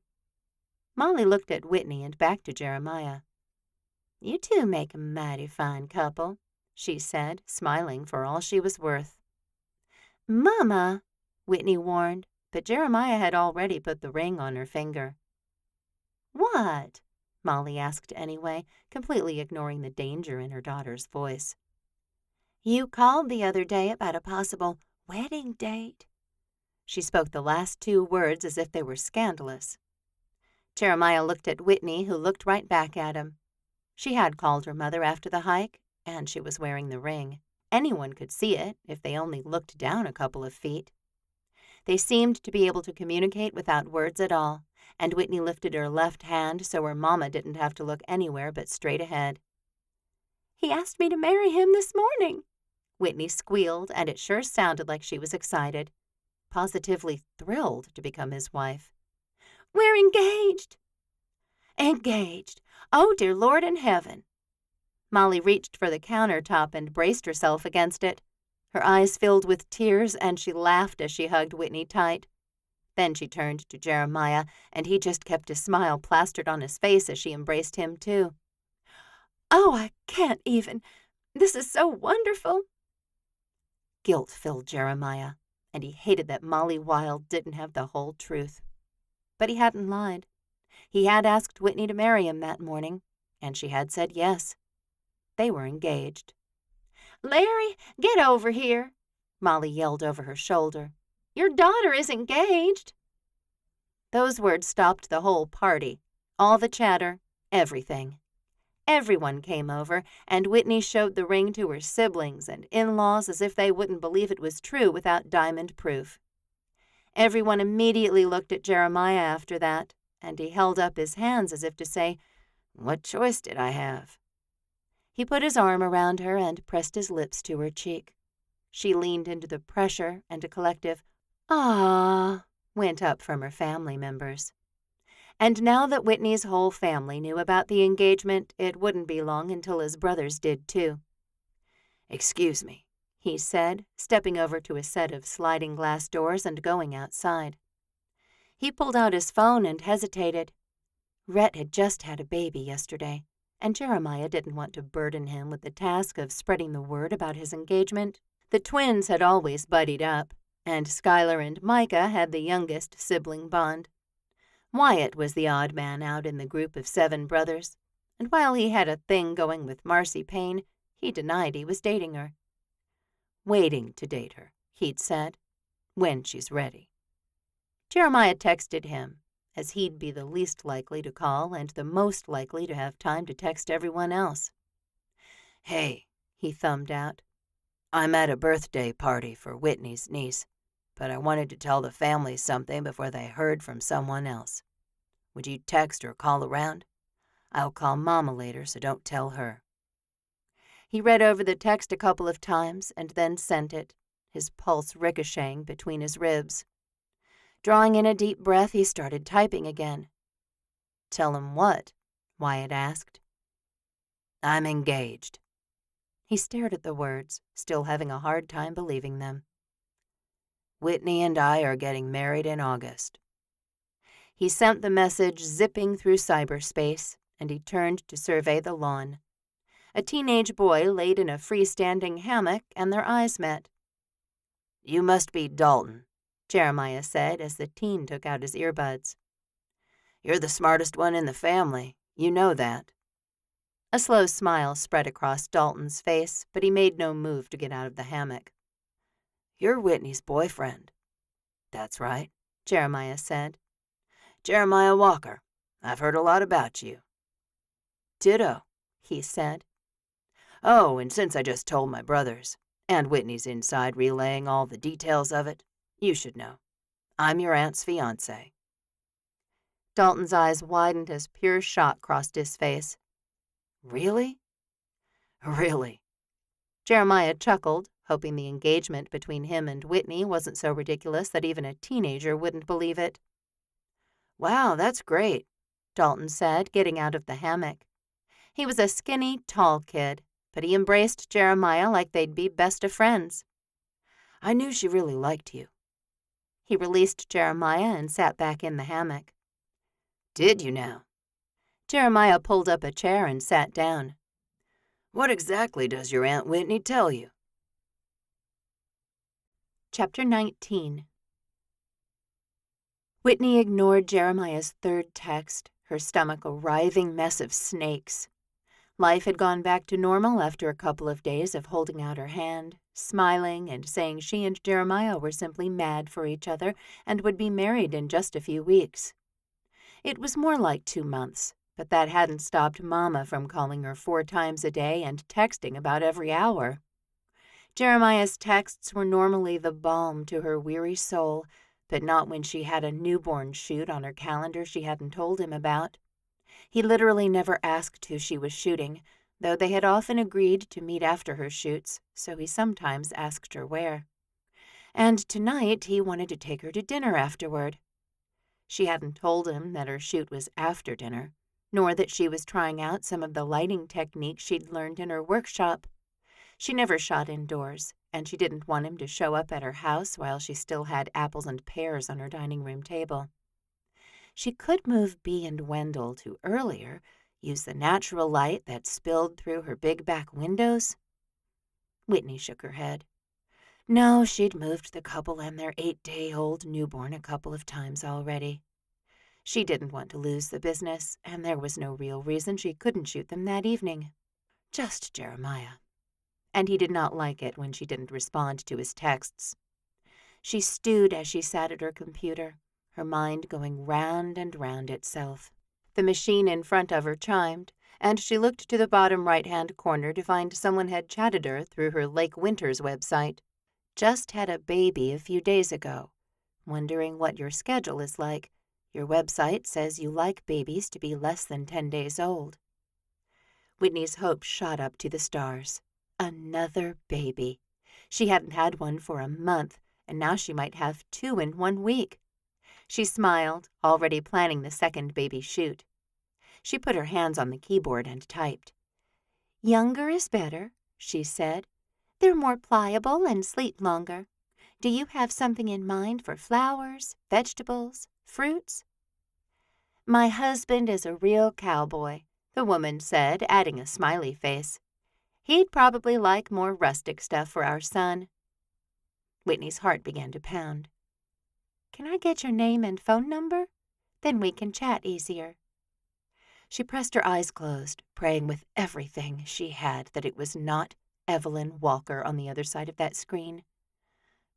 Molly looked at Whitney and back to Jeremiah. You two make a mighty fine couple, she said, smiling for all she was worth. Mama, Whitney warned, but Jeremiah had already put the ring on her finger. What? Molly asked anyway, completely ignoring the danger in her daughter's voice. You called the other day about a possible wedding date. She spoke the last two words as if they were scandalous. Jeremiah looked at Whitney, who looked right back at him. She had called her mother after the hike, and she was wearing the ring. Anyone could see it if they only looked down a couple of feet. They seemed to be able to communicate without words at all, and Whitney lifted her left hand so her mama didn't have to look anywhere but straight ahead. He asked me to marry him this morning, Whitney squealed, and it sure sounded like she was excited, positively thrilled to become his wife. We're engaged. Engaged. Oh, dear Lord in heaven. Molly reached for the countertop and braced herself against it. Her eyes filled with tears, and she laughed as she hugged Whitney tight. Then she turned to Jeremiah, and he just kept a smile plastered on his face as she embraced him, too. Oh, I can't even. This is so wonderful. Guilt filled Jeremiah, and he hated that Molly Wilde didn't have the whole truth. But he hadn't lied. He had asked Whitney to marry him that morning, and she had said yes. They were engaged. Larry, get over here, Molly yelled over her shoulder. Your daughter is engaged. Those words stopped the whole party, all the chatter, everything. Everyone came over, and Whitney showed the ring to her siblings and in-laws as if they wouldn't believe it was true without diamond proof. Everyone immediately looked at Jeremiah after that, and he held up his hands as if to say, What choice did I have? He put his arm around her and pressed his lips to her cheek. She leaned into the pressure, and a collective, "Ah," went up from her family members. And now that Whitney's whole family knew about the engagement, it wouldn't be long until his brothers did too. "Excuse me," he said, stepping over to a set of sliding glass doors and going outside. He pulled out his phone and hesitated. Rhett had just had a baby yesterday, and Jeremiah didn't want to burden him with the task of spreading the word about his engagement. The twins had always buddied up, and Skylar and Micah had the youngest sibling bond. Wyatt was the odd man out in the group of 7 brothers, and while he had a thing going with Marcy Payne, he denied he was dating her. Waiting to date her, he'd said, when she's ready. Jeremiah texted him, as he'd be the least likely to call and the most likely to have time to text everyone else. "Hey," he thumbed out, "I'm at a birthday party for Whitney's niece, but I wanted to tell the family something before they heard from someone else. Would you text or call around? I'll call Mama later, so don't tell her." He read over the text a couple of times and then sent it, his pulse ricocheting between his ribs. Drawing in a deep breath, he started typing again. "Tell him what?" Wyatt asked. "I'm engaged." He stared at the words, still having a hard time believing them. "Whitney and I are getting married in August." He sent the message zipping through cyberspace, and he turned to survey the lawn. A teenage boy laid in a freestanding hammock, and their eyes met. "You must be Dalton," Jeremiah said as the teen took out his earbuds. "You're the smartest one in the family. You know that." A slow smile spread across Dalton's face, but he made no move to get out of the hammock. "You're Whitney's boyfriend." "That's right," Jeremiah said. "Jeremiah Walker. I've heard a lot about you." "Ditto," he said. "Oh, and since I just told my brothers, and Whitney's inside relaying all the details of it, you should know. I'm your aunt's fiancé." Dalton's eyes widened as pure shock crossed his face. "Really?" "Really." Jeremiah chuckled, hoping the engagement between him and Whitney wasn't so ridiculous that even a teenager wouldn't believe it. "Wow, that's great," Dalton said, getting out of the hammock. He was a skinny, tall kid, but he embraced Jeremiah like they'd be best of friends. I knew she really liked you. He released Jeremiah and sat back in the hammock. Did you now? Jeremiah pulled up a chair and sat down. What exactly does your Aunt Whitney tell you? Chapter 19. Whitney ignored Jeremiah's third text, her stomach a writhing mess of snakes. Life had gone back to normal after a couple of days of holding out her hand, smiling and saying she and Jeremiah were simply mad for each other and would be married in just a few weeks. It was more like 2 months, but that hadn't stopped Mama from calling her 4 times a day and texting about every hour. Jeremiah's texts were normally the balm to her weary soul, but not when she had a newborn shoot on her calendar she hadn't told him about. He literally never asked who she was shooting, though they had often agreed to meet after her shoots, so he sometimes asked her where. And tonight he wanted to take her to dinner afterward. She hadn't told him that her shoot was after dinner, nor that she was trying out some of the lighting techniques she'd learned in her workshop. She never shot indoors, and she didn't want him to show up at her house while she still had apples and pears on her dining room table. She could move Bee and Wendell to earlier, use the natural light that spilled through her big back windows. Whitney shook her head. No, she'd moved the couple and their 8-day-old newborn a couple of times already. She didn't want to lose the business, and there was no real reason she couldn't shoot them that evening. Just Jeremiah. And he did not like it when she didn't respond to his texts. She stewed as she sat at her computer, her mind going round and round itself. The machine in front of her chimed, and she looked to the bottom right-hand corner to find someone had chatted her through her Lake Winters website. Just had a baby a few days ago. Wondering what your schedule is like. Your website says you like babies to be less than 10 days old. Whitney's hopes shot up to the stars. Another baby. She hadn't had one for a month, and now she might have 2 in 1 week. She smiled, already planning the second baby shoot. She put her hands on the keyboard and typed. Younger is better, she said. They're more pliable and sleep longer. Do you have something in mind for flowers, vegetables, fruits? My husband is a real cowboy, the woman said, adding a smiley face. He'd probably like more rustic stuff for our son. Whitney's heart began to pound. Can I get your name and phone number? Then we can chat easier. She pressed her eyes closed, praying with everything she had that it was not Evelyn Walker on the other side of that screen.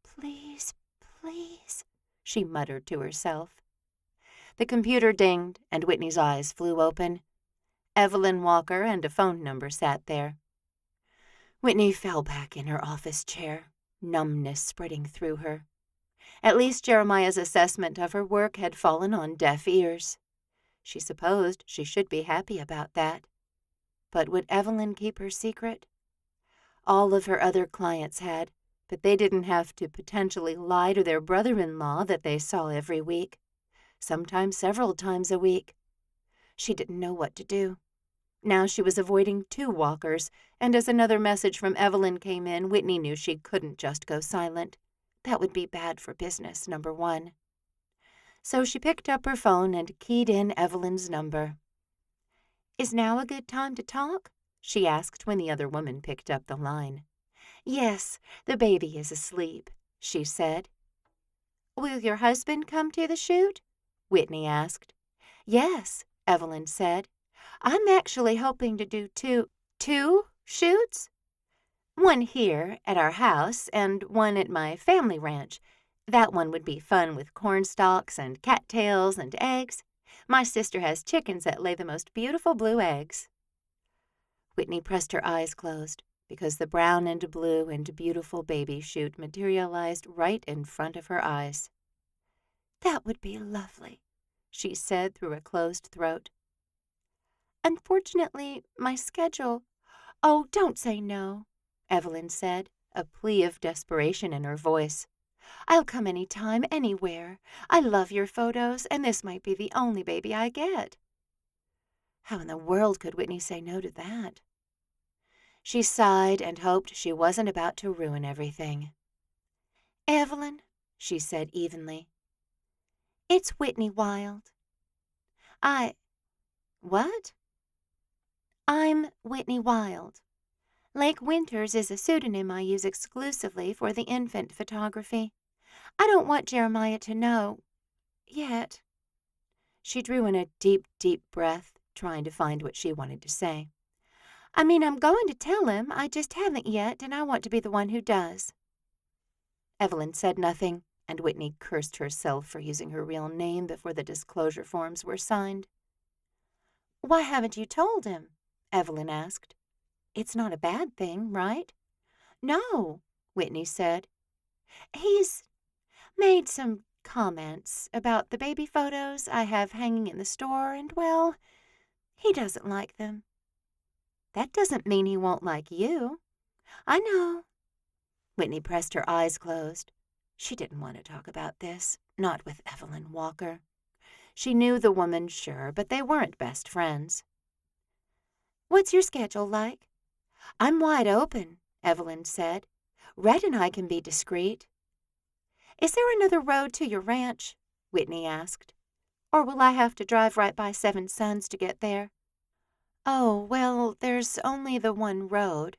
Please, please, she muttered to herself. The computer dinged, and Whitney's eyes flew open. Evelyn Walker and a phone number sat there. Whitney fell back in her office chair, numbness spreading through her. At least Jeremiah's assessment of her work had fallen on deaf ears. She supposed she should be happy about that. But would Evelyn keep her secret? All of her other clients had, but they didn't have to potentially lie to their brother-in-law that they saw every week, sometimes several times a week. She didn't know what to do. Now she was avoiding 2 walkers, and as another message from Evelyn came in, Whitney knew she couldn't just go silent. That would be bad for business, number 1. So she picked up her phone and keyed in Evelyn's number. Is now a good time to talk? She asked when the other woman picked up the line. Yes, the baby is asleep, she said. Will your husband come to the shoot? Whitney asked. Yes, Evelyn said. I'm actually hoping to do two shoots? One here at our house and one at my family ranch. That one would be fun with corn stalks and cattails and eggs. My sister has chickens that lay the most beautiful blue eggs. Whitney pressed her eyes closed because the brown and blue and beautiful baby shoot materialized right in front of her eyes. That would be lovely, she said through a closed throat. Unfortunately, my schedule— Oh, don't say no, Evelyn said, a plea of desperation in her voice. I'll come any time, anywhere. I love your photos, and this might be the only baby I get. How in the world could Whitney say no to that? She sighed and hoped she wasn't about to ruin everything. "Evelyn," she said evenly, "it's Whitney Wild. What? I'm Whitney Wild. Lake Winters is a pseudonym I use exclusively for the infant photography. I don't want Jeremiah to know. Yet." She drew in a deep, deep breath, trying to find what she wanted to say. "I mean, I'm going to tell him. I just haven't yet, and I want to be the one who does." Evelyn said nothing, and Whitney cursed herself for using her real name before the disclosure forms were signed. "Why haven't you told him?" Evelyn asked. "It's not a bad thing, right?" "No," Whitney said. "He's made some comments about the baby photos I have hanging in the store, and, well, he doesn't like them." "That doesn't mean he won't like you." "I know." Whitney pressed her eyes closed. She didn't want to talk about this, not with Evelyn Walker. She knew the woman, sure, but they weren't best friends. "What's your schedule like?" "I'm wide open," Evelyn said. "Red and I can be discreet." "Is there another road to your ranch?" Whitney asked. "Or will I have to drive right by Seven Sons to get there?" "Oh, well, there's only the one road."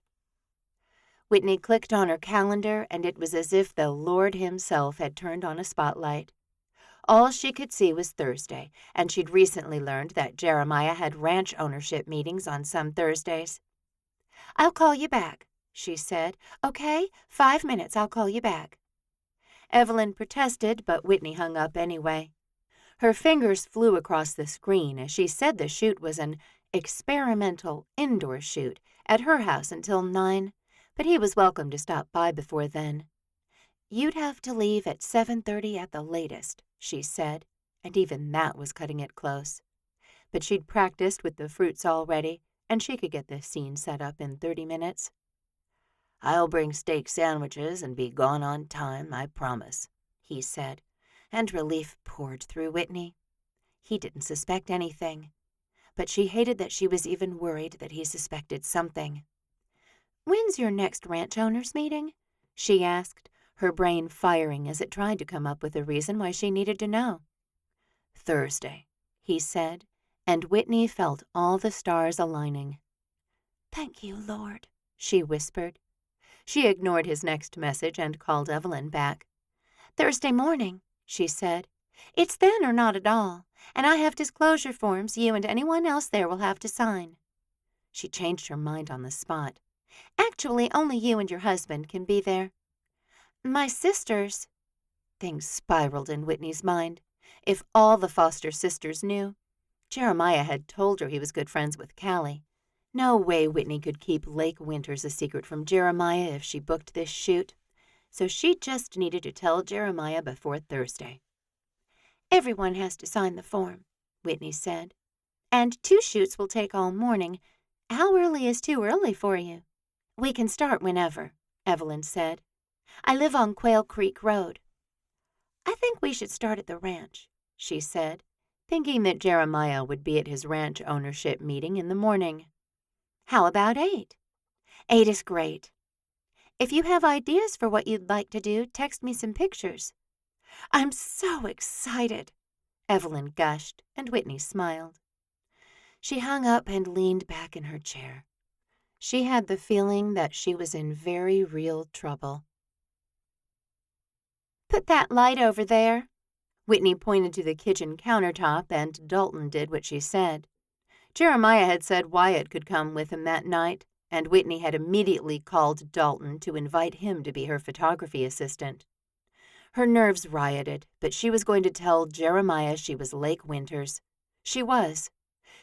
Whitney clicked on her calendar, and it was as if the Lord himself had turned on a spotlight. All she could see was Thursday, and she'd recently learned that Jeremiah had ranch ownership meetings on some Thursdays. "I'll call you back," she said. "Okay, 5 minutes, I'll call you back." Evelyn protested, but Whitney hung up anyway. Her fingers flew across the screen as she said the shoot was an experimental indoor shoot at her house until 9, but he was welcome to stop by before then. "You'd have to leave at 7:30 at the latest," she said, and even that was cutting it close. But she'd practiced with the fruits already, and she could get the scene set up in 30 minutes. "I'll bring steak sandwiches and be gone on time, I promise," he said, and relief poured through Whitney. He didn't suspect anything, but she hated that she was even worried that he suspected something. "When's your next ranch owners' meeting?" she asked, her brain firing as it tried to come up with a reason why she needed to know. "Thursday," he said, and Whitney felt all the stars aligning. "Thank you, Lord," she whispered. She ignored his next message and called Evelyn back. "Thursday morning," she said. "It's then or not at all, and I have disclosure forms you and anyone else there will have to sign." She changed her mind on the spot. "Actually, only you and your husband can be there." "My sisters—" Things spiraled in Whitney's mind. If all the Foster sisters knew. Jeremiah had told her he was good friends with Callie. No way Whitney could keep Lake Winters a secret from Jeremiah if she booked this shoot. So she just needed to tell Jeremiah before Thursday. "Everyone has to sign the form," Whitney said. "And 2 shoots will take all morning. How early is too early for you?" "We can start whenever," Evelyn said. "I live on Quail Creek Road." "I think we should start at the ranch," she said, thinking that Jeremiah would be at his ranch ownership meeting in the morning. "How about 8? 8 is great. If you have ideas for what you'd like to do, text me some pictures." "I'm so excited," Evelyn gushed, and Whitney smiled. She hung up and leaned back in her chair. She had the feeling that she was in very real trouble. "Put that light over there." Whitney pointed to the kitchen countertop, and Dalton did what she said. Jeremiah had said Wyatt could come with him that night, and Whitney had immediately called Dalton to invite him to be her photography assistant. Her nerves rioted, but she was going to tell Jeremiah she was Lake Winters. She was.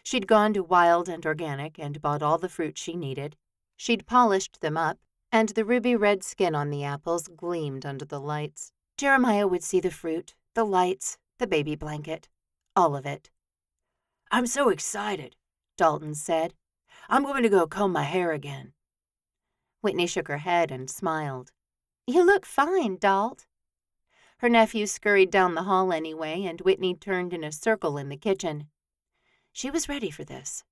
She'd gone to Wild and Organic and bought all the fruit she needed. She'd polished them up, and the ruby-red skin on the apples gleamed under the lights. Jeremiah would see the fruit, the lights, the baby blanket, all of it. "I'm so excited," Dalton said. "I'm going to go comb my hair again." Whitney shook her head and smiled. "You look fine, Dalt." Her nephew scurried down the hall anyway, and Whitney turned in a circle in the kitchen. She was ready for this.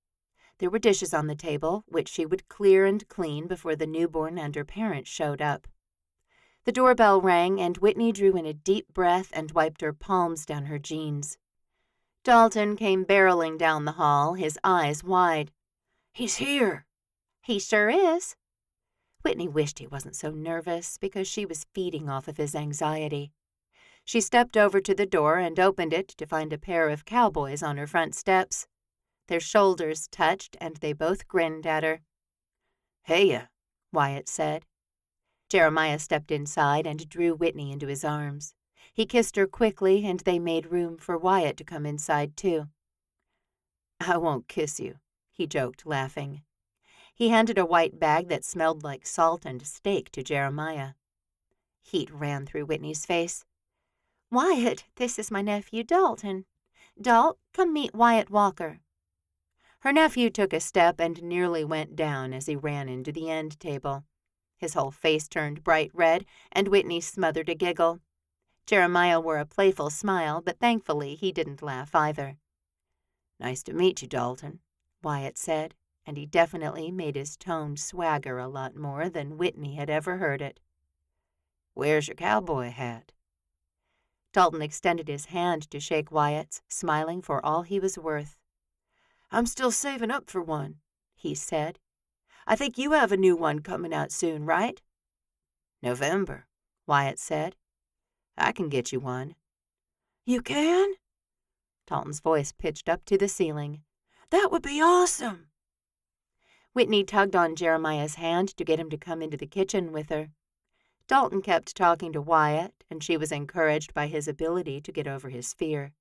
There were dishes on the table, which she would clear and clean before the newborn and her parents showed up. The doorbell rang, and Whitney drew in a deep breath and wiped her palms down her jeans. Dalton came barreling down the hall, his eyes wide. "He's here." "He sure is." Whitney wished he wasn't so nervous because she was feeding off of his anxiety. She stepped over to the door and opened it to find a pair of cowboys on her front steps. Their shoulders touched, and they both grinned at her. "Heya," Wyatt said. Jeremiah stepped inside and drew Whitney into his arms. He kissed her quickly, and they made room for Wyatt to come inside, too. "I won't kiss you," he joked, laughing. He handed a white bag that smelled like salt and steak to Jeremiah. Heat ran through Whitney's face. "Wyatt, this is my nephew Dalton. Dalt, come meet Wyatt Walker." Her nephew took a step and nearly went down as he ran into the end table. His whole face turned bright red, and Whitney smothered a giggle. Jeremiah wore a playful smile, but thankfully he didn't laugh either. "Nice to meet you, Dalton," Wyatt said, and he definitely made his tone swagger a lot more than Whitney had ever heard it. "Where's your cowboy hat?" Dalton extended his hand to shake Wyatt's, smiling for all he was worth. "I'm still saving up for one," he said. "I think you have a new one coming out soon, right?" "November," Wyatt said. "I can get you one." "You can?" Dalton's voice pitched up to the ceiling. "That would be awesome." Whitney tugged on Jeremiah's hand to get him to come into the kitchen with her. Dalton kept talking to Wyatt, and she was encouraged by his ability to get over his fear.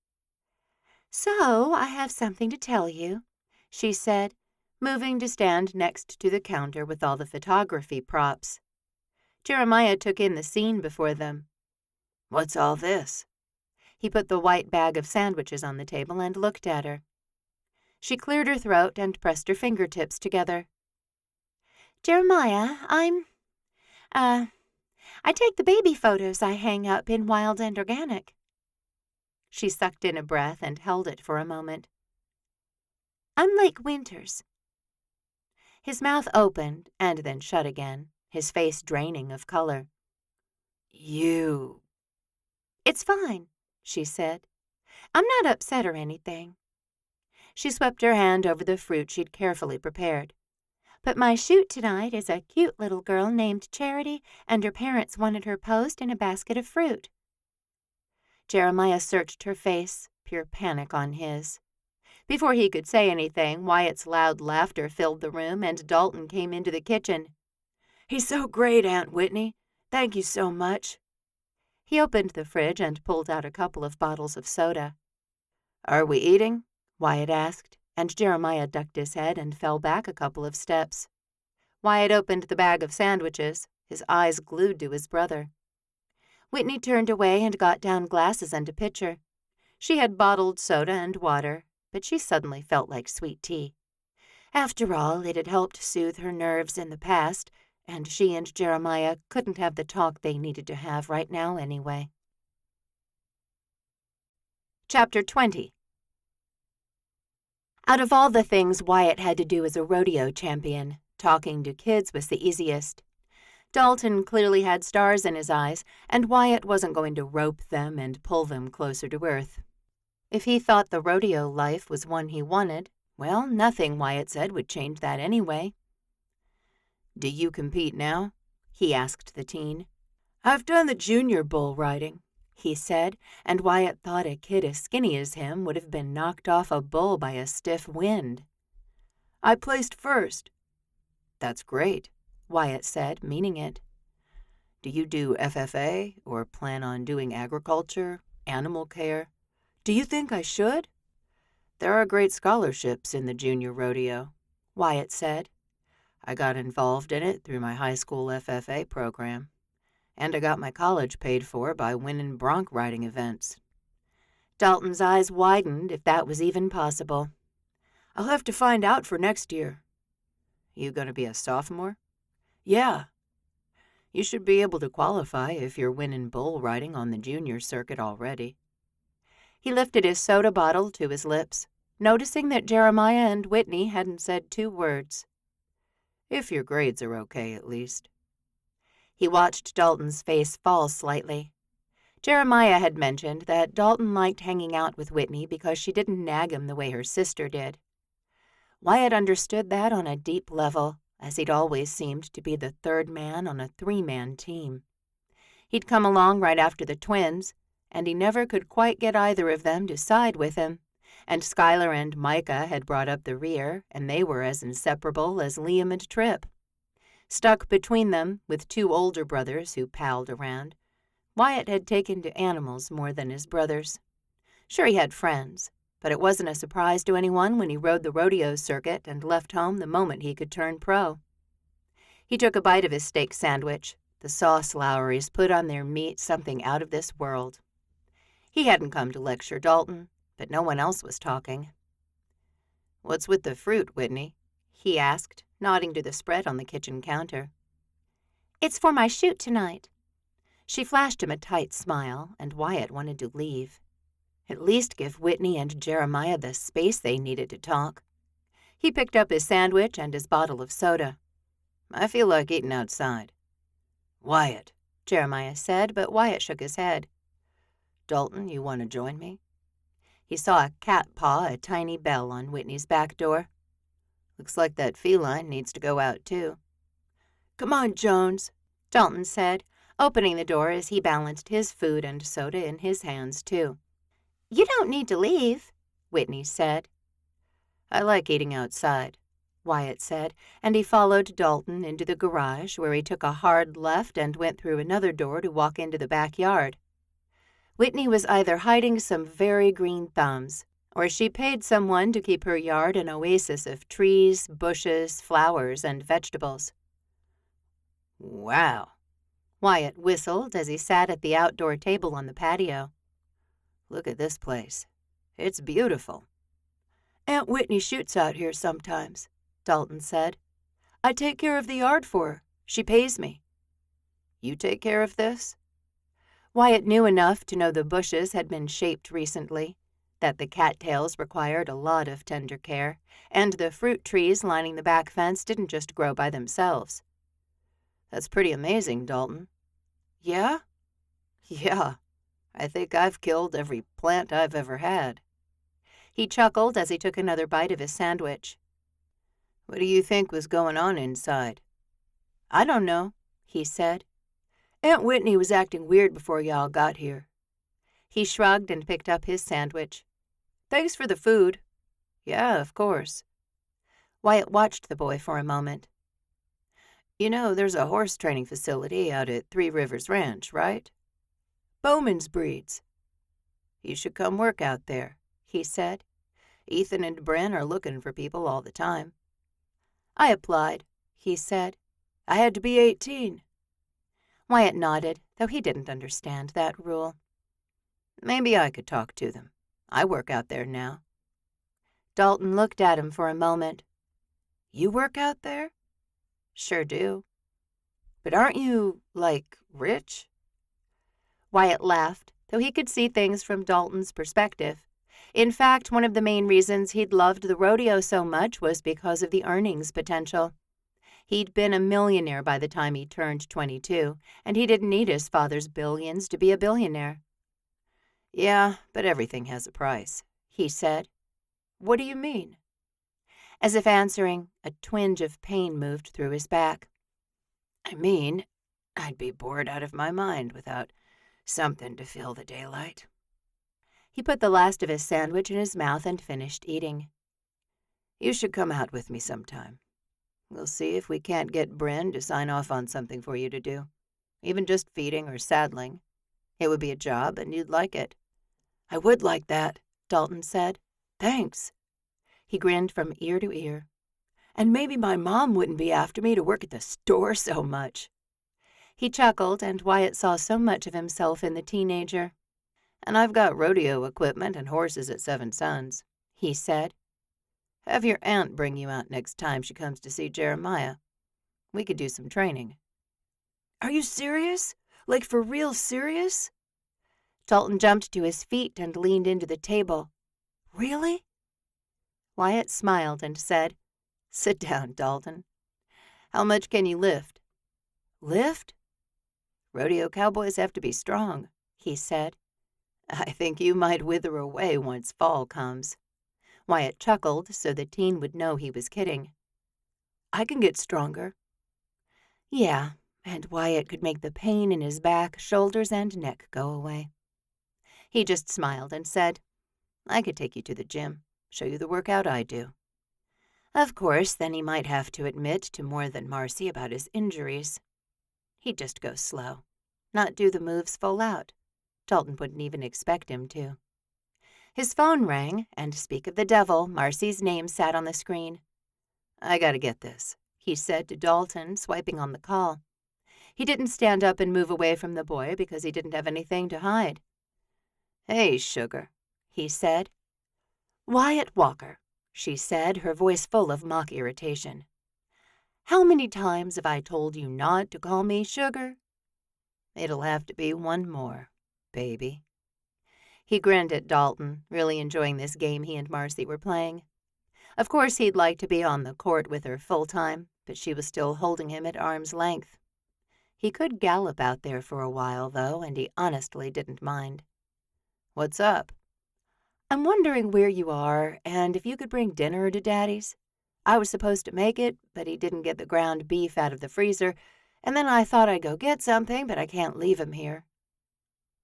"So, I have something to tell you," she said, moving to stand next to the counter with all the photography props. Jeremiah took in the scene before them. "What's all this?" He put the white bag of sandwiches on the table and looked at her. She cleared her throat and pressed her fingertips together. "Jeremiah, I take the baby photos I hang up in Wild and Organic." She sucked in a breath and held it for a moment. "I'm Lake Winters." His mouth opened and then shut again, his face draining of color. "You—" "It's fine," she said. "I'm not upset or anything." She swept her hand over the fruit she'd carefully prepared. "But my shoot tonight is a cute little girl named Charity, and her parents wanted her posed in a basket of fruit." Jeremiah searched her face, pure panic on his. Before he could say anything, Wyatt's loud laughter filled the room, and Dalton came into the kitchen. "He's so great, Aunt Whitney. Thank you so much." He opened the fridge and pulled out a couple of bottles of soda. "Are we eating?" Wyatt asked, and Jeremiah ducked his head and fell back a couple of steps. Wyatt opened the bag of sandwiches, his eyes glued to his brother. Whitney turned away and got down glasses and a pitcher. She had bottled soda and water, but she suddenly felt like sweet tea. After all, it had helped soothe her nerves in the past, and she and Jeremiah couldn't have the talk they needed to have right now anyway. Chapter 20. Out of all the things Wyatt had to do as a rodeo champion, talking to kids was the easiest. Dalton clearly had stars in his eyes, and Wyatt wasn't going to rope them and pull them closer to earth. If he thought the rodeo life was one he wanted, well, nothing, Wyatt said, would change that anyway. "Do you compete now?" he asked the teen. "I've done the junior bull riding," he said, and Wyatt thought a kid as skinny as him would have been knocked off a bull by a stiff wind. "I placed first." "That's great," Wyatt said, meaning it. "Do you do FFA or plan on doing agriculture, animal care?" "Do you think I should?" "There are great scholarships in the junior rodeo," Wyatt said. "I got involved in it through my high school FFA program, and I got my college paid for by winning bronc riding events." Dalton's eyes widened, if that was even possible. "I'll have to find out for next year." "You gonna be a sophomore?" "Yeah." "You should be able to qualify if you're winning bull riding on the junior circuit already." He lifted his soda bottle to his lips. noticing that Jeremiah and Whitney hadn't said 2 words. If your grades are okay, at least. He watched Dalton's face fall slightly. Jeremiah had mentioned that Dalton liked hanging out with Whitney because she didn't nag him the way her sister did. Wyatt understood that on a deep level, as he'd always seemed to be the third man on a 3-man team. He'd come along right after the twins, and he never could quite get either of them to side with him, and Skylar and Micah had brought up the rear, and they were as inseparable as Liam and Tripp. Stuck between them, with 2 older brothers who palled around, Wyatt had taken to animals more than his brothers. Sure, he had friends, but it wasn't a surprise to anyone when he rode the rodeo circuit and left home the moment he could turn pro. He took a bite of his steak sandwich, the sauce Lowrys put on their meat something out of this world. He hadn't come to lecture Dalton, but no one else was talking. "What's with the fruit, Whitney?" he asked, nodding to the spread on the kitchen counter. "It's for my shoot tonight." She flashed him a tight smile, and Wyatt wanted to leave. At least give Whitney and Jeremiah the space they needed to talk. He picked up his sandwich and his bottle of soda. "I feel like eating outside." "Wyatt," Jeremiah said, but Wyatt shook his head. "Dalton, you want to join me?" He saw a cat paw a tiny bell on Whitney's back door. "Looks like that feline needs to go out, too." "Come on, Jones," Dalton said, opening the door as he balanced his food and soda in his hands, too. "You don't need to leave," Whitney said. "I like eating outside," Wyatt said, and he followed Dalton into the garage, where he took a hard left and went through another door to walk into the backyard. Whitney was either hiding some very green thumbs, or she paid someone to keep her yard an oasis of trees, bushes, flowers, and vegetables. "Wow," Wyatt whistled as he sat at the outdoor table on the patio. "Look at this place. It's beautiful." "Aunt Whitney shoots out here sometimes," Dalton said. "I take care of the yard for her. She pays me." "You take care of this?" Wyatt knew enough to know the bushes had been shaped recently, that the cattails required a lot of tender care, and the fruit trees lining the back fence didn't just grow by themselves. "That's pretty amazing, Dalton." "Yeah?" "Yeah. I think I've killed every plant I've ever had." He chuckled as he took another bite of his sandwich. "What do you think was going on inside?" "I don't know," he said. "Aunt Whitney was acting weird before y'all got here." He shrugged and picked up his sandwich. "Thanks for the food." "Yeah, of course." Wyatt watched the boy for a moment. "You know, there's a horse training facility out at 3 Rivers Ranch, right?" "Bowman's breeds." "You should come work out there," he said. "Ethan and Bryn are looking for people all the time." "I applied," he said. "I had to be 18. Wyatt nodded, though he didn't understand that rule. "Maybe I could talk to them. I work out there now." Dalton looked at him for a moment. "You work out there?" "Sure do." "But aren't you, like, rich?" Wyatt laughed, though he could see things from Dalton's perspective. In fact, one of the main reasons he'd loved the rodeo so much was because of the earnings potential. He'd been a millionaire by the time he turned 22, and he didn't need his father's billions to be a billionaire. "Yeah, but everything has a price," he said. "What do you mean?" As if answering, a twinge of pain moved through his back. "I mean, I'd be bored out of my mind without something to fill the daylight." He put the last of his sandwich in his mouth and finished eating. "You should come out with me sometime. We'll see if we can't get Bryn to sign off on something for you to do. Even just feeding or saddling. It would be a job, and you'd like it." "I would like that," Dalton said. "Thanks." He grinned from ear to ear. "And maybe my mom wouldn't be after me to work at the store so much." He chuckled, and Wyatt saw so much of himself in the teenager. "And I've got rodeo equipment and horses at 7 Sons," he said. "Have your aunt bring you out next time she comes to see Jeremiah. We could do some training." "Are you serious? Like for real serious?" Dalton jumped to his feet and leaned into the table. "Really?" Wyatt smiled and said, "Sit down, Dalton. How much can you lift?" "Lift?" "Rodeo cowboys have to be strong," he said. "I think you might wither away once fall comes." Wyatt chuckled so the teen would know he was kidding. "I can get stronger." Yeah, and Wyatt could make the pain in his back, shoulders, and neck go away. He just smiled and said, "I could take you to the gym, show you the workout I do." Of course, then he might have to admit to more than Marcy about his injuries. He'd just go slow, not do the moves full out. Dalton wouldn't even expect him to. His phone rang, and speak of the devil, Marcy's name sat on the screen. "I gotta get this," he said to Dalton, swiping on the call. He didn't stand up and move away from the boy because he didn't have anything to hide. "Hey, sugar," he said. "Wyatt Walker," she said, her voice full of mock irritation. "How many times have I told you not to call me sugar?" "It'll have to be one more, baby." He grinned at Dalton, really enjoying this game he and Marcy were playing. Of course, he'd like to be on the court with her full-time, but she was still holding him at arm's length. He could gallop out there for a while, though, and he honestly didn't mind. "What's up?" "I'm wondering where you are, and if you could bring dinner to Daddy's. I was supposed to make it, but he didn't get the ground beef out of the freezer, and then I thought I'd go get something, but I can't leave him here."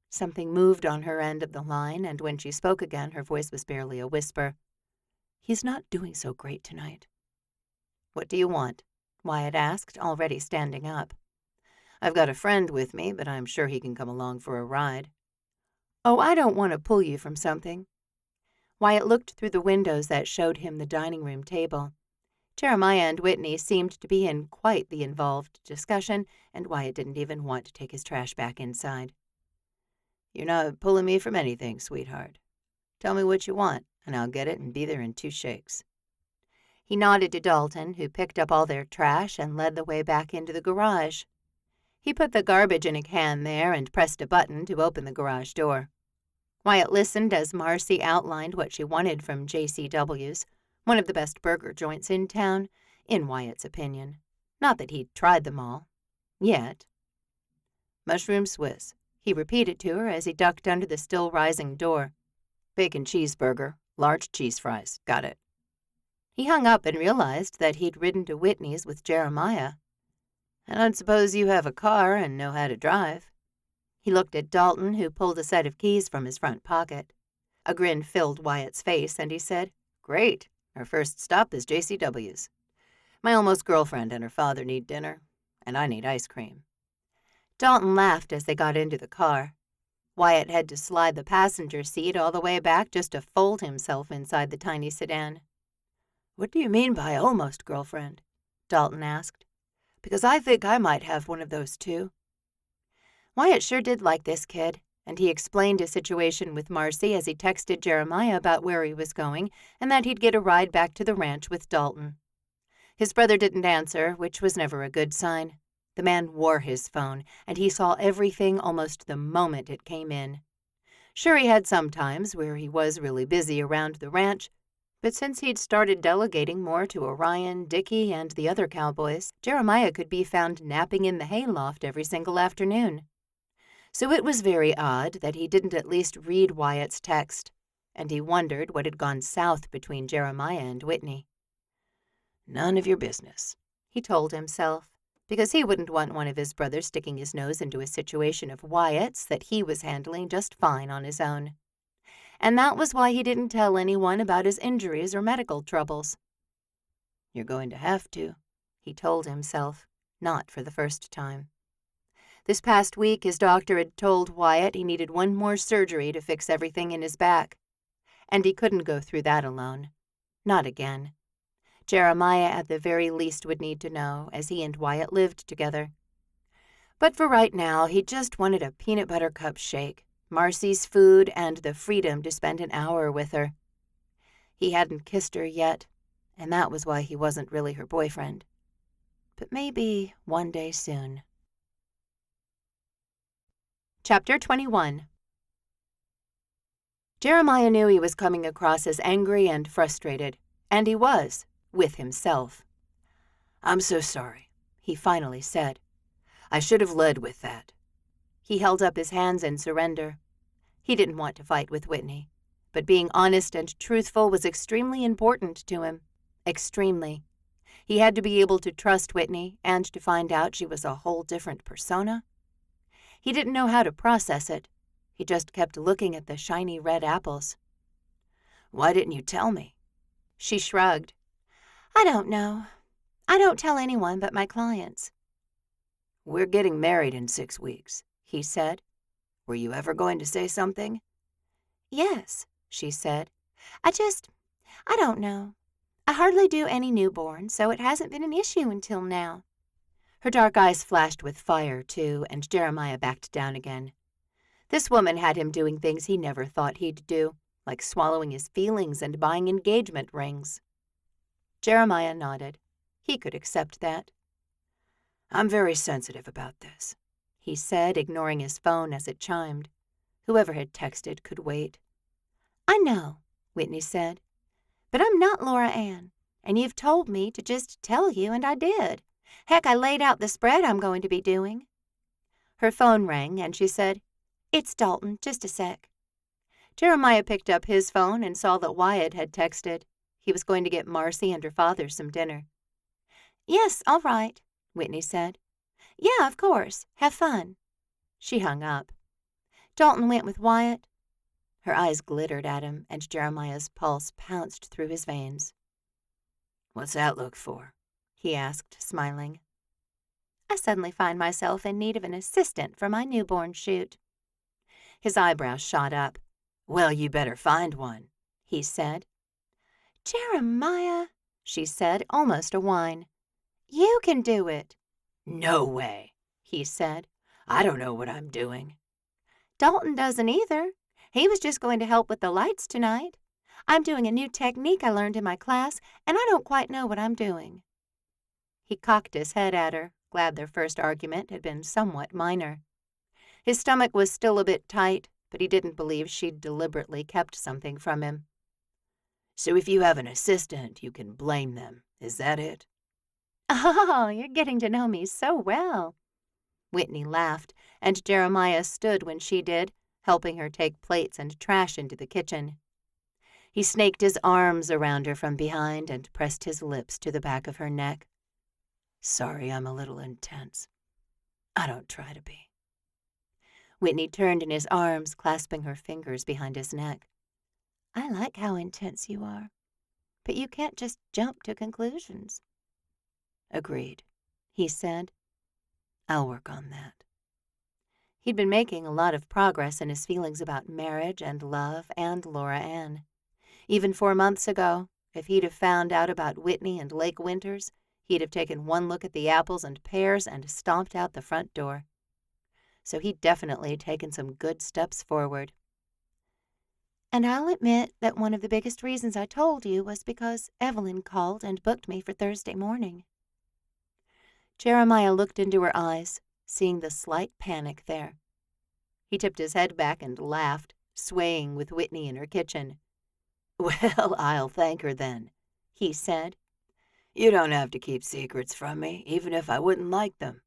Something moved on her end of the line, and when she spoke again, her voice was barely a whisper. "He's not doing so great tonight." "What do you want?" Wyatt asked, already standing up. "I've got a friend with me, but I'm sure he can come along for a ride." "Oh, I don't want to pull you from something." Wyatt looked through the windows that showed him the dining room table. Jeremiah and Whitney seemed to be in quite the involved discussion, and Wyatt didn't even want to take his trash back inside. "You're not pulling me from anything, sweetheart. Tell me what you want, and I'll get it and be there in 2 shakes. He nodded to Dalton, who picked up all their trash and led the way back into the garage. He put the garbage in a can there and pressed a button to open the garage door. Wyatt listened as Marcy outlined what she wanted from JCW's, one of the best burger joints in town, in Wyatt's opinion. Not that he'd tried them all. Yet. "Mushroom Swiss," he repeated to her as he ducked under the still-rising door. "Bacon cheeseburger, large cheese fries. Got it." He hung up and realized that he'd ridden to Whitney's with Jeremiah. "I don't suppose you have a car and know how to drive." He looked at Dalton, who pulled a set of keys from his front pocket. A grin filled Wyatt's face, and he said, "Great. Our first stop is JCW's. My almost girlfriend and her father need dinner, and I need ice cream." Dalton laughed as they got into the car. Wyatt had to slide the passenger seat all the way back just to fold himself inside the tiny sedan. "What do you mean by almost girlfriend?" Dalton asked. "Because I think I might have one of those too." Wyatt sure did like this kid, and he explained his situation with Marcy as he texted Jeremiah about where he was going and that he'd get a ride back to the ranch with Dalton. His brother didn't answer, which was never a good sign. The man wore his phone, and he saw everything almost the moment it came in. Sure, he had some times where he was really busy around the ranch, but since he'd started delegating more to Orion, Dickie, and the other cowboys, Jeremiah could be found napping in the hayloft every single afternoon. So it was very odd that he didn't at least read Wyatt's text, and he wondered what had gone south between Jeremiah and Whitney. "None of your business," he told himself, because he wouldn't want one of his brothers sticking his nose into a situation of Wyatt's that he was handling just fine on his own. And that was why he didn't tell anyone about his injuries or medical troubles. "You're going to have to," he told himself, not for the first time. This past week, his doctor had told Wyatt he needed one more surgery to fix everything in his back. And he couldn't go through that alone. Not again. Jeremiah at the very least would need to know, as he and Wyatt lived together. But for right now, he just wanted a peanut butter cup shake, Marcy's food, and the freedom to spend an hour with her. He hadn't kissed her yet, and that was why he wasn't really her boyfriend. But maybe one day soon. Chapter 21. Jeremiah knew he was coming across as angry and frustrated, And he was, with himself. "I'm so sorry," he finally said. "I should have led with that." He held up his hands in surrender. He didn't want to fight with Whitney, but being honest and truthful was extremely important to him. Extremely. He had to be able to trust Whitney and to find out she was a whole different persona. He didn't know how to process it. He just kept looking at the shiny red apples. "Why didn't you tell me?" She shrugged. "I don't know. I don't tell anyone but my clients." "We're getting married in 6 weeks," he said. "Were you ever going to say something?" "Yes," she said. I don't know. I hardly do any newborn, so it hasn't been an issue until now." Her dark eyes flashed with fire, too, and Jeremiah backed down again. This woman had him doing things he never thought he'd do, like swallowing his feelings and buying engagement rings. Jeremiah nodded. He could accept that. "I'm very sensitive about this," he said, ignoring his phone as it chimed. Whoever had texted could wait. "I know," Whitney said. "But I'm not Laura Ann, and you've told me to just tell you, and I did. Heck, I laid out the spread I'm going to be doing." Her phone rang, and she said, "It's Dalton, just a sec." Jeremiah picked up his phone and saw that Wyatt had texted. He was going to get Marcy and her father some dinner. "Yes, all right," Whitney said. "Yeah, of course. Have fun." She hung up. "Dalton went with Wyatt?" Her eyes glittered at him, and Jeremiah's pulse pounced through his veins. "What's that look for?" he asked, smiling. "I suddenly find myself in need of an assistant for my newborn shoot." His eyebrows shot up. "Well, you better find one," he said. "Jeremiah," she said, almost a whine. "You can do it." "No way," he said. "I don't know what I'm doing." "Dalton doesn't either. He was just going to help with the lights tonight. I'm doing a new technique I learned in my class, and I don't quite know what I'm doing." He cocked his head at her, glad their first argument had been somewhat minor. His stomach was still a bit tight, but he didn't believe she'd deliberately kept something from him. "So if you have an assistant, you can blame them. Is that it?" "Oh, you're getting to know me so well." Whitney laughed, and Jeremiah stood when she did, helping her take plates and trash into the kitchen. He snaked his arms around her from behind and pressed his lips to the back of her neck. "Sorry, I'm a little intense. I don't try to be." Whitney turned in his arms, clasping her fingers behind his neck. "I like how intense you are, but you can't just jump to conclusions." "Agreed," he said. "I'll work on that." He'd been making a lot of progress in his feelings about marriage and love and Laura Ann. Even 4 months ago, if he'd have found out about Whitney and Lake Winters, he'd have taken one look at the apples and pears and stomped out the front door. So he'd definitely taken some good steps forward. "And I'll admit that one of the biggest reasons I told you was because Evelyn called and booked me for Thursday morning." Jeremiah looked into her eyes, seeing the slight panic there. He tipped his head back and laughed, swaying with Whitney in her kitchen. "Well, I'll thank her then," he said. "You don't have to keep secrets from me, even if I wouldn't like them."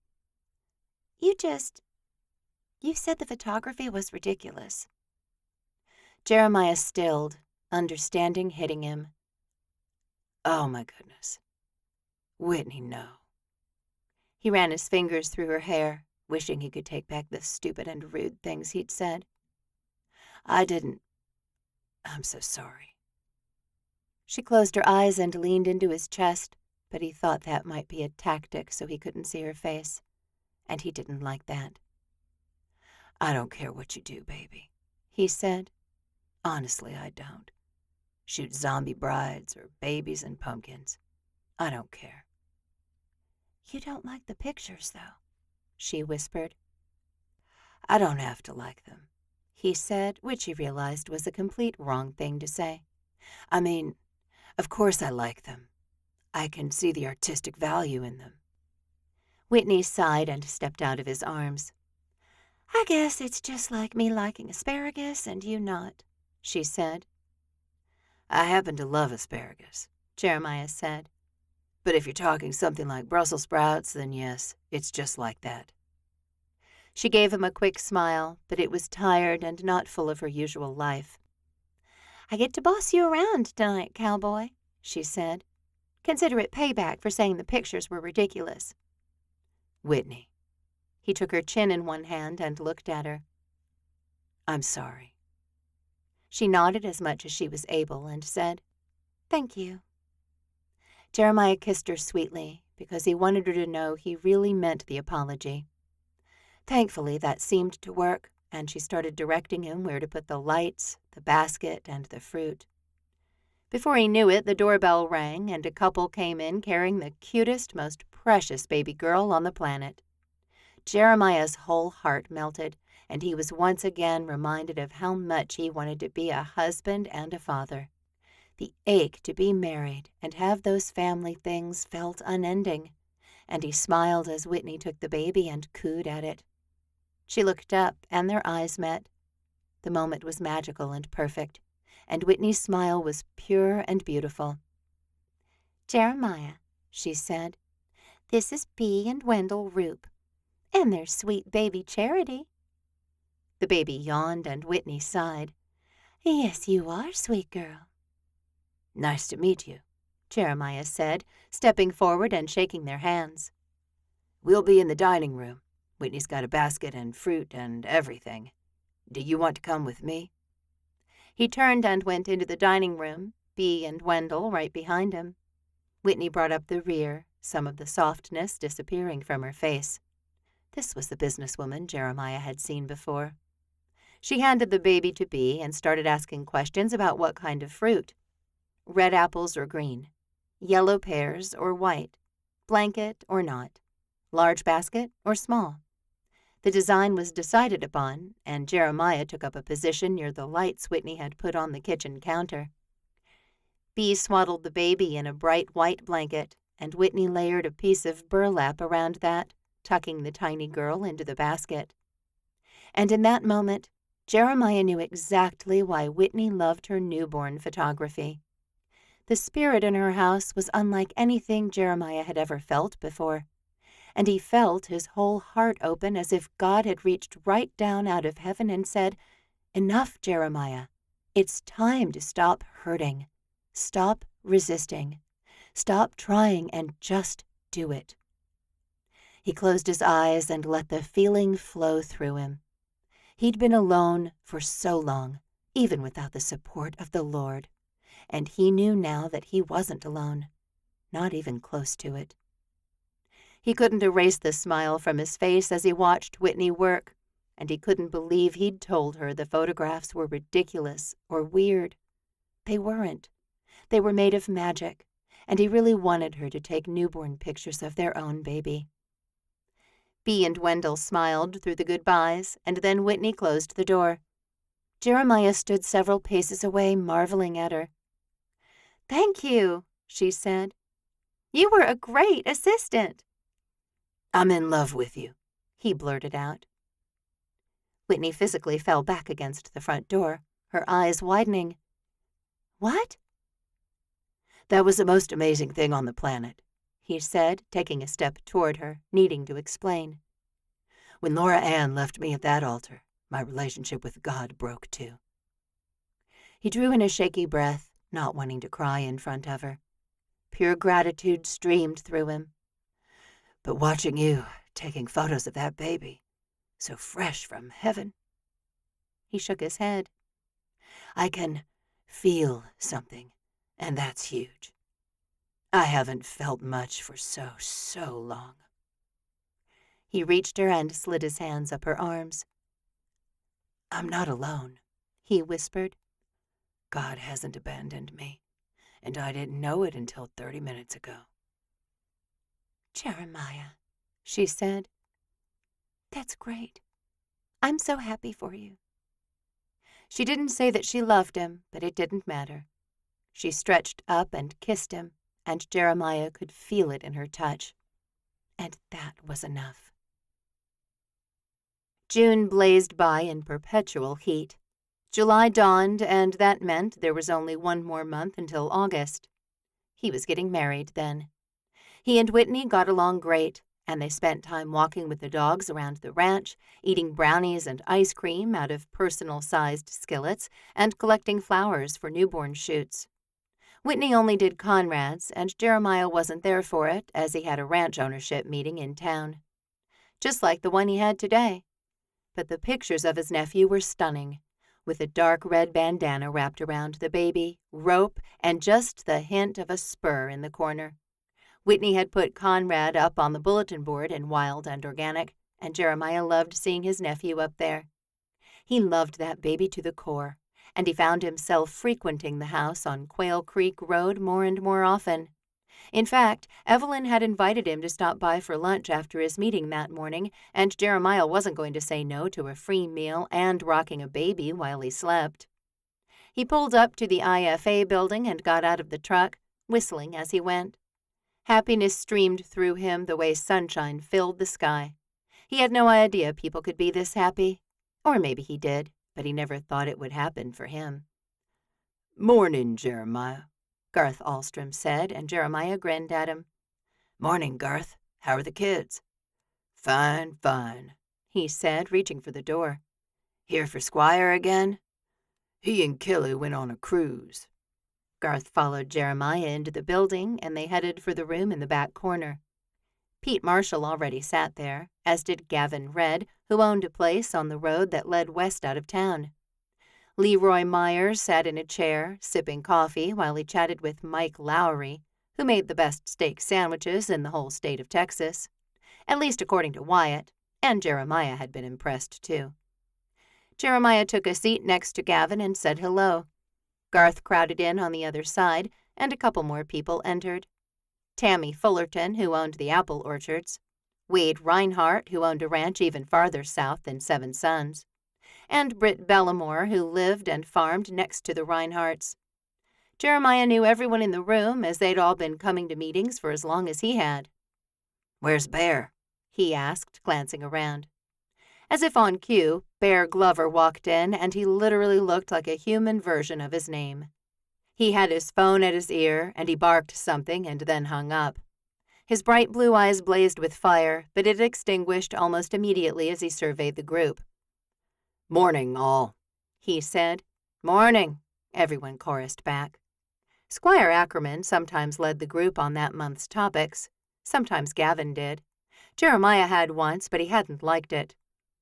You said the photography was ridiculous." Jeremiah stilled, understanding hitting him. "Oh, my goodness. Whitney, no." He ran his fingers through her hair, wishing he could take back the stupid and rude things he'd said. "I didn't. I'm so sorry." She closed her eyes and leaned into his chest, but he thought that might be a tactic so he couldn't see her face, and he didn't like that. "I don't care what you do, baby," he said. "Honestly, I don't. Shoot zombie brides or babies and pumpkins. I don't care." "You don't like the pictures, though," she whispered. "I don't have to like them," he said, which he realized was a complete wrong thing to say. "I mean, of course I like them. I can see the artistic value in them." Whitney sighed and stepped out of his arms. "I guess it's just like me liking asparagus and you not," she said. "I happen to love asparagus. Jeremiah said. But if you're talking something like Brussels sprouts, then yes, it's just like that. She gave him a quick smile, but it was tired and not full of her usual life. I get to boss you around tonight, cowboy, she said. Consider it payback for saying the pictures were ridiculous. Whitney. He took her chin in one hand and looked at her. I'm sorry. She nodded as much as she was able and said, Thank you. Jeremiah kissed her sweetly because he wanted her to know he really meant the apology. Thankfully, that seemed to work, and she started directing him where to put the lights, the basket, and the fruit. Before he knew it, the doorbell rang, and a couple came in carrying the cutest, most precious baby girl on the planet. Jeremiah's whole heart melted, and he was once again reminded of how much he wanted to be a husband and a father. The ache to be married and have those family things felt unending, and he smiled as Whitney took the baby and cooed at it. She looked up, and their eyes met. The moment was magical and perfect, and Whitney's smile was pure and beautiful. Jeremiah, she said, this is Bea and Wendell Roop, and their sweet baby Charity. The baby yawned, and Whitney sighed. Yes, you are, sweet girl. Nice to meet you, Jeremiah said, stepping forward and shaking their hands. We'll be in the dining room. Whitney's got a basket and fruit and everything. Do you want to come with me? He turned and went into the dining room, Bea and Wendell right behind him. Whitney brought up the rear, some of the softness disappearing from her face. This was the businesswoman Jeremiah had seen before. She handed the baby to Bea and started asking questions about what kind of fruit. Red apples or green, yellow pears or white, blanket or not, large basket or small. The design was decided upon, and Jeremiah took up a position near the lights Whitney had put on the kitchen counter. Bea swaddled the baby in a bright white blanket, and Whitney layered a piece of burlap around that, tucking the tiny girl into the basket. And in that moment, Jeremiah knew exactly why Whitney loved her newborn photography. The spirit in her house was unlike anything Jeremiah had ever felt before, and he felt his whole heart open as if God had reached right down out of heaven and said, Enough, Jeremiah. It's time to stop hurting. Stop resisting. Stop trying and just do it. He closed his eyes and let the feeling flow through him. He'd been alone for so long, even without the support of the Lord, and he knew now that he wasn't alone, not even close to it. He couldn't erase the smile from his face as he watched Whitney work, and he couldn't believe he'd told her the photographs were ridiculous or weird. They weren't. They were made of magic, and he really wanted her to take newborn pictures of their own baby. Bea and Wendell smiled through the goodbyes, and then Whitney closed the door. Jeremiah stood several paces away, marveling at her. Thank you, she said. You were a great assistant. I'm in love with you, he blurted out. Whitney physically fell back against the front door, her eyes widening. What? That was the most amazing thing on the planet, he said, taking a step toward her, needing to explain. When Laura Ann left me at that altar, my relationship with God broke too. He drew in a shaky breath, not wanting to cry in front of her. Pure gratitude streamed through him. But watching you, taking photos of that baby, so fresh from heaven. He shook his head. I can feel something, and that's huge. I haven't felt much for so long. He reached her and slid his hands up her arms. I'm not alone, he whispered. God hasn't abandoned me, and I didn't know it until 30 minutes ago. Jeremiah, she said. That's great. I'm so happy for you. She didn't say that she loved him, but it didn't matter. She stretched up and kissed him, and Jeremiah could feel it in her touch. And that was enough. June blazed by in perpetual heat. July dawned, and that meant there was only one more month until August. He was getting married then. He and Whitney got along great, and they spent time walking with the dogs around the ranch, eating brownies and ice cream out of personal-sized skillets, and collecting flowers for newborn shoots. Whitney only did Conrad's, and Jeremiah wasn't there for it, as he had a ranch ownership meeting in town. Just like the one he had today. But the pictures of his nephew were stunning, with a dark red bandana wrapped around the baby, rope, and just the hint of a spur in the corner. Whitney had put Conrad up on the bulletin board in Wild and Organic, and Jeremiah loved seeing his nephew up there. He loved that baby to the core, and he found himself frequenting the house on Quail Creek Road more and more often. In fact, Evelyn had invited him to stop by for lunch after his meeting that morning, and Jeremiah wasn't going to say no to a free meal and rocking a baby while he slept. He pulled up to the IFA building and got out of the truck, whistling as he went. Happiness streamed through him the way sunshine filled the sky. He had no idea people could be this happy. Or maybe he did, but he never thought it would happen for him. "Morning, Jeremiah," Garth Ahlstrom said, and Jeremiah grinned at him. "Morning, Garth. How are the kids?" "Fine, fine," he said, reaching for the door. "Here for Squire again?" "He and Kelly went on a cruise." Garth followed Jeremiah into the building, and they headed for the room in the back corner. Pete Marshall already sat there, as did Gavin Redd, who owned a place on the road that led west out of town. Leroy Myers sat in a chair, sipping coffee while he chatted with Mike Lowry, who made the best steak sandwiches in the whole state of Texas, at least according to Wyatt, and Jeremiah had been impressed too. Jeremiah took a seat next to Gavin and said hello. Garth crowded in on the other side, and a couple more people entered. Tammy Fullerton, who owned the apple orchards, Wade Reinhardt, who owned a ranch even farther south than Seven Sons, and Britt Bellamore, who lived and farmed next to the Reinhardts. Jeremiah knew everyone in the room, as they'd all been coming to meetings for as long as he had. "Where's Bear?" he asked, glancing around. As if on cue, Bear Glover walked in, and he literally looked like a human version of his name. He had his phone at his ear, and he barked something and then hung up. His bright blue eyes blazed with fire, but it extinguished almost immediately as he surveyed the group. "Morning, all," he said. "Morning," everyone chorused back. Squire Ackerman sometimes led the group on that month's topics. Sometimes Gavin did. Jeremiah had once, but he hadn't liked it.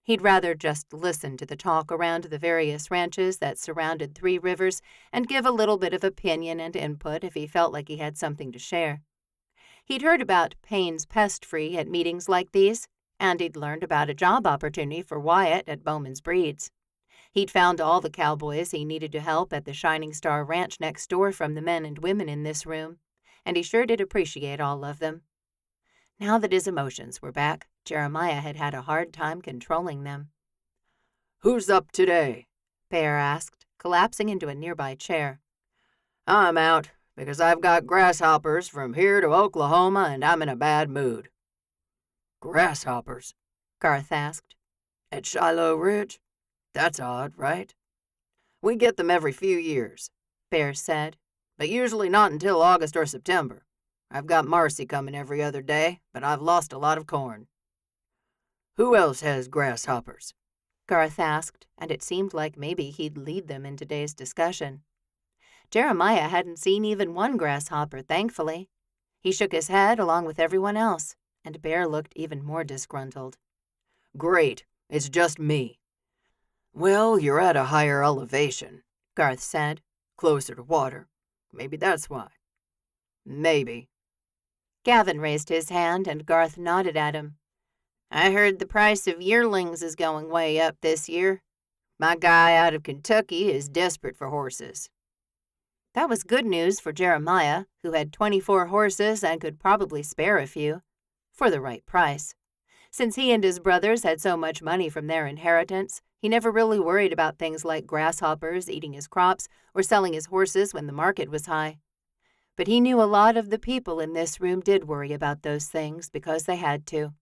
He'd rather just listen to the talk around the various ranches that surrounded Three Rivers and give a little bit of opinion and input if he felt like he had something to share. He'd heard about Payne's Pest Free at meetings like these, and he'd learned about a job opportunity for Wyatt at Bowman's Breeds. He'd found all the cowboys he needed to help at the Shining Star Ranch next door from the men and women in this room, and he sure did appreciate all of them. Now that his emotions were back, Jeremiah had had a hard time controlling them. "Who's up today?" Bear asked, collapsing into a nearby chair. "I'm out, because I've got grasshoppers from here to Oklahoma, and I'm in a bad mood." "Grasshoppers?" Garth asked. "At Shiloh Ridge? That's odd, right?" "We get them every few years," Bear said. "but usually not until August or September. I've got Marcy coming every other day, but I've lost a lot of corn." "Who else has grasshoppers?" Garth asked, and it seemed like maybe he'd lead them in today's discussion. Jeremiah hadn't seen even one grasshopper, thankfully. He shook his head along with everyone else, and Bear looked even more disgruntled. "Great, it's just me." "Well, you're at a higher elevation," Garth said. "Closer to water. Maybe that's why." "Maybe." Gavin raised his hand, and Garth nodded at him. "I heard the price of yearlings is going way up this year. My guy out of Kentucky is desperate for horses." That was good news for Jeremiah, who had 24 horses and could probably spare a few, for the right price. Since he and his brothers had so much money from their inheritance, he never really worried about things like grasshoppers eating his crops or selling his horses when the market was high. But he knew a lot of the people in this room did worry about those things because they had to.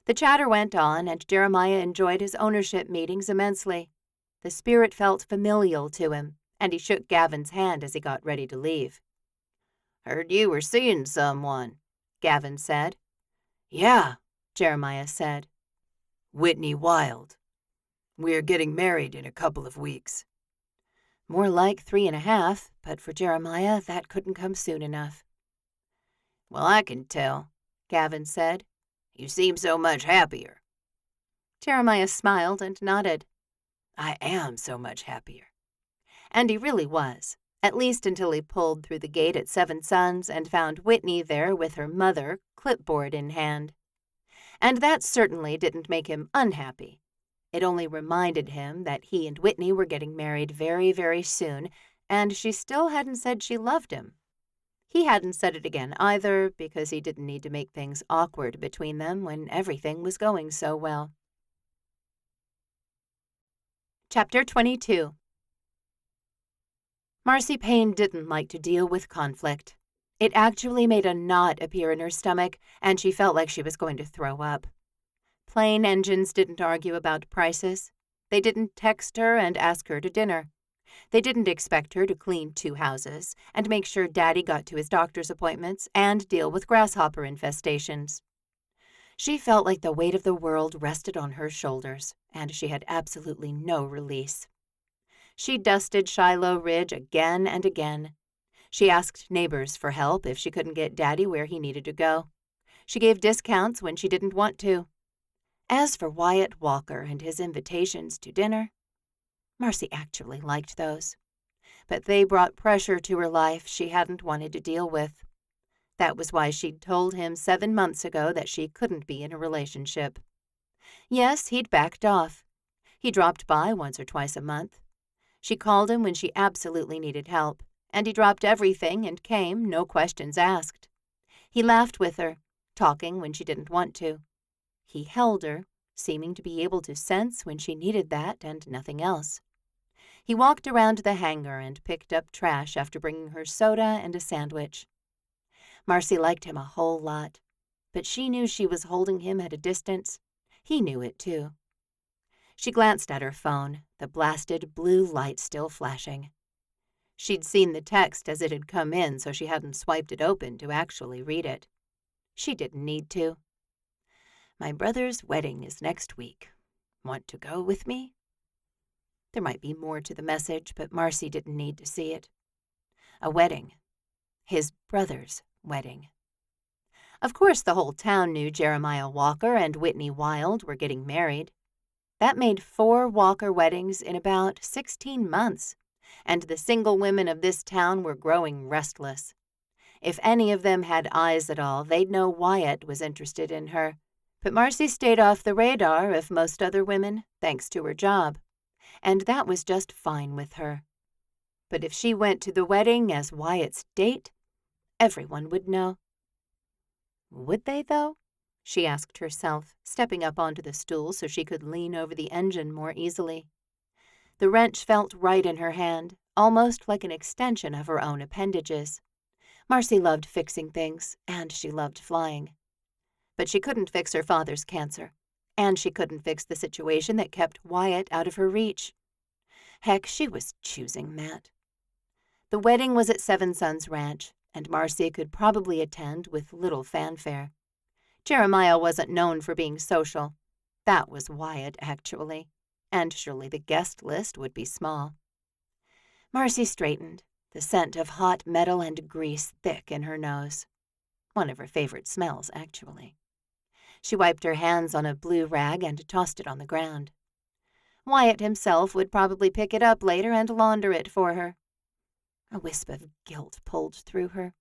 The chatter went on, and Jeremiah enjoyed his ownership meetings immensely. The spirit felt familial to him, and he shook Gavin's hand as he got ready to leave. Heard you were seeing someone, Gavin said. Yeah, Jeremiah said. Whitney Wild. We're getting married in a couple of weeks. More like 3.5, but for Jeremiah, that couldn't come soon enough. Well, I can tell, Gavin said. You seem so much happier. Jeremiah smiled and nodded. I am so much happier. And he really was, at least until he pulled through the gate at Seven Sons and found Whitney there with her mother, clipboard in hand. And that certainly didn't make him unhappy. It only reminded him that he and Whitney were getting married very, very soon, and she still hadn't said she loved him. He hadn't said it again either, because he didn't need to make things awkward between them when everything was going so well. Chapter 22. Marcy Payne didn't like to deal with conflict. It actually made a knot appear in her stomach, and she felt like she was going to throw up. Plain engines didn't argue about prices. They didn't text her and ask her to dinner. They didn't expect her to clean 2 houses and make sure Daddy got to his doctor's appointments and deal with grasshopper infestations. She felt like the weight of the world rested on her shoulders, and she had absolutely no release. She dusted Shiloh Ridge again and again. She asked neighbors for help if she couldn't get Daddy where he needed to go. She gave discounts when she didn't want to. As for Wyatt Walker and his invitations to dinner, Marcy actually liked those. But they brought pressure to her life she hadn't wanted to deal with. That was why she'd told him 7 months ago that she couldn't be in a relationship. Yes, he'd backed off. He dropped by once or twice a month. She called him when she absolutely needed help, and he dropped everything and came, no questions asked. He laughed with her, talking when she didn't want to. He held her, seeming to be able to sense when she needed that and nothing else. He walked around the hangar and picked up trash after bringing her soda and a sandwich. Marcy liked him a whole lot, but she knew she was holding him at a distance. He knew it, too. She glanced at her phone, the blasted blue light still flashing. She'd seen the text as it had come in, so she hadn't swiped it open to actually read it. She didn't need to. My brother's wedding is next week. Want to go with me? There might be more to the message, but Marcy didn't need to see it. A wedding. His brother's wedding. Of course, the whole town knew Jeremiah Walker and Whitney Wild were getting married. That made 4 Walker weddings in about 16 months, and the single women of this town were growing restless. If any of them had eyes at all, they'd know Wyatt was interested in her. But Marcy stayed off the radar of most other women, thanks to her job. And that was just fine with her. But if she went to the wedding as Wyatt's date, everyone would know. Would they, though? She asked herself, stepping up onto the stool so she could lean over the engine more easily. The wrench felt right in her hand, almost like an extension of her own appendages. Marcy loved fixing things, and she loved flying. But she couldn't fix her father's cancer, and she couldn't fix the situation that kept Wyatt out of her reach. Heck, she was choosing that. The wedding was at Seven Sons Ranch, and Marcy could probably attend with little fanfare. Jeremiah wasn't known for being social. That was Wyatt, actually, and surely the guest list would be small. Marcy straightened, the scent of hot metal and grease thick in her nose. One of her favorite smells, actually. She wiped her hands on a blue rag and tossed it on the ground. Wyatt himself would probably pick it up later and launder it for her. A wisp of guilt pulled through her.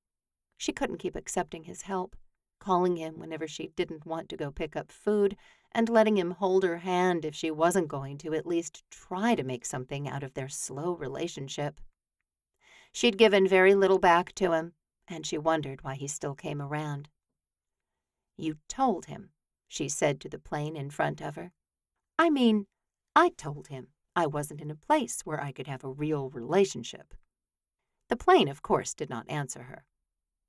She couldn't keep accepting his help, calling him whenever she didn't want to go pick up food, and letting him hold her hand if she wasn't going to at least try to make something out of their slow relationship. She'd given very little back to him, and she wondered why he still came around. "You told him," she said to the plane in front of her. "I mean, I told him I wasn't in a place where I could have a real relationship." The plane, of course, did not answer her.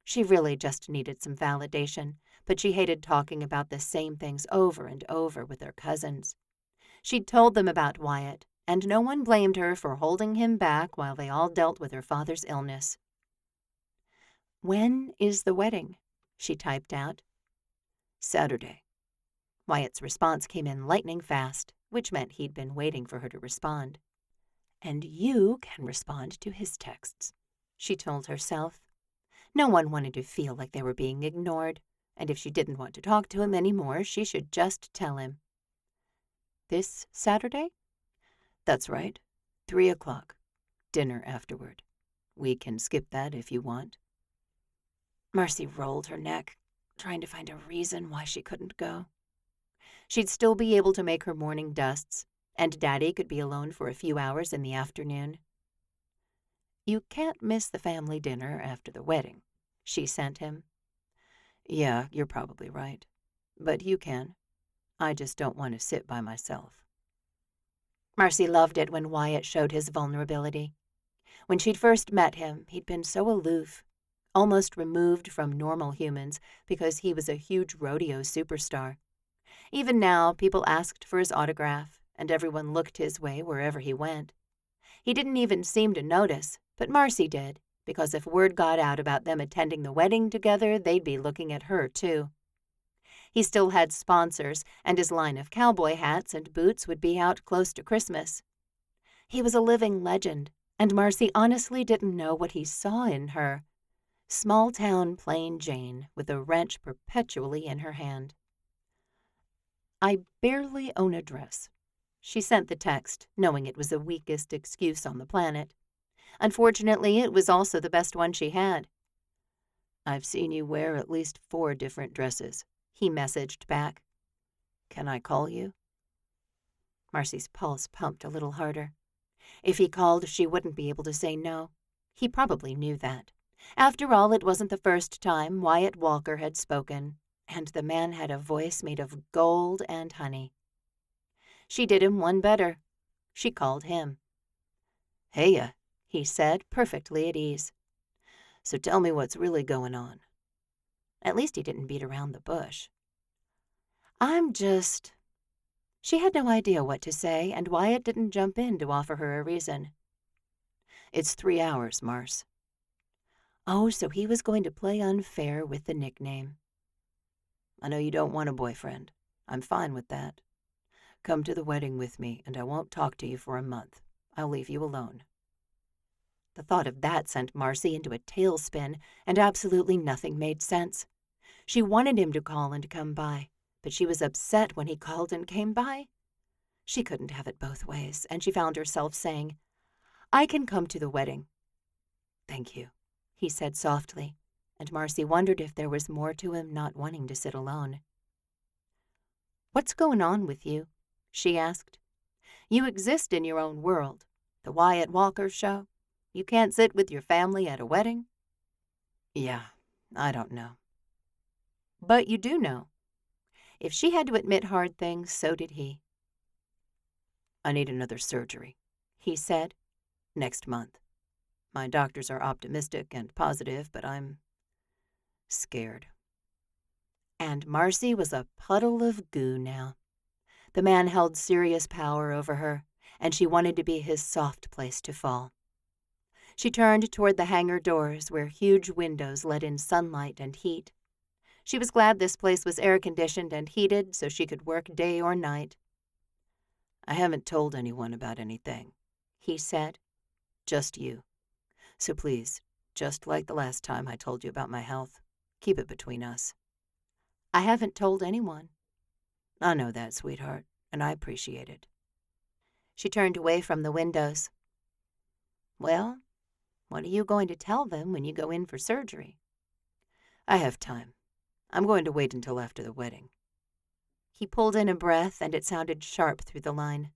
She really just needed some validation, but she hated talking about the same things over and over with her cousins. She'd told them about Wyatt, and no one blamed her for holding him back while they all dealt with her father's illness. "When is the wedding?" she typed out. "Saturday." Wyatt's response came in lightning fast, which meant he'd been waiting for her to respond. "And you can respond to his texts," she told herself. No one wanted to feel like they were being ignored, and if she didn't want to talk to him anymore, she should just tell him. "This Saturday?" "That's right. 3:00. Dinner afterward. We can skip that if you want." Marcy rolled her neck, trying to find a reason why she couldn't go. She'd still be able to make her morning dusts, and Daddy could be alone for a few hours in the afternoon. "You can't miss the family dinner after the wedding," she sent him. "Yeah, you're probably right. But you can. I just don't want to sit by myself." Marcy loved it when Wyatt showed his vulnerability. When she'd first met him, he'd been so aloof, almost removed from normal humans because he was a huge rodeo superstar. Even now, people asked for his autograph, and everyone looked his way wherever he went. He didn't even seem to notice, but Marcy did, because if word got out about them attending the wedding together, they'd be looking at her, too. He still had sponsors, and his line of cowboy hats and boots would be out close to Christmas. He was a living legend, and Marcy honestly didn't know what he saw in her. Small-town plain Jane with a wrench perpetually in her hand. "I barely own a dress." She sent the text, knowing it was the weakest excuse on the planet. Unfortunately, it was also the best one she had. "I've seen you wear at least 4 different dresses," he messaged back. "Can I call you?" Marcy's pulse pumped a little harder. If he called, she wouldn't be able to say no. He probably knew that. After all, it wasn't the first time Wyatt Walker had spoken, and the man had a voice made of gold and honey. She did him one better. She called him. "Heya," he said, perfectly at ease. "So tell me what's really going on." At least he didn't beat around the bush. She had no idea what to say, and Wyatt didn't jump in to offer her a reason. "It's 3 hours, Mars." Oh, so he was going to play unfair with the nickname. "I know you don't want a boyfriend. I'm fine with that. Come to the wedding with me, and I won't talk to you for a month. I'll leave you alone." The thought of that sent Marcy into a tailspin, and absolutely nothing made sense. She wanted him to call and come by, but she was upset when he called and came by. She couldn't have it both ways, and she found herself saying, "I can come to the wedding." "Thank you," he said softly, and Marcy wondered if there was more to him not wanting to sit alone. "What's going on with you?" she asked. "You exist in your own world, the Wyatt Walker show. You can't sit with your family at a wedding?" "Yeah, I don't know." But you do know. If she had to admit hard things, so did he. "I need another surgery," he said, "next month. My doctors are optimistic and positive, but I'm scared." And Marcy was a puddle of goo now. The man held serious power over her, and she wanted to be his soft place to fall. She turned toward the hangar doors where huge windows let in sunlight and heat. She was glad this place was air-conditioned and heated so she could work day or night. "I haven't told anyone about anything," he said. "Just you. So please, just like the last time I told you about my health, keep it between us." "I haven't told anyone." "I know that, sweetheart, and I appreciate it." She turned away from the windows. "Well, what are you going to tell them when you go in for surgery?" "I have time. I'm going to wait until after the wedding." He pulled in a breath, and it sounded sharp through the line.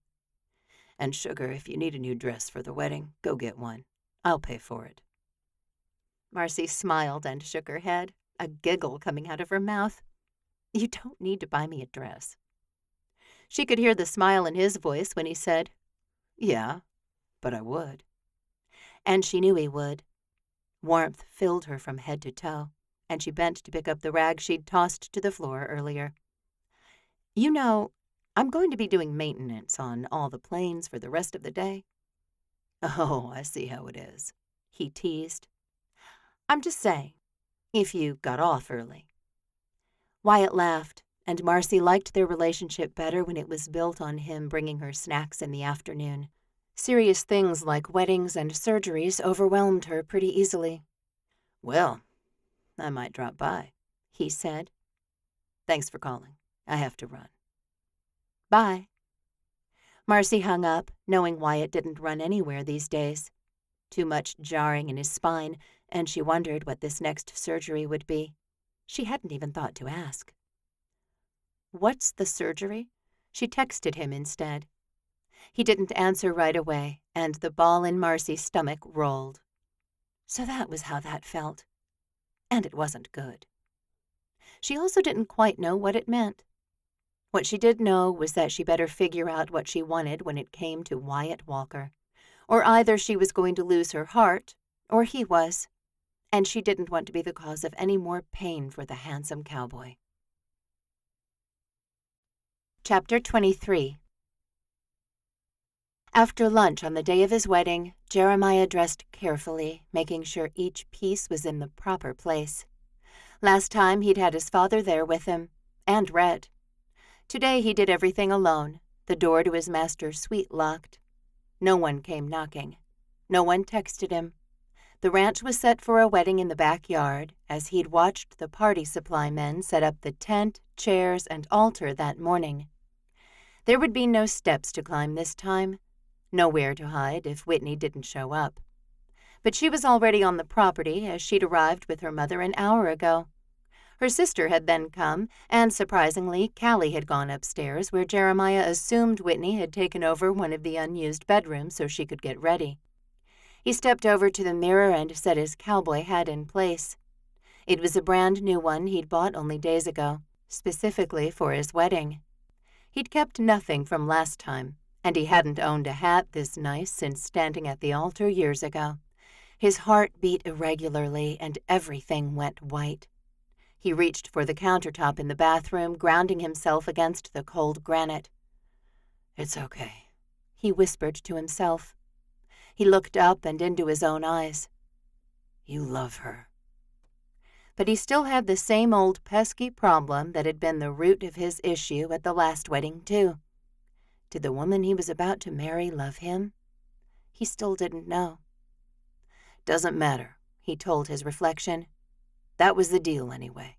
"And sugar, if you need a new dress for the wedding, go get one. I'll pay for it." Marcy smiled and shook her head, a giggle coming out of her mouth. "You don't need to buy me a dress." She could hear the smile in his voice when he said, "Yeah, but I would." And she knew he would. Warmth filled her from head to toe, and she bent to pick up the rag she'd tossed to the floor earlier. "You know, I'm going to be doing maintenance on all the planes for the rest of the day." "Oh, I see how it is," he teased. "I'm just saying, if you got off early." Wyatt laughed, and Marcy liked their relationship better when it was built on him bringing her snacks in the afternoon. Serious things like weddings and surgeries overwhelmed her pretty easily. "Well, I might drop by," he said. "Thanks for calling. I have to run." "Bye." Marcy hung up, knowing Wyatt didn't run anywhere these days. Too much jarring in his spine, and she wondered what this next surgery would be. She hadn't even thought to ask. "What's the surgery?" She texted him instead. He didn't answer right away, and the ball in Marcy's stomach rolled. So that was how that felt. And it wasn't good. She also didn't quite know what it meant. What she did know was that she better figure out what she wanted when it came to Wyatt Walker. Or either she was going to lose her heart, or he was. And she didn't want to be the cause of any more pain for the handsome cowboy. Chapter 23. After lunch on the day of his wedding, Jeremiah dressed carefully, making sure each piece was in the proper place. Last time he'd had his father there with him, and Rhett. Today he did everything alone, the door to his master's suite locked. No one came knocking. No one texted him. The ranch was set for a wedding in the backyard, as he'd watched the party supply men set up the tent, chairs, and altar that morning. There would be no steps to climb this time, nowhere to hide if Whitney didn't show up. But she was already on the property, as she'd arrived with her mother an hour ago. Her sister had then come, and surprisingly, Callie had gone upstairs, where Jeremiah assumed Whitney had taken over one of the unused bedrooms so she could get ready. He stepped over to the mirror and set his cowboy hat in place. It was a brand new one he'd bought only days ago, specifically for his wedding. He'd kept nothing from last time, and he hadn't owned a hat this nice since standing at the altar years ago. His heart beat irregularly, and everything went white. He reached for the countertop in the bathroom, grounding himself against the cold granite. "It's okay," he whispered to himself. He looked up and into his own eyes. "You love her." But he still had the same old pesky problem that had been the root of his issue at the last wedding, too. Did the woman he was about to marry love him? He still didn't know. "Doesn't matter," he told his reflection. "That was the deal anyway.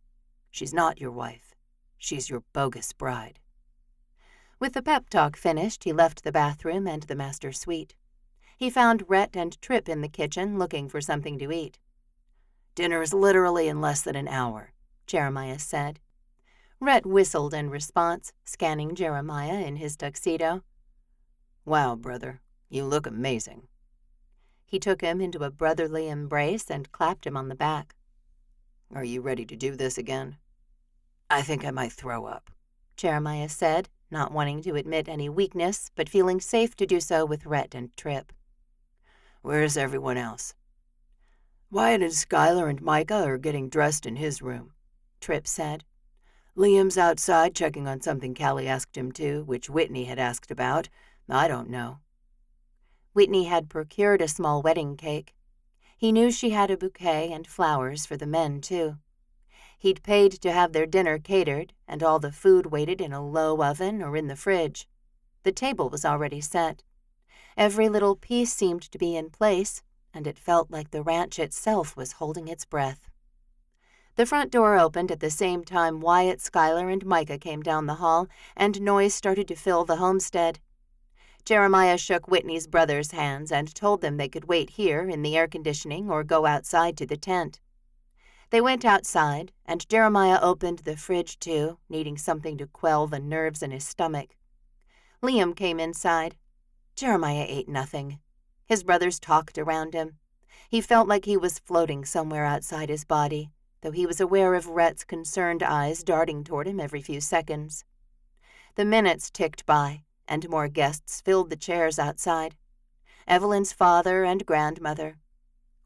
She's not your wife. She's your bogus bride." With the pep talk finished, he left the bathroom and the master suite. He found Rhett and Tripp in the kitchen looking for something to eat. "Dinner's literally in less than an hour," Jeremiah said. Rhett whistled in response, scanning Jeremiah in his tuxedo. "Wow, brother, you look amazing." He took him into a brotherly embrace and clapped him on the back. "Are you ready to do this again?" "I think I might throw up," Jeremiah said, not wanting to admit any weakness, but feeling safe to do so with Rhett and Tripp. "Where's everyone else?" "Wyatt and Skylar and Micah are getting dressed in his room," Tripp said. "Liam's outside checking on something Callie asked him to, which Whitney had asked about. I don't know." Whitney had procured a small wedding cake. He knew she had a bouquet and flowers for the men, too. He'd paid to have their dinner catered, and all the food waited in a low oven or in the fridge. The table was already set. Every little piece seemed to be in place, and it felt like the ranch itself was holding its breath. The front door opened at the same time Wyatt, Skylar, and Micah came down the hall, and noise started to fill the homestead. Jeremiah shook Whitney's brothers' hands and told them they could wait here in the air conditioning or go outside to the tent. They went outside, and Jeremiah opened the fridge too, needing something to quell the nerves in his stomach. Liam came inside. Jeremiah ate nothing. His brothers talked around him. He felt like he was floating somewhere outside his body, though he was aware of Rhett's concerned eyes darting toward him every few seconds. The minutes ticked by, and more guests filled the chairs outside. Evelyn's father and grandmother.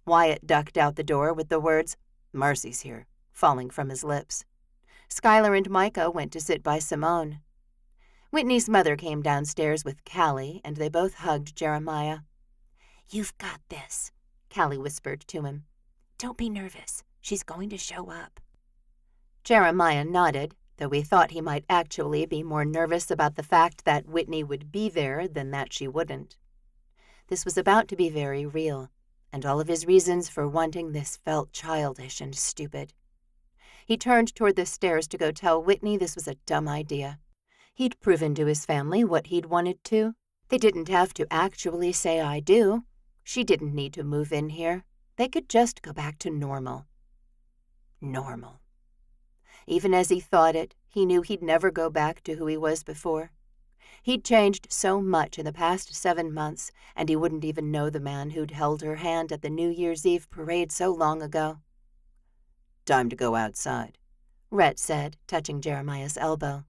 Wyatt ducked out the door with the words, "Marcy's here," falling from his lips. Skylar and Micah went to sit by Simone. Whitney's mother came downstairs with Callie, and they both hugged Jeremiah. "You've got this," Callie whispered to him. "Don't be nervous. She's going to show up." Jeremiah nodded, though he thought he might actually be more nervous about the fact that Whitney would be there than that she wouldn't. This was about to be very real, and all of his reasons for wanting this felt childish and stupid. He turned toward the stairs to go tell Whitney this was a dumb idea. He'd proven to his family what he'd wanted to. They didn't have to actually say "I do." She didn't need to move in here. They could just go back to normal. Normal. Even as he thought it, he knew he'd never go back to who he was before. He'd changed so much in the past 7 months, and he wouldn't even know the man who'd held her hand at the New Year's Eve parade so long ago. "Time to go outside," Rhett said, touching Jeremiah's elbow.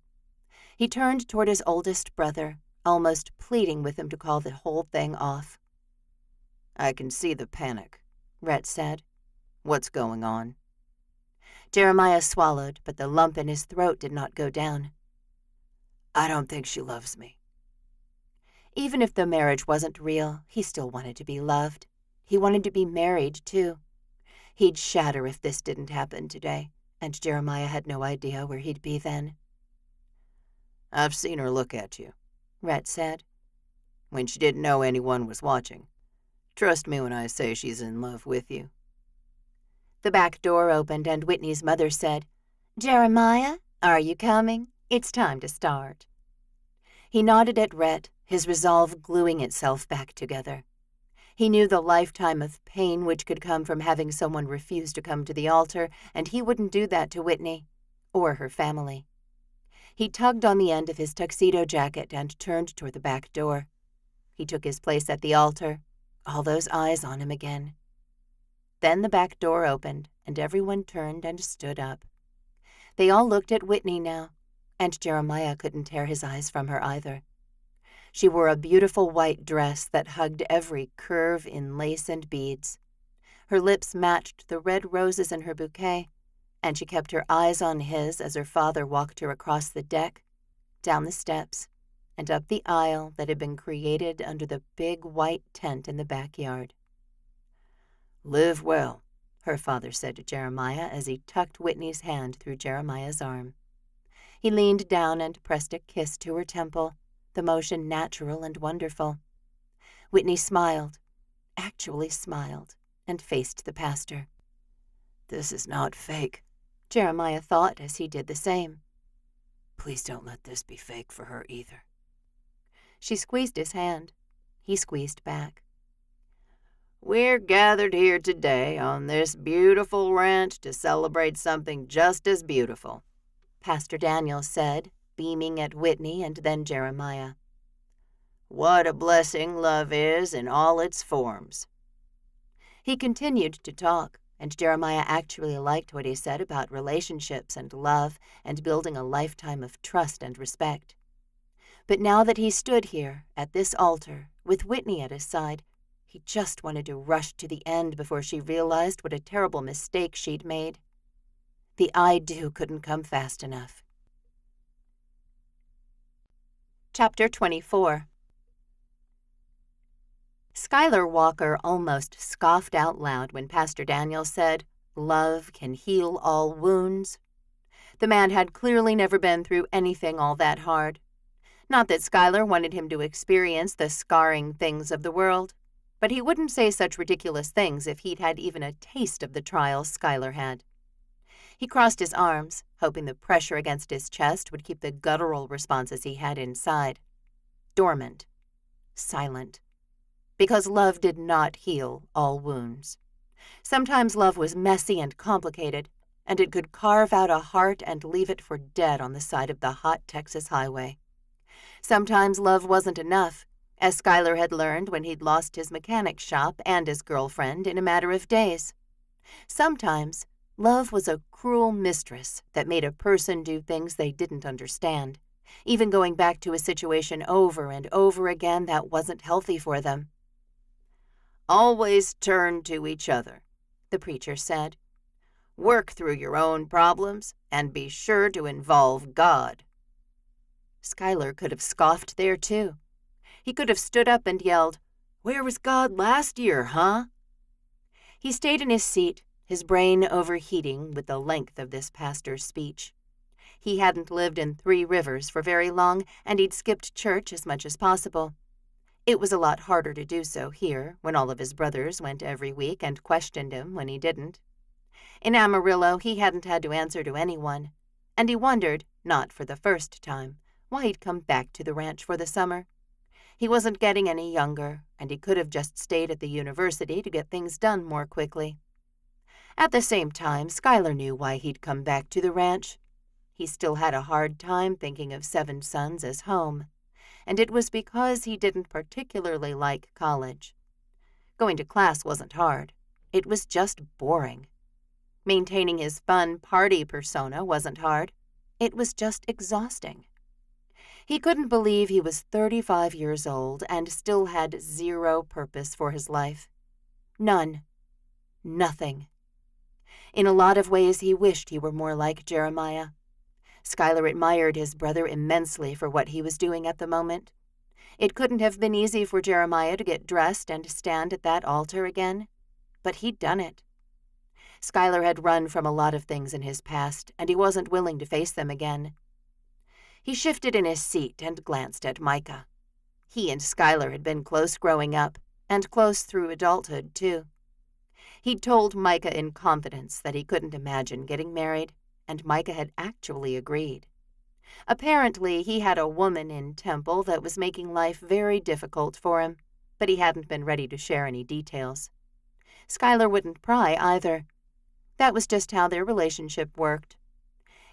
He turned toward his oldest brother, almost pleading with him to call the whole thing off. "I can see the panic," Rhett said. "What's going on?" Jeremiah swallowed, but the lump in his throat did not go down. "I don't think she loves me." Even if the marriage wasn't real, he still wanted to be loved. He wanted to be married, too. He'd shatter if this didn't happen today, and Jeremiah had no idea where he'd be then. "I've seen her look at you," Rhett said. "when she didn't know anyone was watching. Trust me when I say she's in love with you." The back door opened and Whitney's mother said, "Jeremiah, are you coming? It's time to start." He nodded at Rhett, his resolve gluing itself back together. He knew the lifetime of pain which could come from having someone refuse to come to the altar, and he wouldn't do that to Whitney, or her family. He tugged on the end of his tuxedo jacket and turned toward the back door. He took his place at the altar, all those eyes on him again. Then the back door opened, and everyone turned and stood up. They all looked at Whitney now, and Jeremiah couldn't tear his eyes from her either. She wore a beautiful white dress that hugged every curve in lace and beads. Her lips matched the red roses in her bouquet, and she kept her eyes on his as her father walked her across the deck, down the steps, and up the aisle that had been created under the big white tent in the backyard. "Live well," her father said to Jeremiah as he tucked Whitney's hand through Jeremiah's arm. He leaned down and pressed a kiss to her temple, the motion natural and wonderful. Whitney smiled, actually smiled, and faced the pastor. "This is not fake," Jeremiah thought as he did the same. "Please don't let this be fake for her either." She squeezed his hand. He squeezed back. "We're gathered here today on this beautiful ranch to celebrate something just as beautiful," Pastor Daniel said, beaming at Whitney and then Jeremiah. "What a blessing love is in all its forms." He continued to talk, and Jeremiah actually liked what he said about relationships and love and building a lifetime of trust and respect. But now that he stood here, at this altar, with Whitney at his side, he just wanted to rush to the end before she realized what a terrible mistake she'd made. The "I do" couldn't come fast enough. Chapter 24. Skylar Walker almost scoffed out loud when Pastor Daniel said, "Love can heal all wounds." The man had clearly never been through anything all that hard. Not that Skylar wanted him to experience the scarring things of the world, but he wouldn't say such ridiculous things if he'd had even a taste of the trials Skylar had. He crossed his arms, hoping the pressure against his chest would keep the guttural responses he had inside dormant, silent. Because love did not heal all wounds. Sometimes love was messy and complicated, and it could carve out a heart and leave it for dead on the side of the hot Texas highway. Sometimes love wasn't enough, as Skylar had learned when he'd lost his mechanic shop and his girlfriend in a matter of days. Sometimes love was a cruel mistress that made a person do things they didn't understand, even going back to a situation over and over again that wasn't healthy for them. "Always turn to each other," the preacher said. "Work through your own problems and be sure to involve God." Skylar could have scoffed there, too. He could have stood up and yelled, "Where was God last year, huh?" He stayed in his seat, his brain overheating with the length of this pastor's speech. He hadn't lived in Three Rivers for very long, and he'd skipped church as much as possible. It was a lot harder to do so here, when all of his brothers went every week and questioned him when he didn't. In Amarillo, he hadn't had to answer to anyone, and he wondered, not for the first time, why he'd come back to the ranch for the summer. He wasn't getting any younger, and he could have just stayed at the university to get things done more quickly. At the same time, Schuyler knew why he'd come back to the ranch. He still had a hard time thinking of Seven Sons as home, and it was because he didn't particularly like college. Going to class wasn't hard. It was just boring. Maintaining his fun party persona wasn't hard. It was just exhausting. He couldn't believe he was 35 years old and still had zero purpose for his life. None. Nothing. In a lot of ways, he wished he were more like Jeremiah. Schuyler admired his brother immensely for what he was doing at the moment. It couldn't have been easy for Jeremiah to get dressed and stand at that altar again, but he'd done it. Schuyler had run from a lot of things in his past, and he wasn't willing to face them again. He shifted in his seat and glanced at Micah. He and Schuyler had been close growing up, and close through adulthood, too. He'd told Micah in confidence that he couldn't imagine getting married, and Micah had actually agreed. Apparently, he had a woman in Temple that was making life very difficult for him, but he hadn't been ready to share any details. Schuyler wouldn't pry either. That was just how their relationship worked.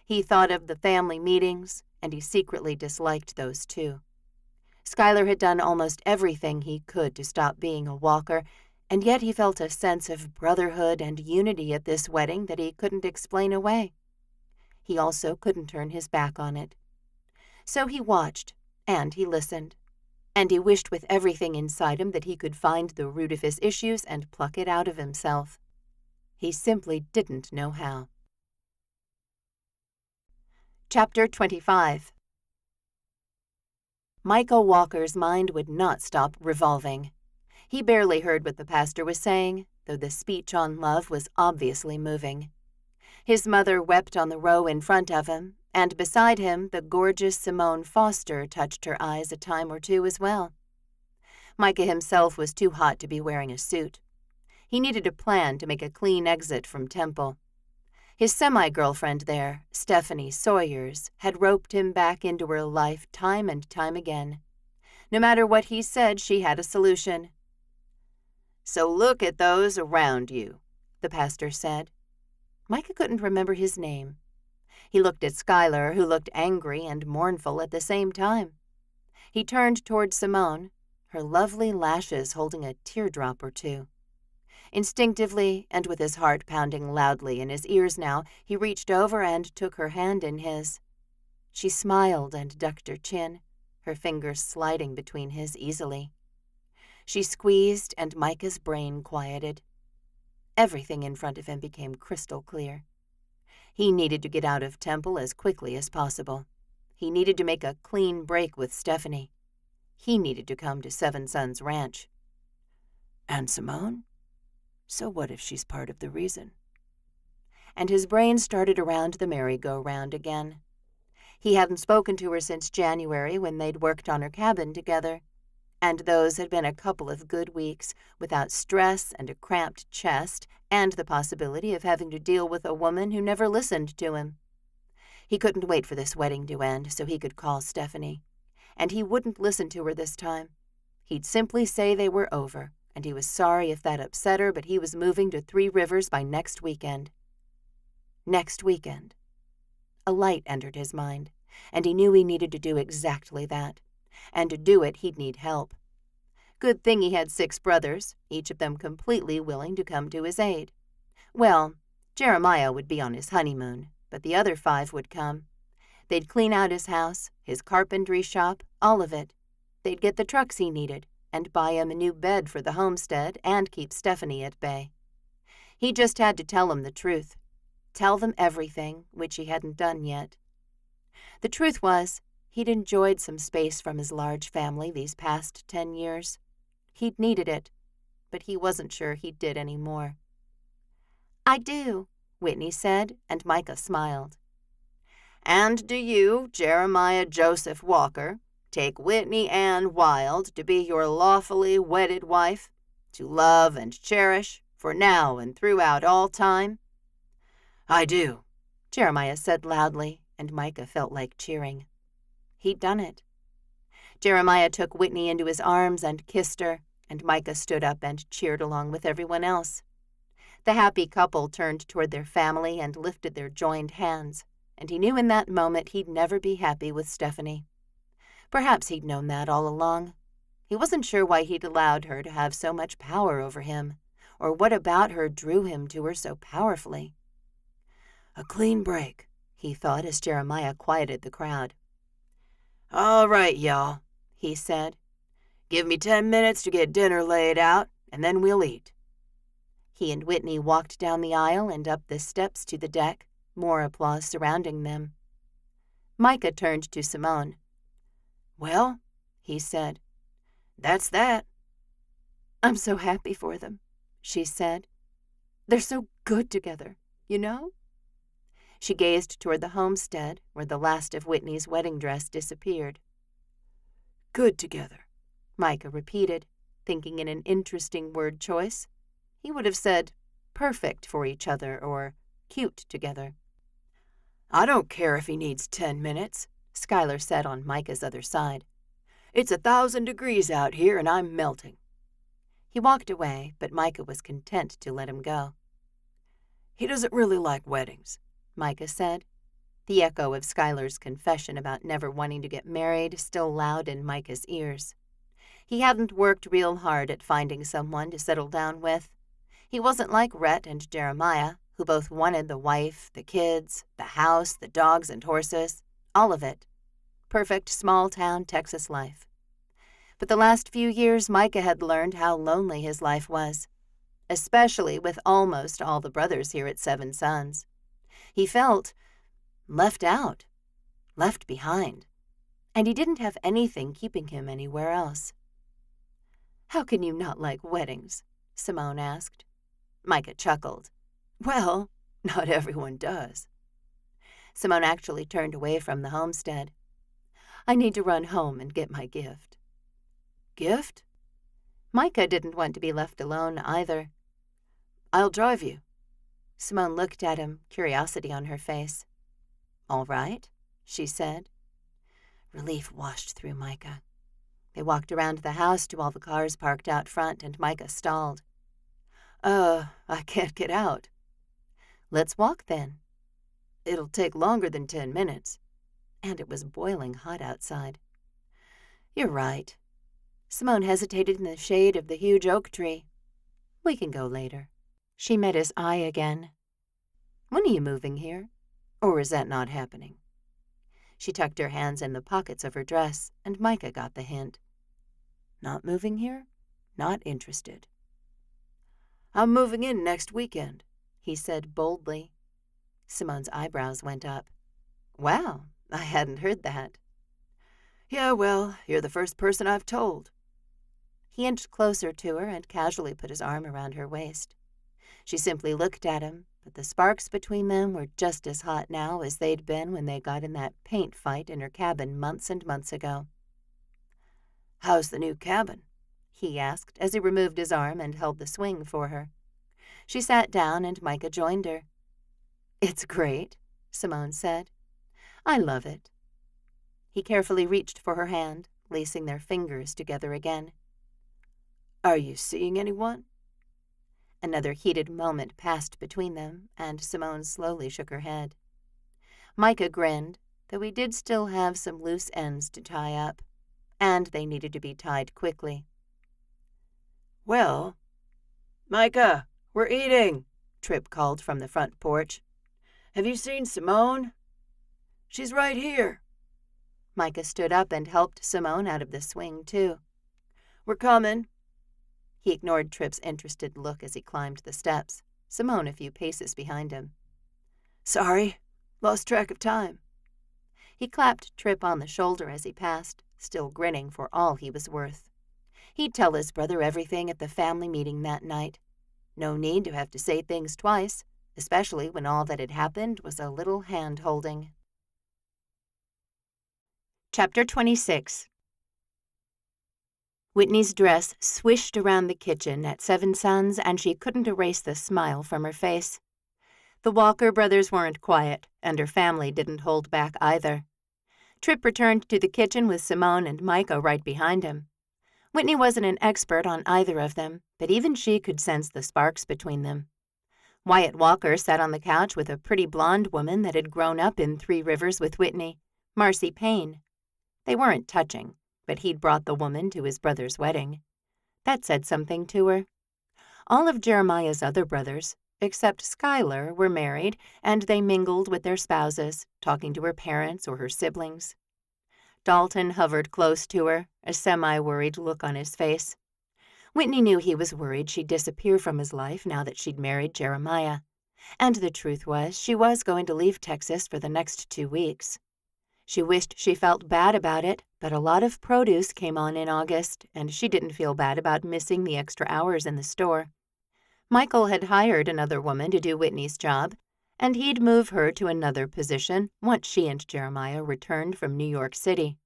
He thought of the family meetings, and he secretly disliked those too. Schuyler had done almost everything he could to stop being a walker, and yet he felt a sense of brotherhood and unity at this wedding that he couldn't explain away. He also couldn't turn his back on it. So he watched, and he listened, and he wished with everything inside him that he could find the root of his issues and pluck it out of himself. He simply didn't know how. Chapter 25. Micah Walker's mind would not stop revolving. He barely heard what the pastor was saying, though the speech on love was obviously moving. His mother wept on the row in front of him, and beside him the gorgeous Simone Foster touched her eyes a time or two as well. Micah himself was too hot to be wearing a suit. He needed a plan to make a clean exit from Temple. His semi-girlfriend there, Stephanie Sawyers, had roped him back into her life time and time again. No matter what he said, she had a solution. "So look at those around you," the pastor said. Micah couldn't remember his name. He looked at Schuyler, who looked angry and mournful at the same time. He turned toward Simone, her lovely lashes holding a teardrop or two. Instinctively, and with his heart pounding loudly in his ears now, he reached over and took her hand in his. She smiled and ducked her chin, her fingers sliding between his easily. She squeezed, and Micah's brain quieted. Everything in front of him became crystal clear. He needed to get out of Temple as quickly as possible. He needed to make a clean break with Stephanie. He needed to come to Seven Sons Ranch. And Simone? So what if she's part of the reason? And his brain started around the merry-go-round again. He hadn't spoken to her since January when they'd worked on her cabin together. And those had been a couple of good weeks, without stress and a cramped chest, and the possibility of having to deal with a woman who never listened to him. He couldn't wait for this wedding to end so he could call Stephanie. And he wouldn't listen to her this time. He'd simply say they were over, and he was sorry if that upset her, but he was moving to Three Rivers by next weekend. Next weekend. A light entered his mind, and he knew he needed to do exactly that. And to do it, he'd need help. Good thing he had 6 brothers, each of them completely willing to come to his aid. Well, Jeremiah would be on his honeymoon, but the other 5 would come. They'd clean out his house, his carpentry shop, all of it. They'd get the trucks he needed, and buy him a new bed for the homestead and keep Stephanie at bay. He just had to tell them the truth. Tell them everything, which he hadn't done yet. The truth was, he'd enjoyed some space from his large family these past 10 years. He'd needed it, but he wasn't sure he did any more. I do, Whitney said, and Micah smiled. And do you, Jeremiah Joseph Walker, take Whitney Ann Wild to be your lawfully wedded wife, to love and cherish, for now and throughout all time? I do, Jeremiah said loudly, and Micah felt like cheering. He'd done it. Jeremiah took Whitney into his arms and kissed her, and Micah stood up and cheered along with everyone else. The happy couple turned toward their family and lifted their joined hands, and he knew in that moment he'd never be happy with Stephanie. Perhaps he'd known that all along. He wasn't sure why he'd allowed her to have so much power over him, or what about her drew him to her so powerfully. A clean break, he thought as Jeremiah quieted the crowd. All right, y'all, he said. Give me 10 minutes to get dinner laid out, and then we'll eat. He and Whitney walked down the aisle and up the steps to the deck, more applause surrounding them. Micah turned to Simone. Well, he said, that's that. I'm so happy for them, she said. They're so good together, you know? She gazed toward the homestead, where the last of Whitney's wedding dress disappeared. Good together, Micah repeated, thinking in an interesting word choice. He would have said perfect for each other or cute together. I don't care if he needs 10 minutes, Schuyler said on Micah's other side. It's 1,000 degrees out here and I'm melting. He walked away, but Micah was content to let him go. He doesn't really like weddings, Micah said, the echo of Schuyler's confession about never wanting to get married still loud in Micah's ears. He hadn't worked real hard at finding someone to settle down with. He wasn't like Rhett and Jeremiah, who both wanted the wife, the kids, the house, the dogs and horses, all of it. Perfect small-town Texas life. But the last few years, Micah had learned how lonely his life was, especially with almost all the brothers here at Seven Sons. He felt left out, left behind, and he didn't have anything keeping him anywhere else. How can you not like weddings? Simone asked. Micah chuckled. Well, not everyone does. Simone actually turned away from the homestead. I need to run home and get my gift. Gift? Micah didn't want to be left alone either. I'll drive you. Simone looked at him, curiosity on her face. All right, she said. Relief washed through Micah. They walked around the house to all the cars parked out front, and Micah stalled. I can't get out. Let's walk then. It'll take longer than 10 minutes. And it was boiling hot outside. You're right. Simone hesitated in the shade of the huge oak tree. We can go later. She met his eye again. When are you moving here? Or is that not happening? She tucked her hands in the pockets of her dress, and Micah got the hint. Not moving here? Not interested. I'm moving in next weekend, he said boldly. Simone's eyebrows went up. Wow, I hadn't heard that. Yeah, well, you're the first person I've told. He inched closer to her and casually put his arm around her waist. She simply looked at him, but the sparks between them were just as hot now as they'd been when they got in that paint fight in her cabin months and months ago. How's the new cabin? He asked as he removed his arm and held the swing for her. She sat down and Micah joined her. It's great, Simone said. I love it. He carefully reached for her hand, lacing their fingers together again. Are you seeing anyone? Another heated moment passed between them, and Simone slowly shook her head. Micah grinned, though he did still have some loose ends to tie up, and they needed to be tied quickly. Well, Micah, we're eating, Tripp called from the front porch. Have you seen Simone? She's right here. Micah stood up and helped Simone out of the swing, too. We're coming. He ignored Tripp's interested look as he climbed the steps, Simone a few paces behind him. Sorry, lost track of time. He clapped Tripp on the shoulder as he passed, still grinning for all he was worth. He'd tell his brother everything at the family meeting that night. No need to have to say things twice. especially when all that had happened was a little hand-holding. Chapter 26. Whitney's dress swished around the kitchen at Seven Sons, and she couldn't erase the smile from her face. The Walker brothers weren't quiet, and her family didn't hold back either. Tripp returned to the kitchen with Simone and Micah right behind him. Whitney wasn't an expert on either of them, but even she could sense the sparks between them. Wyatt Walker sat on the couch with a pretty blonde woman that had grown up in Three Rivers with Whitney, Marcy Payne. They weren't touching, but he'd brought the woman to his brother's wedding. That said something to her. All of Jeremiah's other brothers, except Skylar, were married, and they mingled with their spouses, talking to her parents or her siblings. Dalton hovered close to her, a semi-worried look on his face. Whitney knew he was worried she'd disappear from his life now that she'd married Jeremiah. And the truth was, she was going to leave Texas for the next 2 weeks. She wished she felt bad about it, but a lot of produce came on in August, and she didn't feel bad about missing the extra hours in the store. Michael had hired another woman to do Whitney's job, and he'd move her to another position once she and Jeremiah returned from New York City.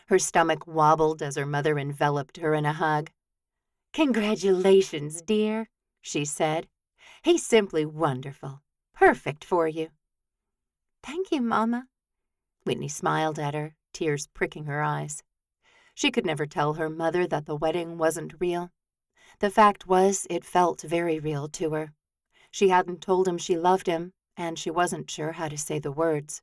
Her stomach wobbled as her mother enveloped her in a hug. "Congratulations, dear," she said. "He's simply wonderful. Perfect for you." "Thank you, Mama." Whitney smiled at her, tears pricking her eyes. She could never tell her mother that the wedding wasn't real. The fact was, it felt very real to her. She hadn't told him she loved him, and she wasn't sure how to say the words.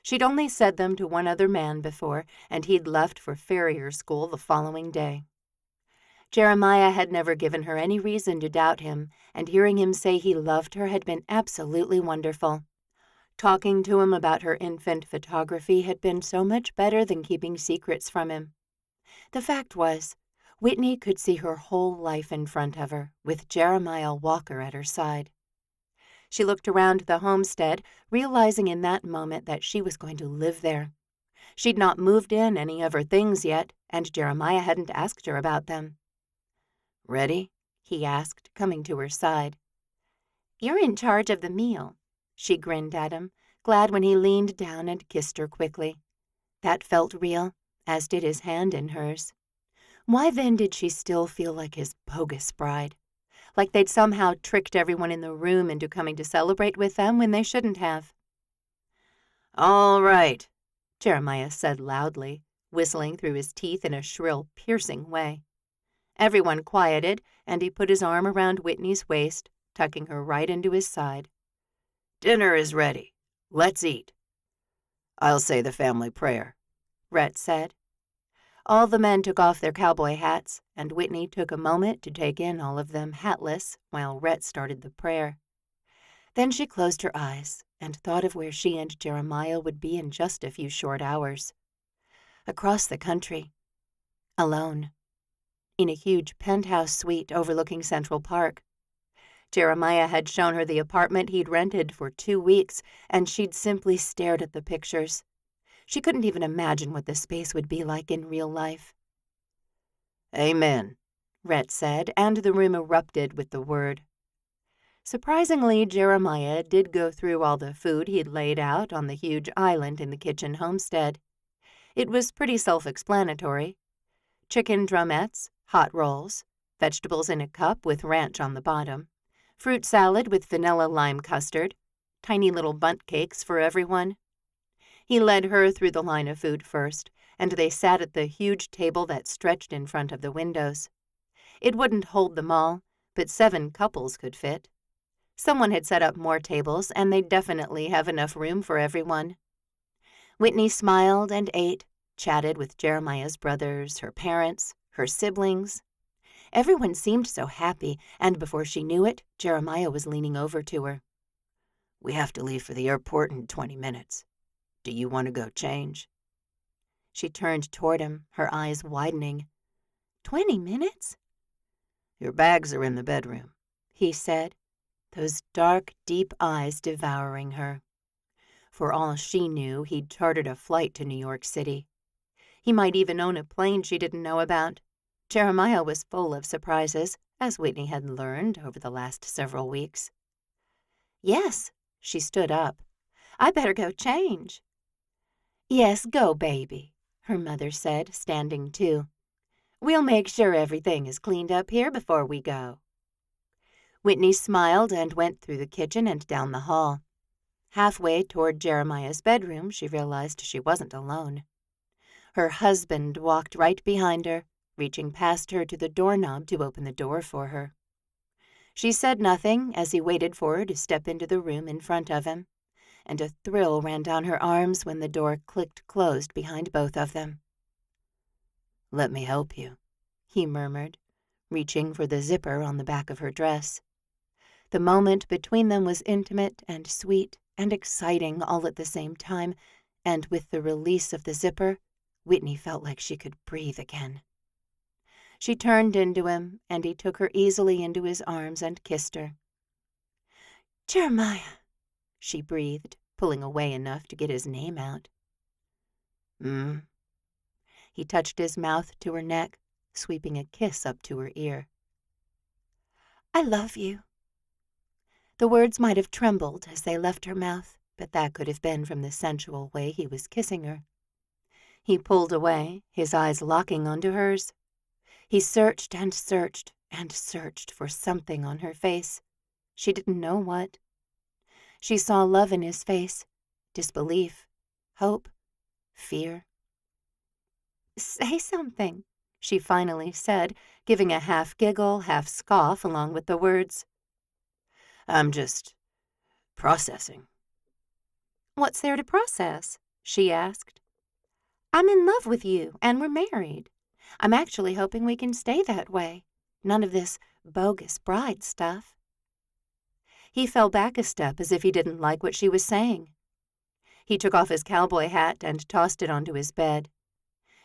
She'd only said them to one other man before, and he'd left for farrier school the following day. Jeremiah had never given her any reason to doubt him, and hearing him say he loved her had been absolutely wonderful. Talking to him about her infant photography had been so much better than keeping secrets from him. The fact was, Whitney could see her whole life in front of her, with Jeremiah Walker at her side. She looked around the homestead, realizing in that moment that she was going to live there. She'd not moved in any of her things yet, and Jeremiah hadn't asked her about them. "Ready?" he asked, coming to her side. "You're in charge of the meal." She grinned at him, glad when he leaned down and kissed her quickly. That felt real, as did his hand in hers. Why then did she still feel like his bogus bride? Like they'd somehow tricked everyone in the room into coming to celebrate with them when they shouldn't have. "All right," Jeremiah said loudly, whistling through his teeth in a shrill, piercing way. Everyone quieted, and he put his arm around Whitney's waist, tucking her right into his side. "Dinner is ready. Let's eat." "I'll say the family prayer," Rhett said. All the men took off their cowboy hats, and Whitney took a moment to take in all of them hatless while Rhett started the prayer. Then she closed her eyes and thought of where she and Jeremiah would be in just a few short hours. Across the country. Alone. In a huge penthouse suite overlooking Central Park. Jeremiah had shown her the apartment he'd rented for 2 weeks, and she'd simply stared at the pictures. She couldn't even imagine what the space would be like in real life. "Amen," Rhett said, and the room erupted with the word. Surprisingly, Jeremiah did go through all the food he'd laid out on the huge island in the kitchen homestead. It was pretty self-explanatory. Chicken drumettes, hot rolls, vegetables in a cup with ranch on the bottom, fruit salad with vanilla lime custard, tiny little bundt cakes for everyone. He led her through the line of food first, and they sat at the huge table that stretched in front of the windows. It wouldn't hold them all, but 7 couples could fit. Someone had set up more tables, and they'd definitely have enough room for everyone. Whitney smiled and ate, chatted with Jeremiah's brothers, her parents, her siblings. Everyone seemed so happy, and before she knew it, Jeremiah was leaning over to her. "We have to leave for the airport in 20 minutes. Do you want to go change?" She turned toward him, her eyes widening. 20 minutes? "Your bags are in the bedroom," he said, those dark, deep eyes devouring her. For all she knew, he'd chartered a flight to New York City. He might even own a plane she didn't know about. Jeremiah was full of surprises, as Whitney had learned over the last several weeks. Yes. She stood up. I better go change. Yes, go, baby, her mother said, standing too. We'll make sure everything is cleaned up here before we go. Whitney smiled and went through the kitchen and down the hall. Halfway toward Jeremiah's bedroom, she realized she wasn't alone. Her husband walked right behind her, reaching past her to the doorknob to open the door for her. She said nothing as he waited for her to step into the room in front of him, and a thrill ran down her arms when the door clicked closed behind both of them. "Let me help you," he murmured, reaching for the zipper on the back of her dress. The moment between them was intimate and sweet and exciting all at the same time, and with the release of the zipper, Whitney felt like she could breathe again. She turned into him, and he took her easily into his arms and kissed her. "Jeremiah," she breathed, pulling away enough to get his name out. He touched his mouth to her neck, sweeping a kiss up to her ear. "I love you." The words might have trembled as they left her mouth, but that could have been from the sensual way he was kissing her. He pulled away, his eyes locking onto hers. He searched and searched and searched for something on her face. She didn't know what. She saw love in his face, disbelief, hope, fear. "Say something," she finally said, giving a half-giggle, half-scoff along with the words. "I'm just processing." "What's there to process?" she asked. "I'm in love with you, and we're married. I'm actually hoping we can stay that way. None of this bogus bride stuff." He fell back a step as if he didn't like what she was saying. He took off his cowboy hat and tossed it onto his bed.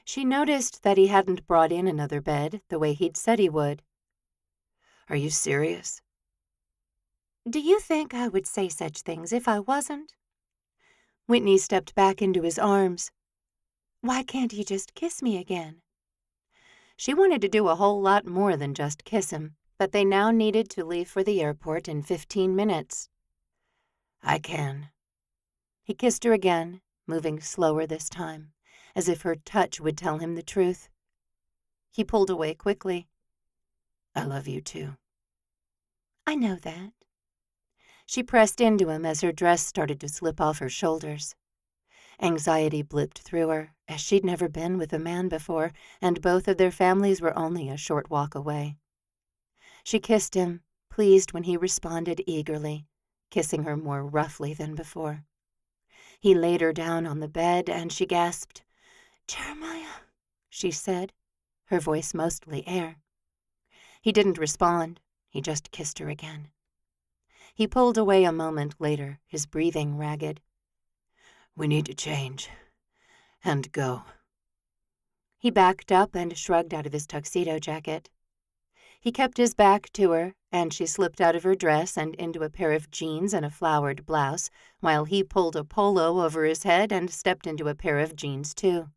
She noticed that he hadn't brought in another bed the way he'd said he would. "Are you serious?" "Do you think I would say such things if I wasn't?" Whitney stepped back into his arms. "Why can't you just kiss me again?" She wanted to do a whole lot more than just kiss him, but they now needed to leave for the airport in 15 minutes. "I can." He kissed her again, moving slower this time, as if her touch would tell him the truth. He pulled away quickly. "I love you too." "I know that." She pressed into him as her dress started to slip off her shoulders. Anxiety blipped through her, as she'd never been with a man before, and both of their families were only a short walk away. She kissed him, pleased when he responded eagerly, kissing her more roughly than before. He laid her down on the bed, and she gasped. "Jeremiah," she said, her voice mostly air. He didn't respond. He just kissed her again. He pulled away a moment later, his breathing ragged. "We need to change and go." He backed up and shrugged out of his tuxedo jacket. He kept his back to her, and she slipped out of her dress and into a pair of jeans and a flowered blouse, while he pulled a polo over his head and stepped into a pair of jeans too.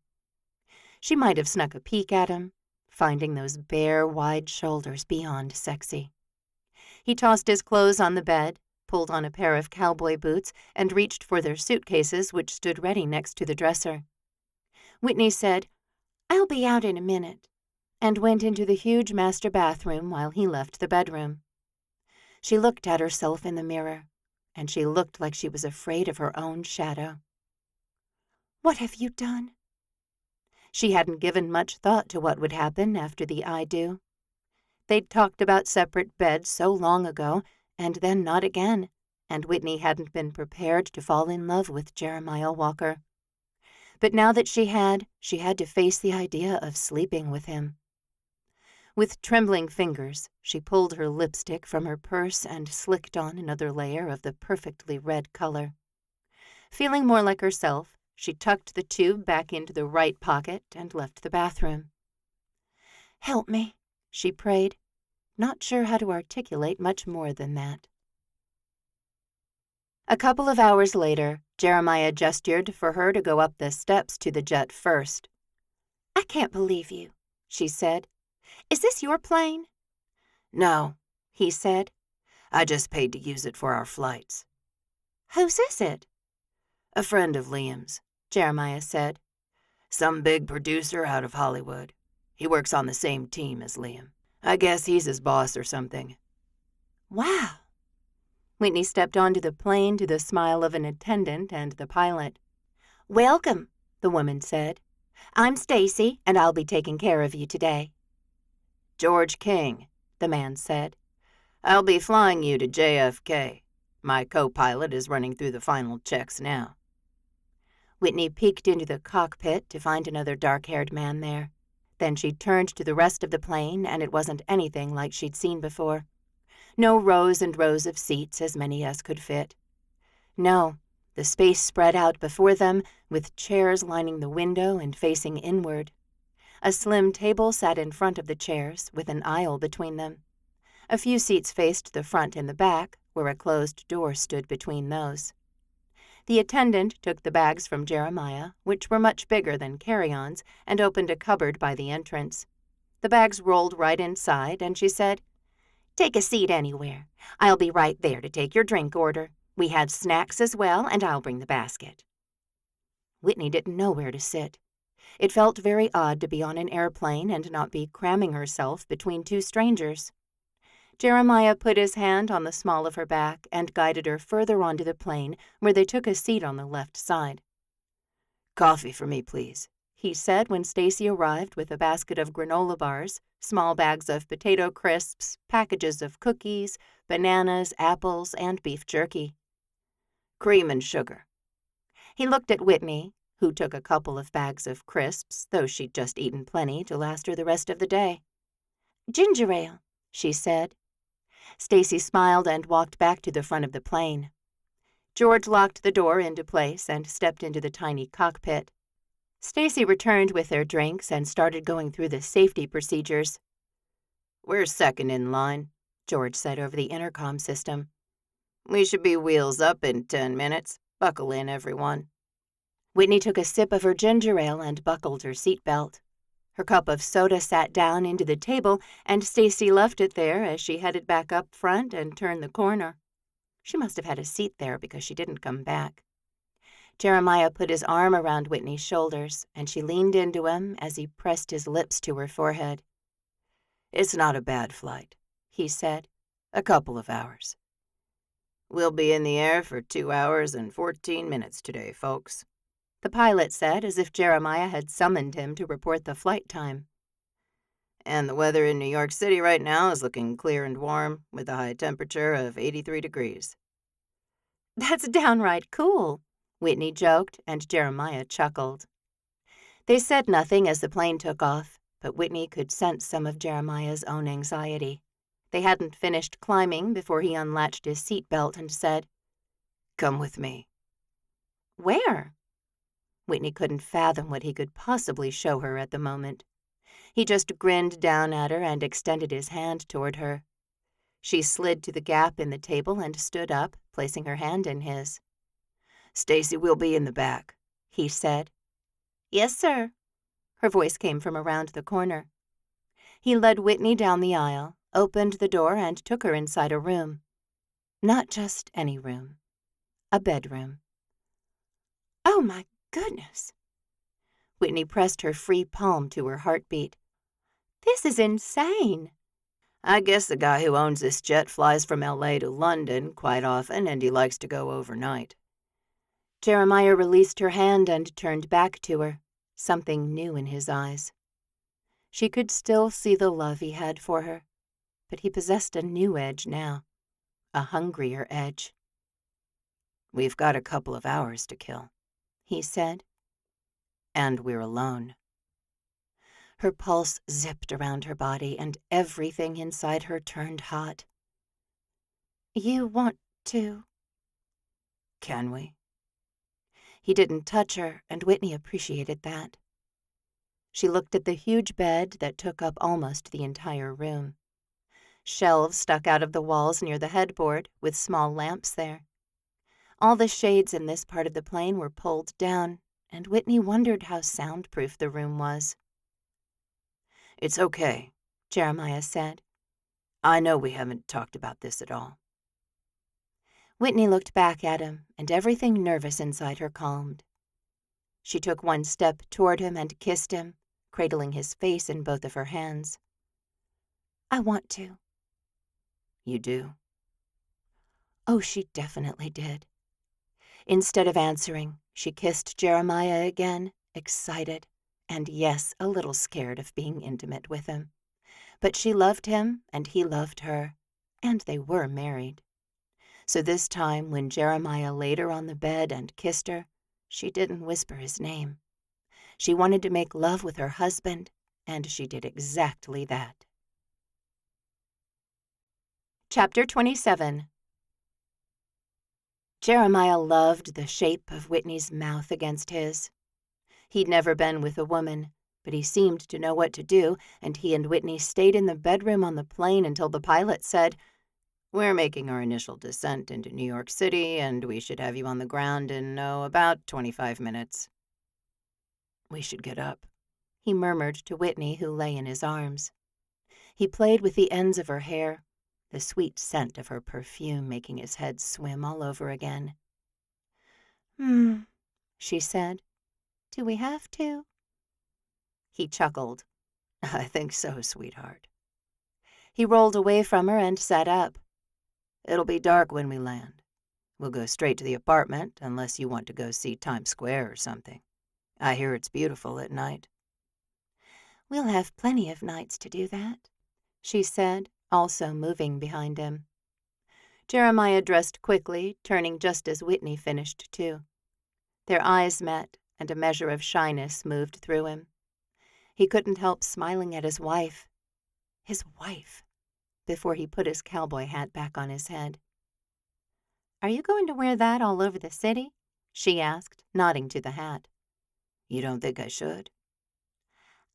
She might have snuck a peek at him, finding those bare, wide shoulders beyond sexy. He tossed his clothes on the bed, pulled on a pair of cowboy boots, and reached for their suitcases, which stood ready next to the dresser. Whitney said, "I'll be out in a minute," and went into the huge master bathroom while he left the bedroom. She looked at herself in the mirror, and she looked like she was afraid of her own shadow. "What have you done?" She hadn't given much thought to what would happen after the I do. They'd talked about separate beds so long ago, and then not again, and Whitney hadn't been prepared to fall in love with Jeremiah Walker. But now that she had to face the idea of sleeping with him. With trembling fingers, she pulled her lipstick from her purse and slicked on another layer of the perfectly red color. Feeling more like herself, she tucked the tube back into the right pocket and left the bathroom. "Help me," she prayed, not sure how to articulate much more than that. A couple of hours later, Jeremiah gestured for her to go up the steps to the jet first. "I can't believe you," she said. "Is this your plane?" "No," he said. "I just paid to use it for our flights." Whose is it? A friend of Liam's, Jeremiah said. some big producer out of Hollywood. He works on the same team as Liam. I guess he's his boss or something. Wow. Whitney stepped onto the plane to the smile of an attendant and the pilot. Welcome, the woman said. I'm Stacy, and I'll be taking care of you today. George King, the man said. I'll be flying you to JFK. My co-pilot is running through the final checks now. Whitney peeked into the cockpit to find another dark-haired man there. Then she turned to the rest of the plane, and it wasn't anything like she'd seen before. No rows and rows of seats, as many as could fit. No, the space spread out before them, with chairs lining the window and facing inward. A slim table sat in front of the chairs, with an aisle between them. A few seats faced the front and the back, where a closed door stood between those. The attendant took the bags from Jeremiah, which were much bigger than carry-ons, and opened a cupboard by the entrance. The bags rolled right inside, and she said, "Take a seat anywhere. I'll be right there to take your drink order. We have snacks as well, and I'll bring the basket." Whitney didn't know where to sit. It felt very odd to be on an airplane and not be cramming herself between two strangers. Jeremiah put his hand on the small of her back and guided her further onto the plane, where they took a seat on the left side. "Coffee for me, please," he said when Stacy arrived with a basket of granola bars, small bags of potato crisps, packages of cookies, bananas, apples, and beef jerky. "Cream and sugar." He looked at Whitney, who took a couple of bags of crisps, though she'd just eaten plenty to last her the rest of the day. "Ginger ale," she said. Stacy smiled and walked back to the front of the plane. George locked the door into place and stepped into the tiny cockpit. Stacy returned with their drinks and started going through the safety procedures. "We're second in line," George said over the intercom system. "We should be wheels up in 10 minutes. Buckle in, everyone." Whitney took a sip of her ginger ale and buckled her seatbelt. Her cup of soda sat down into the table, and Stacy left it there as she headed back up front and turned the corner. She must have had a seat there because she didn't come back. Jeremiah put his arm around Whitney's shoulders, and she leaned into him as he pressed his lips to her forehead. "It's not a bad flight," he said. "A couple of hours. We'll be in the air for 2 hours and 14 minutes today, folks," the pilot said, as if Jeremiah had summoned him to report the flight time. "And the weather in New York City right now is looking clear and warm, with a high temperature of 83 degrees. "That's downright cool," Whitney joked, and Jeremiah chuckled. They said nothing as the plane took off, but Whitney could sense some of Jeremiah's own anxiety. They hadn't finished climbing before he unlatched his seatbelt and said, "Come with me." "Where?" Whitney couldn't fathom what he could possibly show her at the moment. He just grinned down at her and extended his hand toward her. She slid to the gap in the table and stood up, placing her hand in his. "Stacy will be in the back," he said. "Yes, sir." Her voice came from around the corner. He led Whitney down the aisle, opened the door, and took her inside a room. Not just any room. A bedroom. "Oh, my goodness." Whitney pressed her free palm to her heartbeat. "This is insane." "I guess the guy who owns this jet flies from LA to London quite often, and he likes to go overnight." Jeremiah released her hand and turned back to her, something new in his eyes. She could still see the love he had for her, but he possessed a new edge now, a hungrier edge. "We've got a couple of hours to kill," he said. "And we're alone." Her pulse zipped around her body, and everything inside her turned hot. "You want to?" "Can we?" He didn't touch her, and Whitney appreciated that. She looked at the huge bed that took up almost the entire room. Shelves stuck out of the walls near the headboard, with small lamps there. All the shades in this part of the plane were pulled down, and Whitney wondered how soundproof the room was. "It's okay," Jeremiah said. "I know we haven't talked about this at all." Whitney looked back at him, and everything nervous inside her calmed. She took one step toward him and kissed him, cradling his face in both of her hands. "I want to." "You do?" Oh, she definitely did. Instead of answering, she kissed Jeremiah again, excited, and yes, a little scared of being intimate with him. But she loved him, and he loved her, and they were married. So this time, when Jeremiah laid her on the bed and kissed her, she didn't whisper his name. She wanted to make love with her husband, and she did exactly that. Chapter 27. Jeremiah loved the shape of Whitney's mouth against his. He'd never been with a woman, but he seemed to know what to do, and he and Whitney stayed in the bedroom on the plane until the pilot said, "We're making our initial descent into New York City, and we should have you on the ground in, about 25 minutes. "We should get up," he murmured to Whitney, who lay in his arms. He played with the ends of her hair, the sweet scent of her perfume making his head swim all over again. She said. "Do we have to?" He chuckled. "I think so, sweetheart." He rolled away from her and sat up. "It'll be dark when we land. We'll go straight to the apartment, unless you want to go see Times Square or something. I hear it's beautiful at night." "We'll have plenty of nights to do that," she said, also moving behind him. Jeremiah dressed quickly, turning just as Whitney finished too. Their eyes met, and a measure of shyness moved through him. He couldn't help smiling at his wife, before he put his cowboy hat back on his head. "Are you going to wear that all over the city?" she asked, nodding to the hat. "You don't think I should?"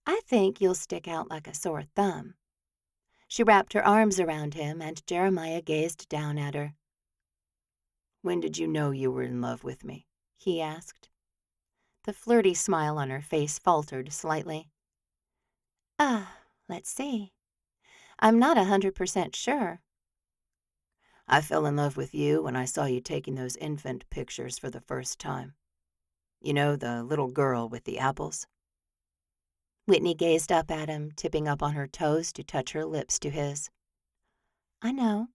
"I think you'll stick out like a sore thumb." She wrapped her arms around him, and Jeremiah gazed down at her. "When did you know you were in love with me?" he asked. The flirty smile on her face faltered slightly. Let's see. I'm not 100% sure." "I fell in love with you when I saw you taking those infant pictures for the first time. You know, the little girl with the apples?" Whitney gazed up at him, tipping up on her toes to touch her lips to his. "I know.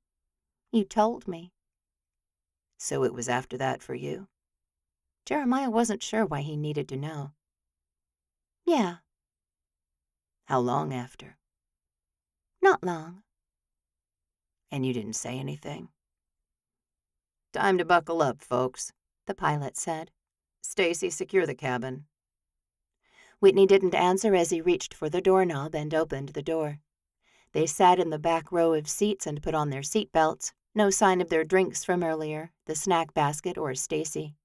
You told me." "So it was after that for you?" Jeremiah wasn't sure why he needed to know. "Yeah." "How long after?" "Not long." "And you didn't say anything?" "Time to buckle up, folks," the pilot said. "Stacy, secure the cabin." Whitney didn't answer as he reached for the doorknob and opened the door. They sat in the back row of seats and put on their seat belts, no sign of their drinks from earlier, the snack basket or Stacy.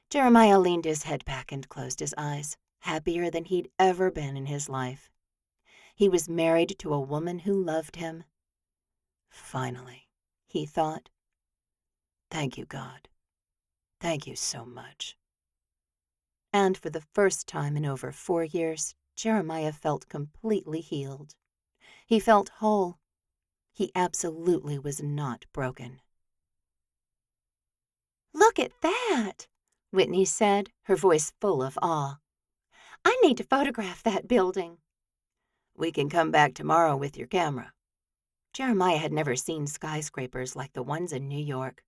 Jeremiah leaned his head back and closed his eyes, happier than he'd ever been in his life. He was married to a woman who loved him. "Finally," he thought. "Thank you, God. Thank you so much." And for the first time in over 4 years, Jeremiah felt completely healed. He felt whole. He absolutely was not broken. "Look at that," Whitney said, her voice full of awe. "I need to photograph that building." "We can come back tomorrow with your camera." Jeremiah had never seen skyscrapers like the ones in New York.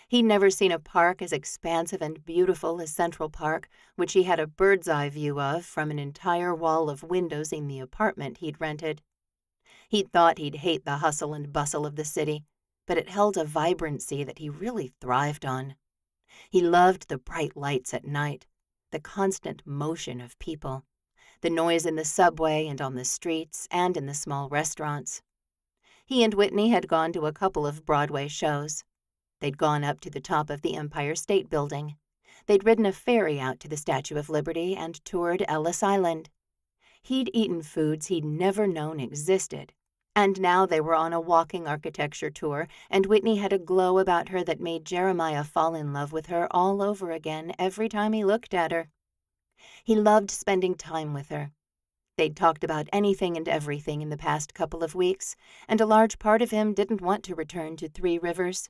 He'd never seen a park as expansive and beautiful as Central Park, which he had a bird's-eye view of from an entire wall of windows in the apartment he'd rented. He'd thought he'd hate the hustle and bustle of the city, but it held a vibrancy that he really thrived on. He loved the bright lights at night, the constant motion of people, the noise in the subway and on the streets and in the small restaurants. He and Whitney had gone to a couple of Broadway shows. They'd gone up to the top of the Empire State Building. They'd ridden a ferry out to the Statue of Liberty and toured Ellis Island. He'd eaten foods he'd never known existed. And now they were on a walking architecture tour, and Whitney had a glow about her that made Jeremiah fall in love with her all over again every time he looked at her. He loved spending time with her. They'd talked about anything and everything in the past couple of weeks, and a large part of him didn't want to return to Three Rivers.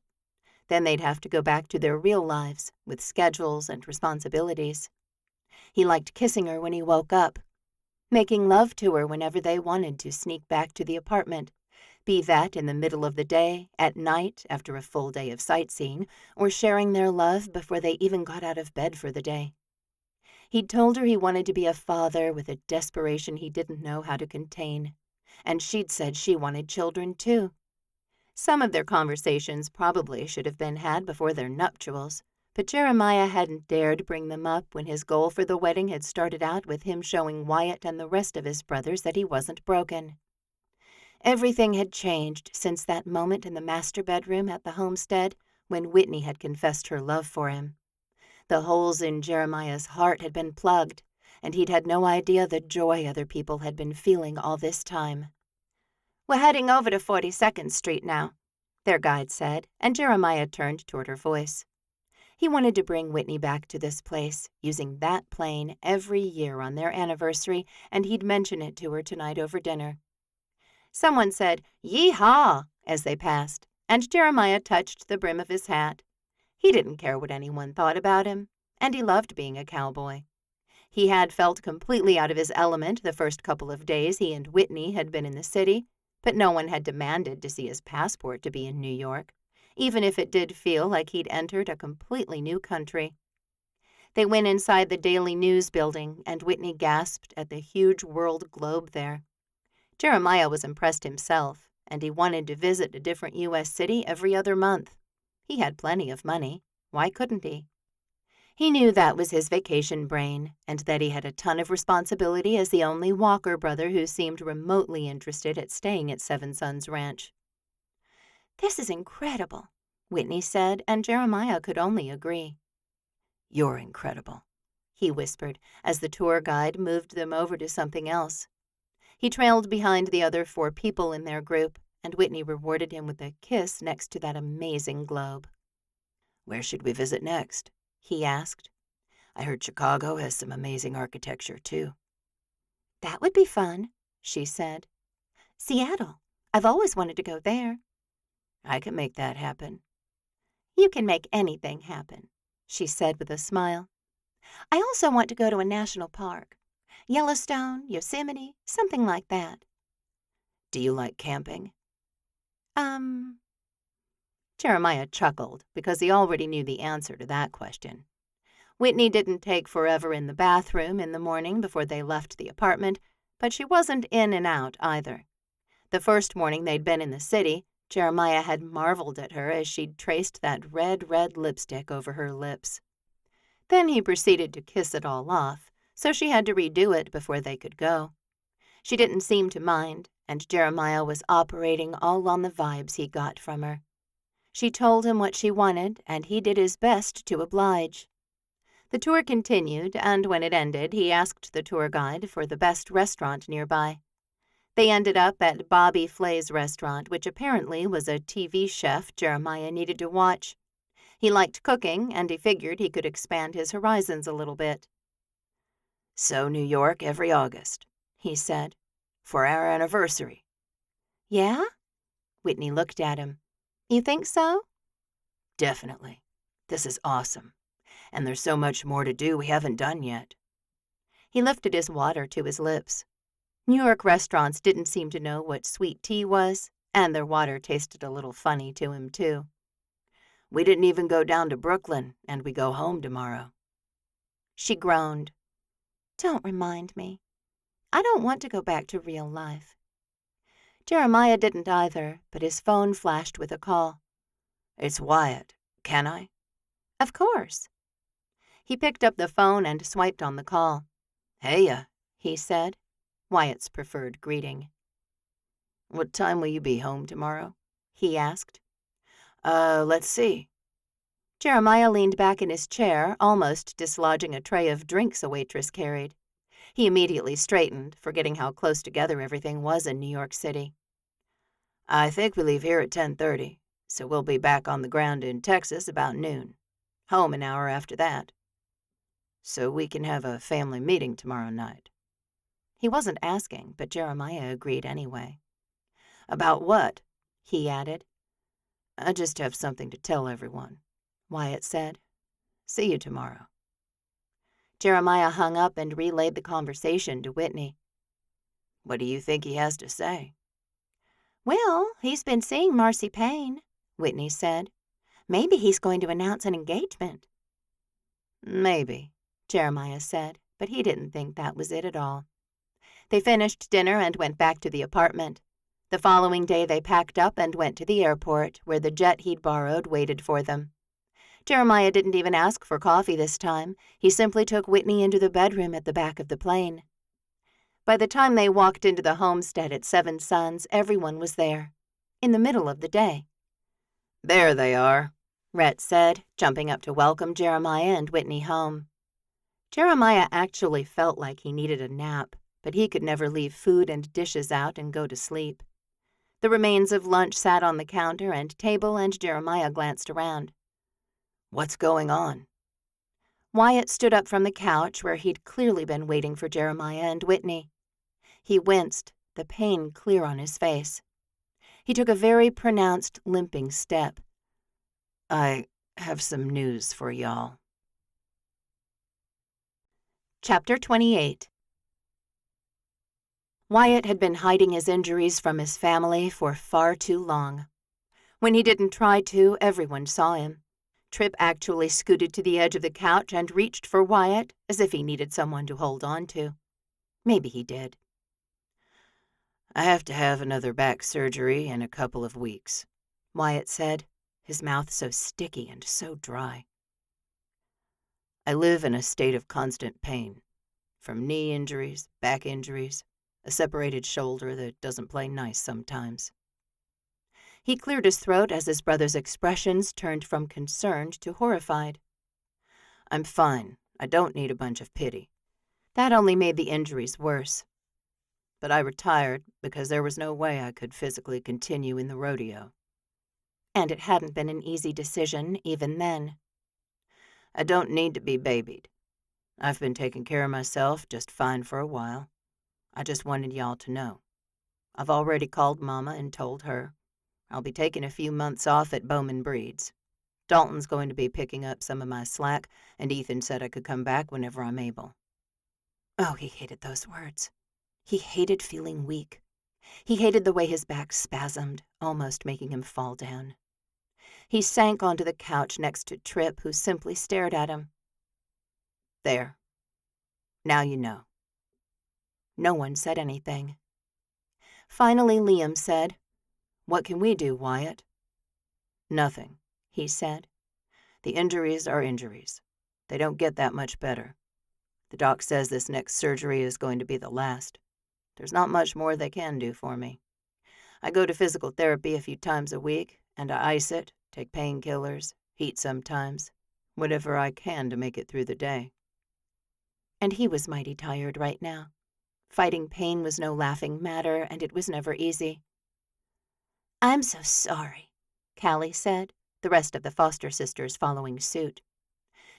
Then they'd have to go back to their real lives, with schedules and responsibilities. He liked kissing her when he woke up, making love to her whenever they wanted to sneak back to the apartment, be that in the middle of the day, at night, after a full day of sightseeing, or sharing their love before they even got out of bed for the day. He'd told her he wanted to be a father with a desperation he didn't know how to contain, and she'd said she wanted children too. Some of their conversations probably should have been had before their nuptials, but Jeremiah hadn't dared bring them up when his goal for the wedding had started out with him showing Wyatt and the rest of his brothers that he wasn't broken. Everything had changed since that moment in the master bedroom at the homestead when Whitney had confessed her love for him. The holes in Jeremiah's heart had been plugged, and he'd had no idea the joy other people had been feeling all this time. "We're heading over to 42nd Street now," their guide said, and Jeremiah turned toward her voice. He wanted to bring Whitney back to this place, using that plane every year on their anniversary, and he'd mention it to her tonight over dinner. Someone said, "Yee-haw," as they passed, and Jeremiah touched the brim of his hat. He didn't care what anyone thought about him, and he loved being a cowboy. He had felt completely out of his element the first couple of days he and Whitney had been in the city, but no one had demanded to see his passport to be in New York, even if it did feel like he'd entered a completely new country. They went inside the Daily News building, and Whitney gasped at the huge world globe there. Jeremiah was impressed himself, and he wanted to visit a different U.S. city every other month. He had plenty of money. Why couldn't he? He knew that was his vacation brain, and that he had a ton of responsibility as the only Walker brother who seemed remotely interested at staying at Seven Sons Ranch. "This is incredible," Whitney said, and Jeremiah could only agree. "You're incredible," he whispered as the tour guide moved them over to something else. He trailed behind the other 4 people in their group, and Whitney rewarded him with a kiss next to that amazing globe. "Where should we visit next?" he asked. "I heard Chicago has some amazing architecture, too." "That would be fun," she said. "Seattle. I've always wanted to go there." "I can make that happen." "You can make anything happen," she said with a smile. "I also want to go to a national park. Yellowstone, Yosemite, something like that." "Do you like camping?" Jeremiah chuckled because he already knew the answer to that question. Whitney didn't take forever in the bathroom in the morning before they left the apartment, but she wasn't in and out either. The first morning they'd been in the city, Jeremiah had marveled at her as she'd traced that red lipstick over her lips. Then he proceeded to kiss it all off, so she had to redo it before they could go. She didn't seem to mind, and Jeremiah was operating all on the vibes he got from her. She told him what she wanted, and he did his best to oblige. The tour continued, and when it ended, he asked the tour guide for the best restaurant nearby. They ended up at Bobby Flay's restaurant, which apparently was a TV chef Jeremiah needed to watch. He liked cooking, and he figured he could expand his horizons a little bit. "So New York every August," he said, "for our anniversary." "Yeah?" Whitney looked at him. "You think so?" "Definitely. This is awesome. And there's so much more to do we haven't done yet." He lifted his water to his lips. New York restaurants didn't seem to know what sweet tea was, and their water tasted a little funny to him, too. "We didn't even go down to Brooklyn, and we go home tomorrow." She groaned. "Don't remind me. I don't want to go back to real life." Jeremiah didn't either, but his phone flashed with a call. "It's Wyatt. Can I?" "Of course." He picked up the phone and swiped on the call. "Heya," he said, Wyatt's preferred greeting. "What time will you be home tomorrow?" he asked. Let's see." Jeremiah leaned back in his chair, almost dislodging a tray of drinks a waitress carried. He immediately straightened, forgetting how close together everything was in New York City. "I think we leave here at 10:30, so we'll be back on the ground in Texas about noon. Home an hour after that. So we can have a family meeting tomorrow night." He wasn't asking, but Jeremiah agreed anyway. "About what?" he added. I just have something to tell everyone," Wyatt said. "See you tomorrow." Jeremiah hung up and relayed the conversation to Whitney. "What do you think he has to say?" "Well, he's been seeing Marcy Payne," Whitney said. "Maybe he's going to announce an engagement." "Maybe," Jeremiah said, but he didn't think that was it at all. They finished dinner and went back to the apartment. The following day they packed up and went to the airport, where the jet he'd borrowed waited for them. Jeremiah didn't even ask for coffee this time. He simply took Whitney into the bedroom at the back of the plane. By the time they walked into the homestead at Seven Sons, everyone was there, in the middle of the day. "There they are," Rhett said, jumping up to welcome Jeremiah and Whitney home. Jeremiah actually felt like he needed a nap, but he could never leave food and dishes out and go to sleep. The remains of lunch sat on the counter and table, and Jeremiah glanced around. "What's going on?" Wyatt stood up from the couch where he'd clearly been waiting for Jeremiah and Whitney. He winced, the pain clear on his face. He took a very pronounced limping step. "I have some news for y'all." Chapter 28. Wyatt had been hiding his injuries from his family for far too long. When he didn't try to, everyone saw him. Tripp actually scooted to the edge of the couch and reached for Wyatt as if he needed someone to hold on to. Maybe he did. "I have to have another back surgery in a couple of weeks," Wyatt said, his mouth so sticky and so dry. "I live in a state of constant pain, from knee injuries, back injuries, a separated shoulder that doesn't play nice sometimes." He cleared his throat as his brother's expressions turned from concerned to horrified. "I'm fine. I don't need a bunch of pity." That only made the injuries worse. "But I retired because there was no way I could physically continue in the rodeo." And it hadn't been an easy decision even then. "I don't need to be babied. I've been taking care of myself just fine for a while. I just wanted y'all to know. I've already called Mama and told her. I'll be taking a few months off at Bowman Breed's. Dalton's going to be picking up some of my slack, and Ethan said I could come back whenever I'm able." Oh, he hated those words. He hated feeling weak. He hated the way his back spasmed, almost making him fall down. He sank onto the couch next to Tripp, who simply stared at him. "There. Now you know." No one said anything. Finally, Liam said, "What can we do, Wyatt?" "Nothing," he said. "The injuries are injuries. They don't get that much better. The doc says this next surgery is going to be the last. There's not much more they can do for me. I go to physical therapy a few times a week, and I ice it, take painkillers, heat sometimes, whatever I can to make it through the day." And he was mighty tired right now. Fighting pain was no laughing matter, and it was never easy. "I'm so sorry," Callie said, the rest of the foster sisters following suit.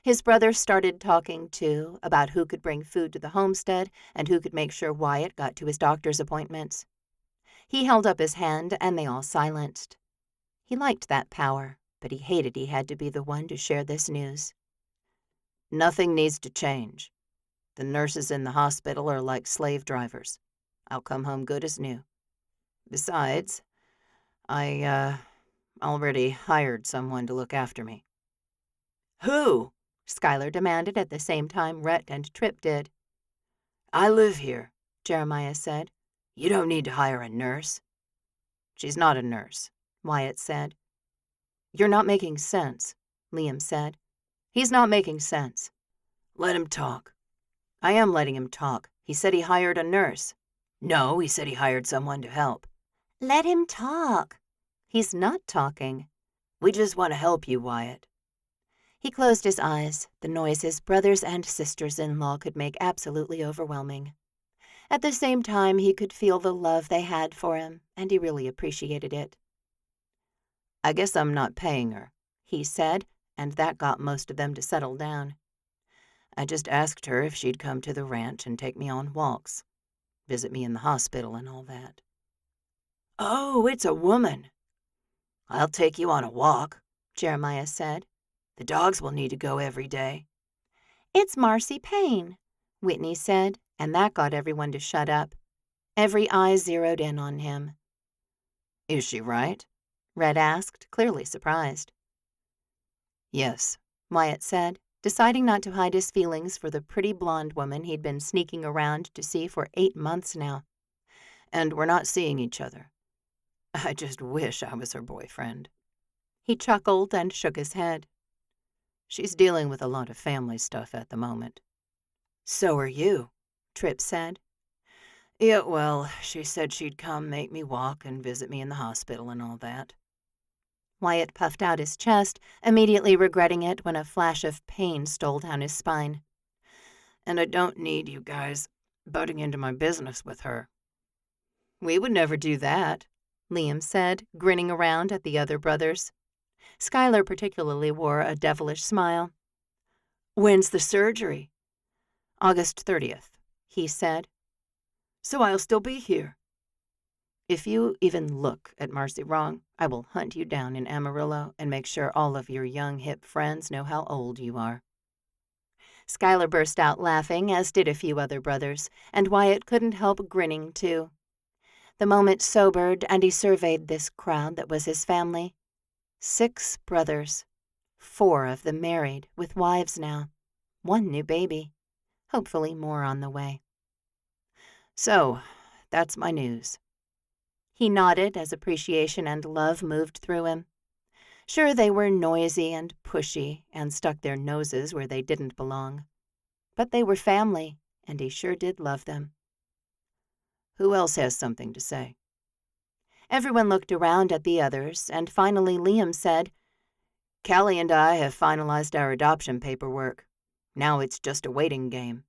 His brother started talking, too, about who could bring food to the homestead and who could make sure Wyatt got to his doctor's appointments. He held up his hand, and they all silenced. He liked that power, but he hated he had to be the one to share this news. "Nothing needs to change. The nurses in the hospital are like slave drivers. I'll come home good as new. Besides, I already hired someone to look after me." "Who?" Skylar demanded at the same time Rhett and Tripp did. "I live here," Jeremiah said. "You don't need to hire a nurse." "She's not a nurse," Wyatt said. "You're not making sense," Liam said. "He's not making sense." "Let him talk." "I am letting him talk. He said he hired a nurse." "No, he said he hired someone to help." "Let him talk." "He's not talking." "We just want to help you, Wyatt." He closed his eyes. The noise his brothers and sisters-in-law could make absolutely overwhelming. At the same time, he could feel the love they had for him, and he really appreciated it. "I guess I'm not paying her," he said, and that got most of them to settle down. "I just asked her if she'd come to the ranch and take me on walks, visit me in the hospital and all that." "Oh, it's a woman." "I'll take you on a walk," Jeremiah said. "The dogs will need to go every day." "It's Marcy Payne," Whitney said, and that got everyone to shut up. Every eye zeroed in on him. "Is she right?" Red asked, clearly surprised. "Yes," Wyatt said, deciding not to hide his feelings for the pretty blonde woman he'd been sneaking around to see for 8 months now. "And we're not seeing each other. I just wish I was her boyfriend." He chuckled and shook his head. "She's dealing with a lot of family stuff at the moment." "So are you," Tripp said. "Yeah, well, she said she'd come make me walk and visit me in the hospital and all that." Wyatt puffed out his chest, immediately regretting it when a flash of pain stole down his spine. "And I don't need you guys butting into my business with her." "We would never do that," Liam said, grinning around at the other brothers. Skylar particularly wore a devilish smile. "When's the surgery?" "August 30th, he said. "So I'll still be here." "If you even look at Marcy wrong, I will hunt you down in Amarillo and make sure all of your young hip friends know how old you are." Skylar burst out laughing, as did a few other brothers, and Wyatt couldn't help grinning too. The moment sobered, and he surveyed this crowd that was his family. 6 brothers, 4 of them married, with wives now, 1 new baby, hopefully more on the way. "So, that's my news." He nodded as appreciation and love moved through him. Sure, they were noisy and pushy and stuck their noses where they didn't belong. But they were family, and he sure did love them. "Who else has something to say?" Everyone looked around at the others, and finally Liam said, "Callie and I have finalized our adoption paperwork. Now it's just a waiting game."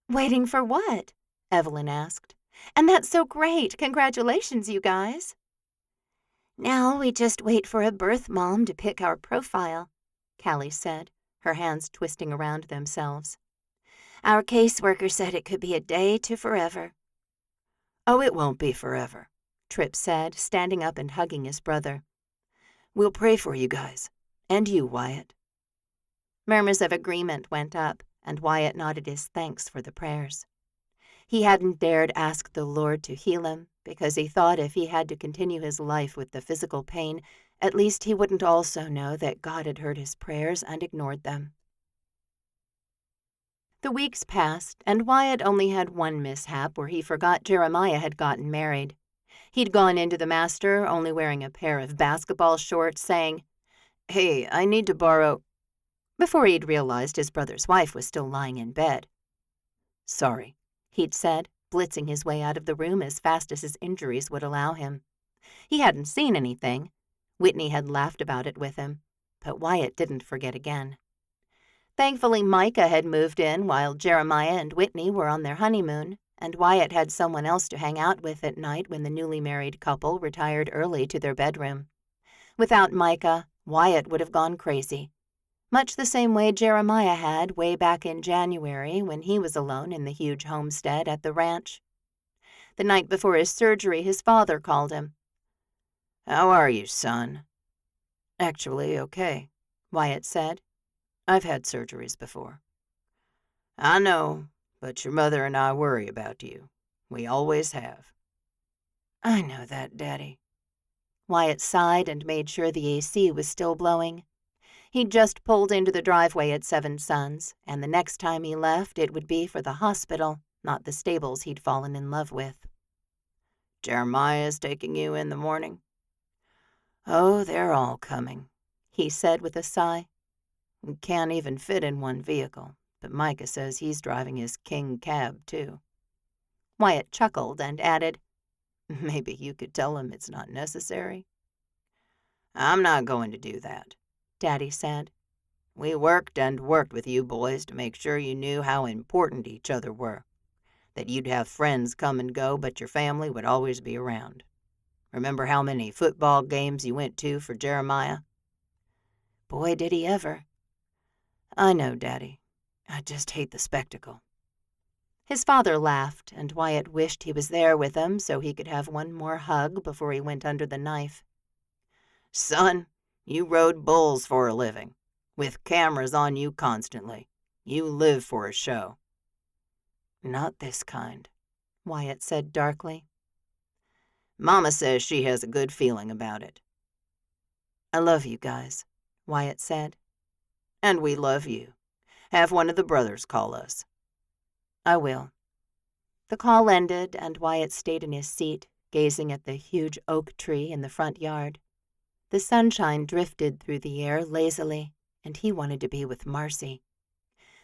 "Waiting for what?" Evelyn asked. "And that's so great. Congratulations, you guys." "Now we just wait for a birth mom to pick our profile," Callie said, her hands twisting around themselves. "Our caseworker said it could be a day to forever." "Oh, it won't be forever," Tripp said, standing up and hugging his brother. "We'll pray for you guys. And you, Wyatt." Murmurs of agreement went up, and Wyatt nodded his thanks for the prayers. He hadn't dared ask the Lord to heal him, because he thought if he had to continue his life with the physical pain, at least he wouldn't also know that God had heard his prayers and ignored them. The weeks passed, and Wyatt only had one mishap where he forgot Jeremiah had gotten married. He'd gone into the master only wearing a pair of basketball shorts, saying, "Hey, I need to borrow—" before he'd realized his brother's wife was still lying in bed. "Sorry," he'd said, blitzing his way out of the room as fast as his injuries would allow him. He hadn't seen anything. Whitney had laughed about it with him, but Wyatt didn't forget again. Thankfully, Micah had moved in while Jeremiah and Whitney were on their honeymoon, and Wyatt had someone else to hang out with at night when the newly married couple retired early to their bedroom. Without Micah, Wyatt would have gone crazy, much the same way Jeremiah had way back in January when he was alone in the huge homestead at the ranch. The night before his surgery, his father called him. "How are you, son?" "Actually, okay," Wyatt said. "I've had surgeries before." "I know, but your mother and I worry about you. We always have." "I know that, Daddy." Wyatt sighed and made sure the AC was still blowing. He'd just pulled into the driveway at Seven Sons, and the next time he left it would be for the hospital, not the stables he'd fallen in love with. "Jeremiah's taking you in the morning?" "Oh, they're all coming," he said with a sigh. "We can't even fit in one vehicle, but Micah says he's driving his king cab, too." Wyatt chuckled and added, "Maybe you could tell him it's not necessary." "I'm not going to do that," Daddy said. "We worked and worked with you boys to make sure you knew how important each other were, that you'd have friends come and go, but your family would always be around. Remember how many football games you went to for Jeremiah?" "Boy, did he ever." "I know, Daddy. I just hate the spectacle." His father laughed, and Wyatt wished he was there with him so he could have one more hug before he went under the knife. Son, you rode bulls for a living, with cameras on you constantly. You live for a show." "Not this kind," Wyatt said darkly. "Mama says she has a good feeling about it." "I love you guys," Wyatt said. "And we love you. Have one of the brothers call us." "I will." The call ended, and Wyatt stayed in his seat, gazing at the huge oak tree in the front yard. The sunshine drifted through the air lazily, and he wanted to be with Marcy.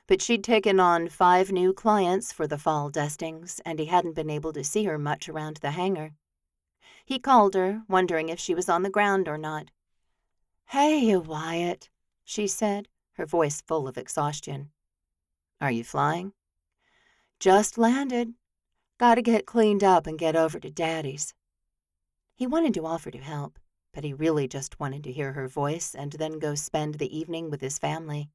But she'd taken on 5 new clients for the fall dustings, and he hadn't been able to see her much around the hangar. He called her, wondering if she was on the ground or not. "Hey, Wyatt," she said, her voice full of exhaustion. "Are you flying?" "Just landed. Gotta get cleaned up and get over to Daddy's." He wanted to offer to help, but he really just wanted to hear her voice and then go spend the evening with his family.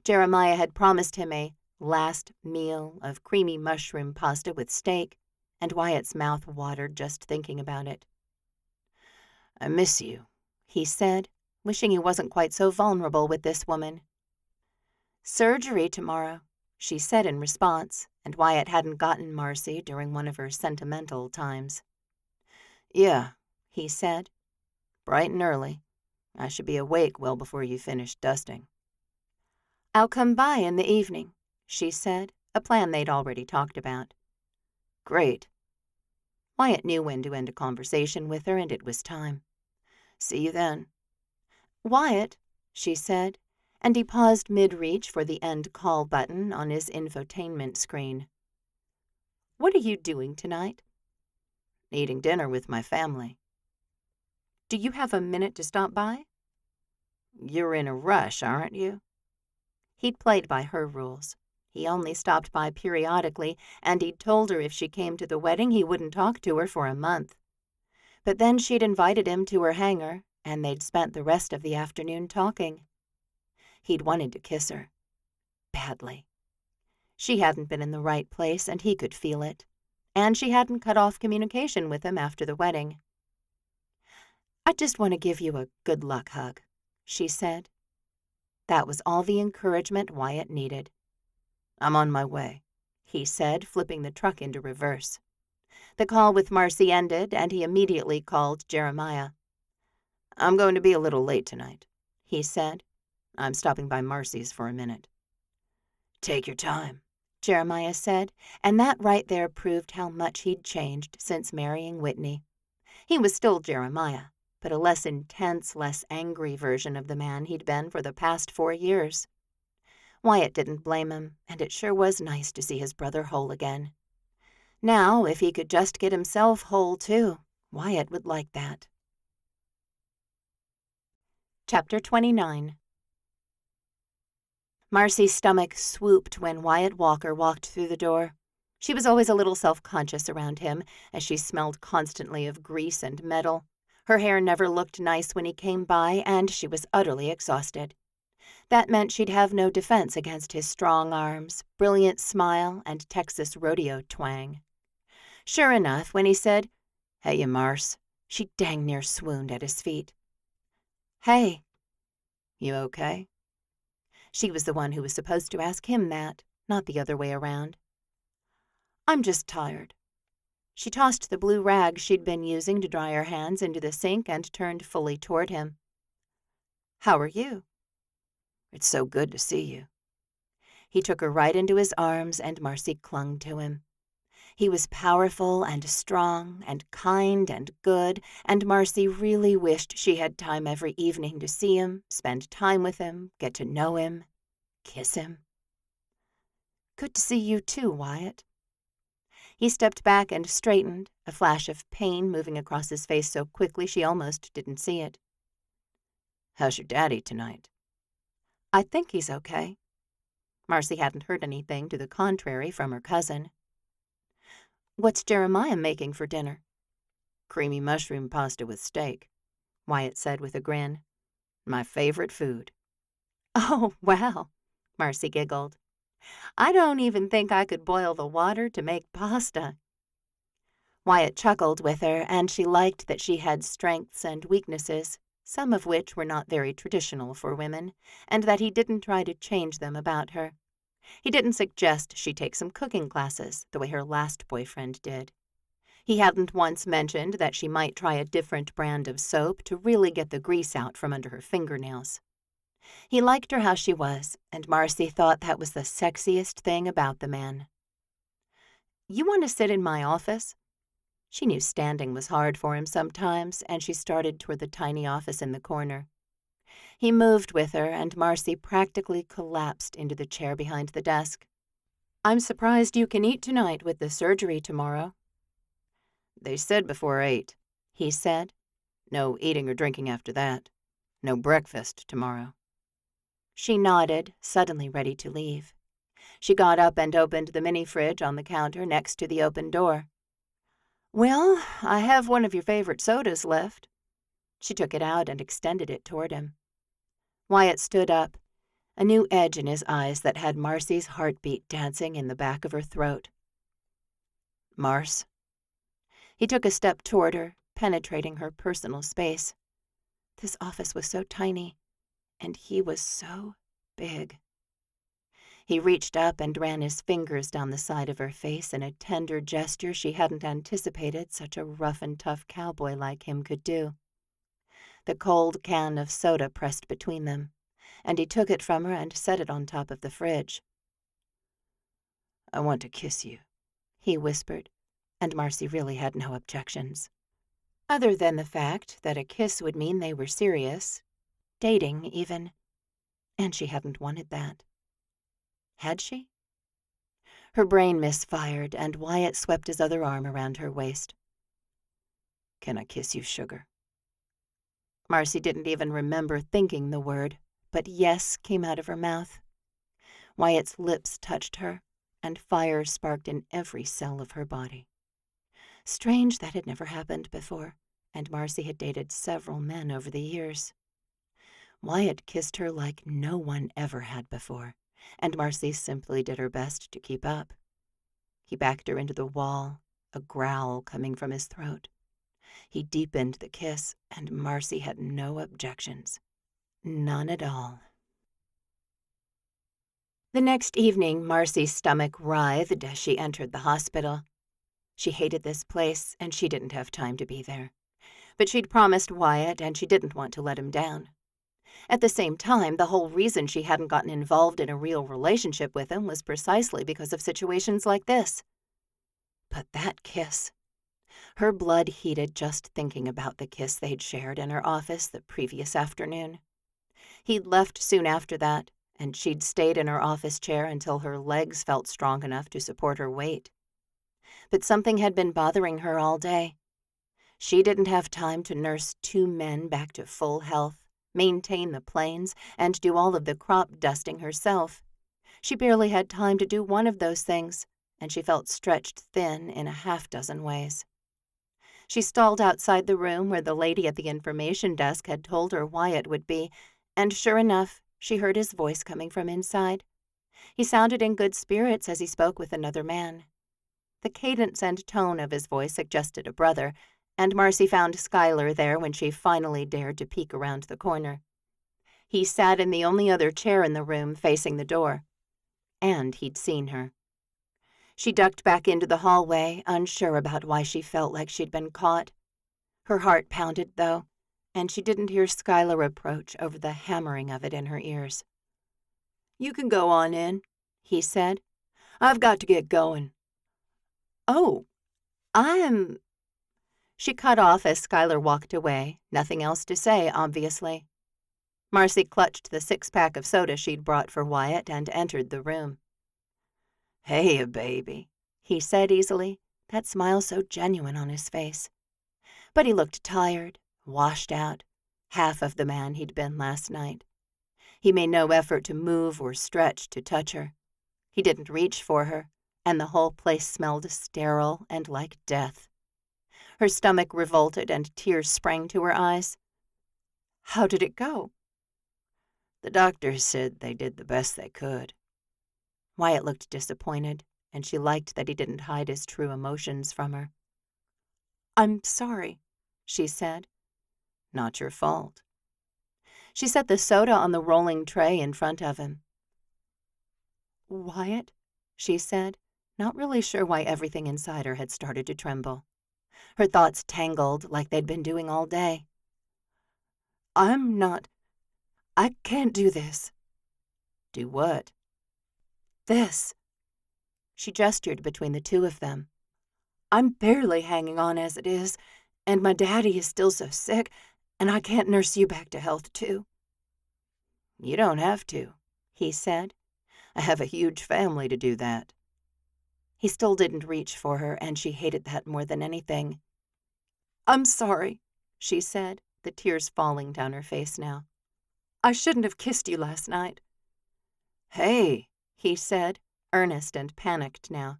Jeremiah had promised him a last meal of creamy mushroom pasta with steak, and Wyatt's mouth watered just thinking about it. "I miss you," he said, wishing he wasn't quite so vulnerable with this woman. "Surgery tomorrow," she said in response, and Wyatt hadn't gotten Marcy during one of her sentimental times. "Yeah," he said. "Bright and early. I should be awake well before you finish dusting." "I'll come by in the evening," she said, a plan they'd already talked about. "Great." Wyatt knew when to end a conversation with her, and it was time. "See you then." "Wyatt," she said, and he paused mid-reach for the end call button on his infotainment screen. "What are you doing tonight?" "Eating dinner with my family." "Do you have a minute to stop by?" "You're in a rush, aren't you?" He'd played by her rules. He only stopped by periodically, and he'd told her if she came to the wedding he wouldn't talk to her for a month. But then she'd invited him to her hangar, and they'd spent the rest of the afternoon talking. He'd wanted to kiss her. Badly. She hadn't been in the right place, and he could feel it. And she hadn't cut off communication with him after the wedding. "I just want to give you a good luck hug," she said. That was all the encouragement Wyatt needed. "I'm on my way," he said, flipping the truck into reverse. The call with Marcy ended, and he immediately called Jeremiah. "I'm going to be a little late tonight," he said. "I'm stopping by Marcy's for a minute." "Take your time," Jeremiah said, and that right there proved how much he'd changed since marrying Whitney. He was still Jeremiah, but a less intense, less angry version of the man he'd been for the past 4 years. Wyatt didn't blame him, and it sure was nice to see his brother whole again. Now, if he could just get himself whole, too, Wyatt would like that. Chapter 29. Marcy's stomach swooped when Wyatt Walker walked through the door. She was always a little self-conscious around him, as she smelled constantly of grease and metal. Her hair never looked nice when he came by, and she was utterly exhausted. That meant she'd have no defense against his strong arms, brilliant smile, and Texas rodeo twang. Sure enough, when he said, "Hey, you Marce," she dang near swooned at his feet. "Hey." "You okay?" She was the one who was supposed to ask him that, not the other way around. "I'm just tired." She tossed the blue rag she'd been using to dry her hands into the sink and turned fully toward him. "How are you?" "It's so good to see you." He took her right into his arms, and Marcy clung to him. He was powerful and strong and kind and good, and Marcy really wished she had time every evening to see him, spend time with him, get to know him, kiss him. "Good to see you too, Wyatt." He stepped back and straightened, a flash of pain moving across his face so quickly she almost didn't see it. "How's your daddy tonight?" "I think he's okay." Marcy hadn't heard anything to the contrary from her cousin. "What's Jeremiah making for dinner?" "Creamy mushroom pasta with steak," Wyatt said with a grin. "My favorite food." "Oh, well," Marcy giggled. "I don't even think I could boil the water to make pasta." Wyatt chuckled with her, and she liked that she had strengths and weaknesses, some of which were not very traditional for women, and that he didn't try to change them about her. He didn't suggest she take some cooking classes, the way her last boyfriend did. He hadn't once mentioned that she might try a different brand of soap to really get the grease out from under her fingernails. He liked her how she was, and Marcy thought that was the sexiest thing about the man. "You want to sit in my office?" She knew standing was hard for him sometimes, and she started toward the tiny office in the corner. He moved with her, and Marcy practically collapsed into the chair behind the desk. "I'm surprised you can eat tonight with the surgery tomorrow." "They said before 8, he said. "No eating or drinking after that. No breakfast tomorrow." She nodded, suddenly ready to leave. She got up and opened the mini-fridge on the counter next to the open door. "Well, I have one of your favorite sodas left." She took it out and extended it toward him. Wyatt stood up, a new edge in his eyes that had Marcy's heartbeat dancing in the back of her throat. "Mars?" He took a step toward her, penetrating her personal space. This office was so tiny, and he was so big. He reached up and ran his fingers down the side of her face in a tender gesture she hadn't anticipated such a rough and tough cowboy like him could do. The cold can of soda pressed between them, and he took it from her and set it on top of the fridge. "I want to kiss you," he whispered, and Marcy really had no objections. Other than the fact that a kiss would mean they were serious, dating even, and she hadn't wanted that. Had she? Her brain misfired, and Wyatt swept his other arm around her waist. "Can I kiss you, sugar?" Marcy didn't even remember thinking the word, but yes came out of her mouth. Wyatt's lips touched her, and fire sparked in every cell of her body. Strange that had never happened before, and Marcy had dated several men over the years. Wyatt kissed her like no one ever had before, and Marcy simply did her best to keep up. He backed her into the wall, a growl coming from his throat. He deepened the kiss, and Marcy had no objections. None at all. The next evening, Marcy's stomach writhed as she entered the hospital. She hated this place, and she didn't have time to be there. But she'd promised Wyatt, and she didn't want to let him down. At the same time, the whole reason she hadn't gotten involved in a real relationship with him was precisely because of situations like this. But that kiss. Her blood heated just thinking about the kiss they'd shared in her office the previous afternoon. He'd left soon after that, and she'd stayed in her office chair until her legs felt strong enough to support her weight. But something had been bothering her all day. She didn't have time to nurse 2 men back to full health, maintain the planes, and do all of the crop dusting herself. She barely had time to do one of those things, and she felt stretched thin in a half-dozen ways. She stalled outside the room where the lady at the information desk had told her Wyatt would be, and sure enough, she heard his voice coming from inside. He sounded in good spirits as he spoke with another man. The cadence and tone of his voice suggested a brother, and Marcy found Skylar there when she finally dared to peek around the corner. He sat in the only other chair in the room, facing the door. And he'd seen her. She ducked back into the hallway, unsure about why she felt like she'd been caught. Her heart pounded, though, and she didn't hear Skylar approach over the hammering of it in her ears. "You can go on in," he said. "I've got to get going." "Oh, I'm—" She cut off as Skylar walked away, nothing else to say, obviously. Marcy clutched the 6-pack of soda she'd brought for Wyatt and entered the room. "Hey, baby," he said easily, that smile so genuine on his face. But he looked tired, washed out, half of the man he'd been last night. He made no effort to move or stretch to touch her. He didn't reach for her, and the whole place smelled sterile and like death. Her stomach revolted and tears sprang to her eyes. "How did it go?" "The doctors said they did the best they could." Wyatt looked disappointed, and she liked that he didn't hide his true emotions from her. "I'm sorry," she said. "Not your fault," She set the soda on the rolling tray in front of him. "Wyatt," she said, not really sure why everything inside her had started to tremble. Her thoughts tangled like they'd been doing all day. I can't do this." "Do what?" "This." She gestured between the two of them. "I'm barely hanging on as it is, and my daddy is still so sick, and I can't nurse you back to health, too." "You don't have to," he said. "I have a huge family to do that." He still didn't reach for her, and she hated that more than anything. "I'm sorry," she said, the tears falling down her face now. "I shouldn't have kissed you last night." "Hey," he said, earnest and panicked now.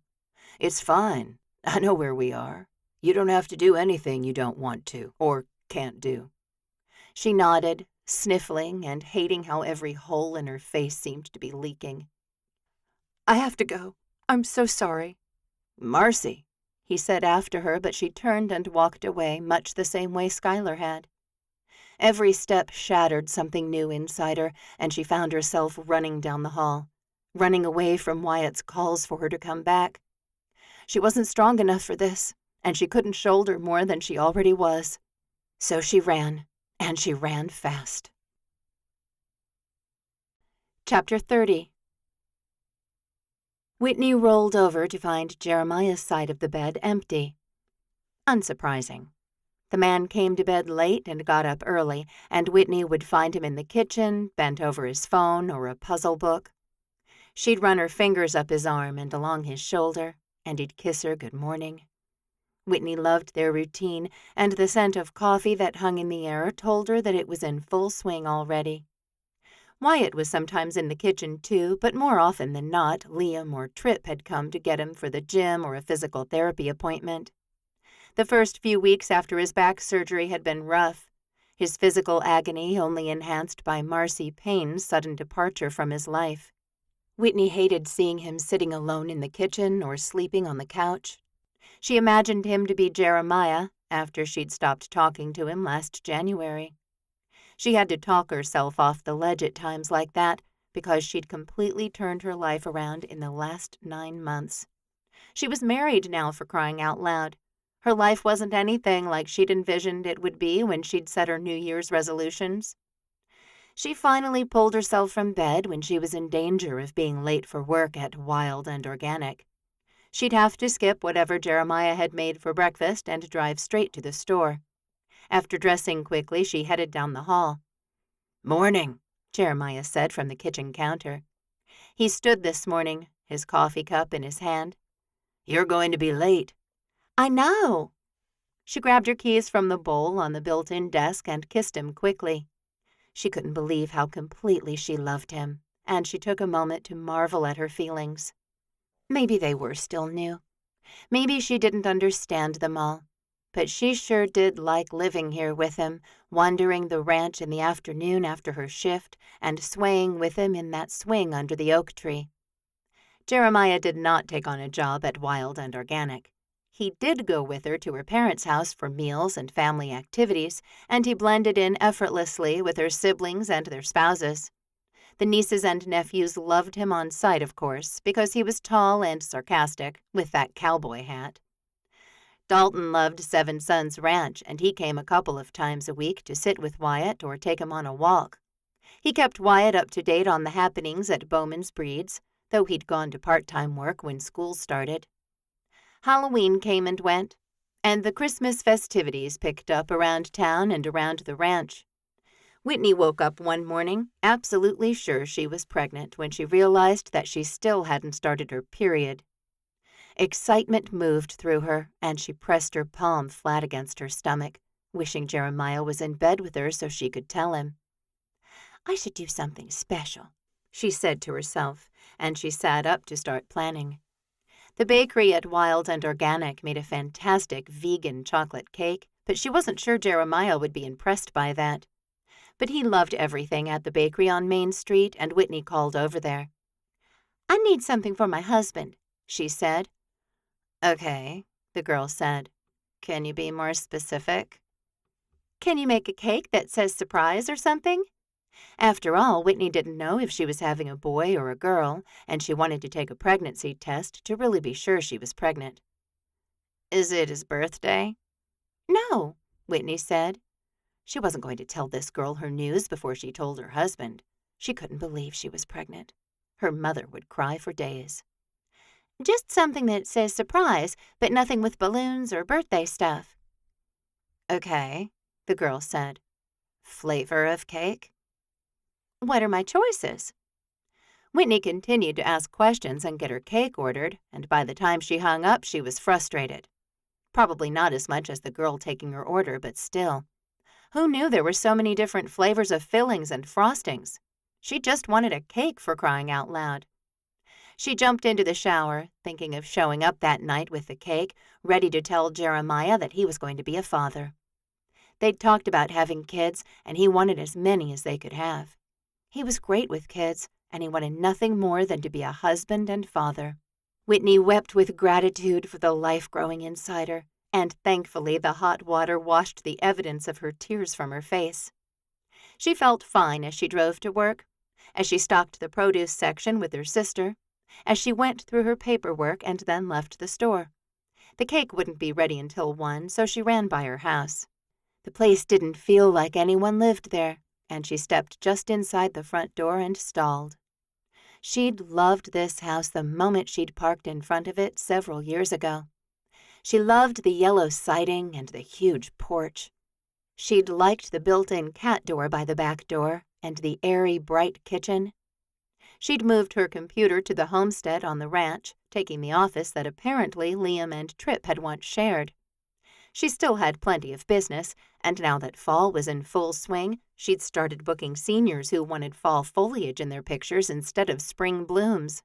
"It's fine. I know where we are. You don't have to do anything you don't want to, or can't do." She nodded, sniffling and hating how every hole in her face seemed to be leaking. "I have to go. I'm so sorry." "Marcy," he said after her, but she turned and walked away much the same way Schuyler had. Every step shattered something new inside her, and she found herself running down the hall, running away from Wyatt's calls for her to come back. She wasn't strong enough for this, and she couldn't shoulder more than she already was. So she ran, and she ran fast. Chapter 30. Whitney rolled over to find Jeremiah's side of the bed empty. Unsurprising. The man came to bed late and got up early, and Whitney would find him in the kitchen, bent over his phone or a puzzle book. She'd run her fingers up his arm and along his shoulder, and he'd kiss her good morning. Whitney loved their routine, and the scent of coffee that hung in the air told her that it was in full swing already. Wyatt was sometimes in the kitchen too, but more often than not, Liam or Tripp had come to get him for the gym or a physical therapy appointment. The first few weeks after his back surgery had been rough, his physical agony only enhanced by Marcy Payne's sudden departure from his life. Whitney hated seeing him sitting alone in the kitchen or sleeping on the couch. She imagined him to be Jeremiah after she'd stopped talking to him last January. She had to talk herself off the ledge at times like that because she'd completely turned her life around in the last 9 months. She was married now, for crying out loud. Her life wasn't anything like she'd envisioned it would be when she'd set her New Year's resolutions. She finally pulled herself from bed when she was in danger of being late for work at Wild and Organic. She'd have to skip whatever Jeremiah had made for breakfast and drive straight to the store. After dressing quickly, she headed down the hall. "Morning," Jeremiah said from the kitchen counter. He stood this morning, his coffee cup in his hand. "You're going to be late." "I know." She grabbed her keys from the bowl on the built-in desk and kissed him quickly. She couldn't believe how completely she loved him, and she took a moment to marvel at her feelings. Maybe they were still new. Maybe she didn't understand them all. But she sure did like living here with him, wandering the ranch in the afternoon after her shift, and swaying with him in that swing under the oak tree. Jeremiah did not take on a job at Wild and Organic. He did go with her to her parents' house for meals and family activities, and he blended in effortlessly with her siblings and their spouses. The nieces and nephews loved him on sight, of course, because he was tall and sarcastic, with that cowboy hat. Dalton loved Seven Sons Ranch, and he came a couple of times a week to sit with Wyatt or take him on a walk. He kept Wyatt up to date on the happenings at Bowman's Breeds, though he'd gone to part-time work when school started. Halloween came and went, and the Christmas festivities picked up around town and around the ranch. Whitney woke up one morning absolutely sure she was pregnant when she realized that she still hadn't started her period. Excitement moved through her, and she pressed her palm flat against her stomach, wishing Jeremiah was in bed with her so she could tell him. "I should do something special," she said to herself, and she sat up to start planning. The bakery at Wild and Organic made a fantastic vegan chocolate cake, but she wasn't sure Jeremiah would be impressed by that. But he loved everything at the bakery on Main Street, and Whitney called over there. "I need something for my husband," she said. "Okay," the girl said. "Can you be more specific?" "Can you make a cake that says surprise or something?" After all, Whitney didn't know if she was having a boy or a girl, and she wanted to take a pregnancy test to really be sure she was pregnant. Is it his birthday? No, Whitney said. She wasn't going to tell this girl her news before she told her husband. She couldn't believe she was pregnant. Her mother would cry for days. Just something that says surprise, but nothing with balloons or birthday stuff. Okay, the girl said. Flavor of cake? What are my choices? Whitney continued to ask questions and get her cake ordered, and by the time she hung up, she was frustrated. Probably not as much as the girl taking her order, but still. Who knew there were so many different flavors of fillings and frostings? She just wanted a cake, for crying out loud. She jumped into the shower, thinking of showing up that night with the cake, ready to tell Jeremiah that he was going to be a father. They'd talked about having kids, and he wanted as many as they could have. He was great with kids, and he wanted nothing more than to be a husband and father. Whitney wept with gratitude for the life growing inside her, and thankfully the hot water washed the evidence of her tears from her face. She felt fine as she drove to work, as she stocked the produce section with her sister, as she went through her paperwork and then left the store. The cake wouldn't be ready until 1, so she ran by her house. The place didn't feel like anyone lived there, and she stepped just inside the front door and stalled. She'd loved this house the moment she'd parked in front of it several years ago. She loved the yellow siding and the huge porch. She'd liked the built-in cat door by the back door and the airy, bright kitchen. She'd moved her computer to the homestead on the ranch, taking the office that apparently Liam and Tripp had once shared. She still had plenty of business, and now that fall was in full swing, she'd started booking seniors who wanted fall foliage in their pictures instead of spring blooms.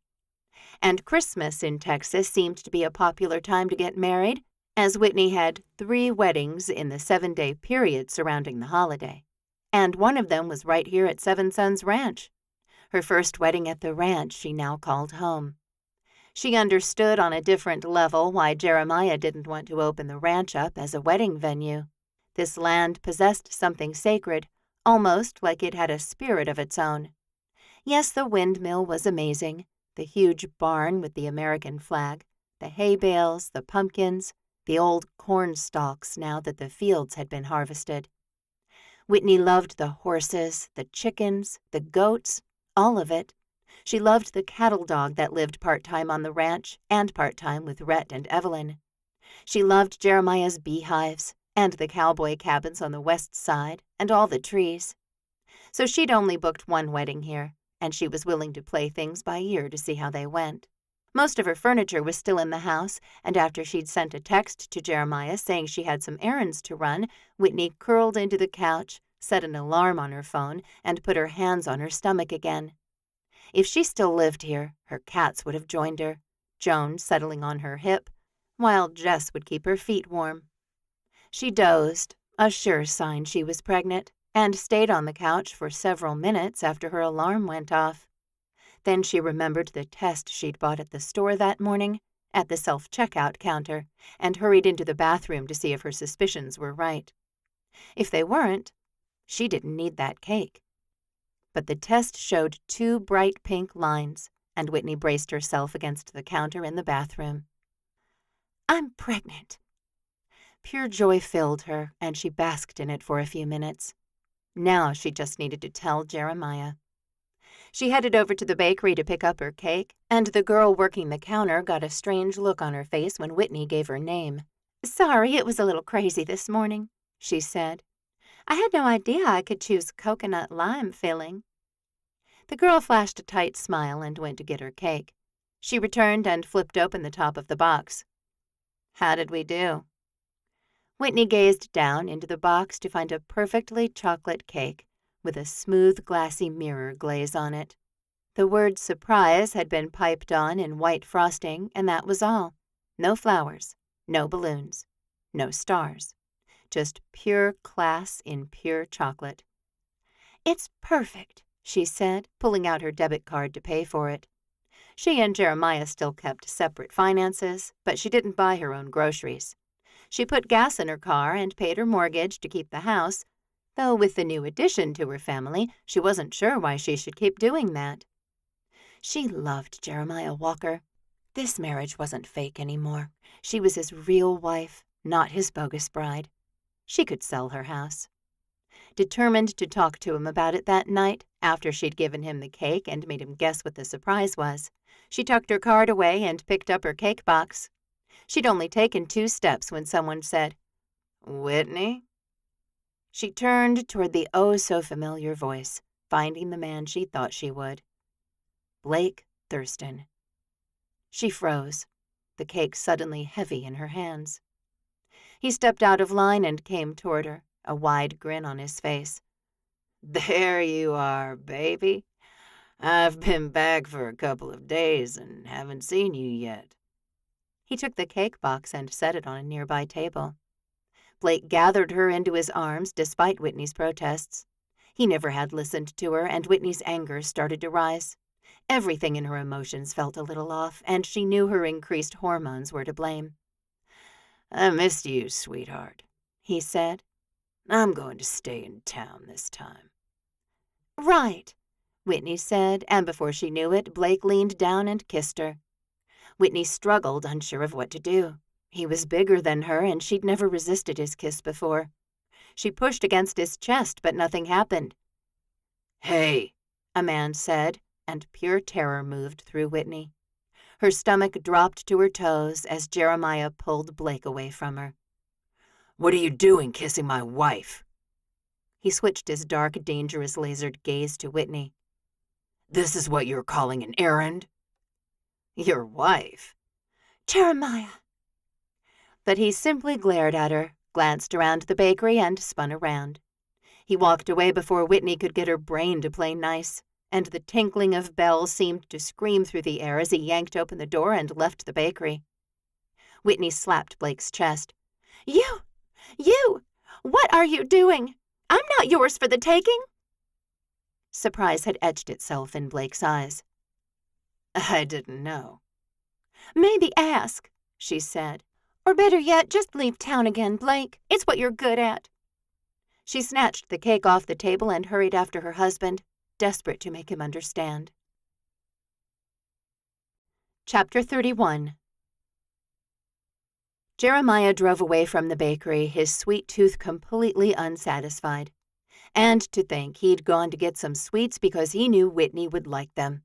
And Christmas in Texas seemed to be a popular time to get married, as Whitney had 3 weddings in the 7-day period surrounding the holiday. And one of them was right here at Seven Sons Ranch. Her first wedding at the ranch she now called home. She understood on a different level why Jeremiah didn't want to open the ranch up as a wedding venue. This land possessed something sacred, almost like it had a spirit of its own. Yes, the windmill was amazing, the huge barn with the American flag, the hay bales, the pumpkins, the old corn stalks now that the fields had been harvested. Whitney loved the horses, the chickens, the goats, all of it. She loved the cattle dog that lived part-time on the ranch and part-time with Rhett and Evelyn. She loved Jeremiah's beehives and the cowboy cabins on the west side and all the trees. So she'd only booked 1 wedding here, and she was willing to play things by ear to see how they went. Most of her furniture was still in the house, and after she'd sent a text to Jeremiah saying she had some errands to run, Whitney curled into the couch, set an alarm on her phone, and put her hands on her stomach again. If she still lived here, her cats would have joined her, Joan settling on her hip, while Jess would keep her feet warm. She dozed, a sure sign she was pregnant, and stayed on the couch for several minutes after her alarm went off. Then she remembered the test she'd bought at the store that morning, at the self-checkout counter, and hurried into the bathroom to see if her suspicions were right. If they weren't, she didn't need that cake. But the test showed 2 bright pink lines, and Whitney braced herself against the counter in the bathroom. "I'm pregnant." Pure joy filled her, and she basked in it for a few minutes. Now she just needed to tell Jeremiah. She headed over to the bakery to pick up her cake, and the girl working the counter got a strange look on her face when Whitney gave her name. "Sorry, it was a little crazy this morning," she said. "I had no idea I could choose coconut lime filling." The girl flashed a tight smile and went to get her cake. She returned and flipped open the top of the box. "How did we do?" Whitney gazed down into the box to find a perfectly chocolate cake with a smooth, glassy mirror glaze on it. The word surprise had been piped on in white frosting, and that was all. No flowers, no balloons, no stars. Just pure class in pure chocolate. "It's perfect," she said, pulling out her debit card to pay for it. She and Jeremiah still kept separate finances, but she didn't buy her own groceries. She put gas in her car and paid her mortgage to keep the house, though with the new addition to her family, she wasn't sure why she should keep doing that. She loved Jeremiah Walker. This marriage wasn't fake anymore. She was his real wife, not his bogus bride. She could sell her house. Determined to talk to him about it that night, after she'd given him the cake and made him guess what the surprise was, she tucked her card away and picked up her cake box. She'd only taken 2 steps when someone said, "Whitney?" She turned toward the oh-so-familiar voice, finding the man she thought she would. Blake Thurston. She froze, the cake suddenly heavy in her hands. He stepped out of line and came toward her, a wide grin on his face. "There you are, baby. I've been back for a couple of days and haven't seen you yet." He took the cake box and set it on a nearby table. Blake gathered her into his arms despite Whitney's protests. He never had listened to her, and Whitney's anger started to rise. Everything in her emotions felt a little off, and she knew her increased hormones were to blame. "I missed you, sweetheart," he said. "I'm going to stay in town this time." "Right," Whitney said, and before she knew it, Blake leaned down and kissed her. Whitney struggled, unsure of what to do. He was bigger than her, and she'd never resisted his kiss before. She pushed against his chest, but nothing happened. "Hey," a man said, and pure terror moved through Whitney. Her stomach dropped to her toes as Jeremiah pulled Blake away from her. "What are you doing kissing my wife?" He switched his dark, dangerous lasered gaze to Whitney. "This is what you're calling an errand?" "Your wife?" "Jeremiah." But he simply glared at her, glanced around the bakery, and spun around. He walked away before Whitney could get her brain to play nice, and the tinkling of bells seemed to scream through the air as he yanked open the door and left the bakery. Whitney slapped Blake's chest. You! What are you doing? I'm not yours for the taking." Surprise had etched itself in Blake's eyes. "I didn't know." "Maybe ask," she said. "Or better yet, just leave town again, Blake. It's what you're good at." She snatched the cake off the table and hurried after her husband, desperate to make him understand. Chapter 31. Jeremiah drove away from the bakery, his sweet tooth completely unsatisfied. And to think he'd gone to get some sweets because he knew Whitney would like them.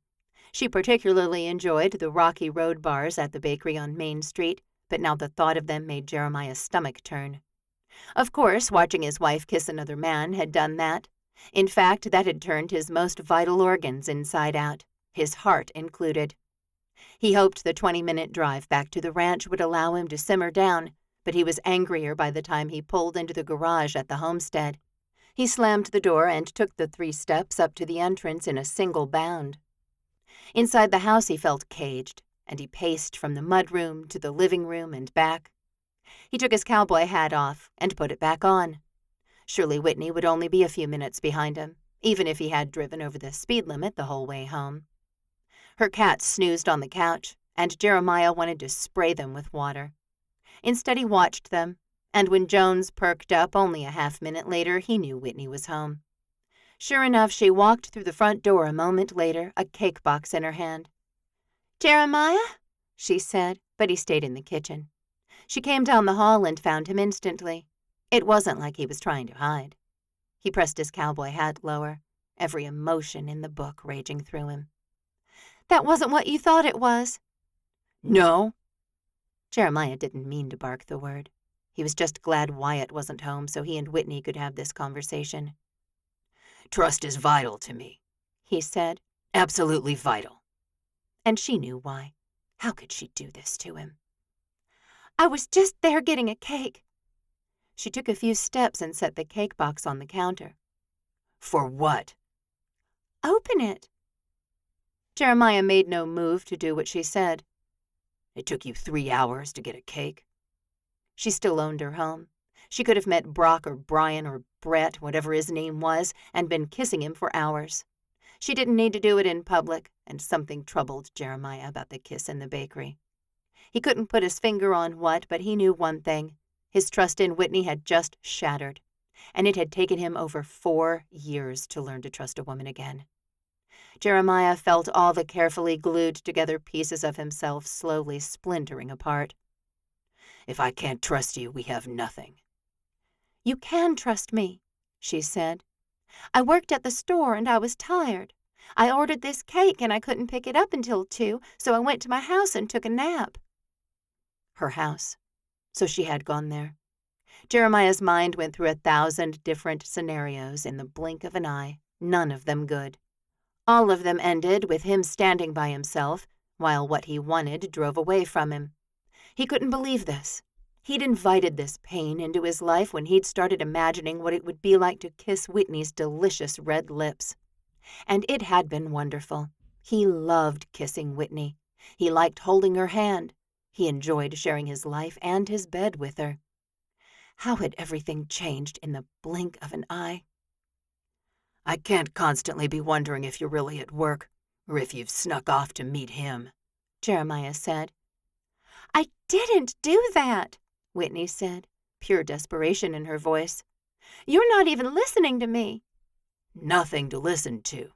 She particularly enjoyed the rocky road bars at the bakery on Main Street, but now the thought of them made Jeremiah's stomach turn. Of course, watching his wife kiss another man had done that. In fact, that had turned his most vital organs inside out, his heart included. He hoped the 20-minute drive back to the ranch would allow him to simmer down, but he was angrier by the time he pulled into the garage at the homestead. He slammed the door and took the 3 steps up to the entrance in a single bound. Inside the house he felt caged, and he paced from the mudroom to the living room and back. He took his cowboy hat off and put it back on. Surely Whitney would only be a few minutes behind him, even if he had driven over the speed limit the whole way home. Her cats snoozed on the couch, and Jeremiah wanted to spray them with water. Instead, he watched them, and when Jones perked up only a half-minute later, he knew Whitney was home. Sure enough, she walked through the front door a moment later, a cake box in her hand. "Jeremiah?" she said, but he stayed in the kitchen. She came down the hall and found him instantly. It wasn't like he was trying to hide. He pressed his cowboy hat lower, every emotion in the book raging through him. "That wasn't what you thought it was." "No?" Jeremiah didn't mean to bark the word. He was just glad Wyatt wasn't home so he and Whitney could have this conversation. "Trust is vital to me," he said. "Absolutely vital." And she knew why. How could she do this to him? "I was just there getting a cake." She took a few steps and set the cake box on the counter. "For what?" "Open it." Jeremiah made no move to do what she said. "It took you 3 hours to get a cake?" She still owned her home. She could have met Brock or Brian or Brett, whatever his name was, and been kissing him for hours. She didn't need to do it in public, and something troubled Jeremiah about the kiss in the bakery. He couldn't put his finger on what, but he knew one thing. His trust in Whitney had just shattered. and it had taken him over 4 years to learn to trust a woman again. Jeremiah felt all the carefully glued-together pieces of himself slowly splintering apart. If I can't trust you, we have nothing. "You can trust me," she said. "I worked at the store and I was tired. I ordered this cake and I couldn't pick it up until 2, so I went to my house and took a nap." Her house. So she had gone there. Jeremiah's mind went through 1,000 different scenarios in the blink of an eye, none of them good. All of them ended with him standing by himself, while what he wanted drove away from him. He couldn't believe this. He'd invited this pain into his life when he'd started imagining what it would be like to kiss Whitney's delicious red lips. And it had been wonderful. He loved kissing Whitney. He liked holding her hand. He enjoyed sharing his life and his bed with her. How had everything changed in the blink of an eye? I can't constantly be wondering if you're really at work, or if you've snuck off to meet him, Jeremiah said. "I didn't do that," Whitney said, pure desperation in her voice. "You're not even listening to me." "Nothing to listen to."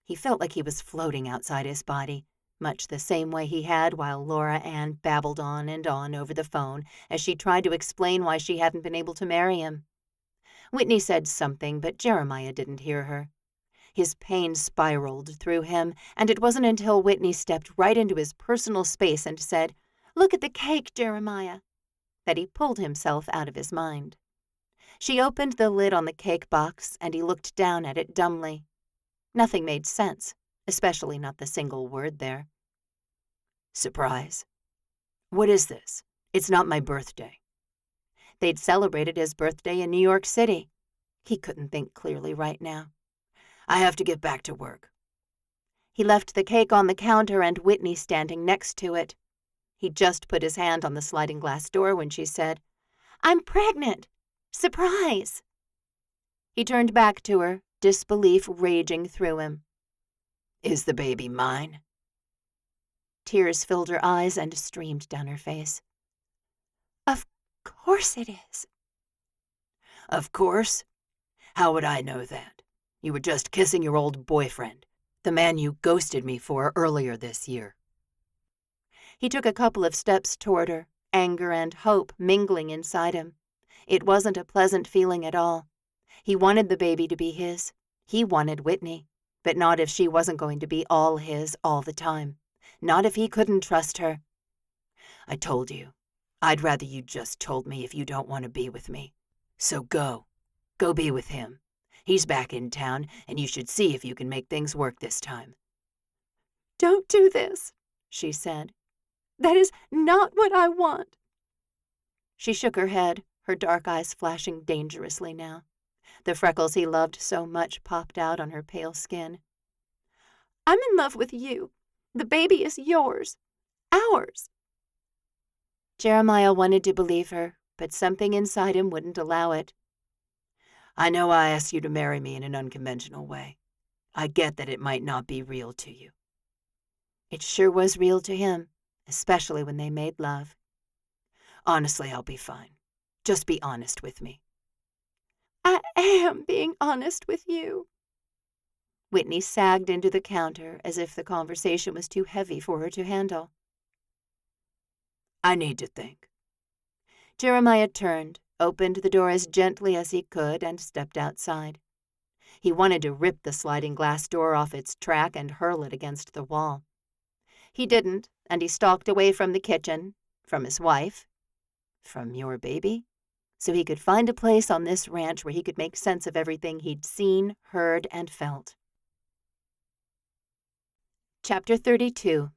He felt like he was floating outside his body, much the same way he had while Laura Ann babbled on and on over the phone as she tried to explain why she hadn't been able to marry him. Whitney said something, but Jeremiah didn't hear her. His pain spiraled through him, and it wasn't until Whitney stepped right into his personal space and said, "Look at the cake, Jeremiah," that he pulled himself out of his mind. She opened the lid on the cake box, and he looked down at it dumbly. Nothing made sense, especially not the single word there. "Surprise? What is this? It's not my birthday." They'd celebrated his birthday in New York City. He couldn't think clearly right now. "I have to get back to work." He left the cake on the counter and Whitney standing next to it. He just put his hand on the sliding glass door when she said, "I'm pregnant! Surprise!" He turned back to her, disbelief raging through him. "Is the baby mine?" Tears filled her eyes and streamed down her face. "Of course it is." "Of course? How would I know that? You were just kissing your old boyfriend, the man you ghosted me for earlier this year." He took a couple of steps toward her, anger and hope mingling inside him. It wasn't a pleasant feeling at all. He wanted the baby to be his. He wanted Whitney, but not if she wasn't going to be all his all the time. Not if he couldn't trust her. "I told you. I'd rather you just told me if you don't want to be with me. So go. Go be with him. He's back in town, and you should see if you can make things work this time." "Don't do this," she said. "That is not what I want." She shook her head, her dark eyes flashing dangerously now. The freckles he loved so much popped out on her pale skin. "I'm in love with you. The baby is yours. Ours." Jeremiah wanted to believe her, but something inside him wouldn't allow it. "I know I asked you to marry me in an unconventional way. I get that it might not be real to you." It sure was real to him, especially when they made love. "Honestly, I'll be fine. Just be honest with me." "I am being honest with you." Whitney sagged into the counter as if the conversation was too heavy for her to handle. "I need to think." Jeremiah turned, opened the door as gently as he could, and stepped outside. He wanted to rip the sliding glass door off its track and hurl it against the wall. He didn't, and he stalked away from the kitchen, from his wife, from your baby, so he could find a place on this ranch where he could make sense of everything he'd seen, heard, and felt. Chapter 32.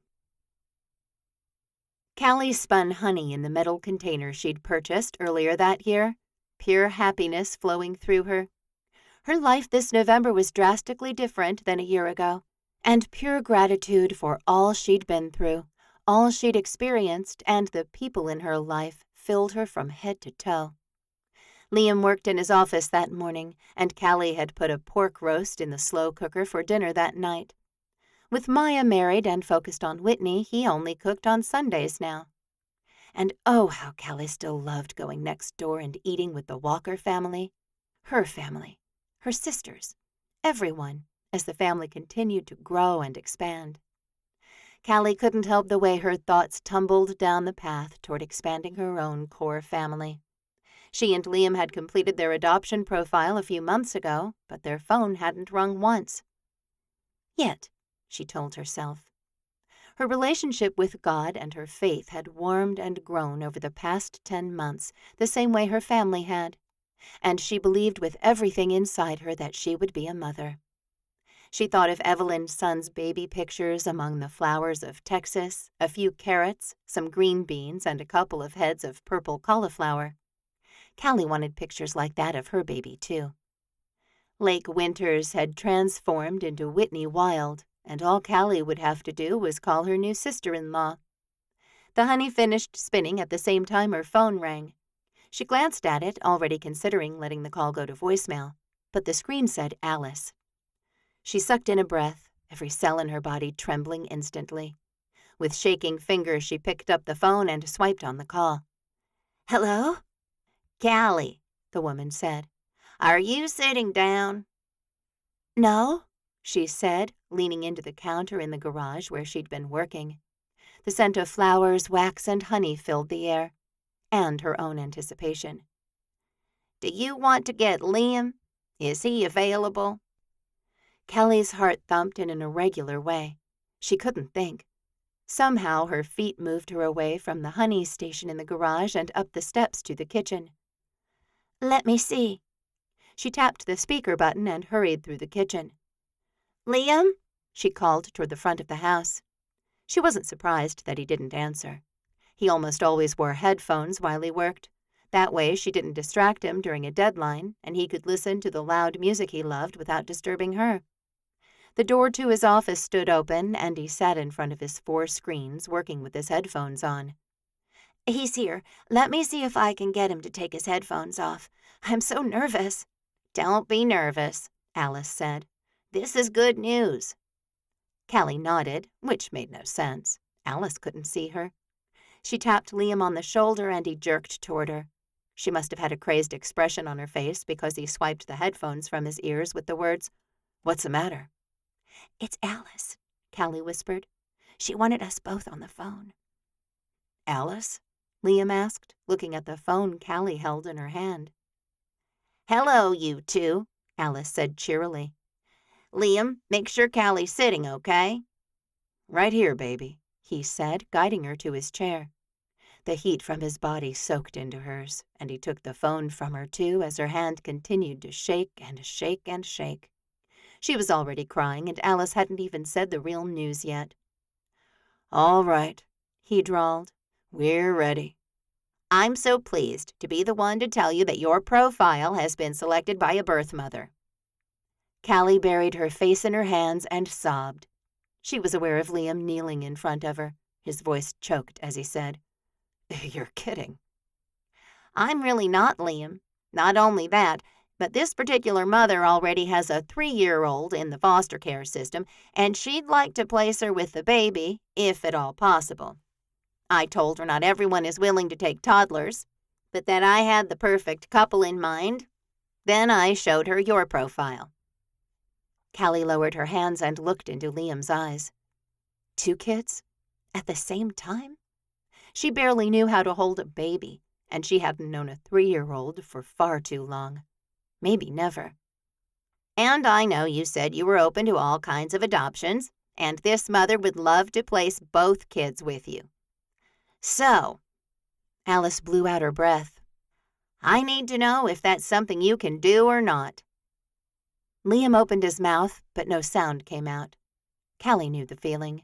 Callie spun honey in the metal container she'd purchased earlier that year, pure happiness flowing through her. Her life this November was drastically different than a year ago, and pure gratitude for all she'd been through, all she'd experienced, and the people in her life filled her from head to toe. Liam worked in his office that morning, and Callie had put a pork roast in the slow cooker for dinner that night. With Maya married and focused on Whitney, he only cooked on Sundays now. And oh, how Callie still loved going next door and eating with the Walker family, her sisters, everyone, as the family continued to grow and expand. Callie couldn't help the way her thoughts tumbled down the path toward expanding her own core family. She and Liam had completed their adoption profile a few months ago, but their phone hadn't rung once. Yet, she told herself. Her relationship with God and her faith had warmed and grown over the past 10 months, the same way her family had, and she believed with everything inside her that she would be a mother. She thought of Evelyn's son's baby pictures among the flowers of Texas, a few carrots, some green beans, and a couple of heads of purple cauliflower. Callie wanted pictures like that of her baby, too. Lake Winters had transformed into Whitney Wild, and all Callie would have to do was call her new sister-in-law. The honey finished spinning at the same time her phone rang. She glanced at it, already considering letting the call go to voicemail, but the screen said Alice. She sucked in a breath, every cell in her body trembling instantly. With shaking fingers, she picked up the phone and swiped on the call. Hello? Callie, the woman said. Are you sitting down? No, she said, leaning into the counter in the garage where she'd been working. The scent of flowers, wax, and honey filled the air, and her own anticipation. Do you want to get Liam? Is he available? Callie's heart thumped in an irregular way. She couldn't think. Somehow her feet moved her away from the honey station in the garage and up the steps to the kitchen. Let me see. She tapped the speaker button and hurried through the kitchen. Liam? She called toward the front of the house. She wasn't surprised that he didn't answer. He almost always wore headphones while he worked. That way she didn't distract him during a deadline, and he could listen to the loud music he loved without disturbing her. The door to his office stood open, and he sat in front of his 4 screens, working with his headphones on. He's here. Let me see if I can get him to take his headphones off. I'm so nervous. Don't be nervous, Alice said. This is good news. Callie nodded, which made no sense. Alice couldn't see her. She tapped Liam on the shoulder, and he jerked toward her. She must have had a crazed expression on her face because he swiped the headphones from his ears with the words, "What's the matter?" It's Alice, Callie whispered. She wanted us both on the phone. Alice? Liam asked, looking at the phone Callie held in her hand. Hello, you two, Alice said cheerily. Liam, make sure Callie's sitting, okay? Right here, baby, he said, guiding her to his chair. The heat from his body soaked into hers, and he took the phone from her too as her hand continued to shake and shake and shake. She was already crying, and Alice hadn't even said the real news yet. All right, he drawled. We're ready. I'm so pleased to be the one to tell you that your profile has been selected by a birth mother. Callie buried her face in her hands and sobbed. She was aware of Liam kneeling in front of her. His voice choked as he said, You're kidding. I'm really not, Liam. Not only that, but this particular mother already has a 3-year-old in the foster care system, and she'd like to place her with the baby, if at all possible. I told her not everyone is willing to take toddlers, but that I had the perfect couple in mind. Then I showed her your profile. Callie lowered her hands and looked into Liam's eyes. 2 kids? At the same time? She barely knew how to hold a baby, and she hadn't known a 3-year-old for far too long. Maybe never. And I know you said you were open to all kinds of adoptions, and this mother would love to place both kids with you. So, Alice blew out her breath. I need to know if that's something you can do or not. Liam opened his mouth, but no sound came out. Callie knew the feeling.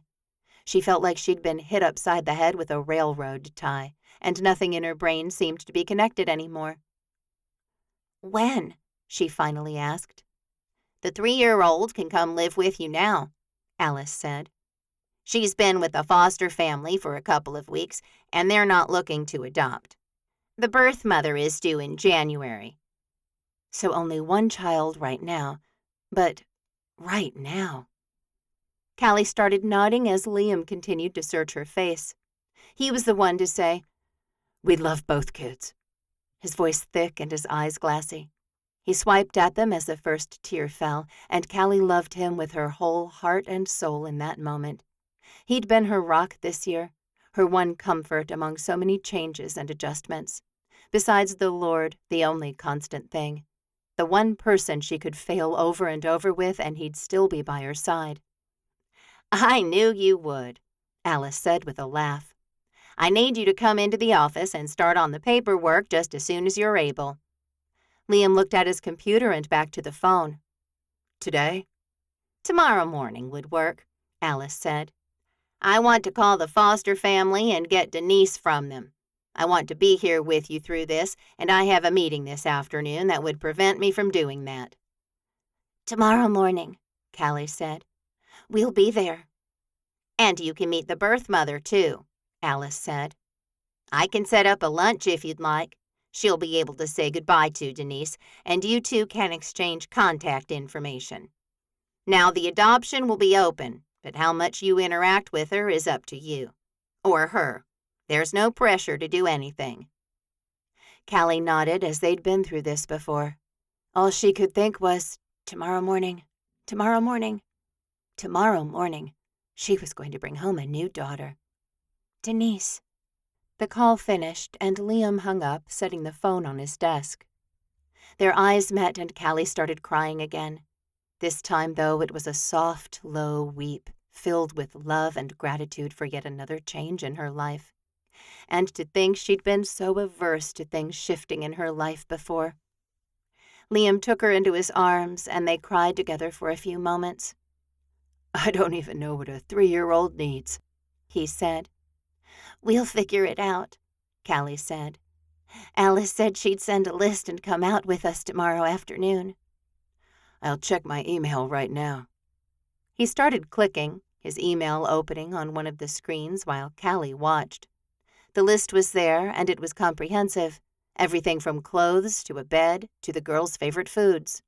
She felt like she'd been hit upside the head with a railroad tie, and nothing in her brain seemed to be connected anymore. When? She finally asked. The 3-year-old can come live with you now, Alice said. She's been with a foster family for a couple of weeks, and they're not looking to adopt. The birth mother is due in January. So only 1 child right now. But right now. Callie started nodding as Liam continued to search her face. He was the one to say, We'd love both kids. His voice thick and his eyes glassy. He swiped at them as the first tear fell, and Callie loved him with her whole heart and soul in that moment. He'd been her rock this year, her one comfort among so many changes and adjustments. Besides the Lord, the only constant thing. The one person she could fail over and over with, and he'd still be by her side. I knew you would, Alice said with a laugh. I need you to come into the office and start on the paperwork just as soon as you're able. Liam looked at his computer and back to the phone. Today? Tomorrow morning would work, Alice said. I want to call the Foster family and get Denise from them. I want to be here with you through this, and I have a meeting this afternoon that would prevent me from doing that. Tomorrow morning, Callie said. We'll be there. And you can meet the birth mother, too, Alice said. I can set up a lunch if you'd like. She'll be able to say goodbye to Denise, and you two can exchange contact information. Now, the adoption will be open, but how much you interact with her is up to you. Or her. There's no pressure to do anything. Callie nodded as they'd been through this before. All she could think was, tomorrow morning, tomorrow morning. Tomorrow morning, she was going to bring home a new daughter. Denise. The call finished, and Liam hung up, setting the phone on his desk. Their eyes met, and Callie started crying again. This time, though, it was a soft, low weep, filled with love and gratitude for yet another change in her life. And to think she'd been so averse to things shifting in her life before. Liam took her into his arms, and they cried together for a few moments. I don't even know what a 3-year-old needs, he said. We'll figure it out, Callie said. Alice said she'd send a list and come out with us tomorrow afternoon. I'll check my email right now. He started clicking, his email opening on one of the screens while Callie watched. The list was there, and it was comprehensive. Everything from clothes to a bed to the girls' favorite foods.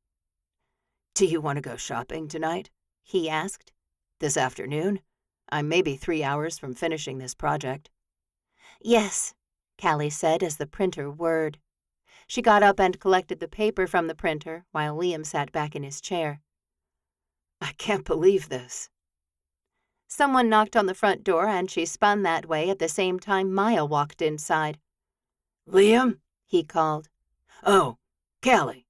Do you want to go shopping tonight? He asked. This afternoon? I'm maybe 3 hours from finishing this project. Yes, Callie said as the printer whirred. She got up and collected the paper from the printer while Liam sat back in his chair. I can't believe this. Someone knocked on the front door, and she spun that way at the same time Maya walked inside. Liam? He called. Oh, Callie.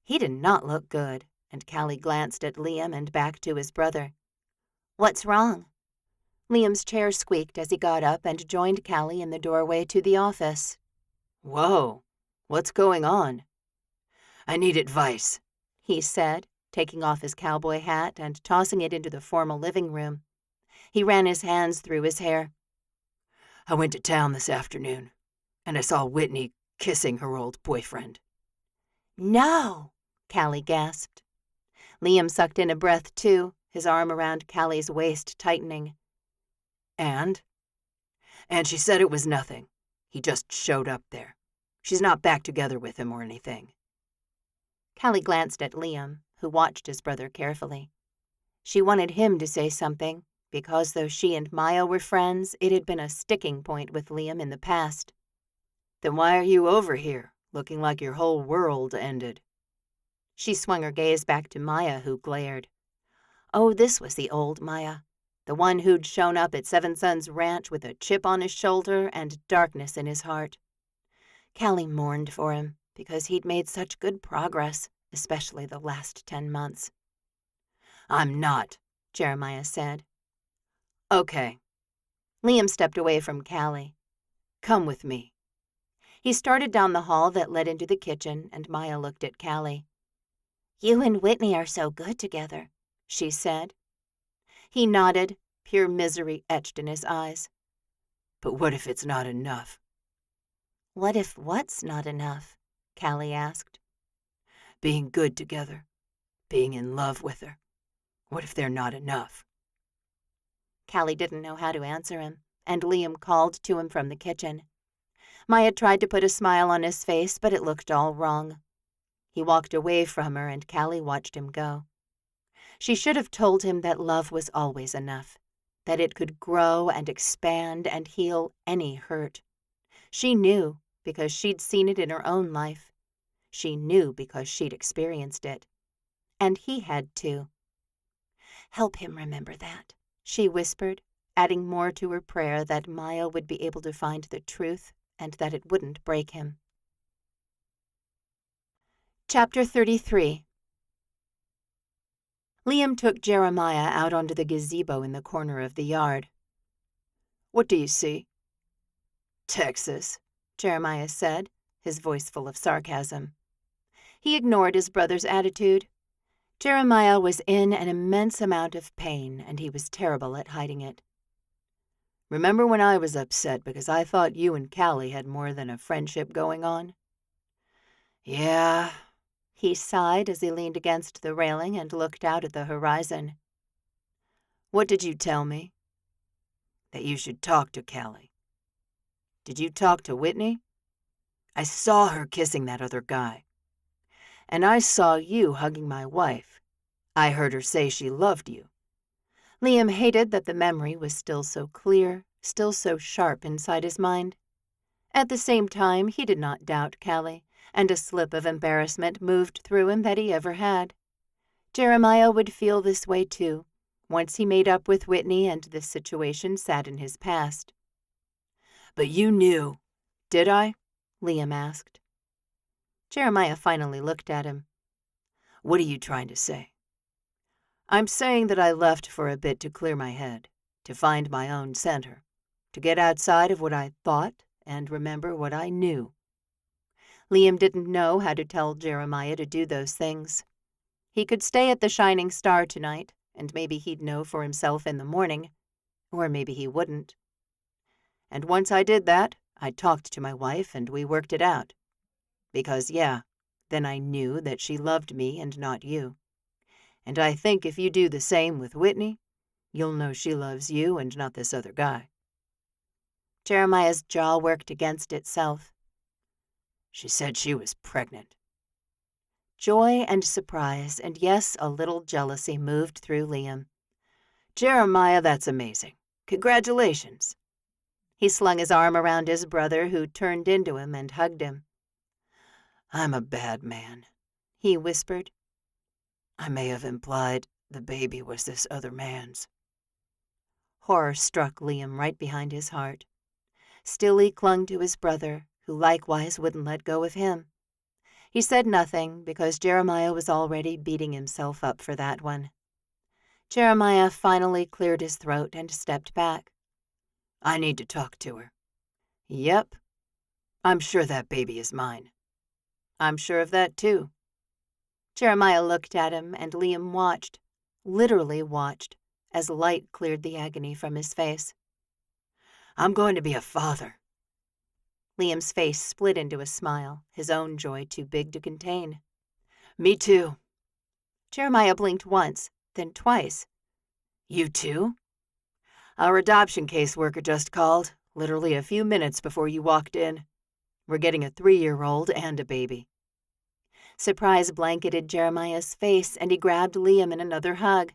He did not look good, and Callie glanced at Liam and back to his brother. What's wrong? Liam's chair squeaked as he got up and joined Callie in the doorway to the office. Whoa, what's going on? I need advice, he said, taking off his cowboy hat and tossing it into the formal living room. He ran his hands through his hair. I went to town this afternoon, and I saw Whitney kissing her old boyfriend. No, Callie gasped. Liam sucked in a breath, too, his arm around Callie's waist tightening. And she said it was nothing. He just showed up there. She's not back together with him or anything. Callie glanced at Liam, who watched his brother carefully. She wanted him to say something, because though she and Maya were friends, it had been a sticking point with Liam in the past. Then why are you over here, looking like your whole world ended? She swung her gaze back to Maya, who glared. Oh, this was the old Maya, the one who'd shown up at Seven Sons Ranch with a chip on his shoulder and darkness in his heart. Callie mourned for him, because he'd made such good progress, especially the last 10 months. I'm not, Jeremiah said. Okay. Liam stepped away from Callie. Come with me. He started down the hall that led into the kitchen, and Maya looked at Callie. You and Whitney are so good together, she said. He nodded, pure misery etched in his eyes. But what if it's not enough? What if what's not enough? Callie asked. Being good together, being in love with her. What if they're not enough? Callie didn't know how to answer him, and Liam called to him from the kitchen. Maya tried to put a smile on his face, but it looked all wrong. He walked away from her, and Callie watched him go. She should have told him that love was always enough, that it could grow and expand and heal any hurt. She knew because she'd seen it in her own life. She knew because she'd experienced it. And he had too. "Help him remember that," she whispered, adding more to her prayer that Maya would be able to find the truth and that it wouldn't break him. Chapter 33. Liam took Jeremiah out onto the gazebo in the corner of the yard. "What do you see?" "Texas," Jeremiah said, his voice full of sarcasm. He ignored his brother's attitude. Jeremiah was in an immense amount of pain, and he was terrible at hiding it. "Remember when I was upset because I thought you and Callie had more than a friendship going on?" "Yeah," he sighed as he leaned against the railing and looked out at the horizon. "What did you tell me?" "That you should talk to Callie." "Did you talk to Whitney?" "I saw her kissing that other guy." "And I saw you hugging my wife. I heard her say she loved you." Liam hated that the memory was still so clear, still so sharp inside his mind. At the same time, he did not doubt Callie, and a slip of embarrassment moved through him that he ever had. Jeremiah would feel this way too, once he made up with Whitney and this situation sat in his past. "But you knew." "Did I?" Liam asked. Jeremiah finally looked at him. "What are you trying to say?" "I'm saying that I left for a bit to clear my head, to find my own center, to get outside of what I thought and remember what I knew." Liam didn't know how to tell Jeremiah to do those things. He could stay at the Shining Star tonight, and maybe he'd know for himself in the morning, or maybe he wouldn't. "And once I did that, I talked to my wife and we worked it out. Because, yeah, then I knew that she loved me and not you. And I think if you do the same with Whitney, you'll know she loves you and not this other guy." Jeremiah's jaw worked against itself. "She said she was pregnant." Joy and surprise, and yes, a little jealousy moved through Liam. "Jeremiah, that's amazing. Congratulations." He slung his arm around his brother, who turned into him and hugged him. "I'm a bad man," he whispered. "I may have implied the baby was this other man's." Horror struck Liam right behind his heart. Still he clung to his brother, who likewise wouldn't let go of him. He said nothing because Jeremiah was already beating himself up for that one. Jeremiah finally cleared his throat and stepped back. "I need to talk to her." "Yep." "I'm sure that baby is mine." "I'm sure of that, too." Jeremiah looked at him, and Liam watched, literally watched, as light cleared the agony from his face. "I'm going to be a father." Liam's face split into a smile, his own joy too big to contain. "Me too." Jeremiah blinked once, then twice. "You too?" "Our adoption caseworker just called, literally a few minutes before you walked in. We're getting a 3-year-old and a baby." Surprise blanketed Jeremiah's face, and he grabbed Liam in another hug.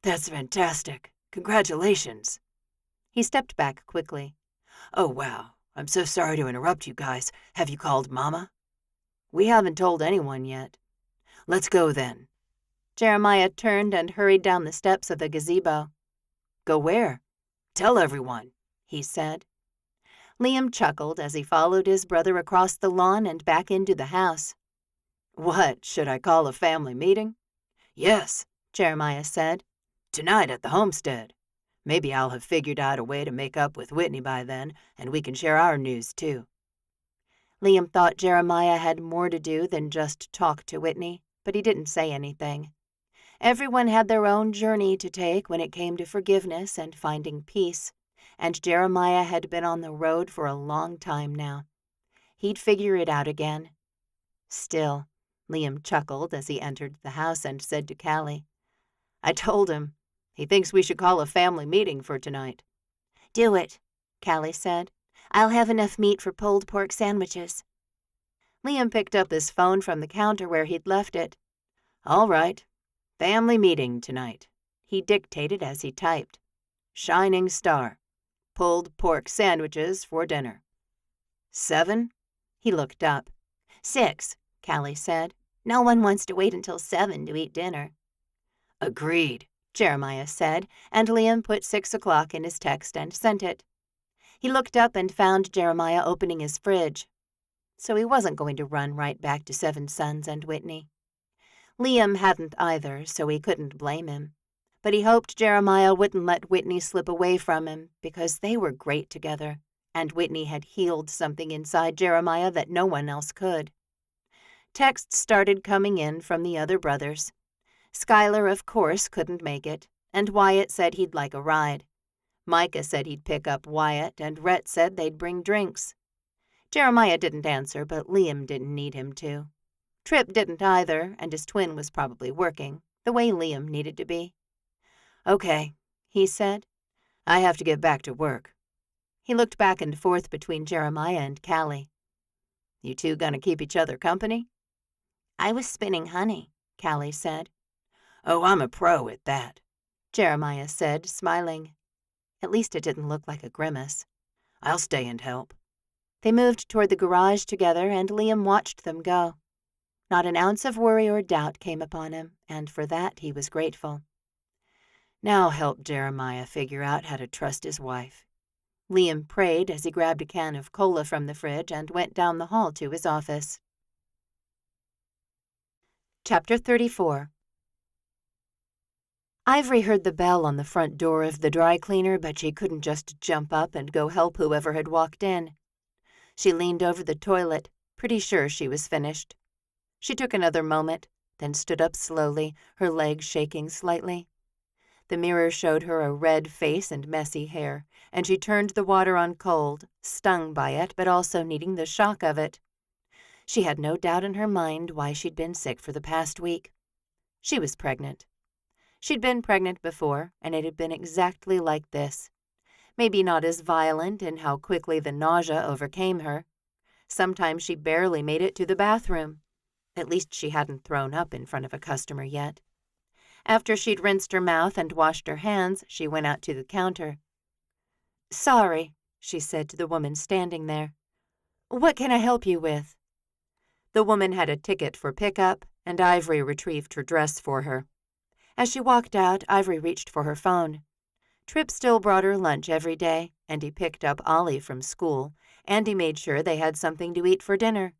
"That's fantastic. Congratulations." He stepped back quickly. "Oh, wow. I'm so sorry to interrupt you guys. Have you called Mama?" "We haven't told anyone yet." "Let's go then." Jeremiah turned and hurried down the steps of the gazebo. "Go where?" "Tell everyone," he said. Liam chuckled as he followed his brother across the lawn and back into the house. "What, should I call a family meeting?" "Yes," Jeremiah said. "Tonight at the homestead. Maybe I'll have figured out a way to make up with Whitney by then, and we can share our news, too." Liam thought Jeremiah had more to do than just talk to Whitney, but he didn't say anything. Everyone had their own journey to take when it came to forgiveness and finding peace, and Jeremiah had been on the road for a long time now. He'd figure it out again. Still, Liam chuckled as he entered the house and said to Callie, "I told him. He thinks we should call a family meeting for tonight." "Do it," Callie said. "I'll have enough meat for pulled pork sandwiches." Liam picked up his phone from the counter where he'd left it. "All right. Family meeting tonight," he dictated as he typed. "Shining Star. Pulled pork sandwiches for dinner." 7? He looked up. 6, Callie said. No one wants to wait until 7 to eat dinner. Agreed, Jeremiah said, and Liam put 6 o'clock in his text and sent it. He looked up and found Jeremiah opening his fridge. So he wasn't going to run right back to Seven Sons and Whitney. Liam hadn't either, so he couldn't blame him. But he hoped Jeremiah wouldn't let Whitney slip away from him, because they were great together, and Whitney had healed something inside Jeremiah that no one else could. Texts started coming in from the other brothers. Skylar, of course, couldn't make it, and Wyatt said he'd like a ride. Micah said he'd pick up Wyatt, and Rhett said they'd bring drinks. Jeremiah didn't answer, but Liam didn't need him to. Tripp didn't either, and his twin was probably working, the way Liam needed to be. Okay, he said. I have to get back to work. He looked back and forth between Jeremiah and Callie. You two gonna keep each other company? I was spinning honey, Callie said. Oh, I'm a pro at that, Jeremiah said, smiling. At least it didn't look like a grimace. I'll stay and help. They moved toward the garage together, and Liam watched them go. Not an ounce of worry or doubt came upon him, and for that he was grateful. Now help Jeremiah figure out how to trust his wife. Liam prayed as he grabbed a can of cola from the fridge and went down the hall to his office. Chapter 34. Ivory heard the bell on the front door of the dry cleaner, but she couldn't just jump up and go help whoever had walked in. She leaned over the toilet, pretty sure she was finished. She took another moment, then stood up slowly, her legs shaking slightly. The mirror showed her a red face and messy hair, and she turned the water on cold, stung by it, but also needing the shock of it. She had no doubt in her mind why she'd been sick for the past week. She was pregnant. She'd been pregnant before, and it had been exactly like this. Maybe not as violent in how quickly the nausea overcame her. Sometimes she barely made it to the bathroom. At least she hadn't thrown up in front of a customer yet. After she'd rinsed her mouth and washed her hands, she went out to the counter. "Sorry," she said to the woman standing there. "What can I help you with?" The woman had a ticket for pickup, and Ivory retrieved her dress for her. As she walked out, Ivory reached for her phone. Tripp still brought her lunch every day, and he picked up Ollie from school, and he made sure they had something to eat for dinner.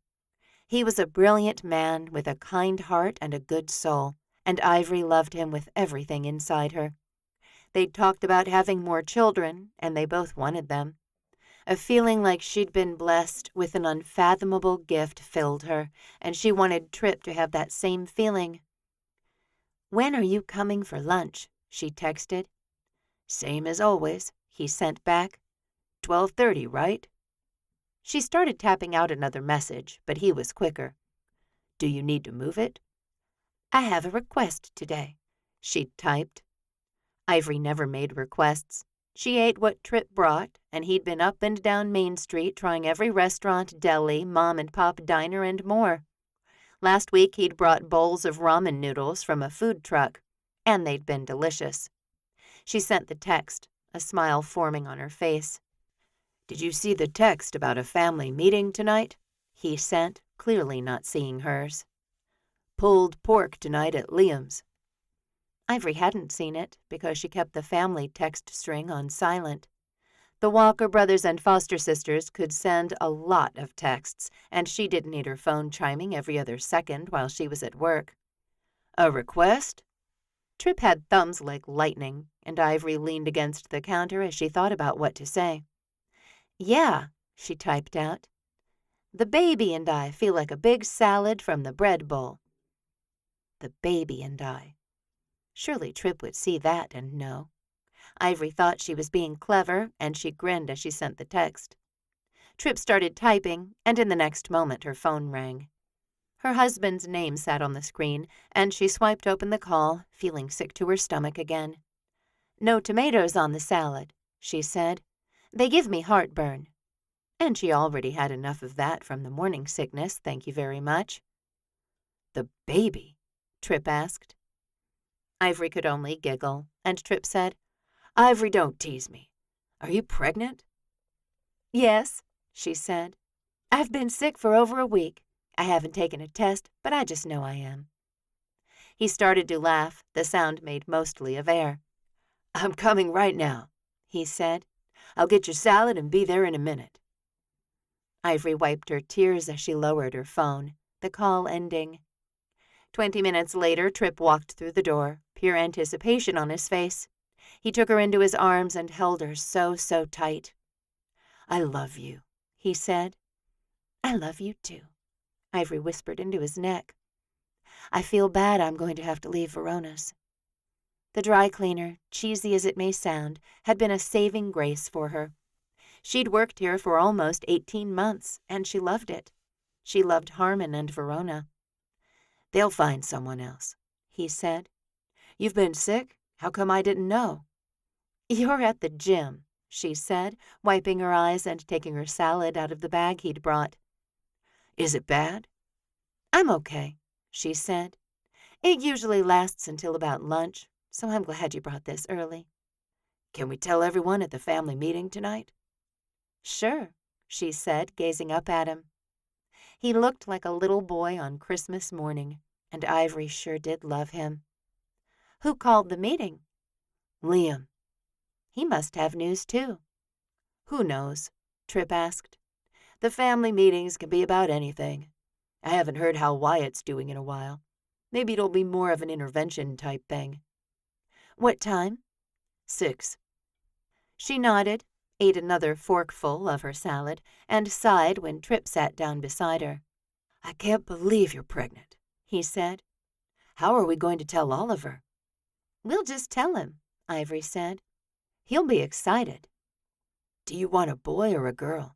He was a brilliant man with a kind heart and a good soul, and Ivory loved him with everything inside her. They'd talked about having more children, and they both wanted them. A feeling like she'd been blessed with an unfathomable gift filled her, and she wanted Tripp to have that same feeling. "When are you coming for lunch?" she texted. Same as always, he sent back. 12:30, right? She started tapping out another message, but he was quicker. Do you need to move it? I have a request today, she'd typed. Ivory never made requests. She ate what Tripp brought, and he'd been up and down Main Street trying every restaurant, deli, mom-and-pop diner, and more. Last week he'd brought bowls of ramen noodles from a food truck, and they'd been delicious. She sent the text, a smile forming on her face. Did you see the text about a family meeting tonight? He sent, clearly not seeing hers. Pulled pork tonight at Liam's. Ivory hadn't seen it because she kept the family text string on silent. The Walker brothers and foster sisters could send a lot of texts, and she didn't need her phone chiming every other second while she was at work. A request? Tripp had thumbs like lightning, and Ivory leaned against the counter as she thought about what to say. "Yeah," she typed out. "The baby and I feel like a big salad from the bread bowl." The baby and I. Surely Tripp would see that and know. Ivory thought she was being clever, and she grinned as she sent the text. Tripp started typing, and in the next moment her phone rang. Her husband's name sat on the screen, and she swiped open the call, feeling sick to her stomach again. "No tomatoes on the salad," she said. "They give me heartburn." And she already had enough of that from the morning sickness, thank you very much. "The baby?" Tripp asked. Ivory could only giggle, and Tripp said, "Ivory, don't tease me. Are you pregnant?" "Yes," she said. I've been sick for over a week. I haven't taken a test, but I just know I am. He started to laugh, the sound made mostly of air. I'm coming right now, he said. I'll get your salad and be there in a minute. Ivory wiped her tears as she lowered her phone, the call ending. 20 minutes later, Tripp walked through the door, pure anticipation on his face. He took her into his arms and held her so tight. I love you, he said. I love you too, Ivory whispered into his neck. I feel bad I'm going to have to leave Verona's. The dry cleaner, cheesy as it may sound, had been a saving grace for her. She'd worked here for almost 18 months, and she loved it. She loved Harmon and Verona. They'll find someone else, he said. You've been sick? How come I didn't know? You're at the gym, she said, wiping her eyes and taking her salad out of the bag he'd brought. Is it bad? I'm okay, she said. It usually lasts until about lunch, so I'm glad you brought this early. Can we tell everyone at the family meeting tonight? Sure, she said, gazing up at him. He looked like a little boy on Christmas morning, and Ivory sure did love him. Who called the meeting? Liam. He must have news, too. Who knows? Tripp asked. The family meetings can be about anything. I haven't heard how Wyatt's doing in a while. Maybe it'll be more of an intervention type thing. What time? 6. She nodded, ate another forkful of her salad, and sighed when Tripp sat down beside her. I can't believe you're pregnant, he said. How are we going to tell Oliver? We'll just tell him, Ivory said. He'll be excited. Do you want a boy or a girl?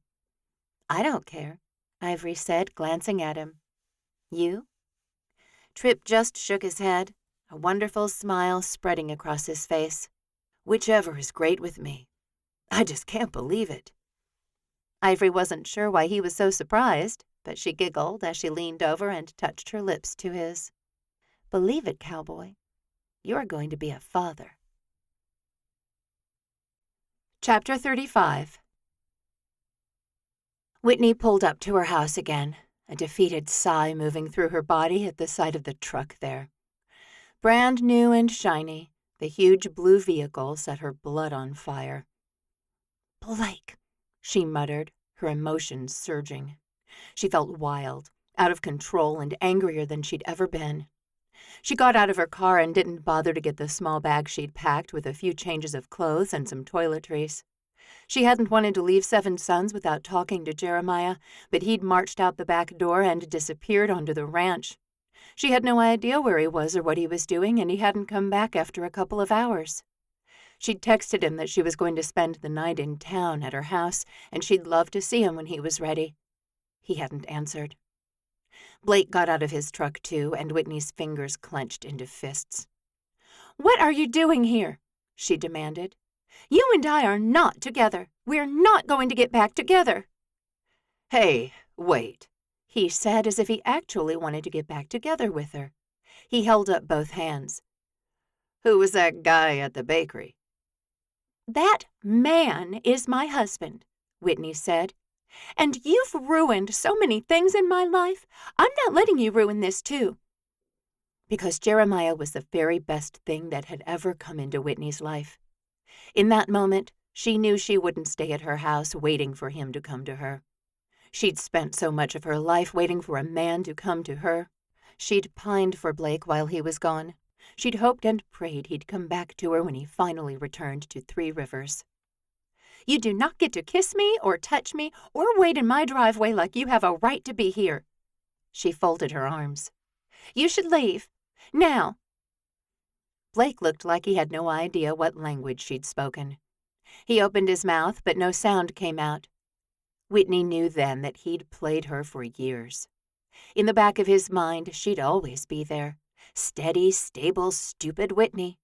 I don't care, Ivory said, glancing at him. You? Tripp just shook his head, a wonderful smile spreading across his face. Whichever is great with me. I just can't believe it. Ivory wasn't sure why he was so surprised, but she giggled as she leaned over and touched her lips to his. Believe it, cowboy. You're going to be a father. Chapter 35. Whitney pulled up to her house again, a defeated sigh moving through her body at the sight of the truck there. Brand new and shiny, the huge blue vehicle set her blood on fire. Blake, she muttered, her emotions surging. She felt wild, out of control, and angrier than she'd ever been. She got out of her car and didn't bother to get the small bag she'd packed with a few changes of clothes and some toiletries. She hadn't wanted to leave Seven Sons without talking to Jeremiah, but he'd marched out the back door and disappeared onto the ranch. She had no idea where he was or what he was doing, and he hadn't come back after a couple of hours. She'd texted him that she was going to spend the night in town at her house, and she'd love to see him when he was ready. He hadn't answered. Blake got out of his truck, too, and Whitney's fingers clenched into fists. "What are you doing here?" she demanded. "You and I are not together. We're not going to get back together." "Hey, wait," he said, as if he actually wanted to get back together with her. He held up both hands. "Who was that guy at the bakery?" "That man is my husband," Whitney said. "And you've ruined so many things in my life. I'm not letting you ruin this, too." Because Jeremiah was the very best thing that had ever come into Whitney's life. In that moment, she knew she wouldn't stay at her house waiting for him to come to her. She'd spent so much of her life waiting for a man to come to her. She'd pined for Blake while he was gone. She'd hoped and prayed he'd come back to her when he finally returned to Three Rivers. "You do not get to kiss me or touch me or wait in my driveway like you have a right to be here." She folded her arms. "You should leave. Now." Blake looked like he had no idea what language she'd spoken. He opened his mouth, but no sound came out. Whitney knew then that he'd played her for years. In the back of his mind, she'd always be there. Steady, stable, stupid Whitney.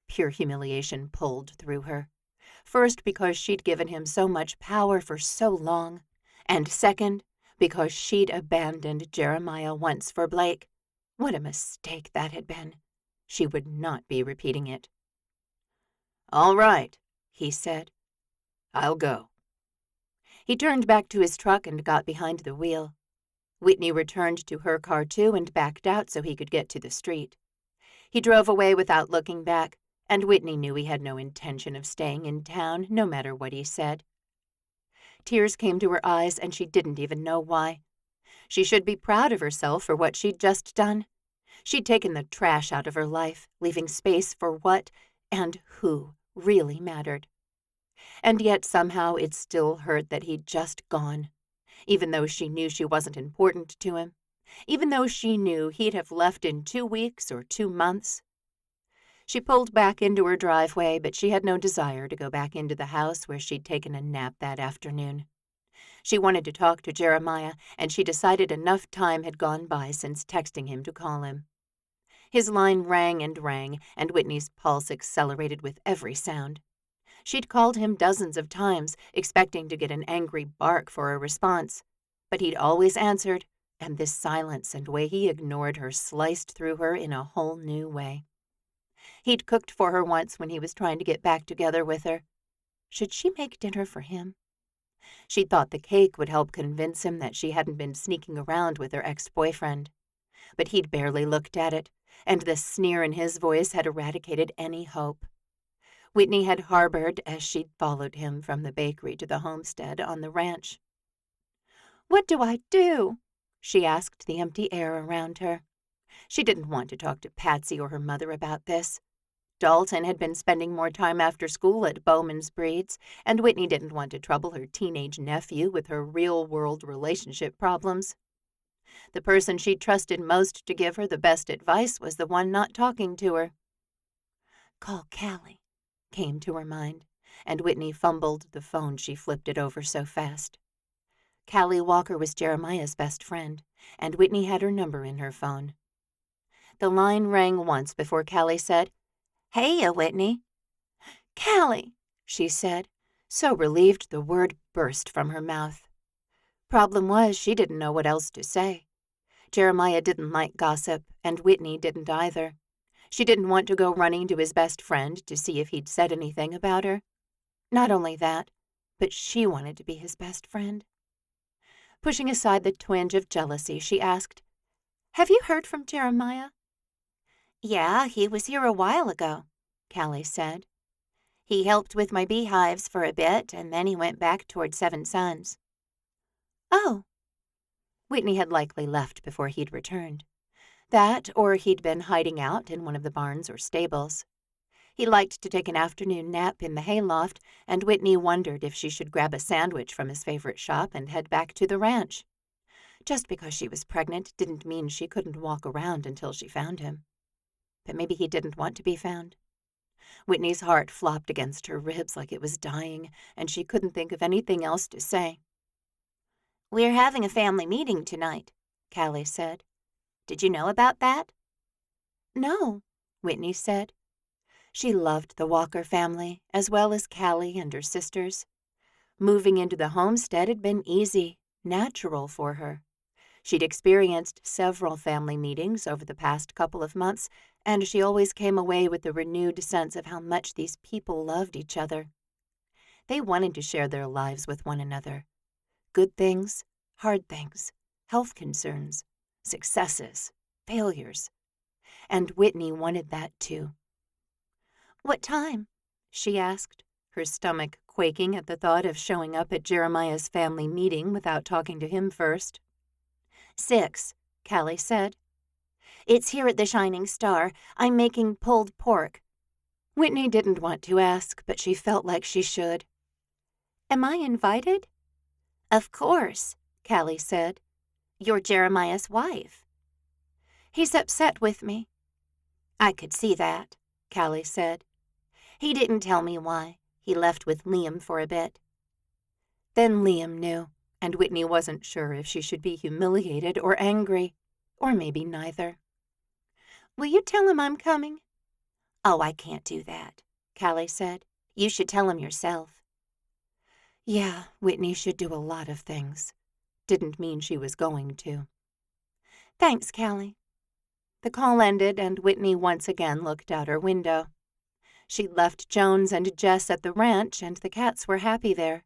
Pure humiliation pulled through her. First, because she'd given him so much power for so long, and second, because she'd abandoned Jeremiah once for Blake. What a mistake that had been. She would not be repeating it. "All right," he said. "I'll go." He turned back to his truck and got behind the wheel. Whitney returned to her car too and backed out so he could get to the street. He drove away without looking back, and Whitney knew he had no intention of staying in town, no matter what he said. Tears came to her eyes, and she didn't even know why. She should be proud of herself for what she'd just done. She'd taken the trash out of her life, leaving space for what and who really mattered. And yet somehow it still hurt that he'd just gone, even though she knew she wasn't important to him, even though she knew he'd have left in 2 weeks or 2 months. She pulled back into her driveway, but she had no desire to go back into the house where she'd taken a nap that afternoon. She wanted to talk to Jeremiah, and she decided enough time had gone by since texting him to call him. His line rang, and Whitney's pulse accelerated with every sound. She'd called him dozens of times, expecting to get an angry bark for a response, but he'd always answered, and this silence and way he ignored her sliced through her in a whole new way. He'd cooked for her once when he was trying to get back together with her. Should she make dinner for him? She thought the cake would help convince him that she hadn't been sneaking around with her ex-boyfriend. But he'd barely looked at it, and the sneer in his voice had eradicated any hope. Whitney had harbored as she'd followed him from the bakery to the homestead on the ranch. "What do I do?" she asked the empty air around her. She didn't want to talk to Patsy or her mother about this. Dalton had been spending more time after school at Bowman's Breeds, and Whitney didn't want to trouble her teenage nephew with her real-world relationship problems. The person she trusted most to give her the best advice was the one not talking to her. "Call Callie," came to her mind, and Whitney fumbled the phone. She flipped it over so fast. Callie Walker was Jeremiah's best friend, and Whitney had her number in her phone. The line rang once before Callie said, "Hey, Whitney." "Callie," she said, so relieved the word burst from her mouth. Problem was, she didn't know what else to say. Jeremiah didn't like gossip, and Whitney didn't either. She didn't want to go running to his best friend to see if he'd said anything about her. Not only that, but she wanted to be his best friend. Pushing aside the twinge of jealousy, she asked, "Have you heard from Jeremiah?" "Yeah, he was here a while ago," Callie said. "He helped with my beehives for a bit, and then he went back toward Seven Sons." "Oh." Whitney had likely left before he'd returned. That, or he'd been hiding out in one of the barns or stables. He liked to take an afternoon nap in the hayloft, and Whitney wondered if she should grab a sandwich from his favorite shop and head back to the ranch. Just because she was pregnant didn't mean she couldn't walk around until she found him. But maybe he didn't want to be found. Whitney's heart flopped against her ribs like it was dying, and she couldn't think of anything else to say. "We're having a family meeting tonight," Callie said. "Did you know about that?" "No," Whitney said. She loved the Walker family, as well as Callie and her sisters. Moving into the homestead had been easy, natural for her. She'd experienced several family meetings over the past couple of months, and she always came away with a renewed sense of how much these people loved each other. They wanted to share their lives with one another. Good things, hard things, health concerns, successes, failures. And Whitney wanted that too. "What time?" she asked, her stomach quaking at the thought of showing up at Jeremiah's family meeting without talking to him first. 6, Callie said. "It's here at the Shining Star. I'm making pulled pork." Whitney didn't want to ask, but she felt like she should. "Am I invited?" "Of course," Callie said. "You're Jeremiah's wife." "He's upset with me." "I could see that," Callie said. "He didn't tell me why. He left with Liam for a bit." Then Liam knew, and Whitney wasn't sure if she should be humiliated or angry, or maybe neither. "Will you tell him I'm coming?" "Oh, I can't do that," Callie said. "You should tell him yourself." Yeah, Whitney should do a lot of things. Didn't mean she was going to. "Thanks, Callie." The call ended, and Whitney once again looked out her window. She'd left Jones and Jess at the ranch, and the cats were happy there.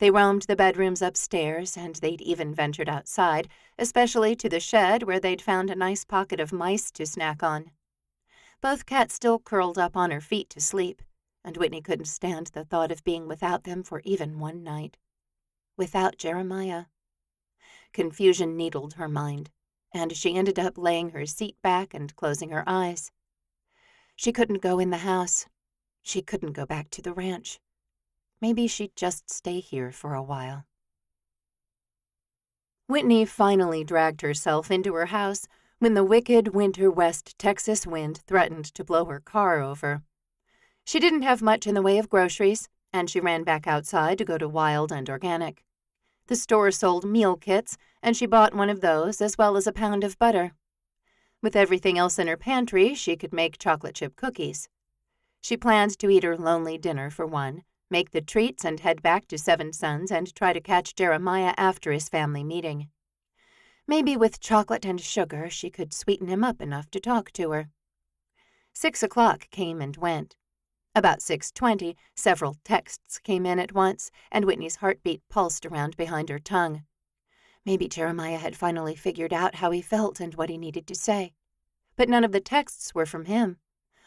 They roamed the bedrooms upstairs, and they'd even ventured outside, especially to the shed where they'd found a nice pocket of mice to snack on. Both cats still curled up on her feet to sleep, and Whitney couldn't stand the thought of being without them for even one night. Without Jeremiah. Confusion needled her mind, and she ended up laying her seat back and closing her eyes. She couldn't go in the house. She couldn't go back to the ranch. Maybe she'd just stay here for a while. Whitney finally dragged herself into her house when the wicked winter West Texas wind threatened to blow her car over. She didn't have much in the way of groceries, and she ran back outside to go to Wild and Organic. The store sold meal kits, and she bought one of those as well as a pound of butter. With everything else in her pantry, she could make chocolate chip cookies. She planned to eat her lonely dinner for one, make the treats and head back to Seven Sons and try to catch Jeremiah after his family meeting. Maybe with chocolate and sugar she could sweeten him up enough to talk to her. 6 o'clock came and went. About 6:20, several texts came in at once, and Whitney's heartbeat pulsed around behind her tongue. Maybe Jeremiah had finally figured out how he felt and what he needed to say. But none of the texts were from him.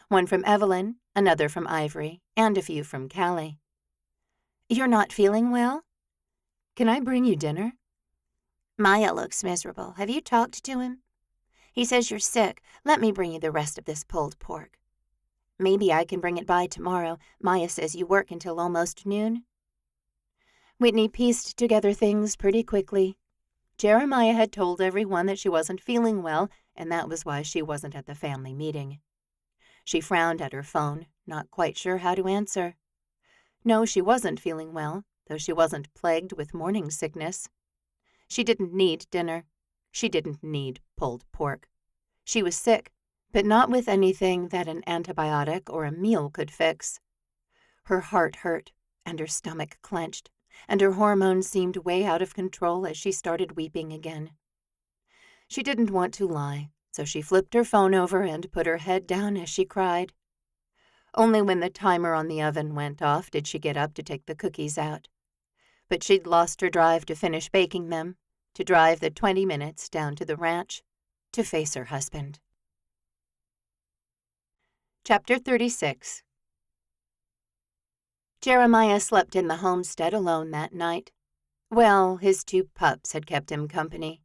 One from Evelyn, another from Ivory, and a few from Callie. "You're not feeling well? Can I bring you dinner?" "Maya looks miserable. Have you talked to him? He says you're sick. Let me bring you the rest of this pulled pork." "Maybe I can bring it by tomorrow. Maya says you work until almost noon." Whitney pieced together things pretty quickly. Jeremiah had told everyone that she wasn't feeling well, and that was why she wasn't at the family meeting. She frowned at her phone, not quite sure how to answer. No, she wasn't feeling well, though she wasn't plagued with morning sickness. She didn't need dinner. She didn't need pulled pork. She was sick, but not with anything that an antibiotic or a meal could fix. Her heart hurt, and her stomach clenched, and her hormones seemed way out of control as she started weeping again. She didn't want to lie, so she flipped her phone over and put her head down as she cried. Only when the timer on the oven went off did she get up to take the cookies out. But she'd lost her drive to finish baking them, to drive the 20 minutes down to the ranch, to face her husband. Chapter 36. Jeremiah slept in the homestead alone that night. Well, his 2 pups had kept him company.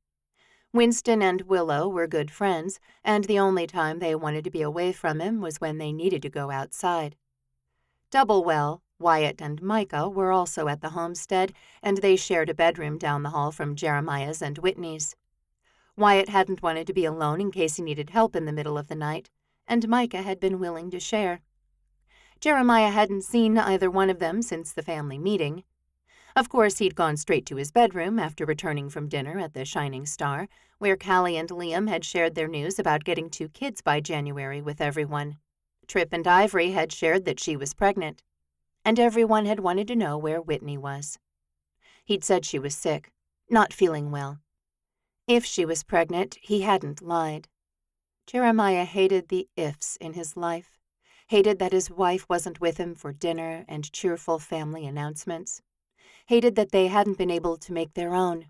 Winston and Willow were good friends, and the only time they wanted to be away from him was when they needed to go outside. Doublewell, Wyatt, and Micah were also at the homestead, and they shared a bedroom down the hall from Jeremiah's and Whitney's. Wyatt hadn't wanted to be alone in case he needed help in the middle of the night, and Micah had been willing to share. Jeremiah hadn't seen either one of them since the family meeting. Of course, he'd gone straight to his bedroom after returning from dinner at the Shining Star, where Callie and Liam had shared their news about getting 2 kids by January with everyone. Trip and Ivory had shared that she was pregnant, and everyone had wanted to know where Whitney was. He'd said she was sick, not feeling well. If she was pregnant, he hadn't lied. Jeremiah hated the ifs in his life, hated that his wife wasn't with him for dinner and cheerful family announcements, hated that they hadn't been able to make their own.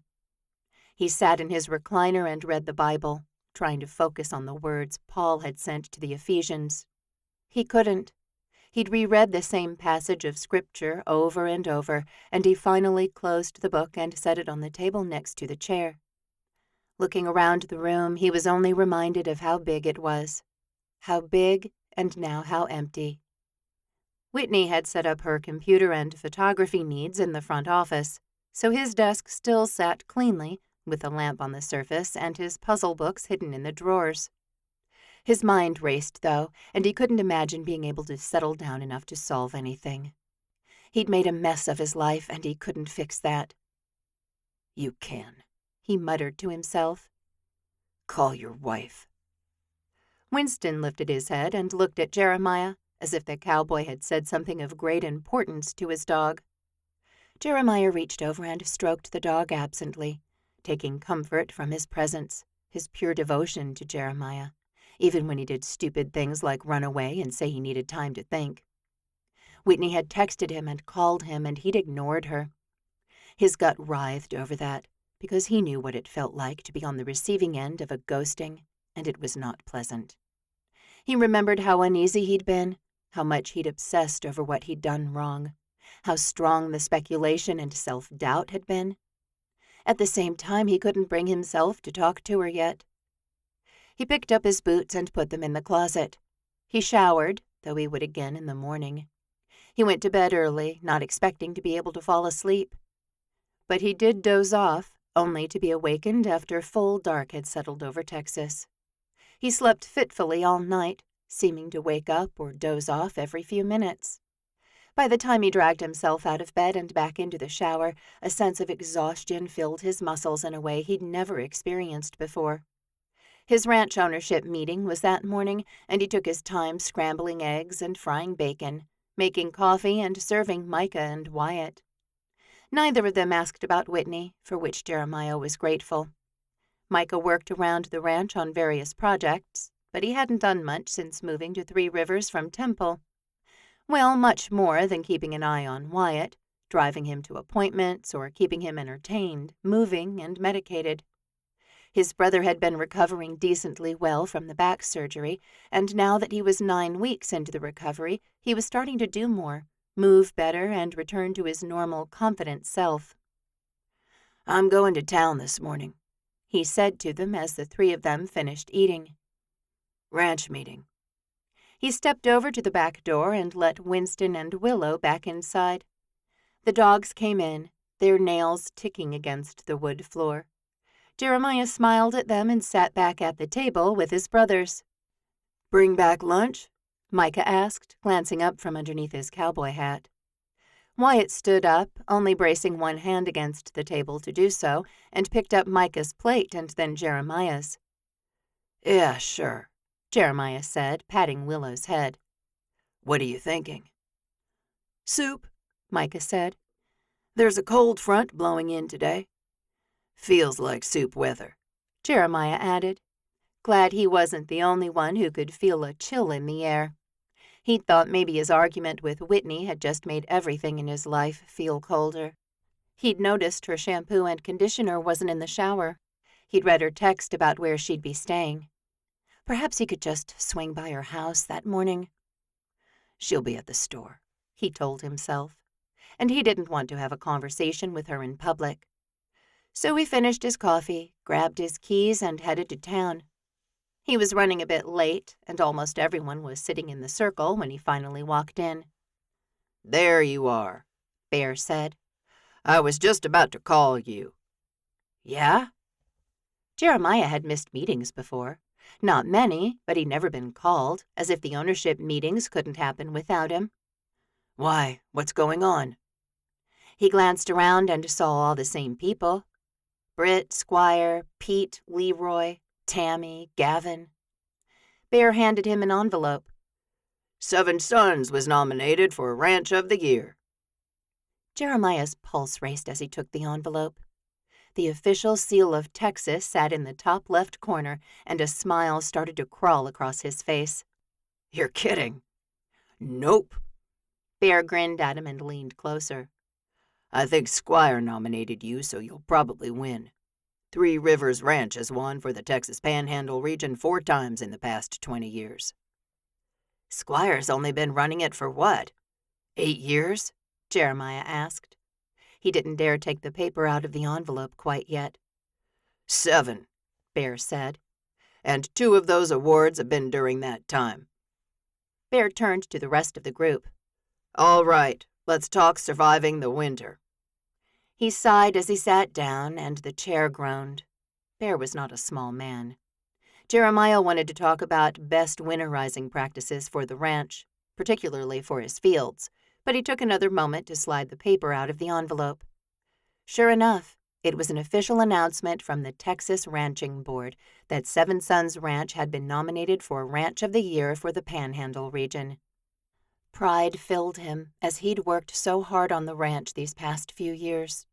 He sat in his recliner and read the Bible, trying to focus on the words Paul had sent to the Ephesians. He couldn't. He'd reread the same passage of Scripture over and over, and he finally closed the book and set it on the table next to the chair. Looking around the room, he was only reminded of how big it was. How big, and now how empty. Whitney had set up her computer and photography needs in the front office, so his desk still sat cleanly, with a lamp on the surface and his puzzle books hidden in the drawers. His mind raced, though, and he couldn't imagine being able to settle down enough to solve anything. He'd made a mess of his life, and he couldn't fix that. "You can," he muttered to himself. "Call your wife." Winston lifted his head and looked at Jeremiah, as if the cowboy had said something of great importance to his dog. Jeremiah reached over and stroked the dog absently, taking comfort from his presence, his pure devotion to Jeremiah, even when he did stupid things like run away and say he needed time to think. Whitney had texted him and called him, and he'd ignored her. His gut writhed over that, because he knew what it felt like to be on the receiving end of a ghosting, and it was not pleasant. He remembered how uneasy he'd been, how much he'd obsessed over what he'd done wrong, how strong the speculation and self-doubt had been. At the same time, he couldn't bring himself to talk to her yet. He picked up his boots and put them in the closet. He showered, though he would again in the morning. He went to bed early, not expecting to be able to fall asleep. But he did doze off, only to be awakened after full dark had settled over Texas. He slept fitfully all night, seeming to wake up or doze off every few minutes. By the time he dragged himself out of bed and back into the shower, a sense of exhaustion filled his muscles in a way he'd never experienced before. His ranch ownership meeting was that morning, and he took his time scrambling eggs and frying bacon, making coffee and serving Micah and Wyatt. Neither of them asked about Whitney, for which Jeremiah was grateful. Micah worked around the ranch on various projects, but he hadn't done much since moving to Three Rivers from Temple. Well, much more than keeping an eye on Wyatt, driving him to appointments or keeping him entertained, moving, and medicated. His brother had been recovering decently well from the back surgery, and now that he was 9 weeks into the recovery, he was starting to do more, move better, and return to his normal, confident self. "I'm going to town this morning," he said to them as the three of them finished eating. "Ranch meeting." He stepped over to the back door and let Winston and Willow back inside. The dogs came in, their nails ticking against the wood floor. Jeremiah smiled at them and sat back at the table with his brothers. "Bring back lunch?" Micah asked, glancing up from underneath his cowboy hat. Wyatt stood up, only bracing one hand against the table to do so, and picked up Micah's plate and then Jeremiah's. "Yeah, sure," Jeremiah said, patting Willow's head. "What are you thinking?" "Soup," Micah said. "There's a cold front blowing in today." "Feels like soup weather," Jeremiah added, glad he wasn't the only one who could feel a chill in the air. He'd thought maybe his argument with Whitney had just made everything in his life feel colder. He'd noticed her shampoo and conditioner wasn't in the shower. He'd read her text about where she'd be staying. Perhaps he could just swing by her house that morning. "She'll be at the store," he told himself, and he didn't want to have a conversation with her in public. So he finished his coffee, grabbed his keys, and headed to town. He was running a bit late, and almost everyone was sitting in the circle when he finally walked in. "There you are," Bear said. "I was just about to call you." "Yeah?" Jeremiah had missed meetings before. Not many, but he'd never been called, as if the ownership meetings couldn't happen without him. "Why? What's going on?" He glanced around and saw all the same people. Britt, Squire, Pete, Leroy, Tammy, Gavin. Bear handed him an envelope. "Seven Sons was nominated for Ranch of the Year." Jeremiah's pulse raced as he took the envelope. The official seal of Texas sat in the top left corner, and a smile started to crawl across his face. "You're kidding." "Nope." Bear grinned at him and leaned closer. "I think Squire nominated you, so you'll probably win. Three Rivers Ranch has won for the Texas Panhandle region 4 times in the past 20 years. "Squire's only been running it for what? 8 years?" Jeremiah asked. He didn't dare take the paper out of the envelope quite yet. 7, Bear said. "And 2 of those awards have been during that time." Bear turned to the rest of the group. "All right, let's talk surviving the winter." He sighed as he sat down, and the chair groaned. Bear was not a small man. Jeremiah wanted to talk about best winterizing practices for the ranch, particularly for his fields, but he took another moment to slide the paper out of the envelope. Sure enough, it was an official announcement from the Texas Ranching Board that Seven Sons Ranch had been nominated for Ranch of the Year for the Panhandle region. Pride filled him as he'd worked so hard on the ranch these past few years.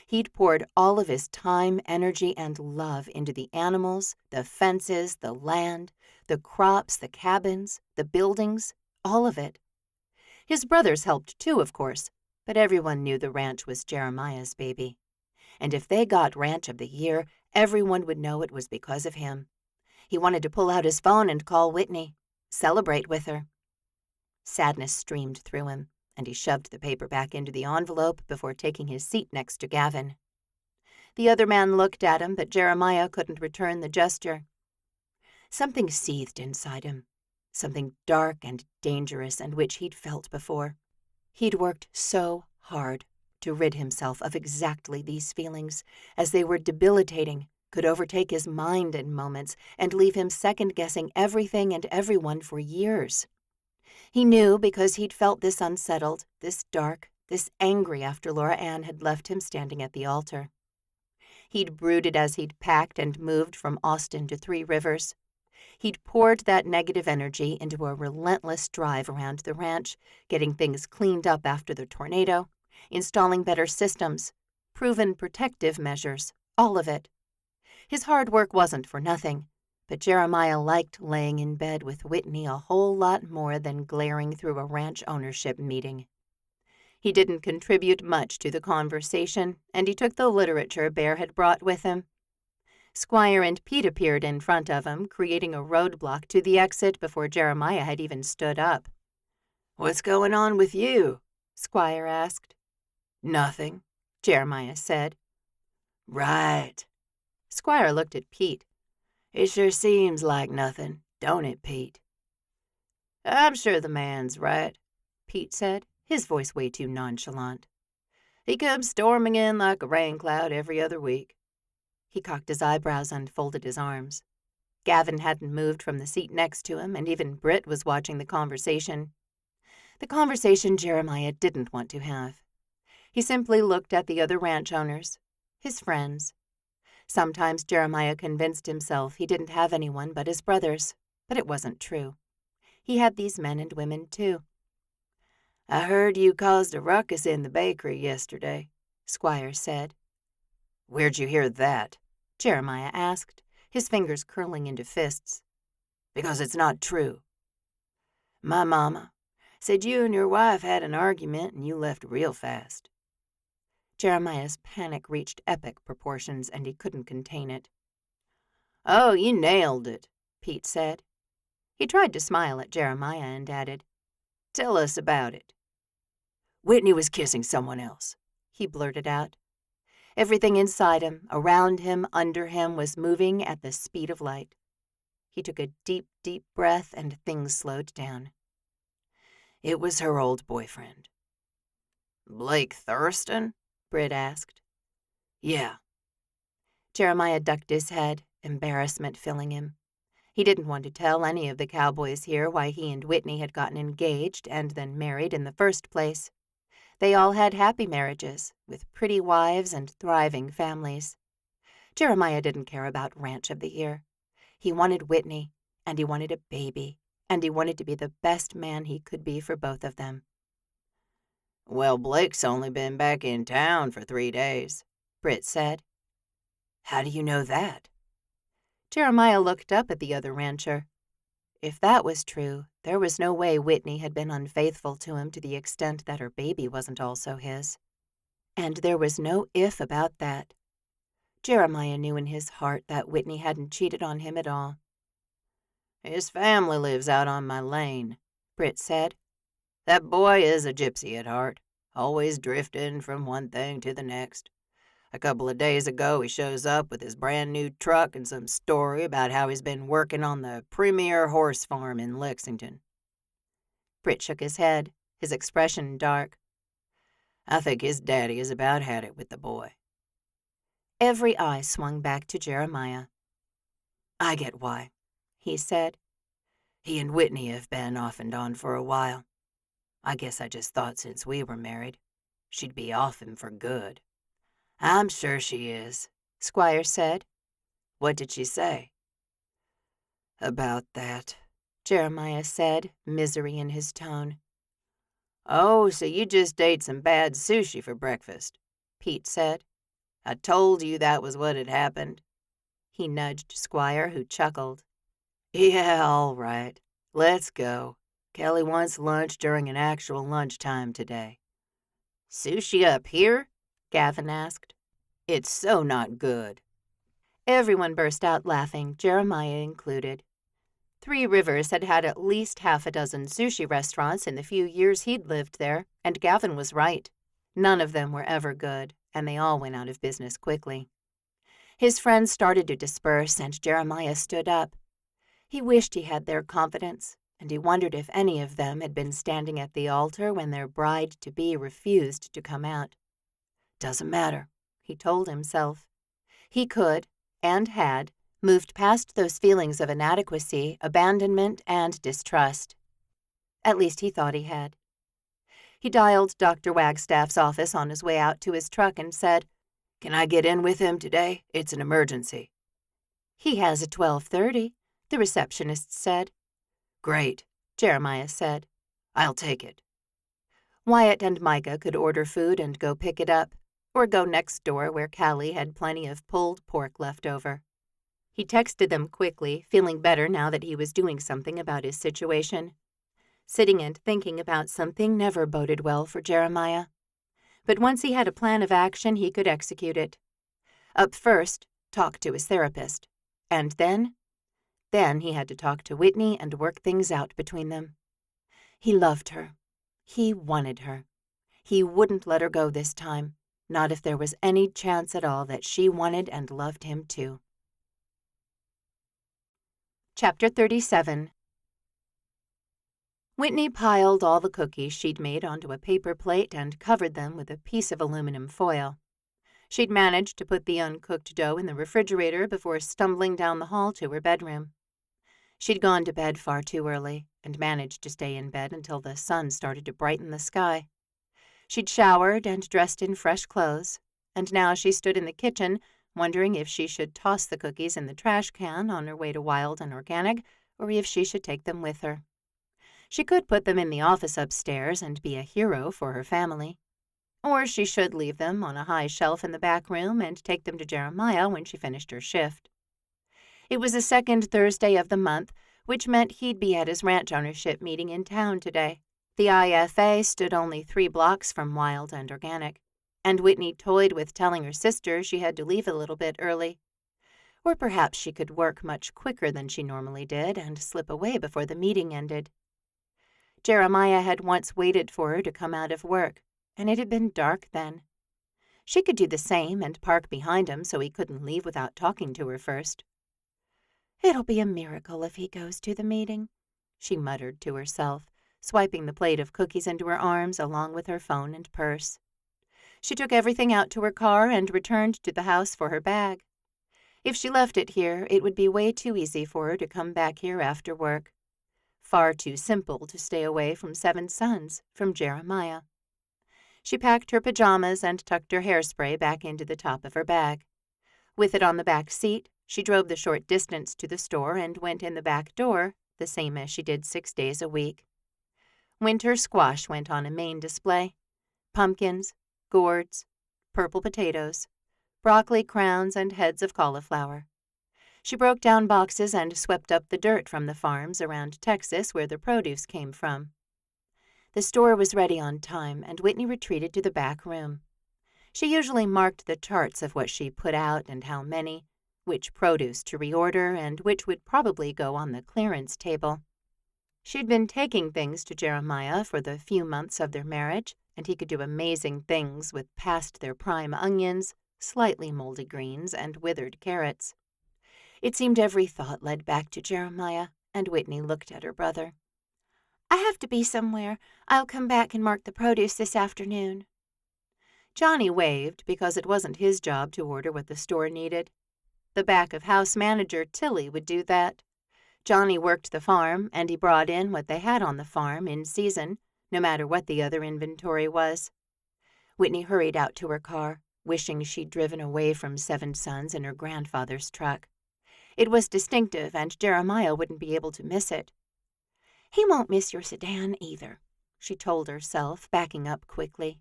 He'd poured all of his time, energy, and love into the animals, the fences, the land, the crops, the cabins, the buildings, all of it. His brothers helped too, of course, But everyone knew the ranch was Jeremiah's baby. And if they got Ranch of the Year, everyone would know it was because of him. He wanted to pull out his phone and call Whitney, celebrate with her. Sadness streamed through him, and he shoved the paper back into the envelope before taking his seat next to Gavin. The other man looked at him, but Jeremiah couldn't return the gesture. Something seethed inside him, something dark and dangerous and which he'd felt before. He'd worked so hard to rid himself of exactly these feelings, as they were debilitating, could overtake his mind in moments, and leave him second-guessing everything and everyone for years. He knew because he'd felt this unsettled, this dark, this angry after Laura Ann had left him standing at the altar. He'd brooded as he'd packed and moved from Austin to Three Rivers. He'd poured that negative energy into a relentless drive around the ranch, getting things cleaned up after the tornado, installing better systems, proven protective measures, all of it. His hard work wasn't for nothing, but Jeremiah liked laying in bed with Whitney a whole lot more than glaring through a ranch ownership meeting. He didn't contribute much to the conversation, and he took the literature Bear had brought with him. Squire and Pete appeared in front of him, creating a roadblock to the exit before Jeremiah had even stood up. "What's going on with you?" Squire asked. "Nothing," Jeremiah said. "Right." Squire looked at Pete. "It sure seems like nothing, don't it, Pete?" "I'm sure the man's right," Pete said, his voice way too nonchalant. "He comes storming in like a rain cloud every other week." He cocked his eyebrows and folded his arms. Gavin hadn't moved from the seat next to him, and even Britt was watching the conversation. The conversation Jeremiah didn't want to have. He simply looked at the other ranch owners, his friends. Sometimes Jeremiah convinced himself he didn't have anyone but his brothers, but it wasn't true. He had these men and women, too. "I heard you caused a ruckus in the bakery yesterday," Squire said. "Where'd you hear that?" Jeremiah asked, his fingers curling into fists. "Because it's not true. My mama said you and your wife had an argument and you left real fast." Jeremiah's panic reached epic proportions, and he couldn't contain it. "Oh, you nailed it," Pete said. He tried to smile at Jeremiah and added, "Tell us about it." "Whitney was kissing someone else," he blurted out. Everything inside him, around him, under him, was moving at the speed of light. He took a deep, deep breath, and things slowed down. "It was her old boyfriend." "Blake Thurston?" Britt asked. "Yeah." Jeremiah ducked his head, embarrassment filling him. He didn't want to tell any of the cowboys here why he and Whitney had gotten engaged and then married in the first place. They all had happy marriages, with pretty wives and thriving families. Jeremiah didn't care about Ranch of the Year. He wanted Whitney, and he wanted a baby, and he wanted to be the best man he could be for both of them. "Well, Blake's only been back in town for 3 days," Britt said. "How do you know that?" Jeremiah looked up at the other rancher. If that was true, there was no way Whitney had been unfaithful to him to the extent that her baby wasn't also his. And there was no if about that. Jeremiah knew in his heart that Whitney hadn't cheated on him at all. "His family lives out on my lane," Britt said. "That boy is a gypsy at heart, always drifting from one thing to the next. A couple of days ago, he shows up with his brand new truck and some story about how he's been working on the premier horse farm in Lexington." Britt shook his head, his expression dark. "I think his daddy has about had it with the boy." Every eye swung back to Jeremiah. "I get why," he said. "He and Whitney have been off and on for a while. I guess I just thought since we were married, she'd be off him for good." "I'm sure she is," Squire said. "What did she say?" "About that," Jeremiah said, misery in his tone. "Oh, so you just ate some bad sushi for breakfast," Pete said. "I told you that was what had happened." He nudged Squire, who chuckled. "Yeah, all right. Let's go. Kelly wants lunch during an actual lunchtime today." Sushi up here? Gavin asked. It's so not good. Everyone burst out laughing, Jeremiah included. Three Rivers had had at least half a dozen sushi restaurants in the few years he'd lived there, and Gavin was right. None of them were ever good, and they all went out of business quickly. His friends started to disperse, and Jeremiah stood up. He wished he had their confidence, and he wondered if any of them had been standing at the altar when their bride-to-be refused to come out. Doesn't matter, he told himself. He could, and had, moved past those feelings of inadequacy, abandonment, and distrust. At least he thought he had. He dialed Dr. Wagstaff's office on his way out to his truck and said, "Can I get in with him today? It's an emergency." "He has at 12:30, the receptionist said. "Great," Jeremiah said. "I'll take it." Wyatt and Micah could order food and go pick it up, or go next door where Callie had plenty of pulled pork left over. He texted them quickly, feeling better now that he was doing something about his situation. Sitting and thinking about something never boded well for Jeremiah. But once he had a plan of action, he could execute it. Up first, talk to his therapist. And then he had to talk to Whitney and work things out between them. He loved her. He wanted her. He wouldn't let her go this time, not if there was any chance at all that she wanted and loved him too. Chapter 37. Whitney piled all the cookies she'd made onto a paper plate and covered them with a piece of aluminum foil. She'd managed to put the uncooked dough in the refrigerator before stumbling down the hall to her bedroom. She'd gone to bed far too early and managed to stay in bed until the sun started to brighten the sky. She'd showered and dressed in fresh clothes, and now she stood in the kitchen wondering if she should toss the cookies in the trash can on her way to Wild and Organic or if she should take them with her. She could put them in the office upstairs and be a hero for her family. Or she should leave them on a high shelf in the back room and take them to Jeremiah when she finished her shift. It was the second Thursday of the month, which meant he'd be at his ranch ownership meeting in town today. The IFA stood only 3 blocks from Wild and Organic, and Whitney toyed with telling her sister she had to leave a little bit early. Or perhaps she could work much quicker than she normally did and slip away before the meeting ended. Jeremiah had once waited for her to come out of work, and it had been dark then. She could do the same and park behind him so he couldn't leave without talking to her first. "It'll be a miracle if he goes to the meeting," she muttered to herself, swiping the plate of cookies into her arms along with her phone and purse. She took everything out to her car and returned to the house for her bag. If she left it here, it would be way too easy for her to come back here after work. Far too simple to stay away from 7 Sons, from Jeremiah. She packed her pajamas and tucked her hairspray back into the top of her bag. With it on the back seat, she drove the short distance to the store and went in the back door, the same as she did 6 days a week. Winter squash went on a main display. Pumpkins, gourds, purple potatoes, broccoli crowns, and heads of cauliflower. She broke down boxes and swept up the dirt from the farms around Texas where the produce came from. The store was ready on time, and Whitney retreated to the back room. She usually marked the charts of what she put out and how many, which produce to reorder, and which would probably go on the clearance table. She'd been taking things to Jeremiah for the few months of their marriage, and he could do amazing things with past their prime onions, slightly moldy greens, and withered carrots. It seemed every thought led back to Jeremiah, and Whitney looked at her brother. "I have to be somewhere. I'll come back and mark the produce this afternoon." Johnny waved because it wasn't his job to order what the store needed. The back-of-house manager, Tilly, would do that. Johnny worked the farm, and he brought in what they had on the farm in season, no matter what the other inventory was. Whitney hurried out to her car, wishing she'd driven away from 7 Sons in her grandfather's truck. It was distinctive, and Jeremiah wouldn't be able to miss it. "He won't miss your sedan either," she told herself, backing up quickly.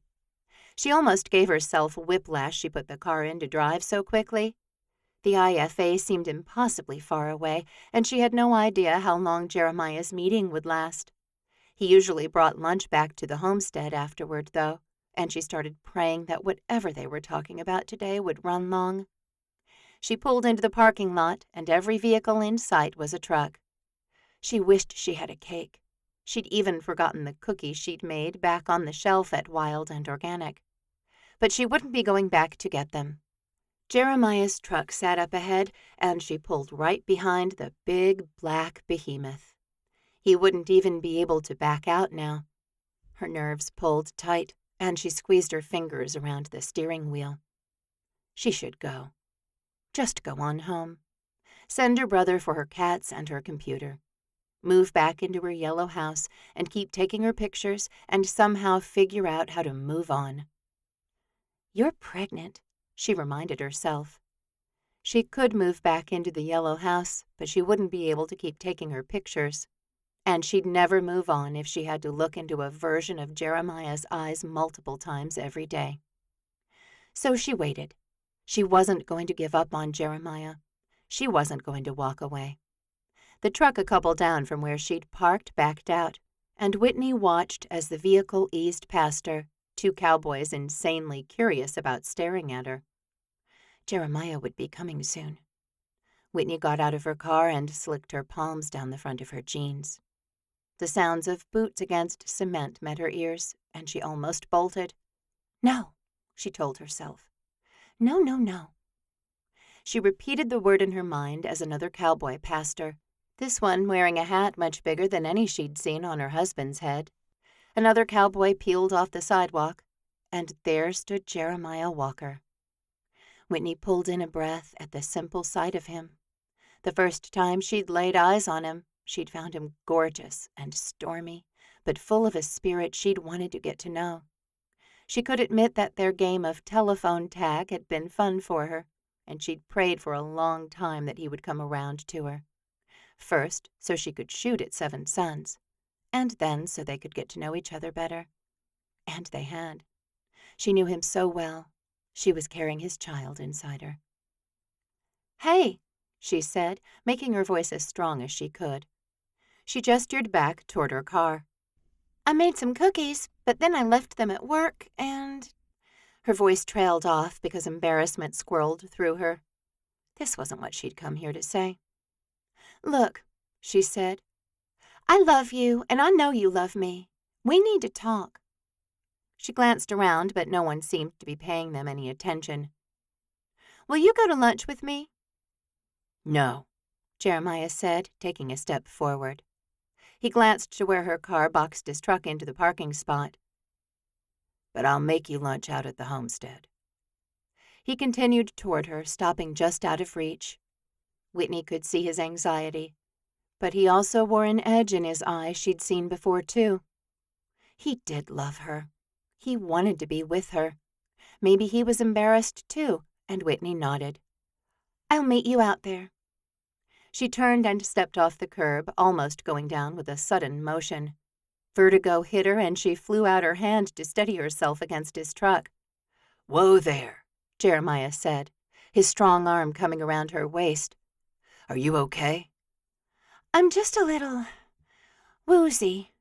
She almost gave herself whiplash she put the car in to drive so quickly. The IFA seemed impossibly far away, and she had no idea how long Jeremiah's meeting would last. He usually brought lunch back to the homestead afterward, though, and she started praying that whatever they were talking about today would run long. She pulled into the parking lot, and every vehicle in sight was a truck. She wished she had a cake. She'd even forgotten the cookies she'd made back on the shelf at Wild and Organic. But she wouldn't be going back to get them. Jeremiah's truck sat up ahead, and she pulled right behind the big black behemoth. He wouldn't even be able to back out now. Her nerves pulled tight, and she squeezed her fingers around the steering wheel. She should go. Just go on home. Send her brother for her cats and her computer. Move back into her yellow house and keep taking her pictures and somehow figure out how to move on. You're pregnant, she reminded herself. She could move back into the yellow house, but she wouldn't be able to keep taking her pictures. And she'd never move on if she had to look into a version of Jeremiah's eyes multiple times every day. So she waited. She wasn't going to give up on Jeremiah. She wasn't going to walk away. The truck a couple down from where she'd parked backed out, and Whitney watched as the vehicle eased past her, two cowboys insanely curious about staring at her. Jeremiah would be coming soon. Whitney got out of her car and slicked her palms down the front of her jeans. The sounds of boots against cement met her ears, and she almost bolted. No, she told herself. No, no, no. She repeated the word in her mind as another cowboy passed her, this one wearing a hat much bigger than any she'd seen on her husband's head. Another cowboy peeled off the sidewalk, and there stood Jeremiah Walker. Whitney pulled in a breath at the simple sight of him. The first time she'd laid eyes on him, she'd found him gorgeous and stormy, but full of a spirit she'd wanted to get to know. She could admit that their game of telephone tag had been fun for her, and she'd prayed for a long time that he would come around to her. First, so she could shoot at 7 Sons, and then so they could get to know each other better. And they had. She knew him so well. She was carrying his child inside her. "Hey," she said, making her voice as strong as she could. She gestured back toward her car. "I made some cookies, but then I left them at work, and—" Her voice trailed off because embarrassment squirreled through her. This wasn't what she'd come here to say. "Look," she said, "I love you, and I know you love me. We need to talk." She glanced around, but no one seemed to be paying them any attention. "Will you go to lunch with me?" "No," Jeremiah said, taking a step forward. He glanced to where her car boxed his truck into the parking spot. "But I'll make you lunch out at the homestead." He continued toward her, stopping just out of reach. Whitney could see his anxiety, but he also wore an edge in his eye she'd seen before, too. He did love her. He wanted to be with her. Maybe he was embarrassed, too, and Whitney nodded. "I'll meet you out there." She turned and stepped off the curb, almost going down with a sudden motion. Vertigo hit her, and she flew out her hand to steady herself against his truck. "Whoa there," Jeremiah said, his strong arm coming around her waist. "Are you okay?" "I'm just a little woozy,"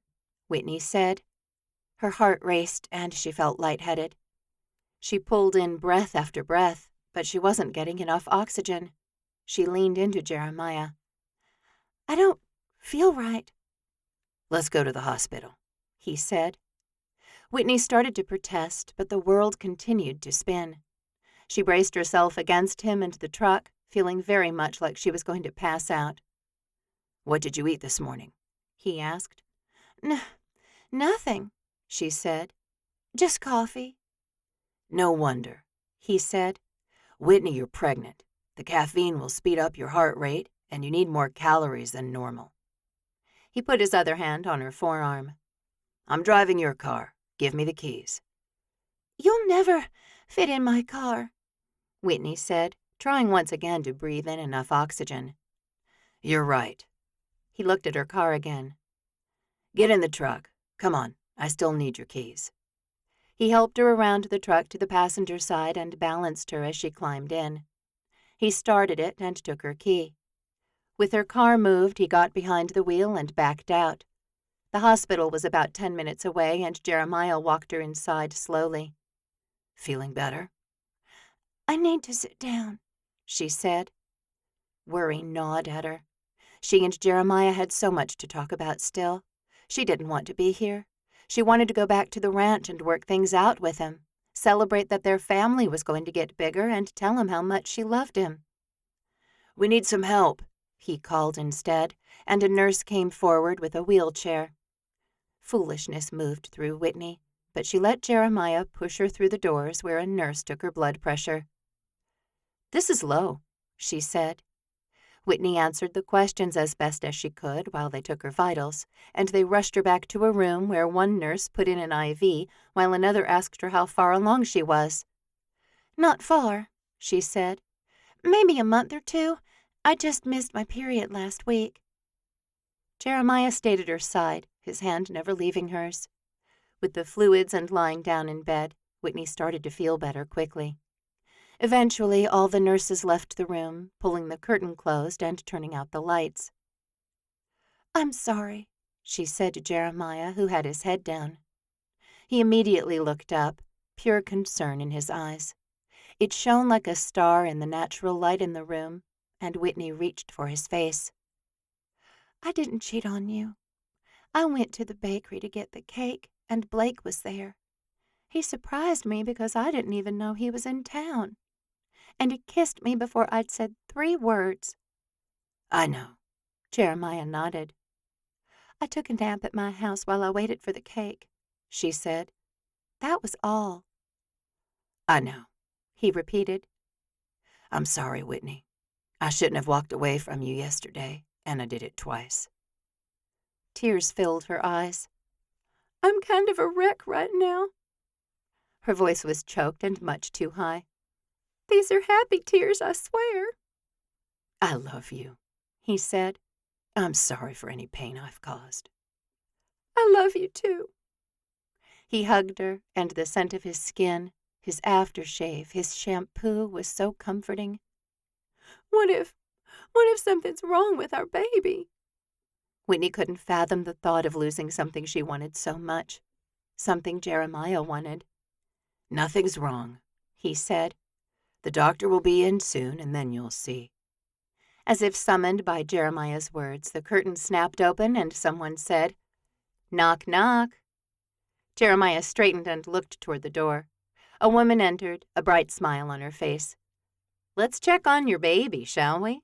Whitney said. Her heart raced, and she felt lightheaded. She pulled in breath after breath, but she wasn't getting enough oxygen. She leaned into Jeremiah. "I don't feel right." "Let's go to the hospital," he said. Whitney started to protest, but the world continued to spin. She braced herself against him and the truck, feeling very much like she was going to pass out. "What did you eat this morning?" he asked. Nothing," she said. "Just coffee." "No wonder," he said. "Whitney, you're pregnant. The caffeine will speed up your heart rate, and you need more calories than normal." He put his other hand on her forearm. "I'm driving your car. Give me the keys." "You'll never fit in my car," Whitney said, trying once again to breathe in enough oxygen. "You're right." He looked at her car again. "Get in the truck. Come on, I still need your keys." He helped her around the truck to the passenger side and balanced her as she climbed in. He started it and took her key. With her car moved, he got behind the wheel and backed out. The hospital was about 10 minutes away, and Jeremiah walked her inside slowly. "Feeling better?" "I need to sit down," she said. Worry gnawed at her. She and Jeremiah had so much to talk about still. She didn't want to be here. She wanted to go back to the ranch and work things out with him, celebrate that their family was going to get bigger, and tell him how much she loved him. "We need some help," he called instead, and a nurse came forward with a wheelchair. Foolishness moved through Whitney, but she let Jeremiah push her through the doors where a nurse took her blood pressure. "This is low," she said. Whitney answered the questions as best as she could while they took her vitals, and they rushed her back to a room where one nurse put in an IV while another asked her how far along she was. "Not far," she said. "Maybe a month or 2. I just missed my period last week." Jeremiah stayed at her side, his hand never leaving hers. With the fluids and lying down in bed, Whitney started to feel better quickly. Eventually, all the nurses left the room, pulling the curtain closed and turning out the lights. "I'm sorry," she said to Jeremiah, who had his head down. He immediately looked up, pure concern in his eyes. It shone like a star in the natural light in the room, and Whitney reached for his face. "I didn't cheat on you. I went to the bakery to get the cake, and Blake was there. He surprised me because I didn't even know he was in town. And he kissed me before I'd said 3 words. "I know." Jeremiah nodded. "I took a nap at my house while I waited for the cake," she said. "That was all." "I know," he repeated. "I'm sorry, Whitney. I shouldn't have walked away from you yesterday, and I did it twice." Tears filled her eyes. "I'm kind of a wreck right now." Her voice was choked and much too high. "These are happy tears, I swear." "I love you," he said. "I'm sorry for any pain I've caused." "I love you too." He hugged her, and the scent of his skin, his aftershave, his shampoo was so comforting. What if something's wrong with our baby?" Whitney couldn't fathom the thought of losing something she wanted so much, something Jeremiah wanted. "Nothing's wrong," he said. "The doctor will be in soon, and then you'll see." As if summoned by Jeremiah's words, the curtain snapped open and someone said, "Knock, knock." Jeremiah straightened and looked toward the door. A woman entered, a bright smile on her face. "Let's check on your baby, shall we?"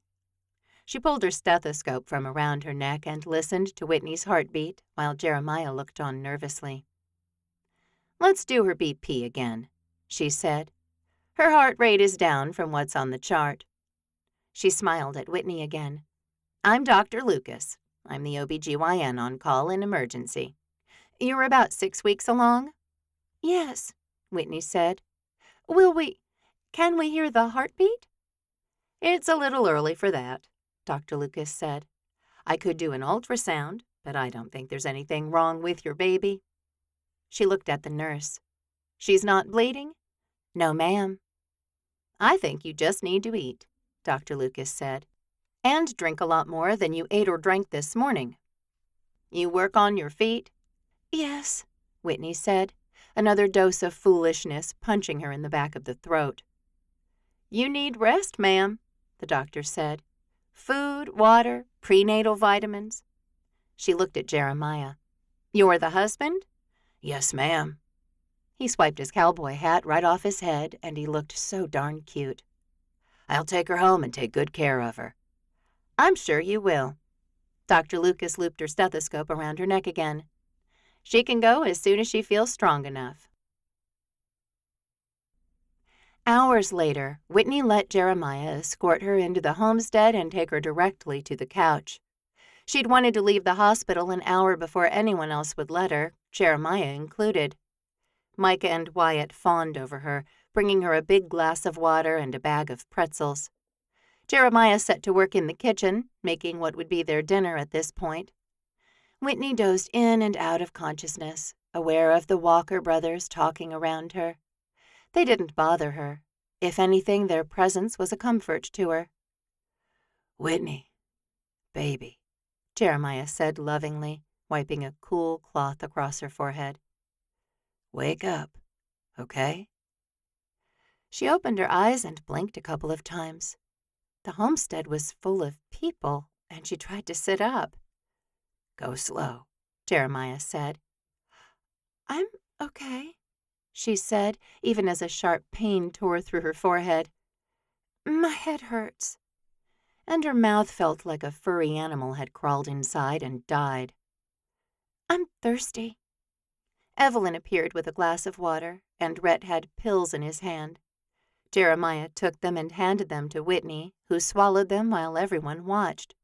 She pulled her stethoscope from around her neck and listened to Whitney's heartbeat while Jeremiah looked on nervously. "Let's do her BP again," she said. "Her heart rate is down from what's on the chart." She smiled at Whitney again. "I'm Dr. Lucas. I'm the OB/GYN on call in emergency. You're about 6 weeks along?" "Yes," Whitney said. Can we hear the heartbeat?" "It's a little early for that," Dr. Lucas said. "I could do an ultrasound, but I don't think there's anything wrong with your baby." She looked at the nurse. "She's not bleeding?" "No, ma'am." "I think you just need to eat," Dr. Lucas said, "and drink a lot more than you ate or drank this morning. You work on your feet?" "Yes," Whitney said, another dose of foolishness punching her in the back of the throat. "You need rest, ma'am," the doctor said. "Food, water, prenatal vitamins." She looked at Jeremiah. "You're the husband?" "Yes, ma'am." He swiped his cowboy hat right off his head, and he looked so darn cute. "I'll take her home and take good care of her." "I'm sure you will." Dr. Lucas looped her stethoscope around her neck again. "She can go as soon as she feels strong enough." Hours later, Whitney let Jeremiah escort her into the homestead and take her directly to the couch. She'd wanted to leave the hospital an hour before anyone else would let her, Jeremiah included. Micah and Wyatt fawned over her, bringing her a big glass of water and a bag of pretzels. Jeremiah set to work in the kitchen, making what would be their dinner at this point. Whitney dozed in and out of consciousness, aware of the Walker brothers talking around her. They didn't bother her. If anything, their presence was a comfort to her. "Whitney, baby," Jeremiah said lovingly, wiping a cool cloth across her forehead. "Wake up, okay?" She opened her eyes and blinked a couple of times. The homestead was full of people, and she tried to sit up. "Go slow," Jeremiah said. "I'm okay," she said, even as a sharp pain tore through her forehead. "My head hurts." And her mouth felt like a furry animal had crawled inside and died. "I'm thirsty." Evelyn appeared with a glass of water, and Rhett had pills in his hand. Jeremiah took them and handed them to Whitney, who swallowed them while everyone watched.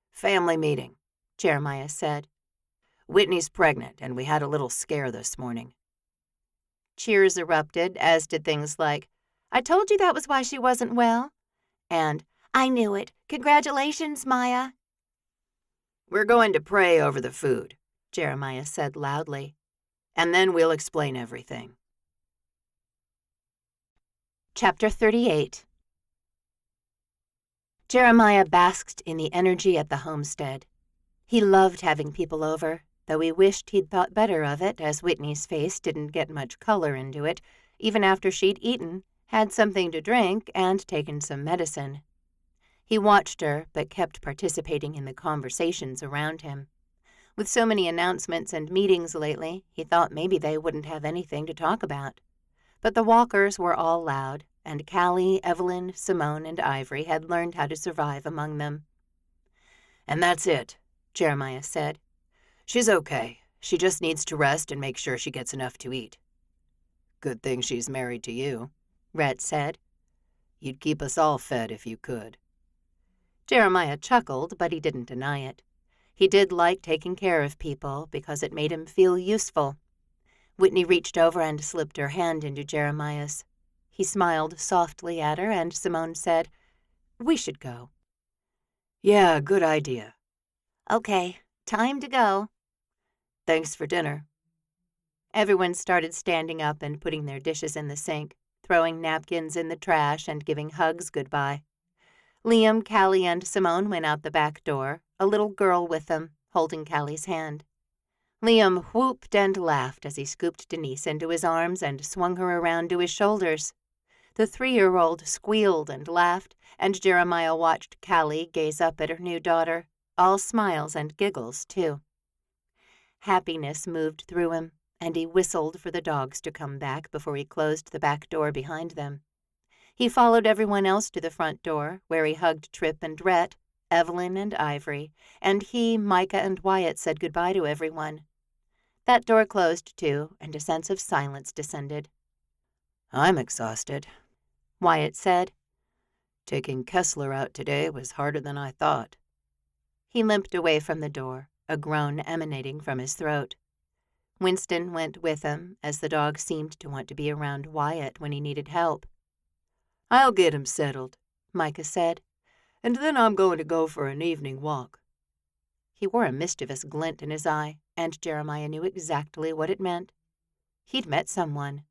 "Family meeting," Jeremiah said. "Whitney's pregnant, and we had a little scare this morning." Cheers erupted, as did things like, "I told you that was why she wasn't well," and "I knew it. Congratulations, Maya." "We're going to pray over the food," Jeremiah said loudly. "and then we'll explain everything." Chapter 38. Jeremiah basked in the energy at the homestead. He loved having people over, though he wished he'd thought better of it, as Whitney's face didn't get much color into it, even after she'd eaten, had something to drink, and taken some medicine. He watched her, but kept participating in the conversations around him. With so many announcements and meetings lately, he thought maybe they wouldn't have anything to talk about. But the Walkers were all loud, and Callie, Evelyn, Simone, and Ivory had learned how to survive among them. "And that's it," Jeremiah said. "She's okay. She just needs to rest and make sure she gets enough to eat." "Good thing she's married to you," Rhett said. "You'd keep us all fed if you could." Jeremiah chuckled, but he didn't deny it. He did like taking care of people because it made him feel useful. Whitney reached over and slipped her hand into Jeremiah's. He smiled softly at her, and Simone said, "We should go." "Yeah, good idea." "Okay, time to go." "Thanks for dinner." Everyone started standing up and putting their dishes in the sink, throwing napkins in the trash and giving hugs goodbye. Liam, Callie, and Simone went out the back door, a little girl with them, holding Callie's hand. Liam whooped and laughed as he scooped Denise into his arms and swung her around to his shoulders. The 3-year-old squealed and laughed, and Jeremiah watched Callie gaze up at her new daughter, all smiles and giggles, too. Happiness moved through him, and he whistled for the dogs to come back before he closed the back door behind them. He followed everyone else to the front door, where he hugged Trip and Rhett, Evelyn and Ivory, and he, Micah, and Wyatt said goodbye to everyone. That door closed, too, and a sense of silence descended. "I'm exhausted," Wyatt said. "Taking Kessler out today was harder than I thought." He limped away from the door, a groan emanating from his throat. Winston went with him, as the dog seemed to want to be around Wyatt when he needed help. "I'll get him settled," Micah said. "and then I'm going to go for an evening walk." He wore a mischievous glint in his eye, and Jeremiah knew exactly what it meant. He'd met someone.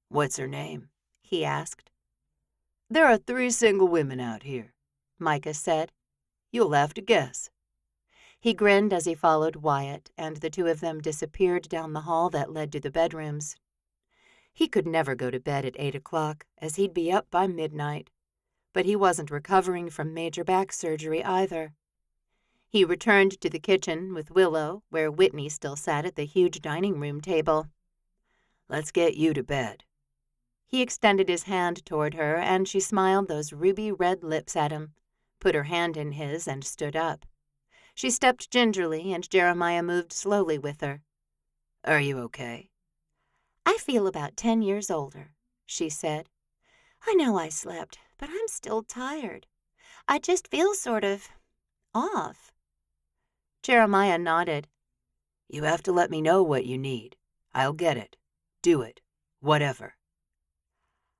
"What's her name?" he asked. "There are 3 single women out here," Micah said. "You'll have to guess." He grinned as he followed Wyatt, and the two of them disappeared down the hall that led to the bedrooms. He could never go to bed at 8 o'clock, as he'd be up by midnight. But he wasn't recovering from major back surgery either. He returned to the kitchen with Willow, where Whitney still sat at the huge dining room table. "Let's get you to bed." He extended his hand toward her, and she smiled those ruby-red lips at him, put her hand in his, and stood up. She stepped gingerly, and Jeremiah moved slowly with her. "Are you okay?" "I feel about 10 years older," she said. "I know I slept, but I'm still tired. I just feel sort of off." Jeremiah nodded. "You have to let me know what you need. I'll get it. Do it. Whatever."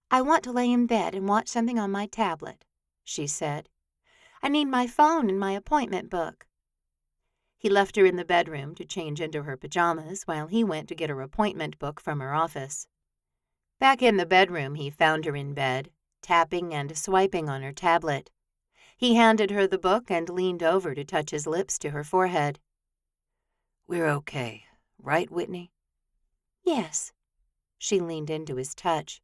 "I want to lay in bed and watch something on my tablet," she said. "I need my phone and my appointment book." He left her in the bedroom to change into her pajamas while he went to get her appointment book from her office. Back in the bedroom, he found her in bed, tapping and swiping on her tablet. He handed her the book and leaned over to touch his lips to her forehead. We're okay, right, Whitney? Yes. She leaned into his touch.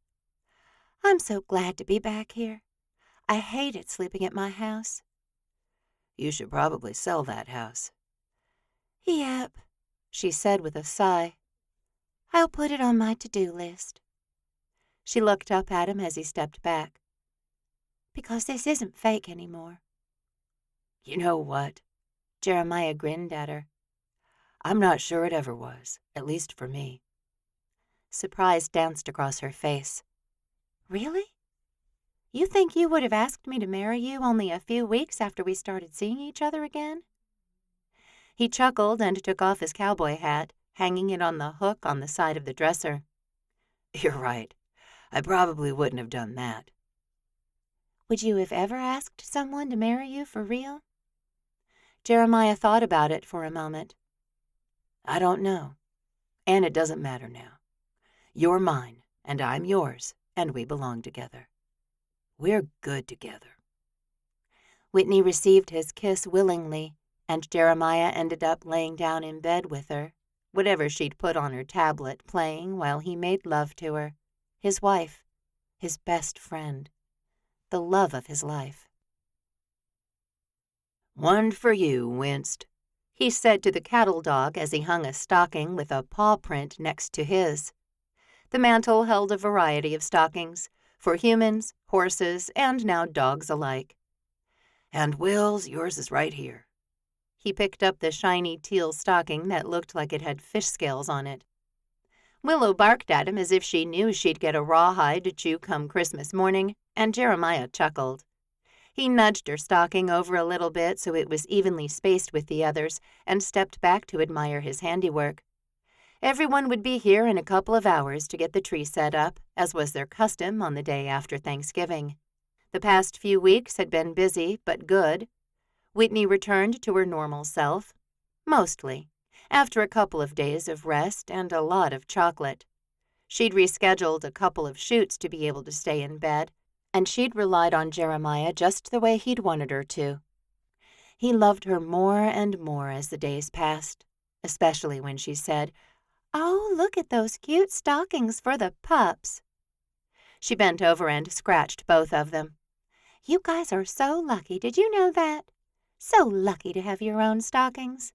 I'm so glad to be back here. I hated sleeping at my house. You should probably sell that house. Yep, she said with a sigh. I'll put it on my to-do list. She looked up at him as he stepped back. Because this isn't fake anymore. You know what? Jeremiah grinned at her. I'm not sure it ever was, at least for me. Surprise danced across her face. Really? You think you would have asked me to marry you only a few weeks after we started seeing each other again? He chuckled and took off his cowboy hat, hanging it on the hook on the side of the dresser. You're right. I probably wouldn't have done that. Would you have ever asked someone to marry you for real? Jeremiah thought about it for a moment. I don't know. And it doesn't matter now. You're mine, and I'm yours, and we belong together. We're good together. Whitney received his kiss willingly, and Jeremiah ended up laying down in bed with her, whatever she'd put on her tablet, playing while he made love to her, his wife, his best friend, the love of his life. One for you, Winst, he said to the cattle dog as he hung a stocking with a paw print next to his. The mantle held a variety of stockings, for humans, horses, and now dogs alike. And Will's, yours is right here. He picked up the shiny teal stocking that looked like it had fish scales on it. Willow barked at him as if she knew she'd get a rawhide to chew come Christmas morning, and Jeremiah chuckled. He nudged her stocking over a little bit so it was evenly spaced with the others, and stepped back to admire his handiwork. Everyone would be here in a couple of hours to get the tree set up, as was their custom on the day after Thanksgiving. The past few weeks had been busy but good. Whitney returned to her normal self, mostly, after a couple of days of rest and a lot of chocolate. She'd rescheduled a couple of shoots to be able to stay in bed, and she'd relied on Jeremiah just the way he'd wanted her to. He loved her more and more as the days passed, especially when she said, "Oh, look at those cute stockings for the pups." She bent over and scratched both of them. "You guys are so lucky, did you know that? So lucky to have your own stockings."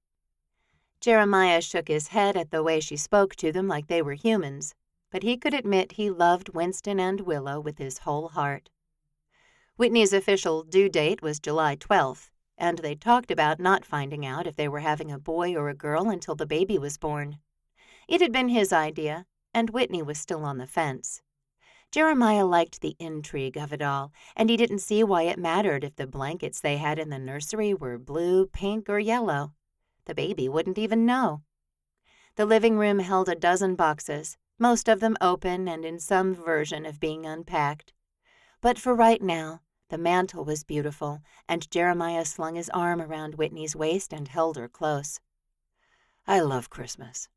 Jeremiah shook his head at the way she spoke to them like they were humans, but he could admit he loved Winston and Willow with his whole heart. Whitney's official due date was July 12th, and they talked about not finding out if they were having a boy or a girl until the baby was born. It had been his idea, and Whitney was still on the fence. Jeremiah liked the intrigue of it all, and he didn't see why it mattered if the blankets they had in the nursery were blue, pink, or yellow. The baby wouldn't even know. The living room held a dozen boxes, most of them open and in some version of being unpacked. But for right now, the mantle was beautiful, and Jeremiah slung his arm around Whitney's waist and held her close. I love Christmas.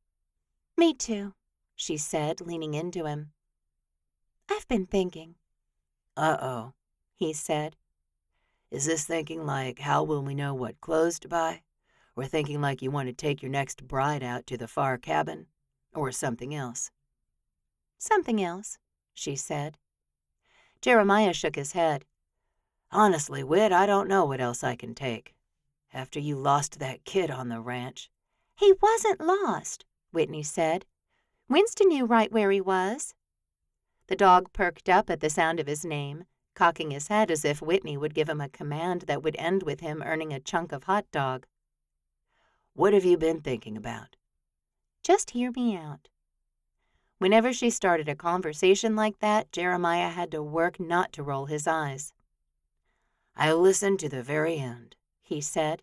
Me too, she said, leaning into him. I've been thinking. Uh-oh, he said. Is this thinking like how will we know what clothes to buy? Or thinking like you want to take your next bride out to the far cabin? Or something else? Something else, she said. Jeremiah shook his head. Honestly, Whit, I don't know what else I can take. After you lost that kid on the ranch. He wasn't lost, Whitney said. Winston knew right where he was. The dog perked up at the sound of his name, cocking his head as if Whitney would give him a command that would end with him earning a chunk of hot dog. What have you been thinking about? Just hear me out. Whenever she started a conversation like that, Jeremiah had to work not to roll his eyes. I'll listen to the very end, he said.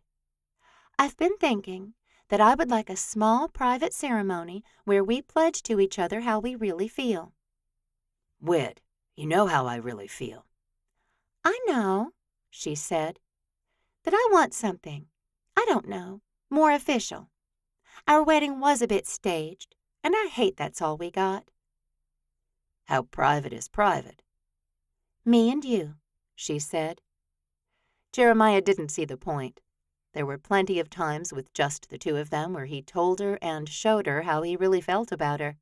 I've been thinking that I would like a small private ceremony where we pledge to each other how we really feel. Whit, you know how I really feel. I know, she said, but I want something, I don't know, more official. Our wedding was a bit staged, and I hate that's all we got. How private is private? Me and you, she said. Jeremiah didn't see the point. There were plenty of times with just the two of them where he told her and showed her how he really felt about her.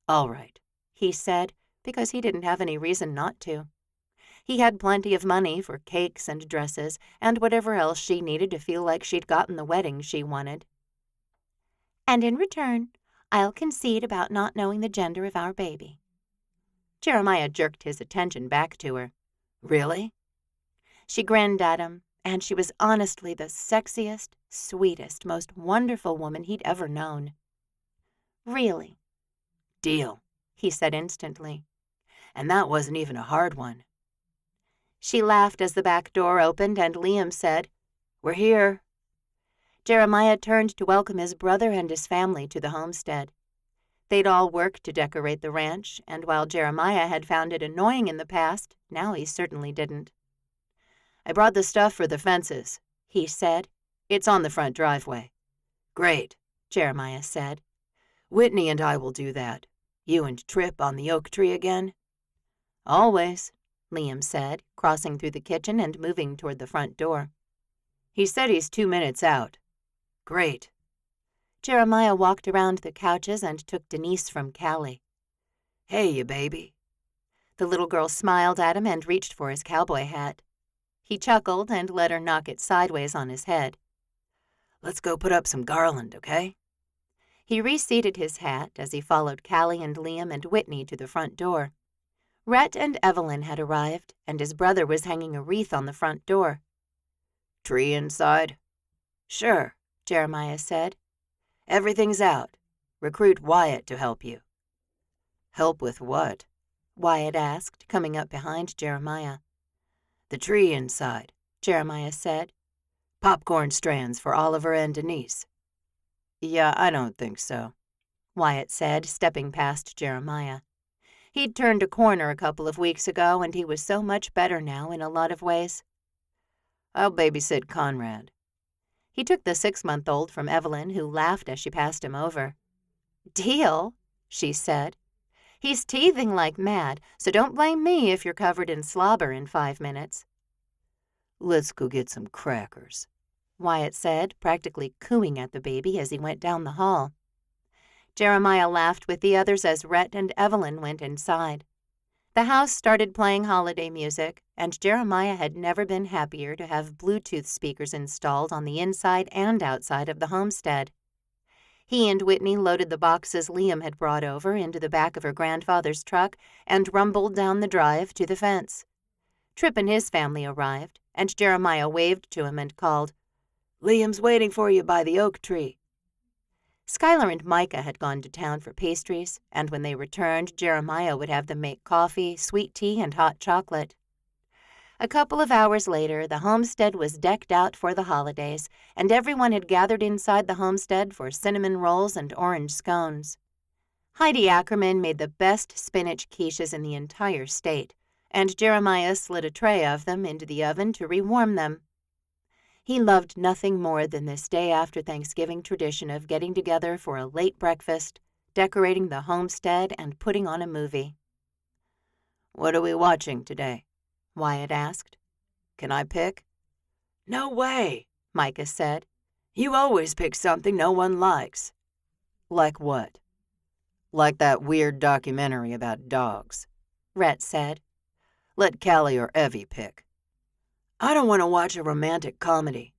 All right, he said, because he didn't have any reason not to. He had plenty of money for cakes and dresses and whatever else she needed to feel like she'd gotten the wedding she wanted. And in return, I'll concede about not knowing the gender of our baby. Jeremiah jerked his attention back to her. Really? She grinned at him, and she was honestly the sexiest, sweetest, most wonderful woman he'd ever known. Really? Deal, he said instantly. And that wasn't even a hard one. She laughed as the back door opened and Liam said, We're here. Jeremiah turned to welcome his brother and his family to the homestead. They'd all worked to decorate the ranch, and while Jeremiah had found it annoying in the past, now he certainly didn't. I brought the stuff for the fences, he said. It's on the front driveway. Great, Jeremiah said. Whitney and I will do that. You and Trip on the oak tree again? Always, Liam said, crossing through the kitchen and moving toward the front door. He said he's 2 minutes out. Great. Jeremiah walked around the couches and took Denise from Callie. Hey, you baby. The little girl smiled at him and reached for his cowboy hat. He chuckled and let her knock it sideways on his head. Let's go put up some garland, okay? He reseated his hat as he followed Callie and Liam and Whitney to the front door. Rhett and Evelyn had arrived, and his brother was hanging a wreath on the front door. Tree inside? Sure, Jeremiah said. Everything's out. Recruit Wyatt to help you. Help with what? Wyatt asked, coming up behind Jeremiah. The tree inside, Jeremiah said. Popcorn strands for Oliver and Denise. Yeah, I don't think so, Wyatt said, stepping past Jeremiah. He'd turned a corner a couple of weeks ago, and he was so much better now in a lot of ways. I'll babysit Conrad. He took the 6-month-old from Evelyn, who laughed as she passed him over. Deal, she said. He's teething like mad, so don't blame me if you're covered in slobber in 5 minutes. Let's go get some crackers, Wyatt said, practically cooing at the baby as he went down the hall. Jeremiah laughed with the others as Rhett and Evelyn went inside. The house started playing holiday music, and Jeremiah had never been happier to have Bluetooth speakers installed on the inside and outside of the homestead. He and Whitney loaded the boxes Liam had brought over into the back of her grandfather's truck and rumbled down the drive to the fence. Tripp and his family arrived, and Jeremiah waved to him and called, Liam's waiting for you by the oak tree. Skylar and Micah had gone to town for pastries, and when they returned, Jeremiah would have them make coffee, sweet tea, and hot chocolate. A couple of hours later, the homestead was decked out for the holidays, and everyone had gathered inside the homestead for cinnamon rolls and orange scones. Heidi Ackerman made the best spinach quiches in the entire state, and Jeremiah slid a tray of them into the oven to rewarm them. He loved nothing more than this day after Thanksgiving tradition of getting together for a late breakfast, decorating the homestead, and putting on a movie. What are we watching today? Wyatt asked. Can I pick? No way, Micah said. You always pick something no one likes. Like what? Like that weird documentary about dogs, Rhett said. Let Callie or Evie pick. I don't want to watch a romantic comedy.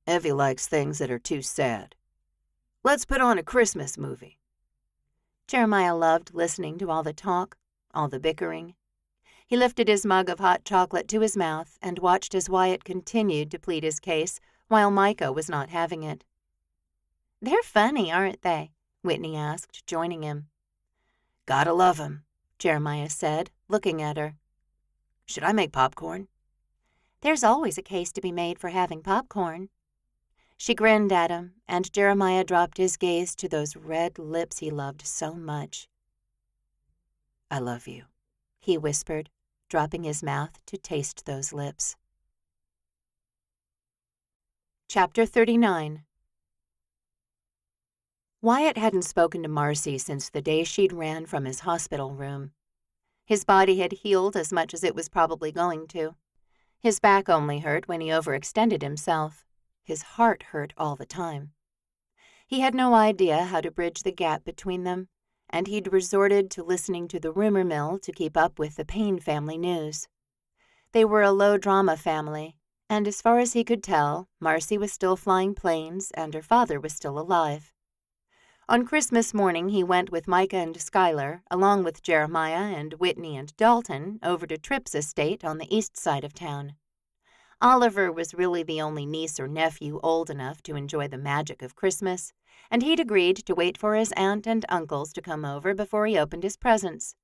Evie likes things that are too sad. Let's put on a Christmas movie. Jeremiah loved listening to all the talk, all the bickering. He lifted his mug of hot chocolate to his mouth and watched as Wyatt continued to plead his case while Micah was not having it. They're funny, aren't they? Whitney asked, joining him. Gotta love 'em, Jeremiah said, looking at her. Should I make popcorn? There's always a case to be made for having popcorn. She grinned at him, and Jeremiah dropped his gaze to those red lips he loved so much. I love you, he whispered, dropping his mouth to taste those lips. Chapter 39. Wyatt hadn't spoken to Marcy since the day she'd ran from his hospital room. His body had healed as much as it was probably going to. His back only hurt when he overextended himself. His heart hurt all the time. He had no idea how to bridge the gap between them, and he'd resorted to listening to the rumor mill to keep up with the Payne family news. They were a low-drama family, and as far as he could tell, Marcy was still flying planes and her father was still alive. On Christmas morning, he went with Micah and Skylar, along with Jeremiah and Whitney and Dalton, over to Tripp's estate on the east side of town. Oliver was really the only niece or nephew old enough to enjoy the magic of Christmas, and he'd agreed to wait for his aunt and uncles to come over before he opened his presents.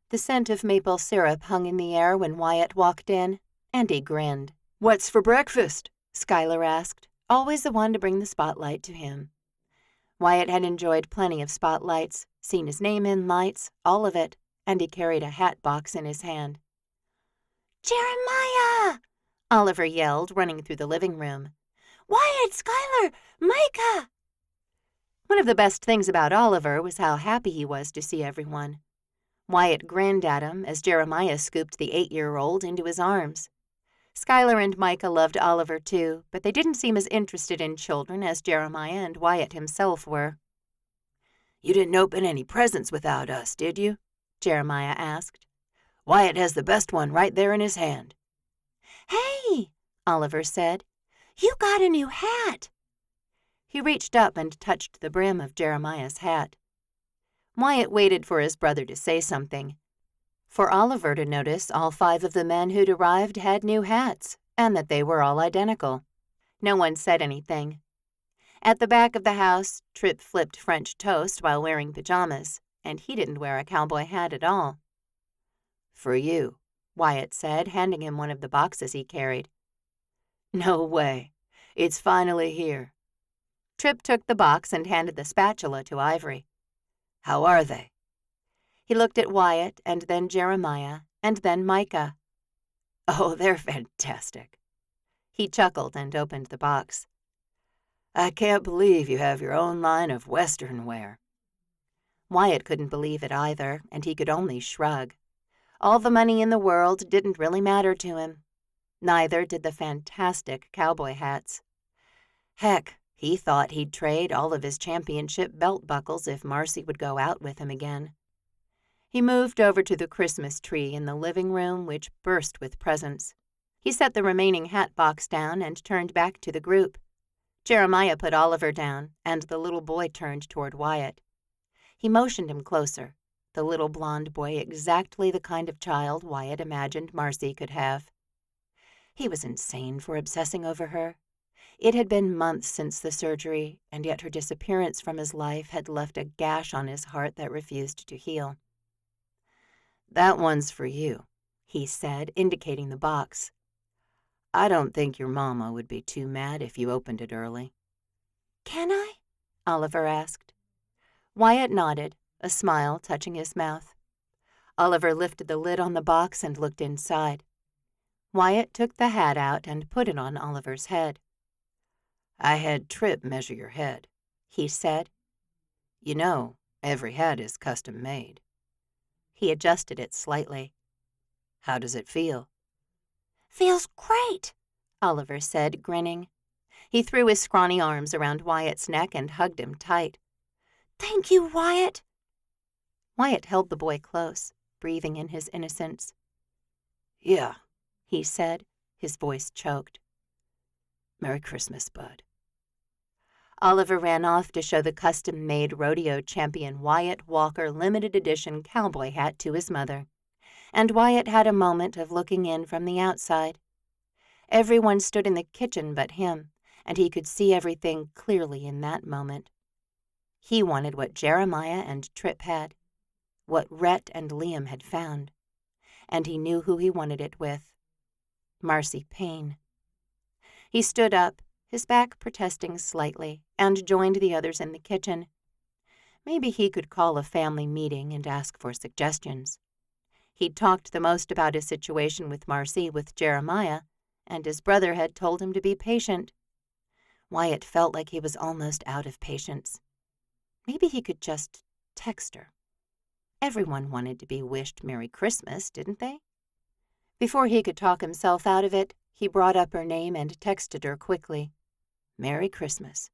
The scent of maple syrup hung in the air when Wyatt walked in, and he grinned. "What's for breakfast?" Skylar asked, always the one to bring the spotlight to him. Wyatt had enjoyed plenty of spotlights, seen his name in lights, all of it, and he carried a hat box in his hand. "Jeremiah!" Oliver yelled, running through the living room. "Wyatt, Skylar, Micah!" One of the best things about Oliver was how happy he was to see everyone. Wyatt grinned at him as Jeremiah scooped the 8-year-old into his arms. Skylar and Micah loved Oliver too, but they didn't seem as interested in children as Jeremiah and Wyatt himself were. "You didn't open any presents without us, did you?" Jeremiah asked. "Wyatt has the best one right there in his hand." "Hey," Oliver said, "you got a new hat." He reached up and touched the brim of Jeremiah's hat. Wyatt waited for his brother to say something, for Oliver to notice all 5 of the men who'd arrived had new hats, and that they were all identical. No one said anything. At the back of the house, Tripp flipped French toast while wearing pajamas, and he didn't wear a cowboy hat at all. "For you," Wyatt said, handing him one of the boxes he carried. "No way. It's finally here." Tripp took the box and handed the spatula to Ivory. "How are they?" He looked at Wyatt, and then Jeremiah, and then Micah. "Oh, they're fantastic." He chuckled and opened the box. "I can't believe you have your own line of Western wear." Wyatt couldn't believe it either, and he could only shrug. All the money in the world didn't really matter to him. Neither did the fantastic cowboy hats. Heck, he thought he'd trade all of his championship belt buckles if Marcy would go out with him again. He moved over to the Christmas tree in the living room, which burst with presents. He set the remaining hat box down and turned back to the group. Jeremiah put Oliver down, and the little boy turned toward Wyatt. He motioned him closer, the little blonde boy exactly the kind of child Wyatt imagined Marcy could have. He was insane for obsessing over her. It had been months since the surgery, and yet her disappearance from his life had left a gash on his heart that refused to heal. "That one's for you," he said, indicating the box. "I don't think your mama would be too mad if you opened it early." "Can I?" Oliver asked. Wyatt nodded, a smile touching his mouth. Oliver lifted the lid on the box and looked inside. Wyatt took the hat out and put it on Oliver's head. "I had Tripp measure your head," he said. "You know, every hat is custom made." He adjusted it slightly. "How does it feel?" "Feels great," Oliver said, grinning. He threw his scrawny arms around Wyatt's neck and hugged him tight. "Thank you, Wyatt." Wyatt held the boy close, breathing in his innocence. "Yeah," he said, his voice choked. "Merry Christmas, bud." Oliver ran off to show the custom-made rodeo champion Wyatt Walker limited edition cowboy hat to his mother, and Wyatt had a moment of looking in from the outside. Everyone stood in the kitchen but him, and he could see everything clearly in that moment. He wanted what Jeremiah and Tripp had, what Rhett and Liam had found, and he knew who he wanted it with. Marcy Payne. He stood up, his back protesting slightly, and joined the others in the kitchen. Maybe he could call a family meeting and ask for suggestions. He'd talked the most about his situation with Marcy with Jeremiah, and his brother had told him to be patient. Wyatt felt like he was almost out of patience. Maybe he could just text her. Everyone wanted to be wished Merry Christmas, didn't they? Before he could talk himself out of it, he brought up her name and texted her quickly. Merry Christmas.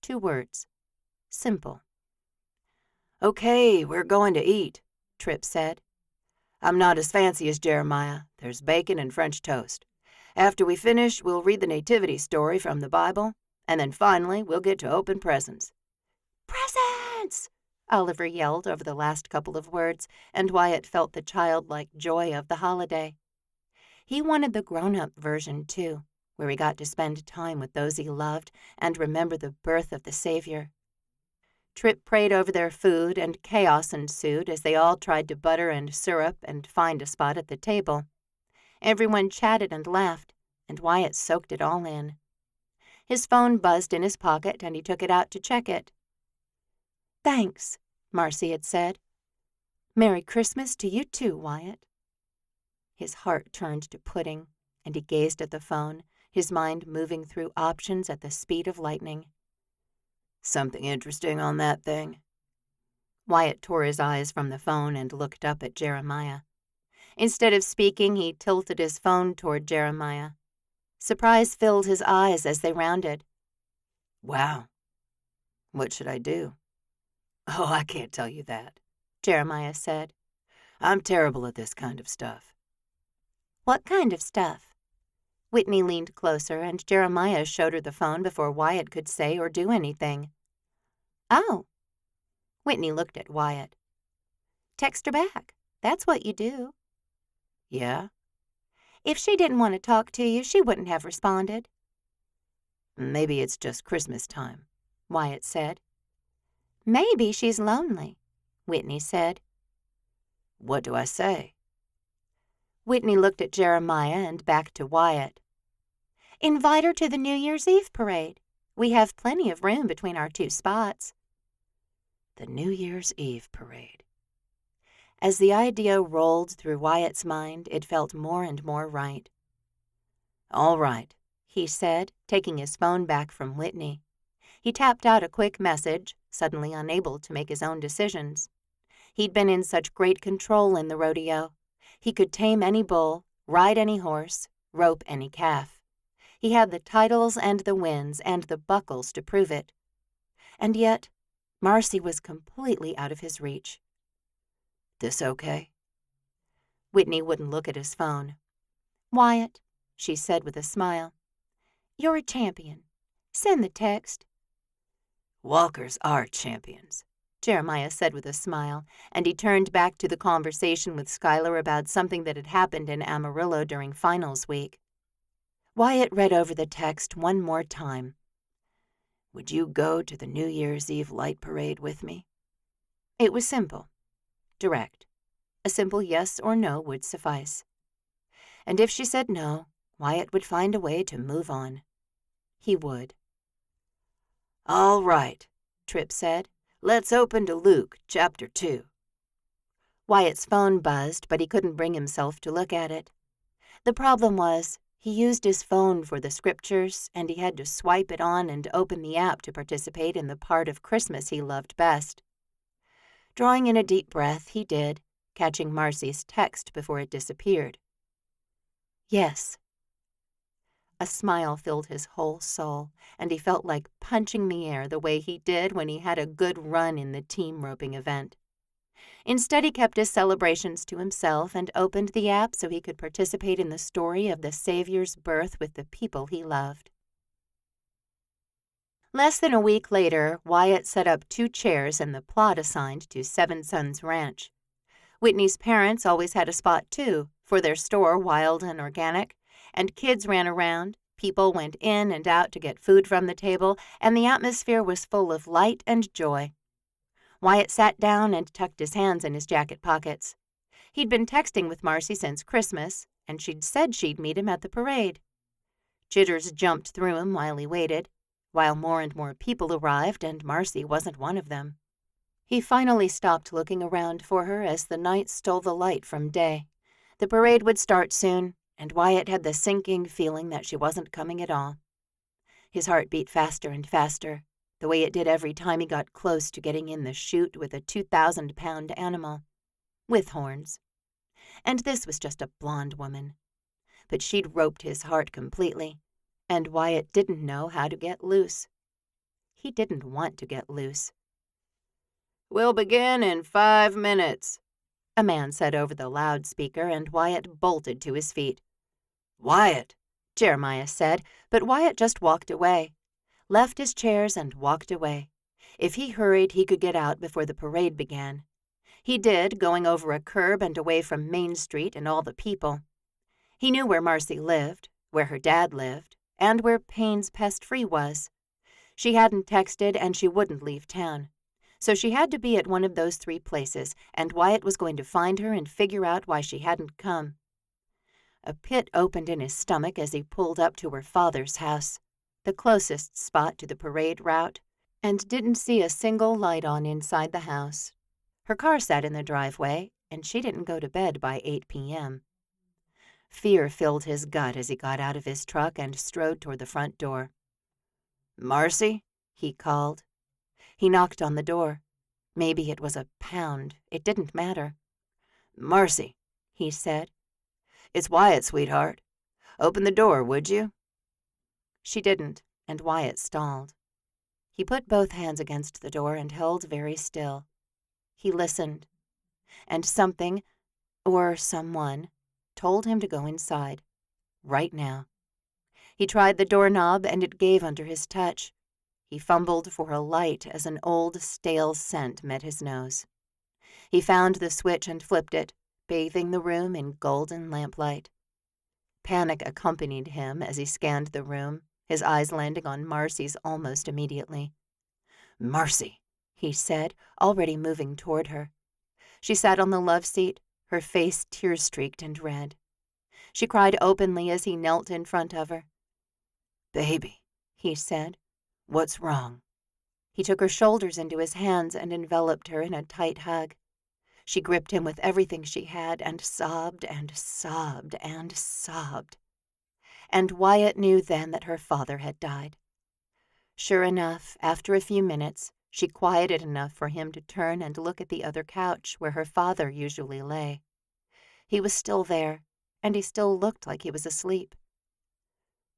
2 words. Simple. Okay, we're going to eat, Tripp said. I'm not as fancy as Jeremiah. There's bacon and French toast. After we finish, we'll read the nativity story from the Bible, and then finally we'll get to open presents. Presents! Oliver yelled over the last couple of words, and Wyatt felt the childlike joy of the holiday. He wanted the grown-up version, too, where he got to spend time with those he loved and remember the birth of the Savior. Tripp prayed over their food, and chaos ensued as they all tried to butter and syrup and find a spot at the table. Everyone chatted and laughed, and Wyatt soaked it all in. His phone buzzed in his pocket, and he took it out to check it. "Thanks," Marcy had said. "Merry Christmas to you too, Wyatt." His heart turned to pudding, and he gazed at the phone, his mind moving through options at the speed of lightning. Something interesting on that thing? Wyatt tore his eyes from the phone and looked up at Jeremiah. Instead of speaking, he tilted his phone toward Jeremiah. Surprise filled his eyes as they rounded. Wow. What should I do? Oh, I can't tell you that, Jeremiah said. I'm terrible at this kind of stuff. What kind of stuff? Whitney leaned closer, and Jeremiah showed her the phone before Wyatt could say or do anything. Oh. Whitney looked at Wyatt. Text her back. That's what you do. Yeah? If she didn't want to talk to you, she wouldn't have responded. Maybe it's just Christmas time, Wyatt said. Maybe she's lonely, Whitney said. What do I say? Whitney looked at Jeremiah and back to Wyatt. Invite her to the New Year's Eve parade. We have plenty of room between our 2 spots. The New Year's Eve parade. As the idea rolled through Wyatt's mind, it felt more and more right. All right, he said, taking his phone back from Whitney. He tapped out a quick message, suddenly unable to make his own decisions. He'd been in such great control in the rodeo. He could tame any bull, ride any horse, rope any calf. He had the titles and the wins and the buckles to prove it. And yet, Marcy was completely out of his reach. This okay? Whitney wouldn't look at his phone. Wyatt, she said with a smile, you're a champion. Send the text. Walkers are champions, Jeremiah said with a smile, and he turned back to the conversation with Schuyler about something that had happened in Amarillo during finals week. Wyatt read over the text one more time. Would you go to the New Year's Eve light parade with me? It was simple, direct. A simple yes or no would suffice. And if she said no, Wyatt would find a way to move on. He would. All right, Tripp said. Let's open to Luke, chapter 2. Wyatt's phone buzzed, but he couldn't bring himself to look at it. The problem was, he used his phone for the scriptures, and he had to swipe it on and open the app to participate in the part of Christmas he loved best. Drawing in a deep breath, he did, catching Marcy's text before it disappeared. Yes. A smile filled his whole soul, and he felt like punching the air the way he did when he had a good run in the team roping event. Instead, he kept his celebrations to himself and opened the app so he could participate in the story of the Savior's birth with the people he loved. Less than a week later, Wyatt set up 2 chairs in the plot assigned to Seven Sons Ranch. Whitney's parents always had a spot, too, for their store, Wild and Organic, and kids ran around, people went in and out to get food from the table, and the atmosphere was full of light and joy. Wyatt sat down and tucked his hands in his jacket pockets. He'd been texting with Marcy since Christmas, and she'd said she'd meet him at the parade. Jitters jumped through him while he waited, while more and more people arrived, and Marcy wasn't one of them. He finally stopped looking around for her as the night stole the light from day. The parade would start soon, and Wyatt had the sinking feeling that she wasn't coming at all. His heart beat faster and faster, the way it did every time he got close to getting in the chute with a 2,000-pound animal. With horns. And this was just a blonde woman. But she'd roped his heart completely, and Wyatt didn't know how to get loose. He didn't want to get loose. "We'll begin in 5 minutes," a man said over the loudspeaker, and Wyatt bolted to his feet. "Wyatt," Jeremiah said, but Wyatt just walked away, left his chairs and walked away. If he hurried, he could get out before the parade began. He did, going over a curb and away from Main Street and all the people. He knew where Marcy lived, where her dad lived, and where Payne's Pest Free was. She hadn't texted, and she wouldn't leave town. So she had to be at one of those 3 places, and Wyatt was going to find her and figure out why she hadn't come. A pit opened in his stomach as he pulled up to her father's house, the closest spot to the parade route, and didn't see a single light on inside the house. Her car sat in the driveway, and she didn't go to bed by 8 p.m. Fear filled his gut as he got out of his truck and strode toward the front door. "Marcy?" he called. He knocked on the door. Maybe it was a pound. It didn't matter. "Marcy," he said. "It's Wyatt, sweetheart. Open the door, would you?" She didn't, and Wyatt stalled. He put both hands against the door and held very still. He listened, and something, or someone, told him to go inside, right now. He tried the doorknob, and it gave under his touch. He fumbled for a light as an old, stale scent met his nose. He found the switch and flipped it, bathing the room in golden lamplight. Panic accompanied him as he scanned the room, his eyes landing on Marcy's almost immediately. "Marcy," he said, already moving toward her. She sat on the love seat, her face tear-streaked and red. She cried openly as he knelt in front of her. "Baby," he said. "what's wrong?" He took her shoulders into his hands and enveloped her in a tight hug. She gripped him with everything she had and sobbed and sobbed and sobbed. And Wyatt knew then that her father had died. Sure enough, after a few minutes, she quieted enough for him to turn and look at the other couch where her father usually lay. He was still there, and he still looked like he was asleep.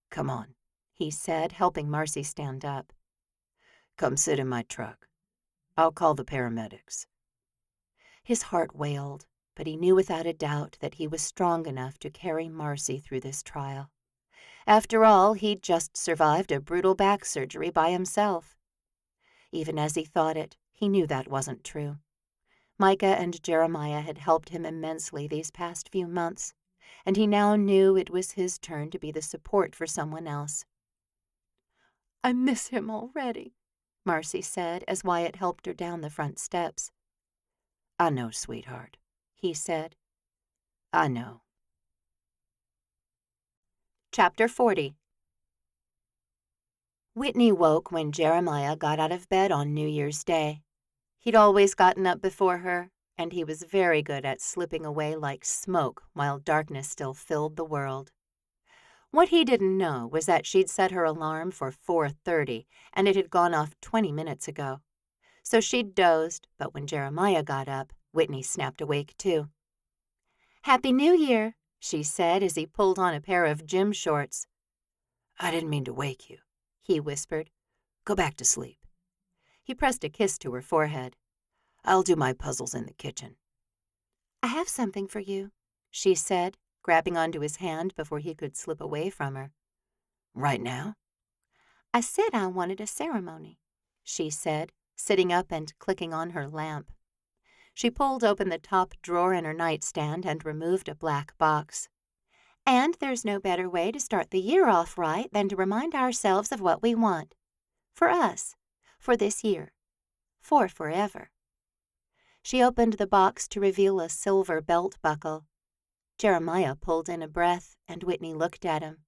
"Come on," he said, helping Marcy stand up. "Come sit in my truck. I'll call the paramedics." His heart wailed, but he knew without a doubt that he was strong enough to carry Marcy through this trial. After all, he'd just survived a brutal back surgery by himself. Even as he thought it, he knew that wasn't true. Micah and Jeremiah had helped him immensely these past few months, and he now knew it was his turn to be the support for someone else. "I miss him already," Marcy said as Wyatt helped her down the front steps. "I know, sweetheart," he said. "I know." Chapter 40. Whitney woke when Jeremiah got out of bed on New Year's Day. He'd always gotten up before her, and he was very good at slipping away like smoke while darkness still filled the world. What he didn't know was that she'd set her alarm for 4:30, and it had gone off 20 minutes ago. So she'd dozed, but when Jeremiah got up, Whitney snapped awake too. "Happy New Year," she said as he pulled on a pair of gym shorts. "I didn't mean to wake you," he whispered. "Go back to sleep." He pressed a kiss to her forehead. "I'll do my puzzles in the kitchen." "I have something for you," she said, grabbing onto his hand before he could slip away from her. "Right now?" "I said I wanted a ceremony," she said, sitting up and clicking on her lamp. She pulled open the top drawer in her nightstand and removed a black box. "And there's no better way to start the year off right than to remind ourselves of what we want. For us. For this year. For forever." She opened the box to reveal a silver belt buckle. Jeremiah pulled in a breath, and Whitney looked at him.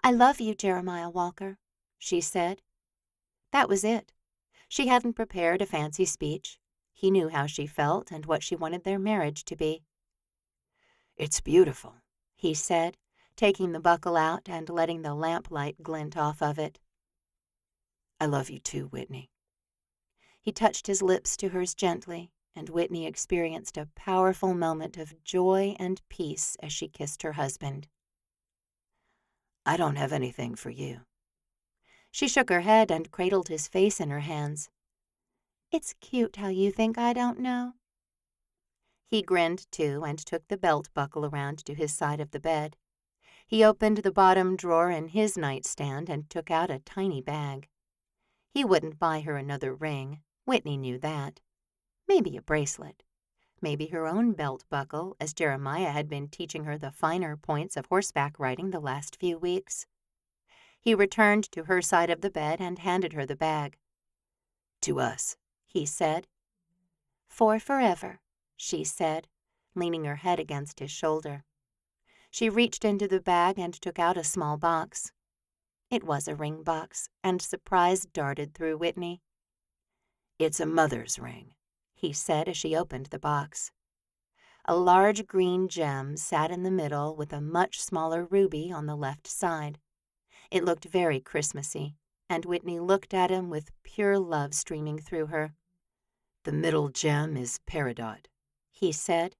"I love you, Jeremiah Walker," she said. That was it. She hadn't prepared a fancy speech. He knew how she felt and what she wanted their marriage to be. "It's beautiful," he said, taking the buckle out and letting the lamplight glint off of it. "I love you too, Whitney." He touched his lips to hers gently, and Whitney experienced a powerful moment of joy and peace as she kissed her husband. I don't have anything for you. She shook her head and cradled his face in her hands. It's cute how you think I don't know. He grinned too and took the belt buckle around to his side of the bed. He opened the bottom drawer in his nightstand and took out a tiny bag. He wouldn't buy her another ring. Whitney knew that. Maybe a bracelet. Maybe her own belt buckle, as Jeremiah had been teaching her the finer points of horseback riding the last few weeks. He returned to her side of the bed and handed her the bag. To us, he said. For forever, she said, leaning her head against his shoulder. She reached into the bag and took out a small box. It was a ring box, and surprise darted through Whitney. It's a mother's ring, he said as she opened the box. A large green gem sat in the middle with a much smaller ruby on the left side. It looked very Christmassy, and Whitney looked at him with pure love streaming through her. The middle gem is peridot, he said.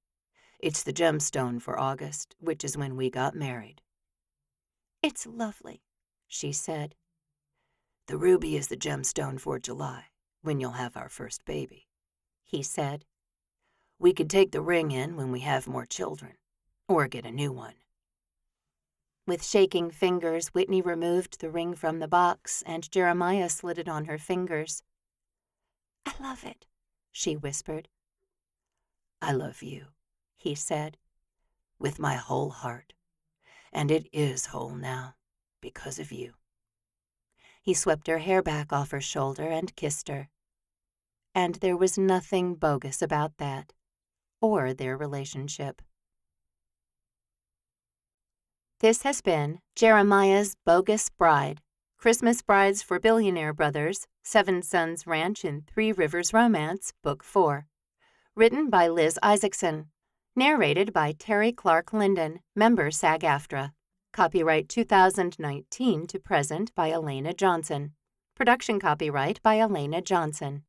It's the gemstone for August, which is when we got married. It's lovely, she said. The ruby is the gemstone for July, when you'll have our first baby, he said. We could take the ring in when we have more children, or get a new one. With shaking fingers, Whitney removed the ring from the box, and Jeremiah slid it on her fingers. I love it, she whispered. I love you, he said. With my whole heart, and it is whole now, because of you. He swept her hair back off her shoulder and kissed her. And there was nothing bogus about that, or their relationship. This has been Jeremiah's Bogus Bride, Christmas Brides for Billionaire Brothers, Seven Sons Ranch in Three Rivers Romance, Book 4. Written by Liz Isaacson. Narrated by Terry Clark Linden, member SAG-AFTRA. Copyright 2019 to present by Elana Johnson. Production copyright by Elana Johnson.